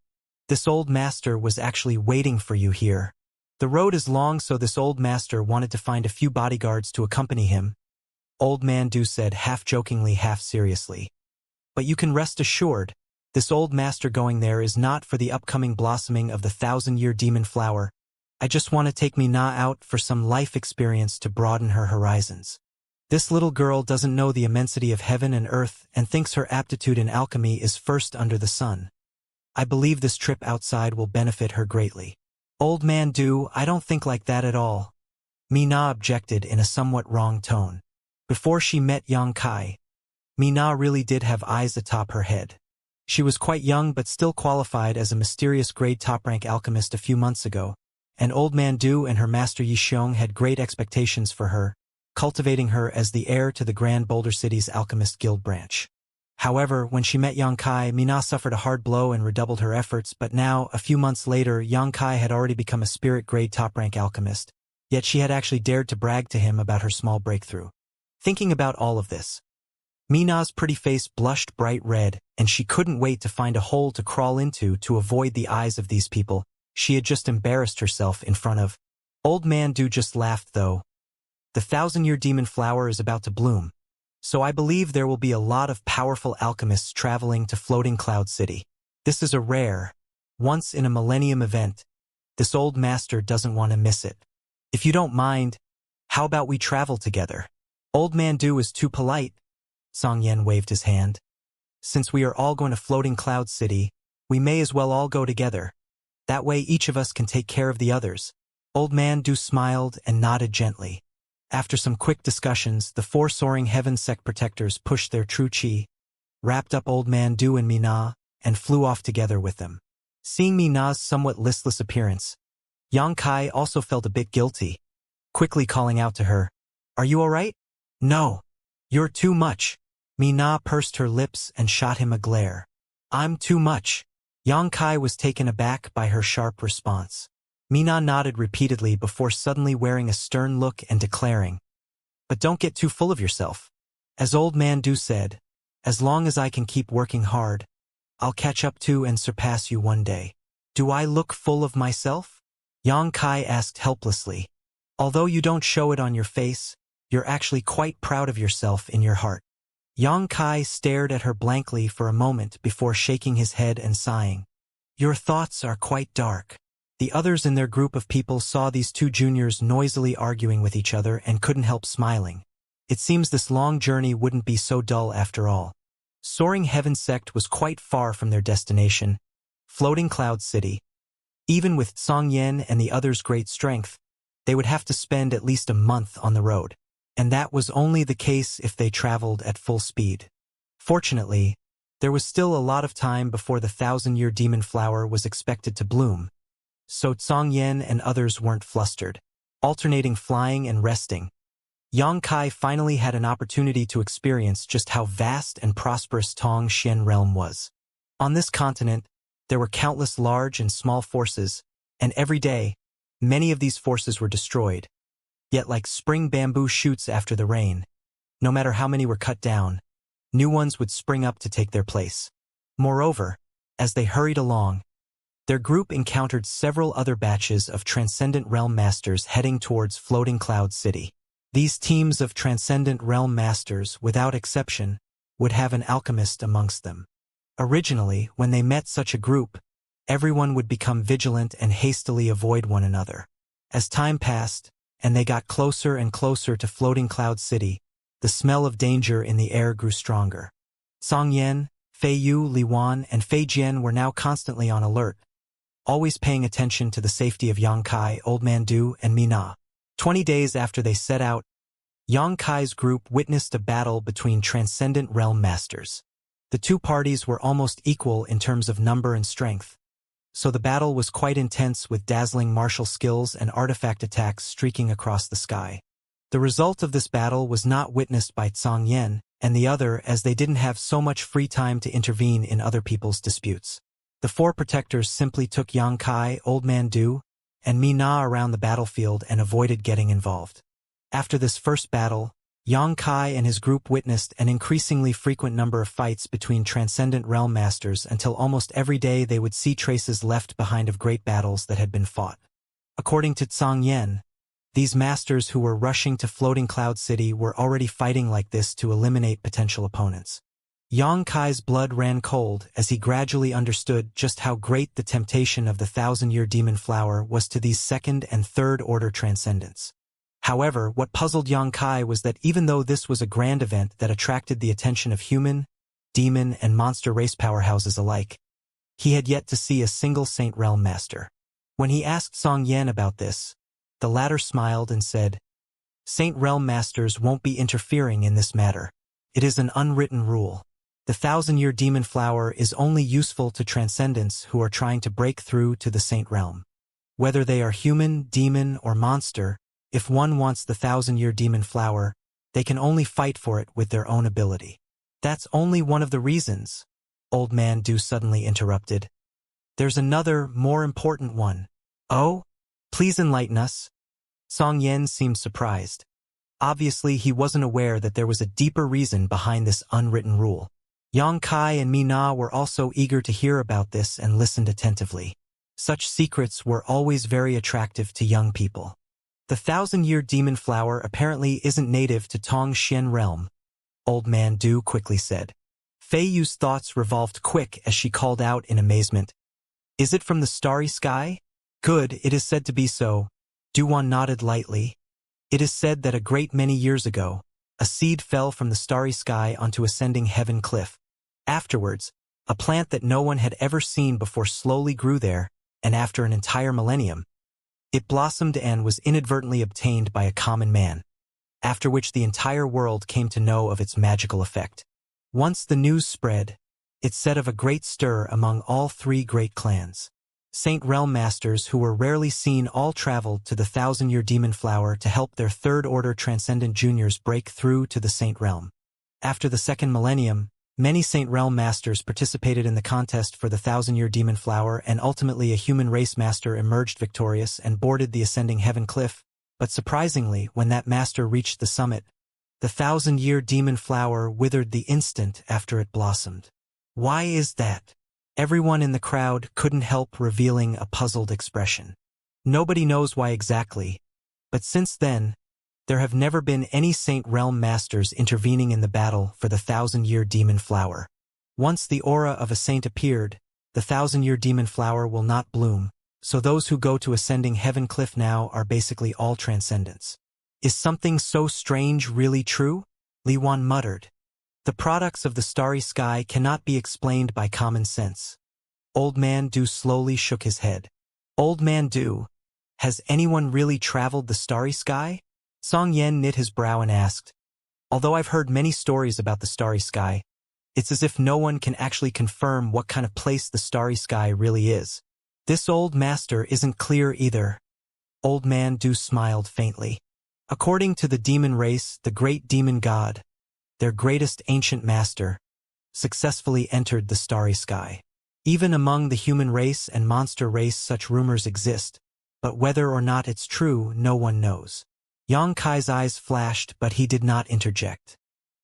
This old master was actually waiting for you here. The road is long, so this old master wanted to find a few bodyguards to accompany him. Old Man Du said, half jokingly, half seriously. But you can rest assured, this old master going there is not for the upcoming blossoming of the 1,000-year demon flower. I just want to take Mina out for some life experience to broaden her horizons. This little girl doesn't know the immensity of heaven and earth and thinks her aptitude in alchemy is first under the sun. I believe this trip outside will benefit her greatly. Old Man Du, I don't think like that at all. Mina objected in a somewhat wrong tone. Before she met Yang Kai, Mina really did have eyes atop her head. She was quite young but still qualified as a mysterious grade top-rank alchemist a few months ago, and Old Man Du and her master Yixiong had great expectations for her, cultivating her as the heir to the Grand Boulder City's Alchemist Guild branch. However, when she met Yang Kai, Mina suffered a hard blow and redoubled her efforts, but now, a few months later, Yang Kai had already become a spirit-grade top-rank alchemist, yet she had actually dared to brag to him about her small breakthrough. Thinking about all of this, Mina's pretty face blushed bright red, and she couldn't wait to find a hole to crawl into to avoid the eyes of these people she had just embarrassed herself in front of. Old Man Du just laughed, though. The 1,000-year demon flower is about to bloom, so I believe there will be a lot of powerful alchemists traveling to Floating Cloud City. This is a rare, once-in-a-millennium event. This old master doesn't want to miss it. If you don't mind, how about we travel together? Old Man Du is too polite. Song Yen waved his hand. Since we are all going to Floating Cloud City, we may as well all go together. That way each of us can take care of the others. Old Man Du smiled and nodded gently. After some quick discussions, the 4 soaring heaven sect protectors pushed their true chi, wrapped up Old Man Du and Mina, and flew off together with them. Seeing Mina's somewhat listless appearance, Yang Kai also felt a bit guilty, quickly calling out to her, Are you all right? No. You're too much. Mina pursed her lips and shot him a glare. I'm too much. Yang Kai was taken aback by her sharp response. Mina nodded repeatedly before suddenly wearing a stern look and declaring, But don't get too full of yourself. As Old Man Du said, as long as I can keep working hard, I'll catch up to and surpass you one day. Do I look full of myself? Yang Kai asked helplessly. Although you don't show it on your face, you're actually quite proud of yourself in your heart. Yang Kai stared at her blankly for a moment before shaking his head and sighing. Your thoughts are quite dark. The others in their group of people saw these 2 juniors noisily arguing with each other and couldn't help smiling. It seems this long journey wouldn't be so dull after all. Soaring Heaven Sect was quite far from their destination, Floating Cloud City. Even with Song Yen and the others' great strength, they would have to spend at least a month on the road. And that was only the case if they traveled at full speed. Fortunately, there was still a lot of time before the 1,000-year demon flower was expected to bloom, so Song Yen and others weren't flustered, alternating flying and resting. Yang Kai finally had an opportunity to experience just how vast and prosperous Tong Xian realm was. On this continent, There were countless large and small forces, and every day, many of these forces were destroyed. Yet like spring bamboo shoots after the rain, no matter how many were cut down, new ones would spring up to take their place. Moreover, as they hurried along, their group encountered several other batches of Transcendent Realm Masters heading towards Floating Cloud City. These teams of Transcendent Realm Masters, without exception, would have an alchemist amongst them. Originally, when they met such a group, everyone would become vigilant and hastily avoid one another. As time passed, and they got closer and closer to Floating Cloud City, the smell of danger in the air grew stronger. Song Yan, Fei Yu, Li Wan, and Fei Jian were now constantly on alert, always paying attention to the safety of Yang Kai, Old Man Du, and Mi Na. 20 days after they set out, Yang Kai's group witnessed a battle between Transcendent Realm Masters. The two parties were almost equal in terms of number and strength, so the battle was quite intense with dazzling martial skills and artifact attacks streaking across the sky. The result of this battle was not witnessed by Song Yan and the other, as they didn't have so much free time to intervene in other people's disputes. The four protectors simply took Yang Kai, Old Man Du, and Mi Na around the battlefield and avoided getting involved. After this first battle, Yang Kai and his group witnessed an increasingly frequent number of fights between Transcendent Realm Masters until almost every day they would see traces left behind of great battles that had been fought. According to Song Yan, these masters who were rushing to Floating Cloud City were already fighting like this to eliminate potential opponents. Yang Kai's blood ran cold as he gradually understood just how great the temptation of the 1,000-year demon flower was to these second and third-order transcendents. However, what puzzled Yang Kai was that even though this was a grand event that attracted the attention of human, demon, and monster race powerhouses alike, he had yet to see a single Saint Realm Master. When he asked Song Yan about this, the latter smiled and said, "Saint Realm Masters won't be interfering in this matter. It is an unwritten rule. The 1,000-year demon flower is only useful to transcendents who are trying to break through to the Saint Realm. Whether they are human, demon, or monster, if one wants the 1,000-year demon flower, they can only fight for it with their own ability." "That's only one of the reasons," Old Man Du suddenly interrupted. "There's another, more important one." "Oh? Please enlighten us." Song Yan seemed surprised. Obviously, he wasn't aware that there was a deeper reason behind this unwritten rule. Yang Kai and Mi Na were also eager to hear about this and listened attentively. Such secrets were always very attractive to young people. "The 1,000-year demon flower apparently isn't native to Tong Xian realm," Old Man Du quickly said. Fei Yu's thoughts revolved quick as she called out in amazement. "Is it from the starry sky?" "Good, it is said to be so." Duwan nodded lightly. "It is said that a great many years ago, a seed fell from the starry sky onto Ascending Heaven Cliff. Afterwards, a plant that no one had ever seen before slowly grew there, and after an entire millennium, it blossomed and was inadvertently obtained by a common man, after which the entire world came to know of its magical effect. Once the news spread, it set of a great stir among all three great clans. Saint Realm Masters who were rarely seen all traveled to the 1,000-year demon flower to help their third-order transcendent juniors break through to the Saint Realm. After the second millennium, many Saint Realm Masters participated in the contest for the 1,000-year demon flower, and ultimately a human race master emerged victorious and boarded the Ascending Heaven Cliff. But surprisingly, when that master reached the summit, the 1,000-year demon flower withered the instant after it blossomed. Why is that? Everyone in the crowd couldn't help revealing a puzzled expression. Nobody knows why exactly, but since then, there have never been any Saint Realm Masters intervening in the battle for the 1,000-year demon flower. Once the aura of a saint appeared, the 1,000-year demon flower will not bloom, so those who go to Ascending Heaven Cliff now are basically all transcendents. Is something so strange really true? Li Wan muttered. The products of the starry sky cannot be explained by common sense. Old Man Du slowly shook his head. Old Man Du, has anyone really traveled the starry sky? Song Yan knit his brow and asked. Although I've heard many stories about the starry sky, it's as if no one can actually confirm what kind of place the starry sky really is. This old master isn't clear either. Old Man Du smiled faintly. According to the demon race, the great demon god, their greatest ancient master, successfully entered the starry sky. Even among the human race and monster race such rumors exist, but whether or not it's true, no one knows. Yang Kai's eyes flashed, but he did not interject.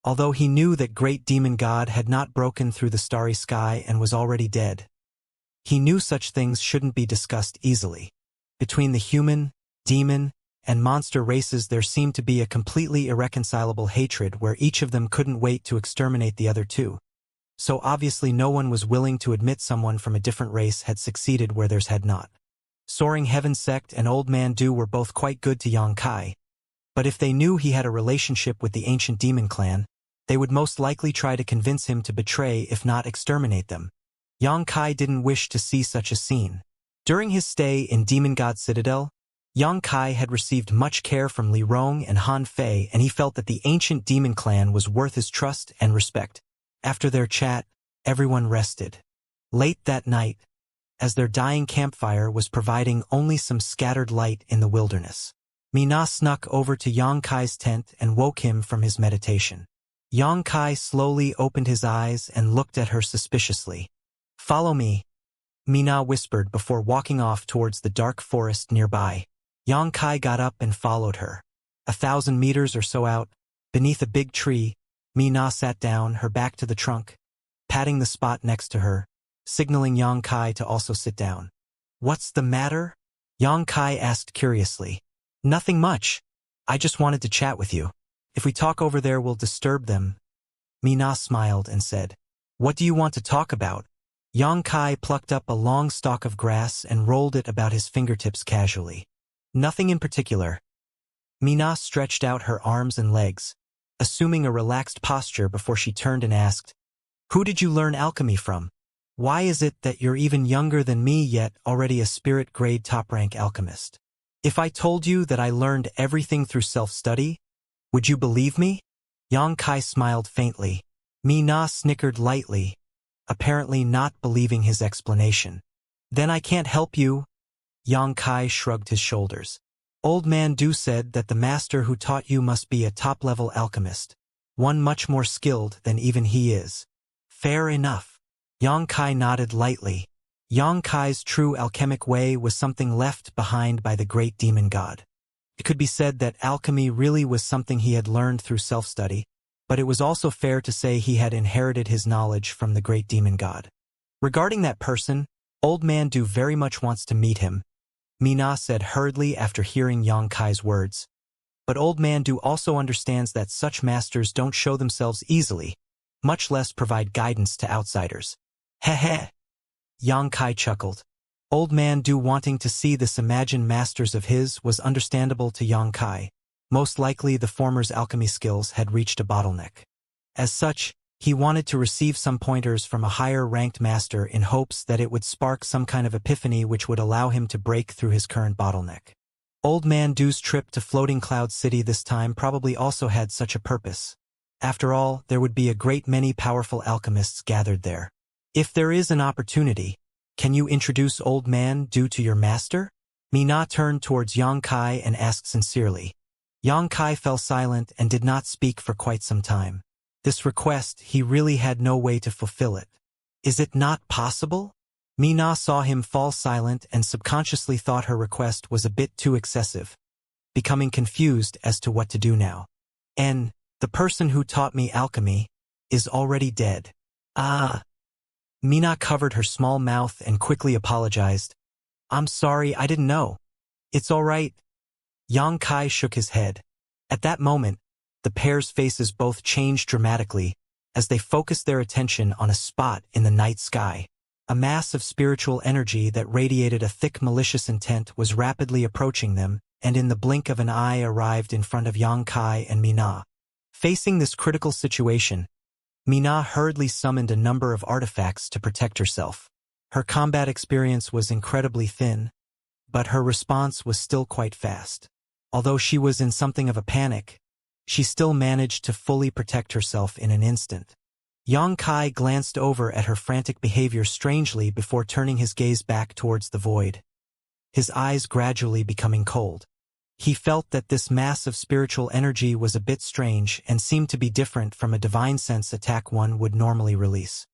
Although he knew that great demon god had not broken through the starry sky and was already dead, he knew such things shouldn't be discussed easily. Between the human, demon, and monster races there seemed to be a completely irreconcilable hatred where each of them couldn't wait to exterminate the other two. So obviously no one was willing to admit someone from a different race had succeeded where theirs had not. Soaring Heaven Sect and Old Man Du were both quite good to Yang Kai, but if they knew he had a relationship with the ancient demon clan, they would most likely try to convince him to betray if not exterminate them. Yang Kai didn't wish to see such a scene. During his stay in Demon God Citadel, Yang Kai had received much care from Li Rong and Han Fei, and he felt that the ancient demon clan was worth his trust and respect. After their chat, everyone rested. Late that night, as their dying campfire was providing only some scattered light in the wilderness, Mina snuck over to Yang Kai's tent and woke him from his meditation. Yang Kai slowly opened his eyes and looked at her suspiciously. "Follow me," Mina whispered before walking off towards the dark forest nearby. Yang Kai got up and followed her. 1,000 meters or so out, beneath a big tree, Mina sat down, her back to the trunk, patting the spot next to her, signaling Yang Kai to also sit down. "What's the matter?" Yang Kai asked curiously. "Nothing much. I just wanted to chat with you. If we talk over there, we'll disturb them." Mina smiled and said, "What do you want to talk about?" Yang Kai plucked up a long stalk of grass and rolled it about his fingertips casually. "Nothing in particular." Mina stretched out her arms and legs, assuming a relaxed posture before she turned and asked, "Who did you learn alchemy from? Why is it that you're even younger than me yet already a spirit-grade top-rank alchemist? If I told you that I learned everything through self-study, would you believe me?" Yang Kai smiled faintly. Mina snickered lightly, apparently not believing his explanation. "Then I can't help you." Yang Kai shrugged his shoulders. "Old Man Du said that the master who taught you must be a top-level alchemist, one much more skilled than even he is." "Fair enough." Yang Kai nodded lightly. Yang Kai's true alchemic way was something left behind by the great demon god. It could be said that alchemy really was something he had learned through self-study, but it was also fair to say he had inherited his knowledge from the great demon god. "Regarding that person, Old Man Du very much wants to meet him," Mina said hurriedly after hearing Yang Kai's words. "But Old Man Du also understands that such masters don't show themselves easily, much less provide guidance to outsiders." "Heh." Yang Kai chuckled. Old Man Du wanting to see this imagined masters of his was understandable to Yang Kai. Most likely the former's alchemy skills had reached a bottleneck. As such, he wanted to receive some pointers from a higher-ranked master in hopes that it would spark some kind of epiphany which would allow him to break through his current bottleneck. Old Man Du's trip to Floating Cloud City this time probably also had such a purpose. After all, there would be a great many powerful alchemists gathered there. "If there is an opportunity, can you introduce Old Man Du to your master?" Mina turned towards Yang Kai and asked sincerely. Yang Kai fell silent and did not speak for quite some time. This request, he really had no way to fulfill it. "Is it not possible?" Mina saw him fall silent and subconsciously thought her request was a bit too excessive, becoming confused as to what to do now. "And the person who taught me alchemy is already dead." "Ah." Mina covered her small mouth and quickly apologized. "I'm sorry, I didn't know." "It's all right." Yang Kai shook his head. At that moment, the pair's faces both changed dramatically as they focused their attention on a spot in the night sky. A mass of spiritual energy that radiated a thick malicious intent was rapidly approaching them, and in the blink of an eye arrived in front of Yang Kai and Mina. Facing this critical situation, Mina hurriedly summoned a number of artifacts to protect herself. Her combat experience was incredibly thin, but her response was still quite fast. Although she was in something of a panic, she still managed to fully protect herself in an instant. Yang Kai glanced over at her frantic behavior strangely before turning his gaze back towards the void, his eyes gradually becoming cold. He felt that this mass of spiritual energy was a bit strange and seemed to be different from a divine sense attack one would normally release.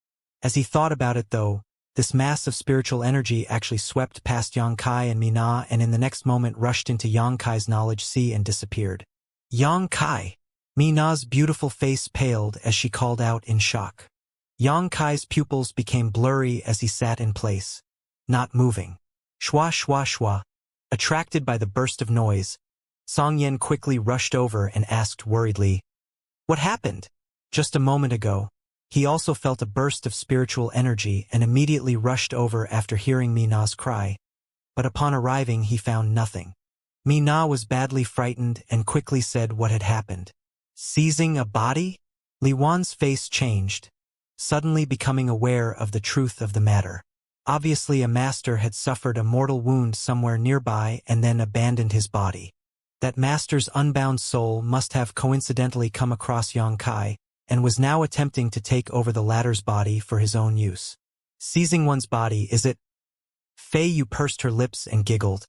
As he thought about it though, This mass of spiritual energy actually swept past Yang Kai and Mina and in the next moment rushed into Yang Kai's knowledge sea and disappeared. Yang Kai! Mina's beautiful face paled as she called out in shock. Yang Kai's pupils became blurry as he sat in place, not moving. Shwa shwa shwa. Attracted by the burst of noise, Song Yen quickly rushed over and asked worriedly, "What happened?" Just a moment ago, he also felt a burst of spiritual energy and immediately rushed over after hearing Mina's cry. But upon arriving he found nothing. Mina was badly frightened and quickly said what had happened. Seizing a body? Li Wan's face changed, suddenly becoming aware of the truth of the matter. Obviously a master had suffered a mortal wound somewhere nearby and then abandoned his body. That master's unbound soul must have coincidentally come across Yang Kai, and was now attempting to take over the latter's body for his own use. Seizing one's body, is it? Fei Yu pursed her lips and giggled.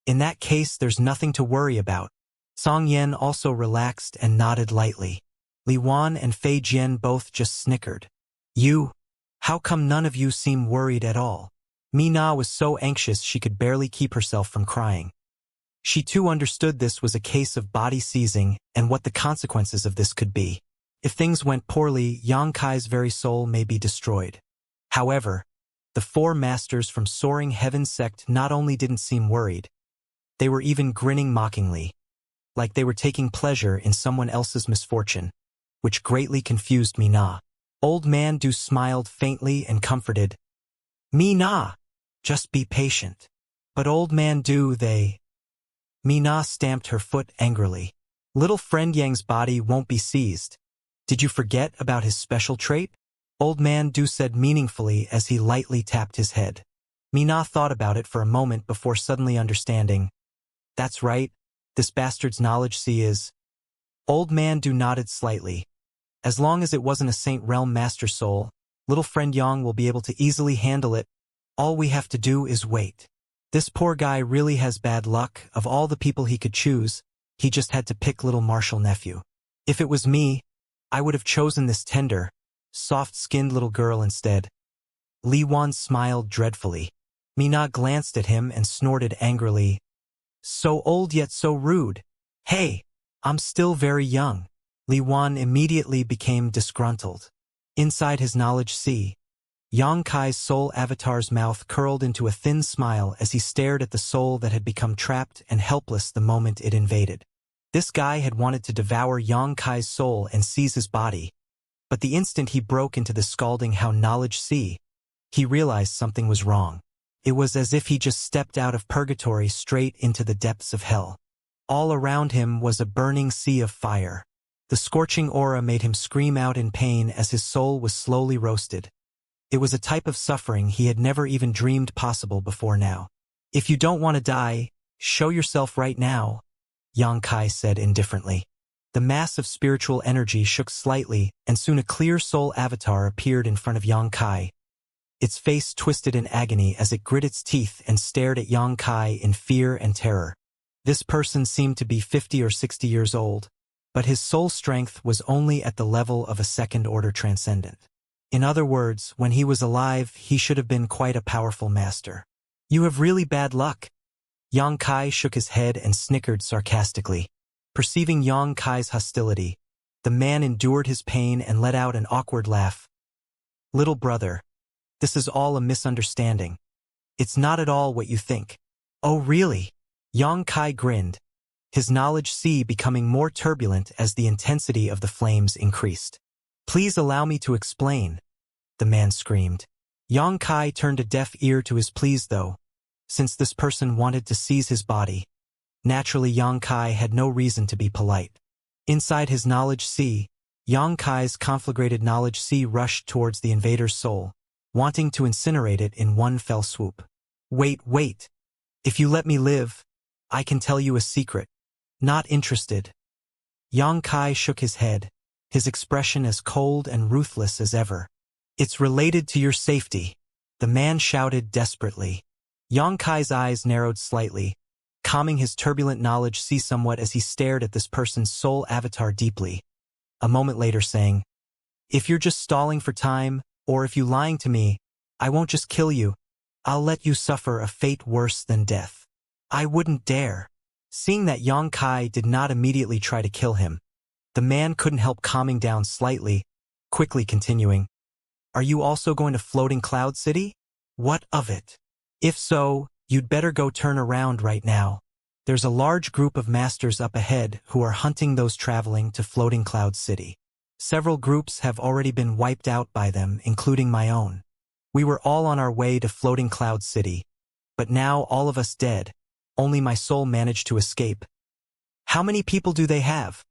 In that case there's nothing to worry about. Song Yen also relaxed and nodded lightly. Li Wan and Fei Jian both just snickered. You? How come none of you seem worried at all? Mina was so anxious she could barely keep herself from crying. She too understood this was a case of body seizing and what the consequences of this could be. If things went poorly, Yang Kai's very soul may be destroyed. However, the four masters from Soaring Heaven sect not only didn't seem worried, they were even grinning mockingly, like they were taking pleasure in someone else's misfortune, which greatly confused Mina. Old Man Du smiled faintly and comforted. Mina, just be patient. But Old Man Du, Mina stamped her foot angrily. Little friend Yang's body won't be seized. Did you forget about his special trait? Old Man Du said meaningfully as he lightly tapped his head. Mina thought about it for a moment before suddenly understanding. That's right, this bastard's knowledge sea is. Old Man Du nodded slightly. As long as it wasn't a Saint Realm Master Soul, little friend Yang will be able to easily handle it. All we have to do is wait. This poor guy really has bad luck. Of all the people he could choose, he just had to pick little Marshall nephew. If it was me, I would have chosen this tender, soft-skinned little girl instead. Li Wan smiled dreadfully. Mina glanced at him and snorted angrily. So old yet so rude. Hey, I'm still very young. Li Wan immediately became disgruntled. Inside his knowledge sea, Yang Kai's soul avatar's mouth curled into a thin smile as he stared at the soul that had become trapped and helpless the moment it invaded. This guy had wanted to devour Yang Kai's soul and seize his body, but the instant he broke into the scalding how knowledge sea, he realized something was wrong. It was as if he just stepped out of purgatory straight into the depths of hell. All around him was a burning sea of fire. The scorching aura made him scream out in pain as his soul was slowly roasted. It was a type of suffering he had never even dreamed possible before now. If you don't want to die, show yourself right now, Yang Kai said indifferently. The mass of spiritual energy shook slightly, and soon a clear soul avatar appeared in front of Yang Kai. Its face twisted in agony as it grit its teeth and stared at Yang Kai in fear and terror. This person seemed to be 50 or 60 years old, but his soul strength was only at the level of a second-order transcendent. In other words, when he was alive, he should have been quite a powerful master. You have really bad luck. Yang Kai shook his head and snickered sarcastically. Perceiving Yang Kai's hostility, the man endured his pain and let out an awkward laugh. Little brother, this is all a misunderstanding. It's not at all what you think. Oh really? Yang Kai grinned, his knowledge sea becoming more turbulent as the intensity of the flames increased. Please allow me to explain, the man screamed. Yang Kai turned a deaf ear to his pleas though, since this person wanted to seize his body. Naturally Yang Kai had no reason to be polite. Inside his knowledge sea, Yang Kai's conflagrated knowledge sea rushed towards the invader's soul, wanting to incinerate it in one fell swoop. Wait. If you let me live, I can tell you a secret. Not interested. Yang Kai shook his head, his expression as cold and ruthless as ever. It's related to your safety, the man shouted desperately. Yang Kai's eyes narrowed slightly, calming his turbulent knowledge sea somewhat as he stared at this person's soul avatar deeply. A moment later saying, if you're just stalling for time, or if you lying to me, I won't just kill you. I'll let you suffer a fate worse than death. I wouldn't dare. Seeing that Yang Kai did not immediately try to kill him, the man couldn't help calming down slightly, quickly continuing. Are you also going to Floating Cloud City? What of it? If so, you'd better go turn around right now. There's a large group of masters up ahead who are hunting those traveling to Floating Cloud City. Several groups have already been wiped out by them, including my own. We were all on our way to Floating Cloud City, but now all of us dead. Only my soul managed to escape. How many people do they have?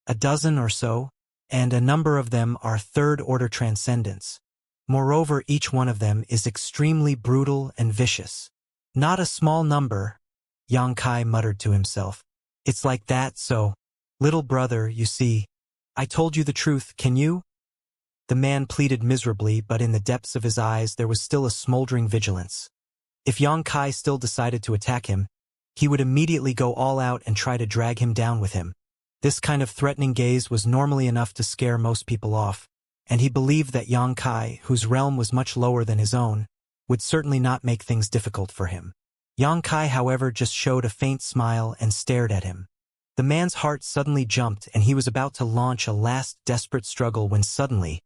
A dozen or so, and a number of them are third-order transcendents. Moreover, each one of them is extremely brutal and vicious. Not a small number, Yang Kai muttered to himself. It's like that, so, little brother, you see, I told you the truth, can you? The man pleaded miserably, but in the depths of his eyes there was still a smoldering vigilance. If Yang Kai still decided to attack him, he would immediately go all out and try to drag him down with him. This kind of threatening gaze was normally enough to scare most people off, and he believed that Yang Kai, whose realm was much lower than his own, would certainly not make things difficult for him. Yang Kai, however, just showed a faint smile and stared at him. The man's heart suddenly jumped, and he was about to launch a last desperate struggle when suddenly,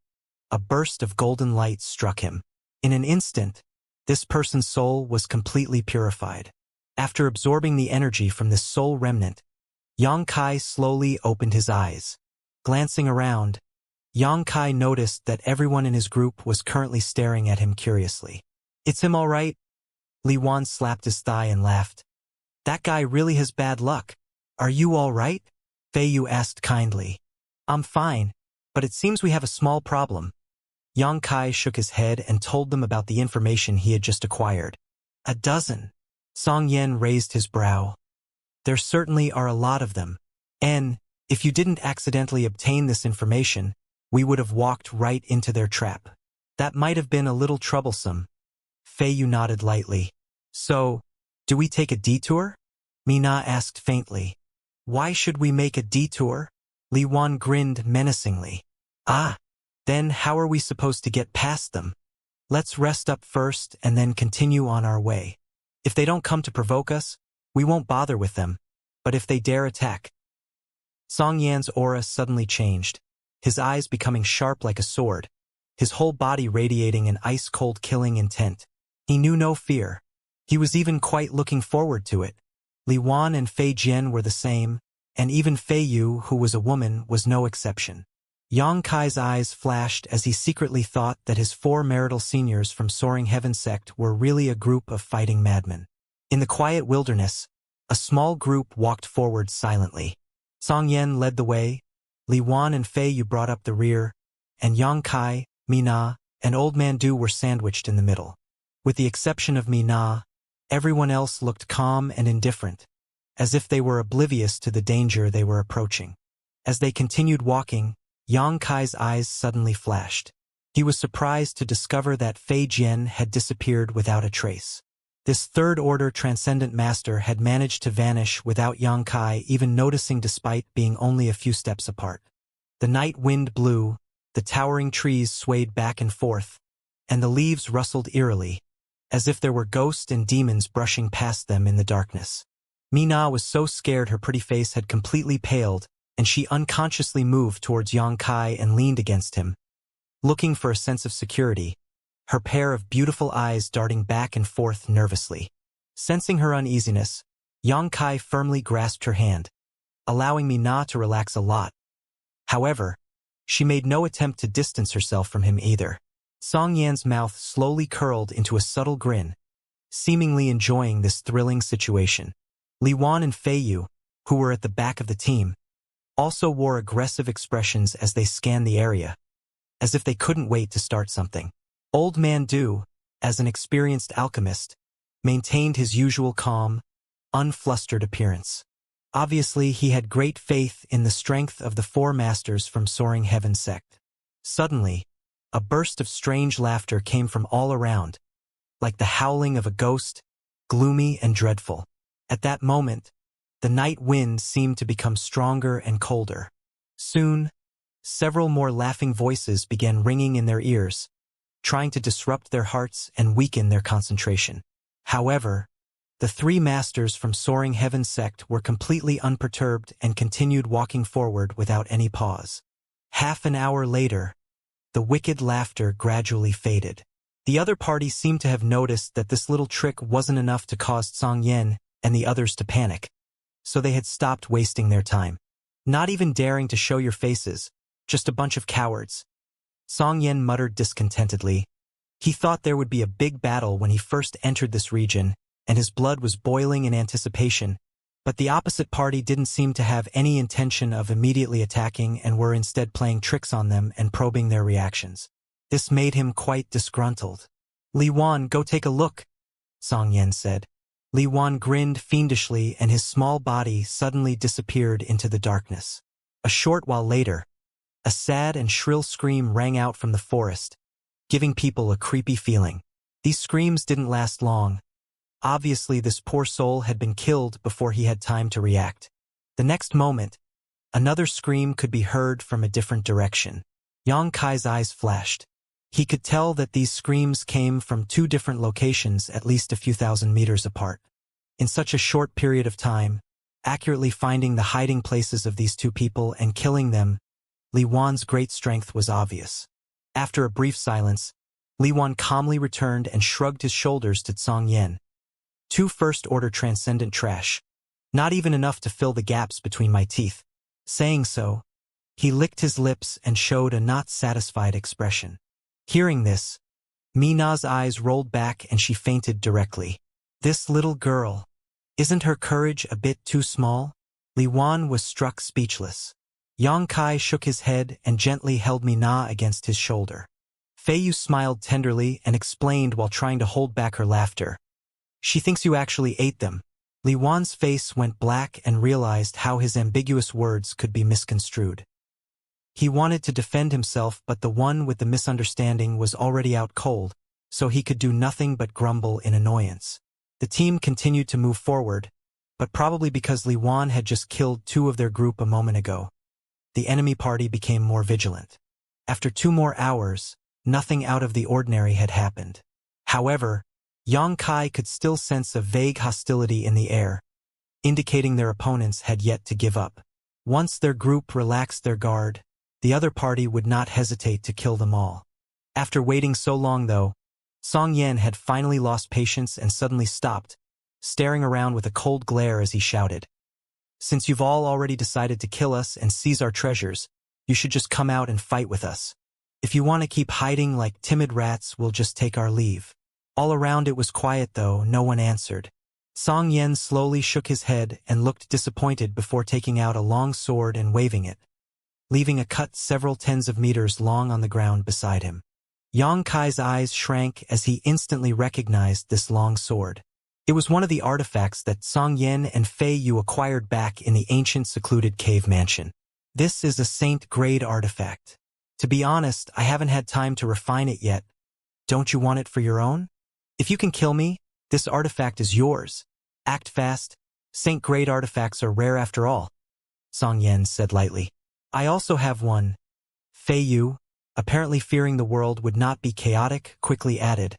a burst of golden light struck him. In an instant, this person's soul was completely purified. After absorbing the energy from this soul remnant, Yang Kai slowly opened his eyes. Glancing around, Yang Kai noticed that everyone in his group was currently staring at him curiously. It's him all right? Li Wan slapped his thigh and laughed. That guy really has bad luck. Are you all right? Fei Yu asked kindly. I'm fine, but it seems we have a small problem. Yang Kai shook his head and told them about the information he had just acquired. A dozen. Song Yen raised his brow. There certainly are a lot of them. And, if you didn't accidentally obtain this information, we would have walked right into their trap. That might have been a little troublesome. Fei Yu nodded lightly. So, do we take a detour? Mina asked faintly. Why should we make a detour? Li Wan grinned menacingly. Ah, then how are we supposed to get past them? Let's rest up first and then continue on our way. If they don't come to provoke us, we won't bother with them, but if they dare attack. Song Yan's aura suddenly changed, his eyes becoming sharp like a sword, his whole body radiating an ice-cold killing intent. He knew no fear. He was even quite looking forward to it. Li Wan and Fei Jian were the same, and even Fei Yu, who was a woman, was no exception. Yang Kai's eyes flashed as he secretly thought that his 4 marital seniors from Soaring Heaven sect were really a group of fighting madmen. In the quiet wilderness, a small group walked forward silently. Song Yen led the way, Li Wan and Fei Yu brought up the rear, and Yang Kai, Mina, and Old Man Du were sandwiched in the middle. With the exception of Mina, everyone else looked calm and indifferent, as if they were oblivious to the danger they were approaching. As they continued walking, Yang Kai's eyes suddenly flashed. He was surprised to discover that Fei Jian had disappeared without a trace. This third-order transcendent master had managed to vanish without Yang Kai even noticing despite being only a few steps apart. The night wind blew, the towering trees swayed back and forth, and the leaves rustled eerily, as if there were ghosts and demons brushing past them in the darkness. Mina was so scared her pretty face had completely paled, and she unconsciously moved towards Yang Kai and leaned against him, looking for a sense of security, her pair of beautiful eyes darting back and forth nervously. Sensing her uneasiness, Yang Kai firmly grasped her hand, allowing Mina to relax a lot. However, she made no attempt to distance herself from him either. Song Yan's mouth slowly curled into a subtle grin, seemingly enjoying this thrilling situation. Li Wan and Fei Yu, who were at the back of the team, also wore aggressive expressions as they scanned the area, as if they couldn't wait to start something. Old Man Du, as an experienced alchemist, maintained his usual calm, unflustered appearance. Obviously, he had great faith in the strength of the 4 masters from Soaring Heaven sect. Suddenly, a burst of strange laughter came from all around, like the howling of a ghost, gloomy and dreadful. At that moment, the night wind seemed to become stronger and colder. Soon, several more laughing voices began ringing in their ears, trying to disrupt their hearts and weaken their concentration. However, the three masters from Soaring Heaven sect were completely unperturbed and continued walking forward without any pause. Half an hour later, the wicked laughter gradually faded. The other party seemed to have noticed that this little trick wasn't enough to cause Song Yen and the others to panic, so they had stopped wasting their time. Not even daring to show your faces, just a bunch of cowards. Song Yen muttered discontentedly. He thought there would be a big battle when he first entered this region, and his blood was boiling in anticipation, but the opposite party didn't seem to have any intention of immediately attacking and were instead playing tricks on them and probing their reactions. This made him quite disgruntled. "Li Wan, go take a look," Song Yen said. Li Wan grinned fiendishly and his small body suddenly disappeared into the darkness. A short while later, a sad and shrill scream rang out from the forest, giving people a creepy feeling. These screams didn't last long. Obviously, this poor soul had been killed before he had time to react. The next moment, another scream could be heard from a different direction. Yang Kai's eyes flashed. He could tell that these screams came from two different locations at least a few thousand meters apart. In such a short period of time, accurately finding the hiding places of these two people and killing them, Li Wan's great strength was obvious. After a brief silence, Li Wan calmly returned and shrugged his shoulders to Song Yen. "Two first-order transcendent trash. Not even enough to fill the gaps between my teeth." Saying so, he licked his lips and showed a not satisfied expression. Hearing this, Mina's eyes rolled back and she fainted directly. This little girl, isn't her courage a bit too small? Li Wan was struck speechless. Yang Kai shook his head and gently held Mina against his shoulder. Fei Yu smiled tenderly and explained while trying to hold back her laughter. "She thinks you actually ate them." Li Wan's face went black and realized how his ambiguous words could be misconstrued. He wanted to defend himself, but the one with the misunderstanding was already out cold, so he could do nothing but grumble in annoyance. The team continued to move forward, but probably because Li Wan had just killed two of their group a moment ago, the enemy party became more vigilant. After 2 more hours, nothing out of the ordinary had happened. However, Yang Kai could still sense a vague hostility in the air, indicating their opponents had yet to give up. Once their group relaxed their guard, the other party would not hesitate to kill them all. After waiting so long though, Song Yen had finally lost patience and suddenly stopped, staring around with a cold glare as he shouted. "Since you've all already decided to kill us and seize our treasures, you should just come out and fight with us. If you want to keep hiding like timid rats, we'll just take our leave." All around it was quiet though, no one answered. Song Yen slowly shook his head and looked disappointed before taking out a long sword and waving it, leaving a cut several tens of meters long on the ground beside him. Yang Kai's eyes shrank as he instantly recognized this long sword. It was one of the artifacts that Song Yen and Fei Yu acquired back in the ancient secluded cave mansion. "This is a saint-grade artifact. To be honest, I haven't had time to refine it yet. Don't you want it for your own? If you can kill me, this artifact is yours. Act fast. Saint-grade artifacts are rare after all," Song Yen said lightly. "I also have one," Fei Yu, apparently fearing the world would not be chaotic, quickly added,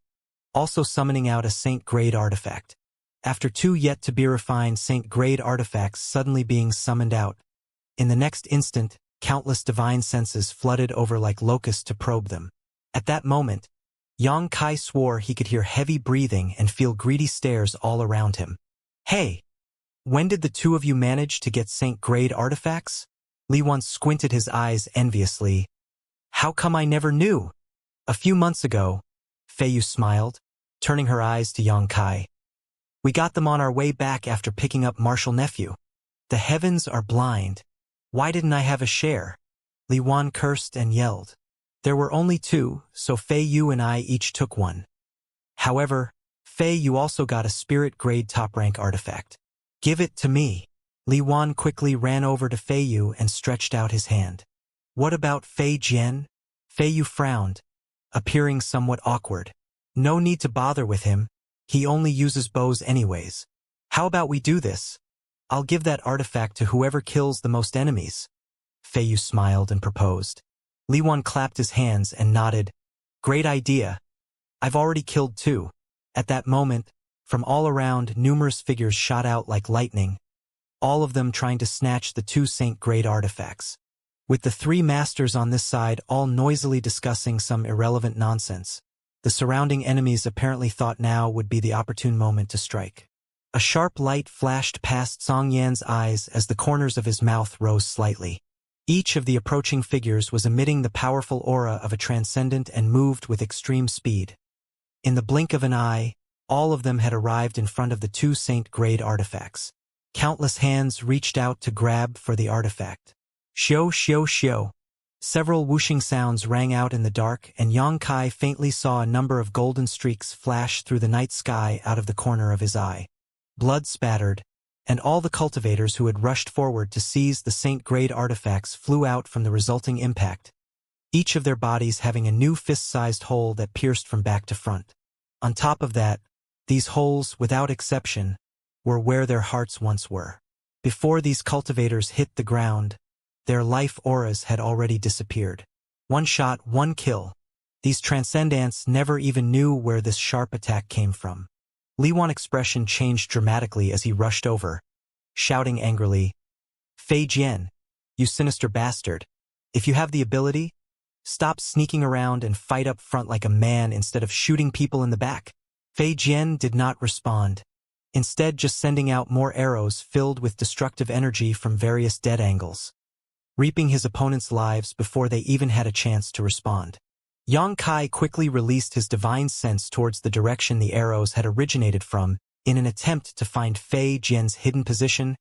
also summoning out a saint-grade artifact. After 2 yet-to-be-refined saint-grade artifacts suddenly being summoned out, in the next instant, countless divine senses flooded over like locusts to probe them. At that moment, Yang Kai swore he could hear heavy breathing and feel greedy stares all around him. "Hey, when did the two of you manage to get saint-grade artifacts?" Li Wan squinted his eyes enviously. "How come I never knew?" "A few months ago," Fei Yu smiled, turning her eyes to Yang Kai. "We got them on our way back after picking up Marshal Nephew. The heavens are blind. Why didn't I have a share?" Li Wan cursed and yelled. There were only 2, so Fei Yu and I each took one. However, Fei Yu also got a spirit-grade top-rank artifact. "Give it to me." Li Wan quickly ran over to Fei Yu and stretched out his hand. "What about Fei Jian?" Fei Yu frowned, appearing somewhat awkward. "No need to bother with him. He only uses bows anyways. How about we do this? I'll give that artifact to whoever kills the most enemies." Fei Yu smiled and proposed. Li Wan clapped his hands and nodded. Great idea. I've already killed 2. At that moment, from all around, numerous figures shot out like lightning, all of them trying to snatch the 2 saint-grade artifacts. With the 3 masters on this side all noisily discussing some irrelevant nonsense, the surrounding enemies apparently thought now would be the opportune moment to strike. A sharp light flashed past Song Yan's eyes as the corners of his mouth rose slightly. Each of the approaching figures was emitting the powerful aura of a transcendent and moved with extreme speed. In the blink of an eye, all of them had arrived in front of the 2 saint-grade artifacts. Countless hands reached out to grab for the artifact. Xiao xiao xiao. Several whooshing sounds rang out in the dark, and Yang Kai faintly saw a number of golden streaks flash through the night sky out of the corner of his eye. Blood spattered, and all the cultivators who had rushed forward to seize the saint-grade artifacts flew out from the resulting impact, each of their bodies having a new fist-sized hole that pierced from back to front. On top of that, these holes, without exception, were where their hearts once were. Before these cultivators hit the ground, their life auras had already disappeared. 1 shot, 1 kill. These transcendants never even knew where this sharp attack came from. Li Wan's expression changed dramatically as he rushed over, shouting angrily, "Fei Jian, you sinister bastard. If you have the ability, stop sneaking around and fight up front like a man instead of shooting people in the back." Fei Jian did not respond, instead just sending out more arrows filled with destructive energy from various dead angles, reaping his opponent's lives before they even had a chance to respond. Yang Kai quickly released his divine sense towards the direction the arrows had originated from in an attempt to find Fei Jian's hidden position,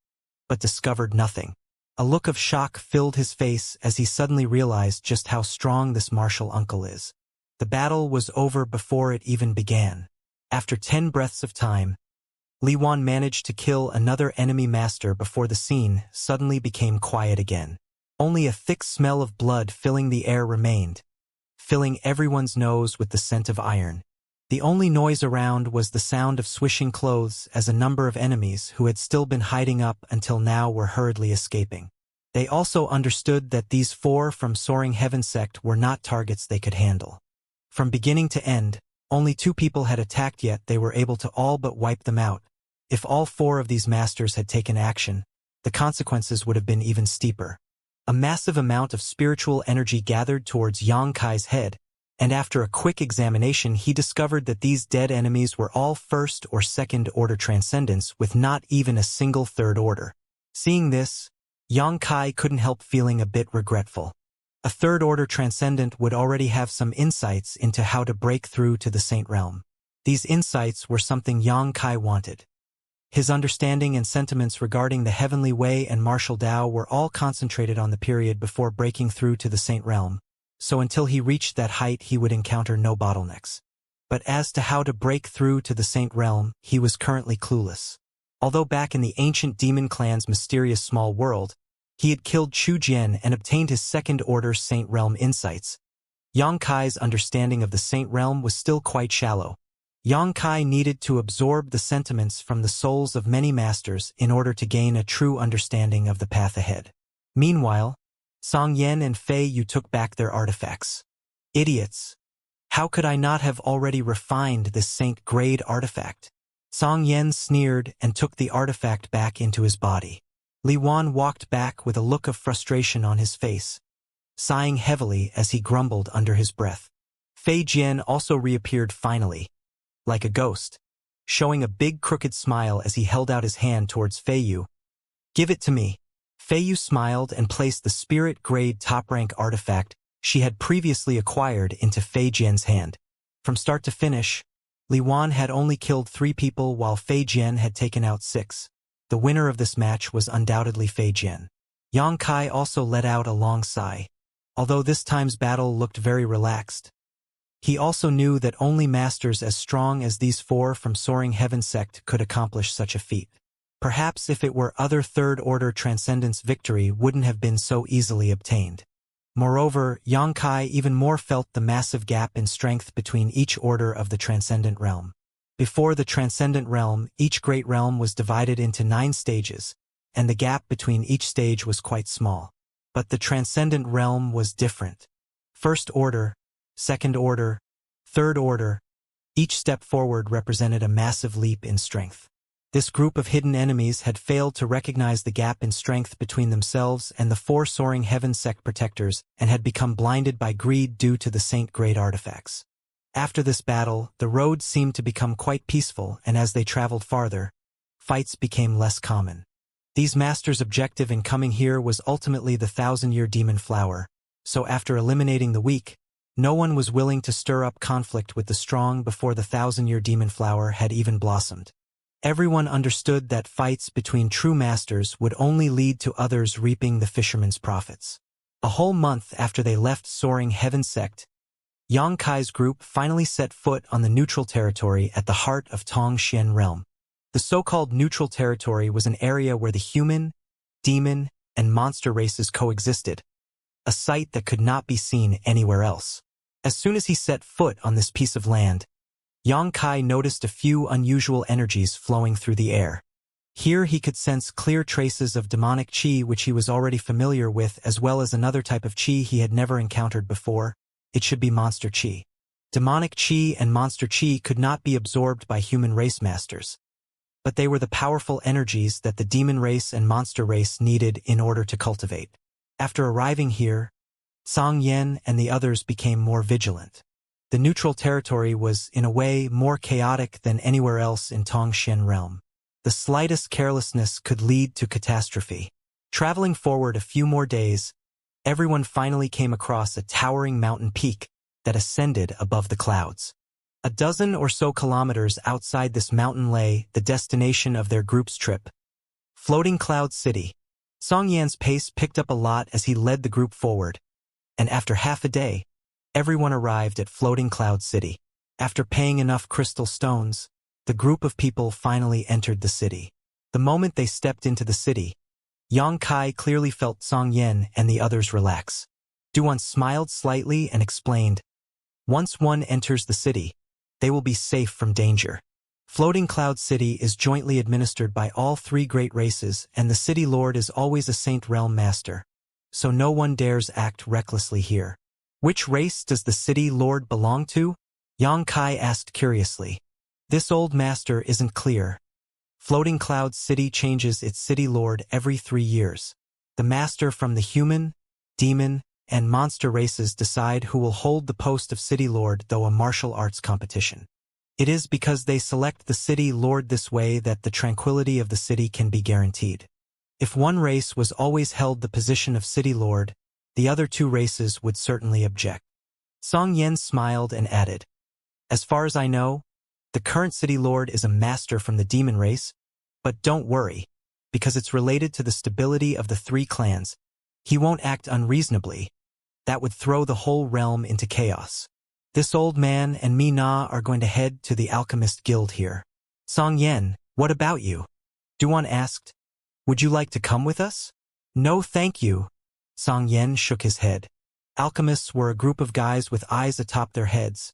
but discovered nothing. A look of shock filled his face as he suddenly realized just how strong this martial uncle is. The battle was over before it even began. After 10 breaths of time, Li Wan managed to kill another enemy master before the scene suddenly became quiet again. Only a thick smell of blood filling the air remained, filling everyone's nose with the scent of iron. The only noise around was the sound of swishing clothes as a number of enemies who had still been hiding up until now were hurriedly escaping. They also understood that these 4 from Soaring Heaven sect were not targets they could handle. From beginning to end, only 2 people had attacked, yet they were able to all but wipe them out. If all 4 of these masters had taken action, the consequences would have been even steeper. A massive amount of spiritual energy gathered towards Yang Kai's head, and after a quick examination he discovered that these dead enemies were all 1st or 2nd order transcendents with not even a single 3rd order. Seeing this, Yang Kai couldn't help feeling a bit regretful. A 3rd order transcendent would already have some insights into how to break through to the Saint Realm. These insights were something Yang Kai wanted. His understanding and sentiments regarding the Heavenly Way and martial Tao were all concentrated on the period before breaking through to the Saint Realm, so until he reached that height he would encounter no bottlenecks. But as to how to break through to the Saint Realm, he was currently clueless. Although back in the ancient demon clan's mysterious small world, he had killed Chu Jian and obtained his 2nd order Saint Realm insights, Yang Kai's understanding of the Saint Realm was still quite shallow. Yang Kai needed to absorb the sentiments from the souls of many masters in order to gain a true understanding of the path ahead. Meanwhile, Song Yan and Fei Yu took back their artifacts. Idiots! How could I not have already refined this saint-grade artifact? Song Yan sneered and took the artifact back into his body. Li Wan walked back with a look of frustration on his face, sighing heavily as he grumbled under his breath. Fei Jian also reappeared finally, like a ghost, showing a big crooked smile as he held out his hand towards Fei Yu. "Give it to me." Fei Yu smiled and placed the spirit-grade top-rank artifact she had previously acquired into Fei Jian's hand. From start to finish, Li Wan had only killed 3 people while Fei Jian had taken out 6. The winner of this match was undoubtedly Fei Jian. Yang Kai also let out a long sigh. Although this time's battle looked very relaxed, he also knew that only masters as strong as these 4 from Soaring Heaven sect could accomplish such a feat. Perhaps if it were other 3rd order transcendence, victory wouldn't have been so easily obtained. Moreover, Yang Kai even more felt the massive gap in strength between each order of the Transcendent Realm. Before the Transcendent Realm, each great realm was divided into 9 stages, and the gap between each stage was quite small. But the Transcendent Realm was different. 1st order, 2nd order, Third order, each step forward represented a massive leap in strength. This group of hidden enemies had failed to recognize the gap in strength between themselves and the four soaring heaven sect protectors and had become blinded by greed due to the Saint-grade artifacts. After this battle, the road seemed to become quite peaceful, and as they traveled farther, fights became less common. These masters' objective in coming here was ultimately the 1,000-year demon flower, so after eliminating the weak, no one was willing to stir up conflict with the strong before the 1,000-year demon flower had even blossomed. Everyone understood that fights between true masters would only lead to others reaping the fisherman's profits. A whole month after they left soaring heaven sect, Xianxia's group finally set foot on the neutral territory at the heart of Tongxian realm. The so-called neutral territory was an area where the human, demon, and monster races coexisted, a sight that could not be seen anywhere else. As soon as he set foot on this piece of land, Xianxia noticed a few unusual energies flowing through the air. Here he could sense clear traces of demonic qi which he was already familiar with, as well as another type of qi he had never encountered before. It should be monster qi. Demonic qi and monster qi could not be absorbed by human race masters, but they were the powerful energies that the demon race and monster race needed in order to cultivate. After arriving here, Song Yan and the others became more vigilant. The neutral territory was, in a way, more chaotic than anywhere else in Tongxian realm. The slightest carelessness could lead to catastrophe. Traveling forward a few more days, everyone finally came across a towering mountain peak that ascended above the clouds. A dozen or so kilometers outside this mountain lay the destination of their group's trip, Floating Cloud City. Song Yan's pace picked up a lot as he led the group forward, and after half a day, everyone arrived at Floating Cloud City. After paying enough crystal stones, the group of people finally entered the city. The moment they stepped into the city, Xianxia clearly felt Song Yan and the others relax. Duan smiled slightly and explained, "Once one enters the city, they will be safe from danger. Floating Cloud City is jointly administered by all three great races, and the city lord is always a Saint Realm master, so no one dares act recklessly here." "Which race does the city lord belong to?" Xianxia asked curiously. "This old master isn't clear. Floating Cloud City changes its city lord every 3 years. The master from the human, demon, and monster races decide who will hold the post of city lord, though a martial arts competition. It is because they select the city lord this way that the tranquility of the city can be guaranteed. If one race was always held the position of city lord, the other two races would certainly object." Song Yan smiled and added, "As far as I know, the current city lord is a master from the demon race, but don't worry, because it's related to the stability of the three clans. He won't act unreasonably. That would throw the whole realm into chaos. This old man and me Na are going to head to the Alchemist Guild here." "Song Yan, what about you?" Duan asked. "Would you like to come with us?" "No thank you." Song Yan shook his head. Alchemists were a group of guys with eyes atop their heads.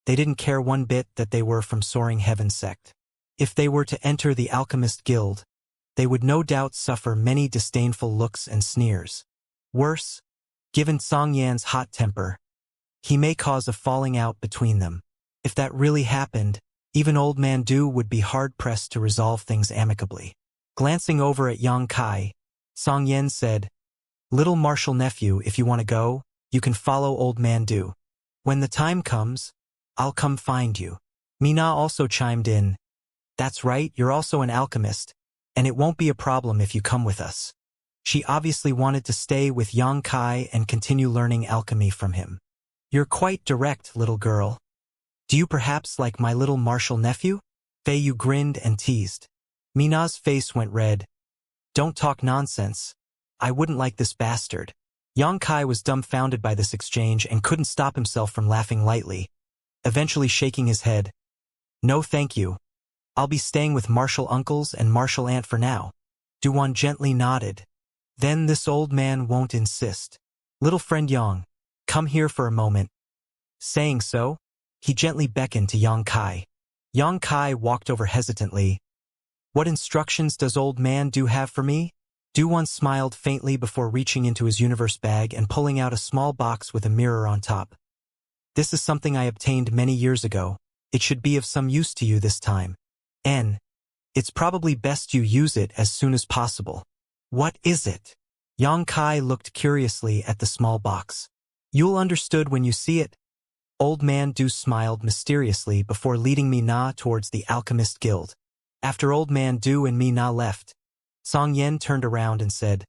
They didn't care one bit that they were from Soaring Heaven sect. If they were to enter the Alchemist Guild, they would no doubt suffer many disdainful looks and sneers. Worse, given Song Yan's hot temper, he may cause a falling out between them. If that really happened, even Old Man Du would be hard-pressed to resolve things amicably. Glancing over at Xianxia, Song Yan said, "Little martial nephew, if you want to go, you can follow Old Man Du. When the time comes, I'll come find you." Mina also chimed in, "That's right, you're also an alchemist, and it won't be a problem if you come with us." She obviously wanted to stay with Xianxia and continue learning alchemy from him. "You're quite direct, little girl. Do you perhaps like my little martial nephew?" Fei Yu grinned and teased. Mina's face went red. "Don't talk nonsense. I wouldn't like this bastard." Xianxia was dumbfounded by this exchange and couldn't stop himself from laughing lightly, eventually shaking his head. "No thank you. I'll be staying with martial uncles and martial aunt for now." Duan gently nodded. "Then this old man won't insist. Little friend Yang, come here for a moment." Saying so, he gently beckoned to Xianxia. Xianxia walked over hesitantly. "What instructions does Old Man Du have for me?" Duan smiled faintly before reaching into his universe bag and pulling out a small box with a mirror on top. This is something I obtained many years ago. It should be of some use to you this time. N. It's probably best you use it as soon as possible. What is it? Yang Kai looked curiously at the small box. You'll understood when you see it. Old Man Du smiled mysteriously before leading Mi Na towards the Alchemist Guild. After Old Man Du and Mi Na left, Song Yen turned around and said,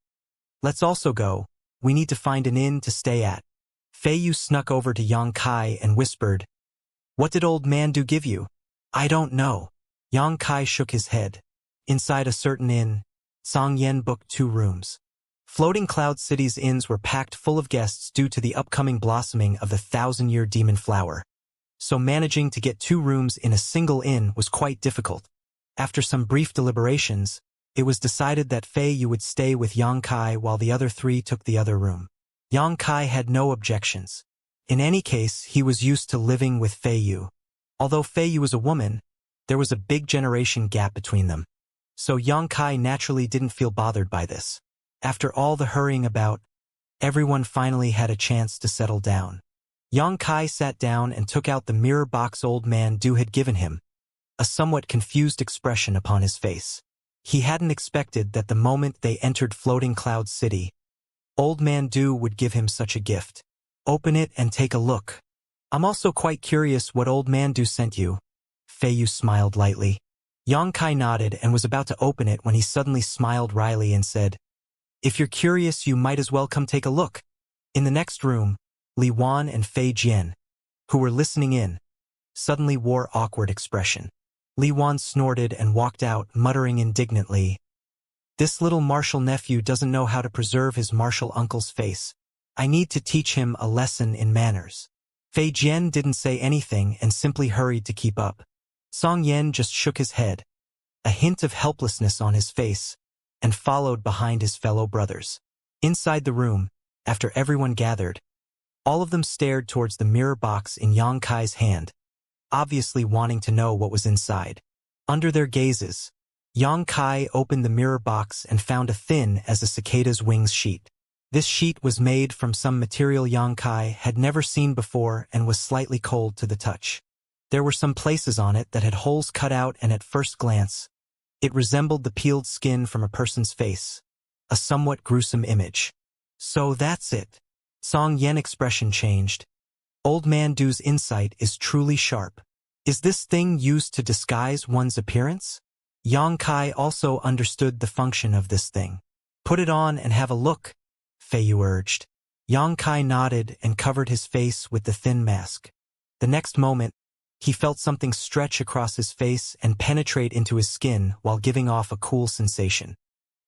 "Let's also go. We need to find an inn to stay at." Fei Yu snuck over to Yang Kai and whispered, "What did Old Man Du give you?" "I don't know." Yang Kai shook his head. Inside a certain inn, Song Yen booked 2 rooms. Floating Cloud City's inns were packed full of guests due to the upcoming blossoming of the 1,000-year demon flower. So managing to get 2 rooms in a single inn was quite difficult. After some brief deliberations, it was decided that Fei Yu would stay with Yang Kai while the other 3 took the other room. Yang Kai had no objections. In any case, he was used to living with Fei Yu. Although Fei Yu was a woman, there was a big generation gap between them. So Yang Kai naturally didn't feel bothered by this. After all the hurrying about, everyone finally had a chance to settle down. Yang Kai sat down and took out the mirror box Old Man Du had given him, a somewhat confused expression upon his face. He hadn't expected that the moment they entered Floating Cloud City, Old Man Du would give him such a gift. "Open it and take a look. I'm also quite curious what Old Man Du sent you." Fei Yu smiled lightly. Yang Kai nodded and was about to open it when he suddenly smiled wryly and said, "If you're curious, you might as well come take a look." In the next room, Li Wan and Fei Jian, who were listening in, suddenly wore awkward expression. Li Wan snorted and walked out, muttering indignantly, "This little martial nephew doesn't know how to preserve his martial uncle's face. I need to teach him a lesson in manners." Fei Jian didn't say anything and simply hurried to keep up. Song Yen just shook his head, a hint of helplessness on his face, and followed behind his fellow brothers. Inside the room, after everyone gathered, all of them stared towards the mirror box in Yang Kai's hand, obviously wanting to know what was inside. Under their gazes, Yang Kai opened the mirror box and found a thin as a cicada's wings sheet. This sheet was made from some material Yang Kai had never seen before and was slightly cold to the touch. There were some places on it that had holes cut out, and at first glance, it resembled the peeled skin from a person's face, a somewhat gruesome image. "So that's it." Song Yen's expression changed. Old Man Du's insight is truly sharp. Is this thing used to disguise one's appearance? Yang Kai also understood the function of this thing. "Put it on and have a look," Fei Yu urged. Yang Kai nodded and covered his face with the thin mask. The next moment, he felt something stretch across his face and penetrate into his skin while giving off a cool sensation.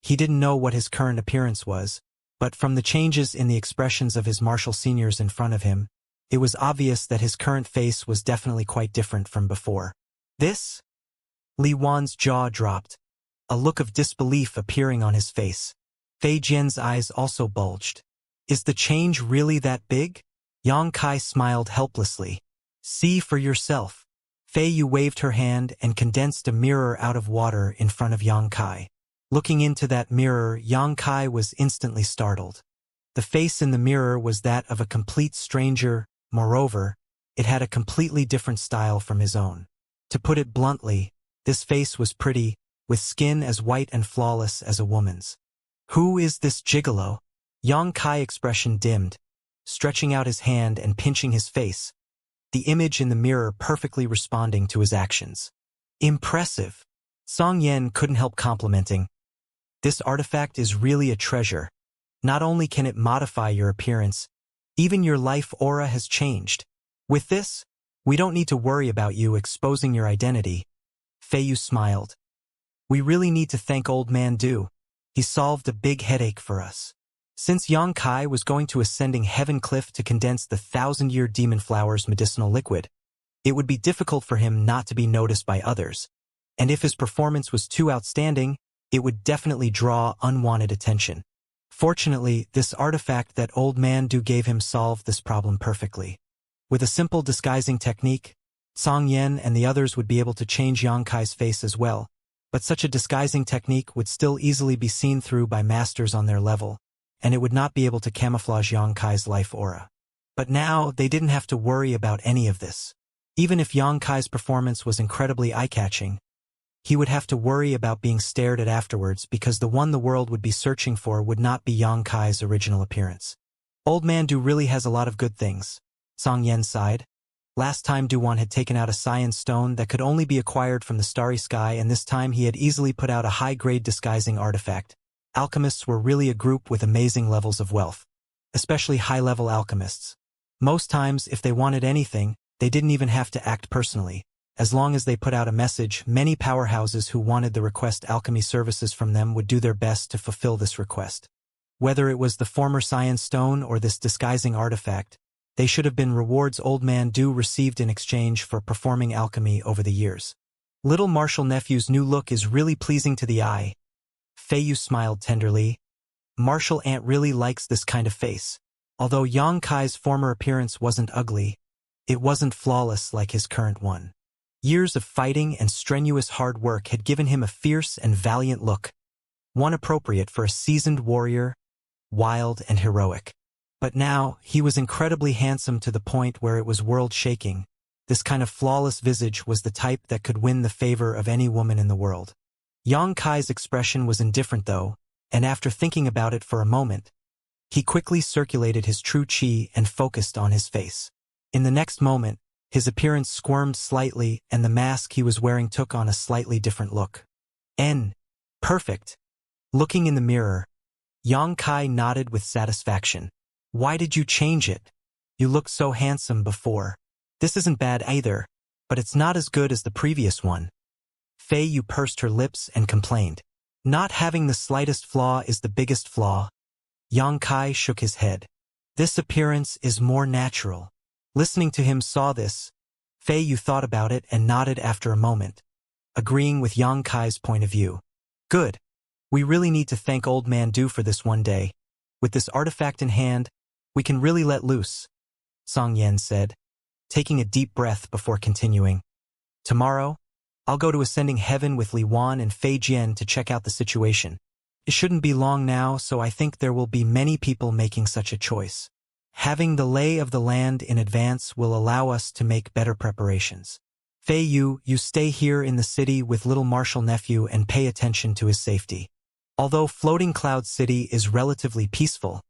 He didn't know what his current appearance was, but from the changes in the expressions of his martial seniors in front of him, it was obvious that his current face was definitely quite different from before. "This?" Li Wan's jaw dropped, a look of disbelief appearing on his face. Fei Jian's eyes also bulged. "Is the change really that big?" Yang Kai smiled helplessly. "See for yourself." Fei Yu waved her hand and condensed a mirror out of water in front of Yang Kai. Looking into that mirror, Yang Kai was instantly startled. The face in the mirror was that of a complete stranger. Moreover, it had a completely different style from his own. To put it bluntly, this face was pretty, with skin as white and flawless as a woman's. "Who is this gigolo?" Yang Kai expression dimmed, stretching out his hand and pinching his face, the image in the mirror perfectly responding to his actions. "Impressive." Song Yen couldn't help complimenting. "This artifact is really a treasure. Not only can it modify your appearance, even your life aura has changed. With this, we don't need to worry about you exposing your identity." Fei Yu smiled. "We really need to thank Old Man Du. He solved a big headache for us." Since Yang Kai was going to Ascending Heaven Cliff to condense the 1,000-year demon flower's medicinal liquid, it would be difficult for him not to be noticed by others, and if his performance was too outstanding, it would definitely draw unwanted attention. Fortunately, this artifact that Old Man Du gave him solved this problem perfectly. With a simple disguising technique, Song Yen and the others would be able to change Yang Kai's face as well, but such a disguising technique would still easily be seen through by masters on their level, and it would not be able to camouflage Yang Kai's life aura. But now, they didn't have to worry about any of this. Even if Yang Kai's performance was incredibly eye-catching, he would have to worry about being stared at afterwards because the one the world would be searching for would not be Yang Kai's original appearance. Old Man Du really has a lot of good things, Song Yen sighed. Last time Du-Wan had taken out a science stone that could only be acquired from the starry sky, and this time he had easily put out a high-grade disguising artifact. Alchemists were really a group with amazing levels of wealth, especially high-level alchemists. Most times, if they wanted anything, they didn't even have to act personally. As long as they put out a message, many powerhouses who wanted the request alchemy services from them would do their best to fulfill this request. Whether it was the former science stone or this disguising artifact, they should have been rewards Old Man Du received in exchange for performing alchemy over the years. Little Marshal Nephew's new look is really pleasing to the eye. Fei Yu smiled tenderly. Marshal Aunt really likes this kind of face. Although Yang Kai's former appearance wasn't ugly, it wasn't flawless like his current one. Years of fighting and strenuous hard work had given him a fierce and valiant look, one appropriate for a seasoned warrior, wild and heroic. But now, he was incredibly handsome to the point where it was world-shaking. This kind of flawless visage was the type that could win the favor of any woman in the world. Yang Kai's expression was indifferent though, and after thinking about it for a moment, he quickly circulated his true chi and focused on his face. In the next moment, his appearance squirmed slightly and the mask he was wearing took on a slightly different look. Perfect. Looking in the mirror, Yang Kai nodded with satisfaction. Why did you change it? You looked so handsome before. This isn't bad either, but it's not as good as the previous one. Fei Yu pursed her lips and complained. Not having the slightest flaw is the biggest flaw. Yang Kai shook his head. This appearance is more natural. Listening to him saw this, Fei Yu thought about it and nodded after a moment, agreeing with Yang Kai's point of view. Good. We really need to thank Old Man Du for this one day. With this artifact in hand, we can really let loose, Song Yen said, taking a deep breath before continuing. Tomorrow, I'll go to Ascending Heaven with Li Wan and Fei Jian to check out the situation. It shouldn't be long now, so I think there will be many people making such a choice. Having the lay of the land in advance will allow us to make better preparations. Fei Yu, you stay here in the city with little Marshal Nephew and pay attention to his safety. Although Floating Cloud City is relatively peaceful,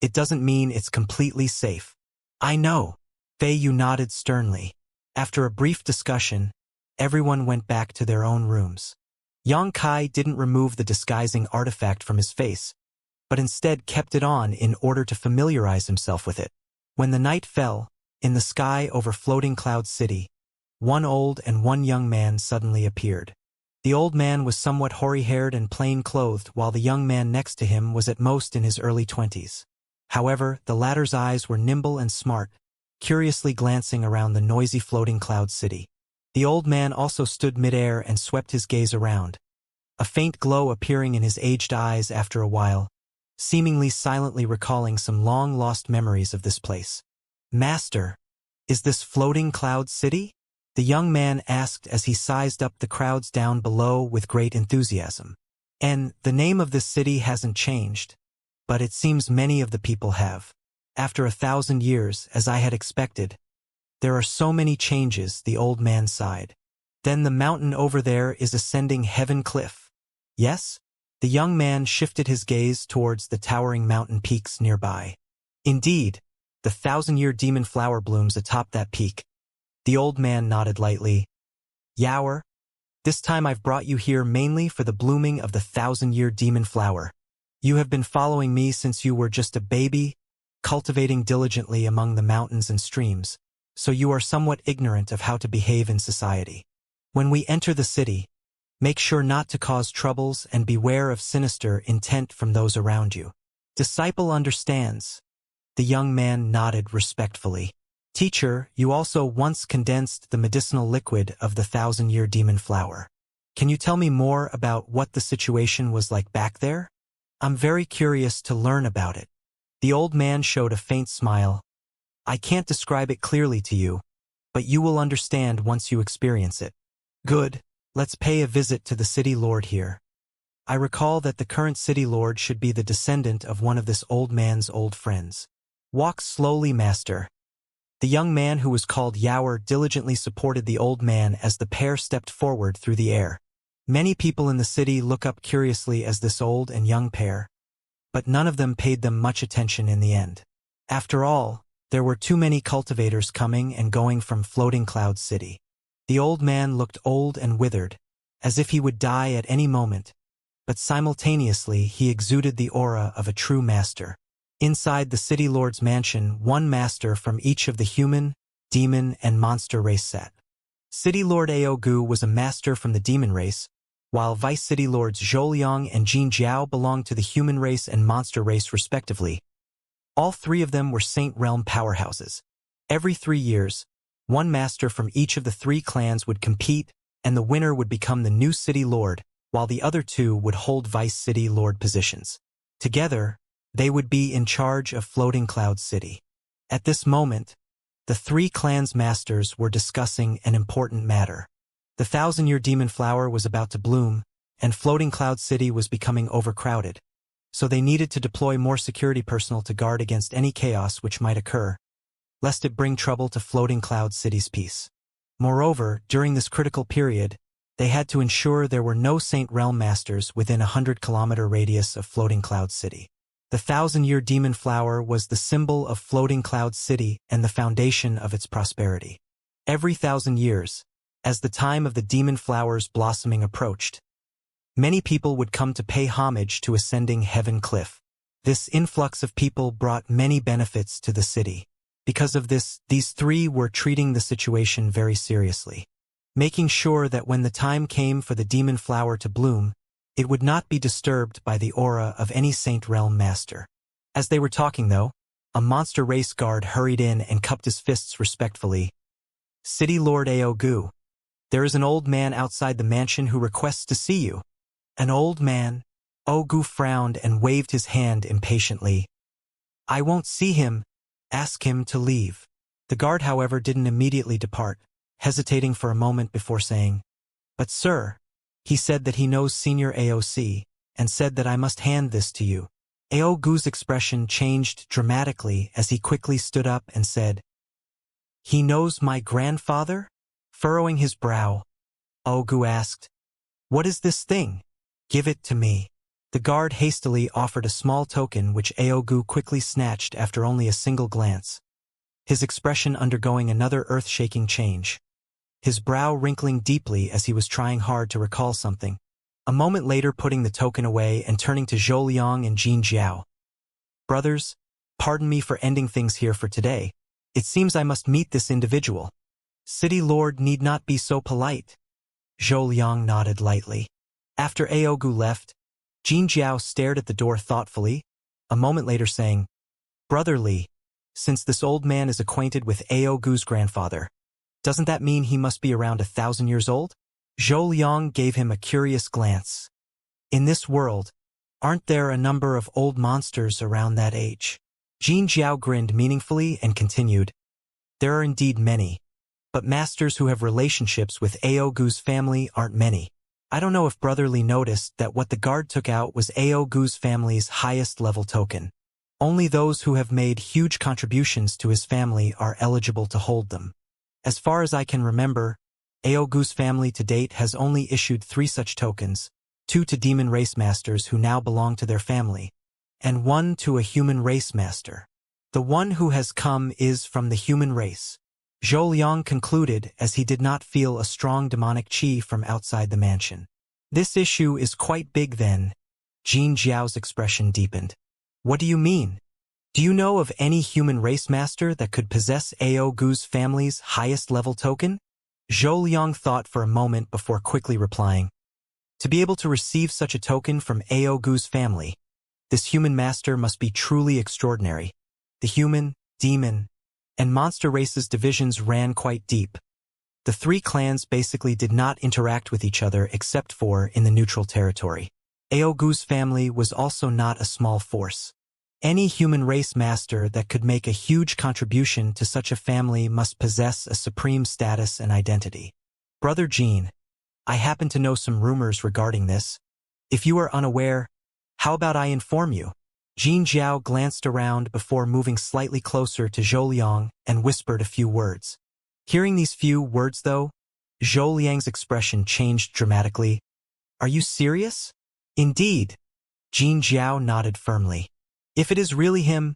it doesn't mean it's completely safe. I know. Fei Yu nodded sternly. After a brief discussion, everyone went back to their own rooms. Yang Kai didn't remove the disguising artifact from his face, but instead kept it on in order to familiarize himself with it. When the night fell, in the sky over Floating Cloud City, one old and one young man suddenly appeared. The old man was somewhat hoary-haired and plain-clothed, while the young man next to him was at most in his early 20s. However, the latter's eyes were nimble and smart, curiously glancing around the noisy Floating Cloud City. The old man also stood mid-air and swept his gaze around, a faint glow appearing in his aged eyes after a while, seemingly silently recalling some long-lost memories of this place. Master, is this Floating Cloud City? The young man asked as he sized up the crowds down below with great enthusiasm. And the name of this city hasn't changed, but it seems many of the people have. After 1,000 years, as I had expected, there are so many changes, the old man sighed. Then the mountain over there is Ascending Heaven Cliff. Yes? The young man shifted his gaze towards the towering mountain peaks nearby. Indeed, the 1,000-year demon flower blooms atop that peak. The old man nodded lightly. Yower, this time I've brought you here mainly for the blooming of the 1,000-year demon flower. You have been following me since you were just a baby, cultivating diligently among the mountains and streams, so you are somewhat ignorant of how to behave in society. When we enter the city, make sure not to cause troubles and beware of sinister intent from those around you. Disciple understands. The young man nodded respectfully. Teacher, you also once condensed the medicinal liquid of the 1,000-year demon flower. Can you tell me more about what the situation was like back there? I'm very curious to learn about it. The old man showed a faint smile. I can't describe it clearly to you, but you will understand once you experience it. Good. Let's pay a visit to the city lord here. I recall that the current city lord should be the descendant of one of this old man's old friends. Walk slowly, master. The young man who was called Yaoer diligently supported the old man as the pair stepped forward through the air. Many people in the city look up curiously as this old and young pair, but none of them paid them much attention in the end. After all, there were too many cultivators coming and going from Floating Cloud City. The old man looked old and withered, as if he would die at any moment, but simultaneously he exuded the aura of a true master. Inside the city lord's mansion, one master from each of the human, demon, and monster race sat. City Lord Aogu was a master from the demon race, while Vice City Lords Zhouliang and Jin Jiao belonged to the human race and monster race respectively. All three of them were Saint Realm powerhouses. Every 3 years, one master from each of the 3 clans would compete, and the winner would become the new city lord, while the other 2 would hold Vice City Lord positions. Together, they would be in charge of Floating Cloud City. At this moment, the 3 clans' masters were discussing an important matter. The 1,000-year demon flower was about to bloom, and Floating Cloud City was becoming overcrowded, so they needed to deploy more security personnel to guard against any chaos which might occur, lest it bring trouble to Floating Cloud City's peace. Moreover, during this critical period, they had to ensure there were no Saint Realm masters within a 100-kilometer radius of Floating Cloud City. The 1,000-year demon flower was the symbol of Floating Cloud City and the foundation of its prosperity. Every 1,000 years, as the time of the demon flower's blossoming approached, many people would come to pay homage to Ascending Heaven Cliff. This influx of people brought many benefits to the city. Because of this, these 3 were treating the situation very seriously, making sure that when the time came for the demon flower to bloom, it would not be disturbed by the aura of any Saint Realm master. As they were talking, though, a monster race guard hurried in and cupped his fists respectfully. City Lord Aogu, there is an old man outside the mansion who requests to see you. An old man? Aogu frowned and waved his hand impatiently. I won't see him. Ask him to leave. The guard, however, didn't immediately depart, hesitating for a moment before saying, But sir, he said that he knows Senior AOC, and said that I must hand this to you. Aogu's expression changed dramatically as he quickly stood up and said, He knows my grandfather? Furrowing his brow, Aogu asked, What is this thing? Give it to me. The guard hastily offered a small token which Aogu quickly snatched after only a single glance, his expression undergoing another earth-shaking change, his brow wrinkling deeply as he was trying hard to recall something. A moment later, putting the token away and turning to Zhouliang and Jin Jiao. Brothers, pardon me for ending things here for today. It seems I must meet this individual. City Lord need not be so polite. Zhouliang nodded lightly. After Aogu left, Jin Jiao stared at the door thoughtfully, a moment later saying, Brother Li, since this old man is acquainted with Aogu's grandfather, doesn't that mean he must be around 1,000 years old? Zhouliang gave him a curious glance. In this world, aren't there a number of old monsters around that age? Jin Jiao grinned meaningfully and continued, There are indeed many, but masters who have relationships with Aogu's family aren't many. I don't know if Brother Li noticed that what the guard took out was Aogu's family's highest level token. Only those who have made huge contributions to his family are eligible to hold them. As far as I can remember, Aogu's family to date has only issued 3 such tokens, 2 to demon race masters who now belong to their family, and 1 to a human race master. The one who has come is from the human race, Zhouliang concluded as he did not feel a strong demonic chi from outside the mansion. This issue is quite big then. Jin Jiao's expression deepened. What do you mean? Do you know of any human race master that could possess Aogu's family's highest level token? Zhouliang thought for a moment before quickly replying. To be able to receive such a token from Aogu's family, this human master must be truly extraordinary. The human, demon, and monster races divisions ran quite deep. The 3 clans basically did not interact with each other except for in the neutral territory. Aogu's family was also not a small force. Any human race master that could make a huge contribution to such a family must possess a supreme status and identity. Brother Jin, I happen to know some rumors regarding this. If you are unaware, how about I inform you? Jin Jiao glanced around before moving slightly closer to Zhou Liang and whispered a few words. Hearing these few words, though, Zhou Liang's expression changed dramatically. Are you serious? Indeed. Jin Jiao nodded firmly. If it is really him.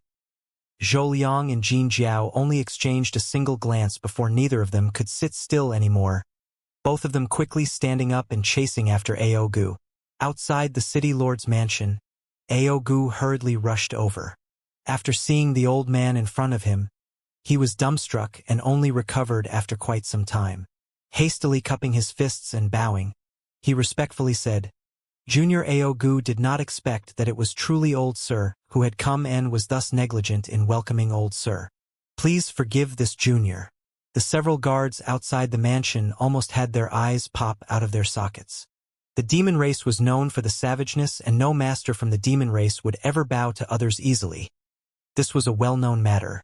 Zhou Liang and Jin Jiao only exchanged a single glance before neither of them could sit still anymore, both of them quickly standing up and chasing after Aogu. Outside the city lord's mansion, Aogu hurriedly rushed over. After seeing the old man in front of him, he was dumbstruck and only recovered after quite some time. Hastily cupping his fists and bowing, he respectfully said, Junior Aogu did not expect that it was truly old sir who had come and was thus negligent in welcoming old sir. Please forgive this junior. The several guards outside the mansion almost had their eyes pop out of their sockets. The demon race was known for the savageness, and no master from the demon race would ever bow to others easily. This was a well-known matter.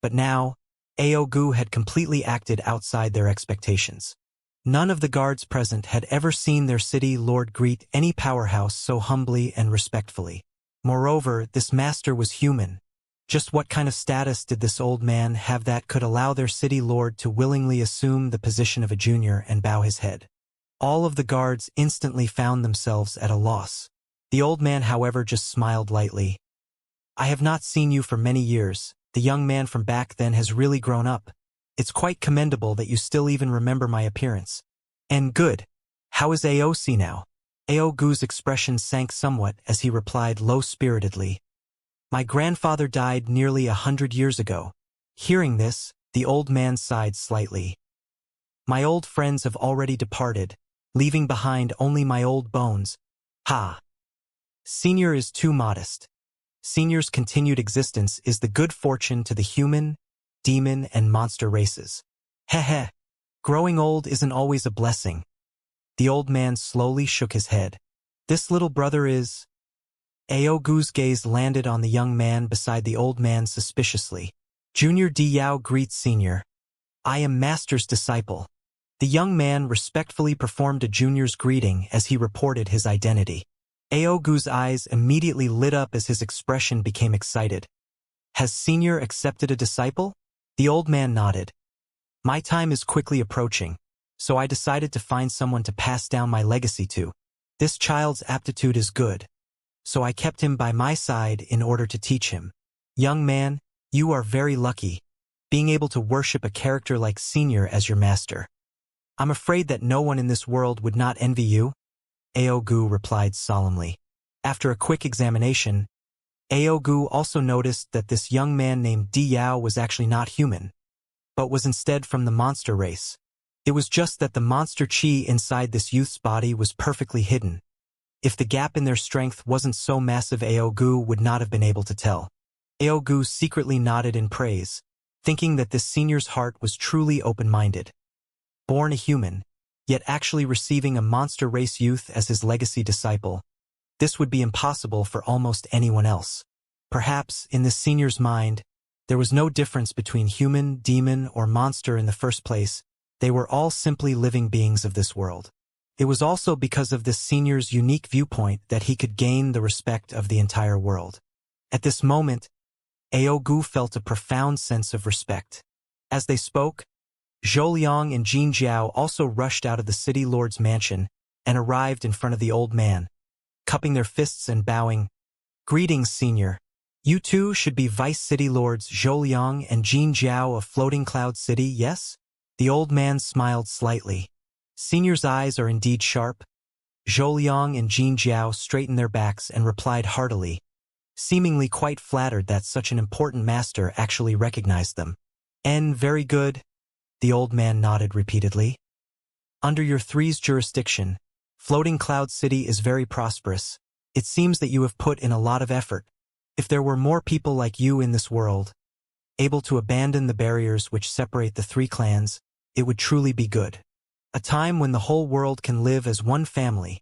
But now, Aogu had completely acted outside their expectations. None of the guards present had ever seen their city lord greet any powerhouse so humbly and respectfully. Moreover, this master was human. Just what kind of status did this old man have that could allow their city lord to willingly assume the position of a junior and bow his head? All of the guards instantly found themselves at a loss. The old man, however, just smiled lightly. I have not seen you for many years. The young man from back then has really grown up. It's quite commendable that you still even remember my appearance. And good. How is AOC now? Aogu's expression sank somewhat as he replied low-spiritedly. My grandfather died nearly 100 years ago. Hearing this, the old man sighed slightly. My old friends have already departed, leaving behind only my old bones. Ha! Senior is too modest. Senior's continued existence is the good fortune to the human, demon, and monster races. Heh. Growing old isn't always a blessing. The old man slowly shook his head. This little brother is... Aogu's gaze landed on the young man beside the old man suspiciously. Junior Diao greets Senior. I am Master's disciple. The young man respectfully performed a junior's greeting as he reported his identity. Aogu's eyes immediately lit up as his expression became excited. Has Senior accepted a disciple? The old man nodded. My time is quickly approaching, so I decided to find someone to pass down my legacy to. This child's aptitude is good, so I kept him by my side in order to teach him. Young man, you are very lucky, being able to worship a character like Senior as your master. I'm afraid that no one in this world would not envy you, Aogu replied solemnly. After a quick examination, Aogu also noticed that this young man named Diao was actually not human, but was instead from the monster race. It was just that the monster chi inside this youth's body was perfectly hidden. If the gap in their strength wasn't so massive, Aogu would not have been able to tell. Aogu secretly nodded in praise, thinking that this senior's heart was truly open-minded. Born a human, yet actually receiving a monster race youth as his legacy disciple, this would be impossible for almost anyone else. Perhaps, in this senior's mind, there was no difference between human, demon, or monster in the first place. They were all simply living beings of this world. It was also because of this senior's unique viewpoint that he could gain the respect of the entire world. At this moment, Aogu felt a profound sense of respect. As they spoke, Zhou Liang and Jin Jiao also rushed out of the city lord's mansion and arrived in front of the old man, cupping their fists and bowing. Greetings, Senior. You two should be Vice City Lords Zhou Liang and Jin Jiao of Floating Cloud City, yes? The old man smiled slightly. Senior's eyes are indeed sharp. Zhou Liang and Jin Jiao straightened their backs and replied heartily, seemingly quite flattered that such an important master actually recognized them. Very good. The old man nodded repeatedly. Under your three's jurisdiction, Floating Cloud City is very prosperous. It seems that you have put in a lot of effort. If there were more people like you in this world, able to abandon the barriers which separate the three clans, it would truly be good. A time when the whole world can live as one family.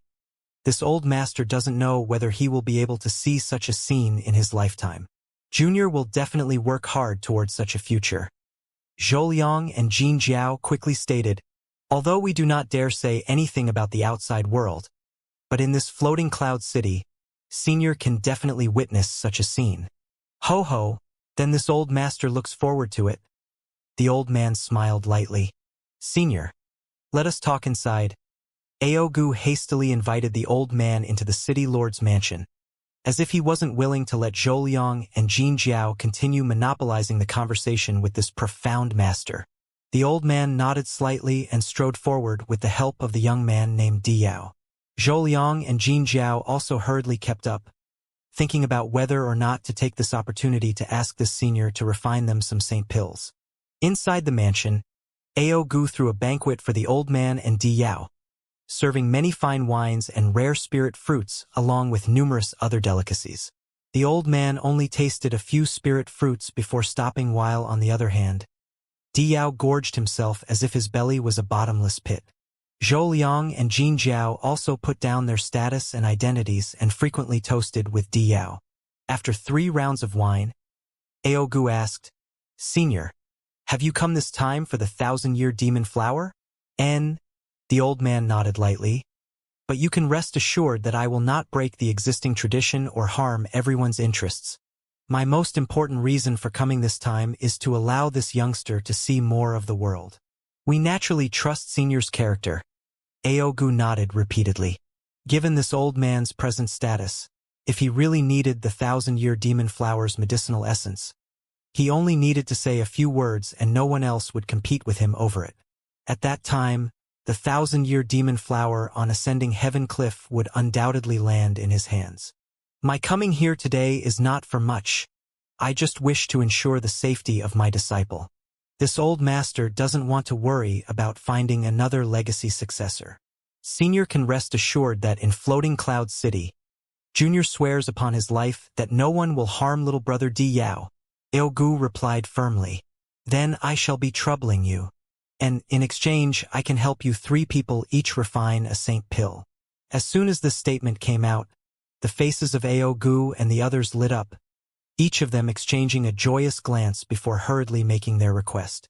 This old master doesn't know whether he will be able to see such a scene in his lifetime. Junior will definitely work hard towards such a future. Zhou Liang and Jin Jiao quickly stated, although we do not dare say anything about the outside world, but in this Floating Cloud City, Senior can definitely witness such a scene. Ho ho, then this old master looks forward to it. The old man smiled lightly. Senior, let us talk inside. Aogu hastily invited the old man into the city lord's mansion. As if he wasn't willing to let Zhou Liang and Jin Jiao continue monopolizing the conversation with this profound master. The old man nodded slightly and strode forward with the help of the young man named Diao. Zhou Liang and Jin Jiao also hurriedly kept up, thinking about whether or not to take this opportunity to ask this senior to refine them some saint pills. Inside the mansion, Aogu threw a banquet for the old man and Diao, serving many fine wines and rare spirit fruits along with numerous other delicacies. The old man only tasted a few spirit fruits before stopping, while, on the other hand, Diao gorged himself as if his belly was a bottomless pit. Zhou Liang and Jin Jiao also put down their status and identities and frequently toasted with Diao. After 3 rounds of wine, Aogu asked, Senior, have you come this time for the 1,000-year demon flower? The old man nodded lightly. But you can rest assured that I will not break the existing tradition or harm everyone's interests. My most important reason for coming this time is to allow this youngster to see more of the world. We naturally trust Senior's character. Aogu nodded repeatedly. Given this old man's present status, if he really needed the 1,000-year demon flower's medicinal essence, he only needed to say a few words and no one else would compete with him over it. At that time, the 1,000-year demon flower on ascending heaven cliff would undoubtedly land in his hands. My coming here today is not for much. I just wish to ensure the safety of my disciple. This old master doesn't want to worry about finding another legacy successor. Senior can rest assured that in Floating Cloud City, Junior swears upon his life that no one will harm little brother Diao. Aogu replied firmly. Then I shall be troubling you. And, in exchange, I can help you 3 people each refine a saint pill. As soon as this statement came out, the faces of Aogu and the others lit up, each of them exchanging a joyous glance before hurriedly making their request.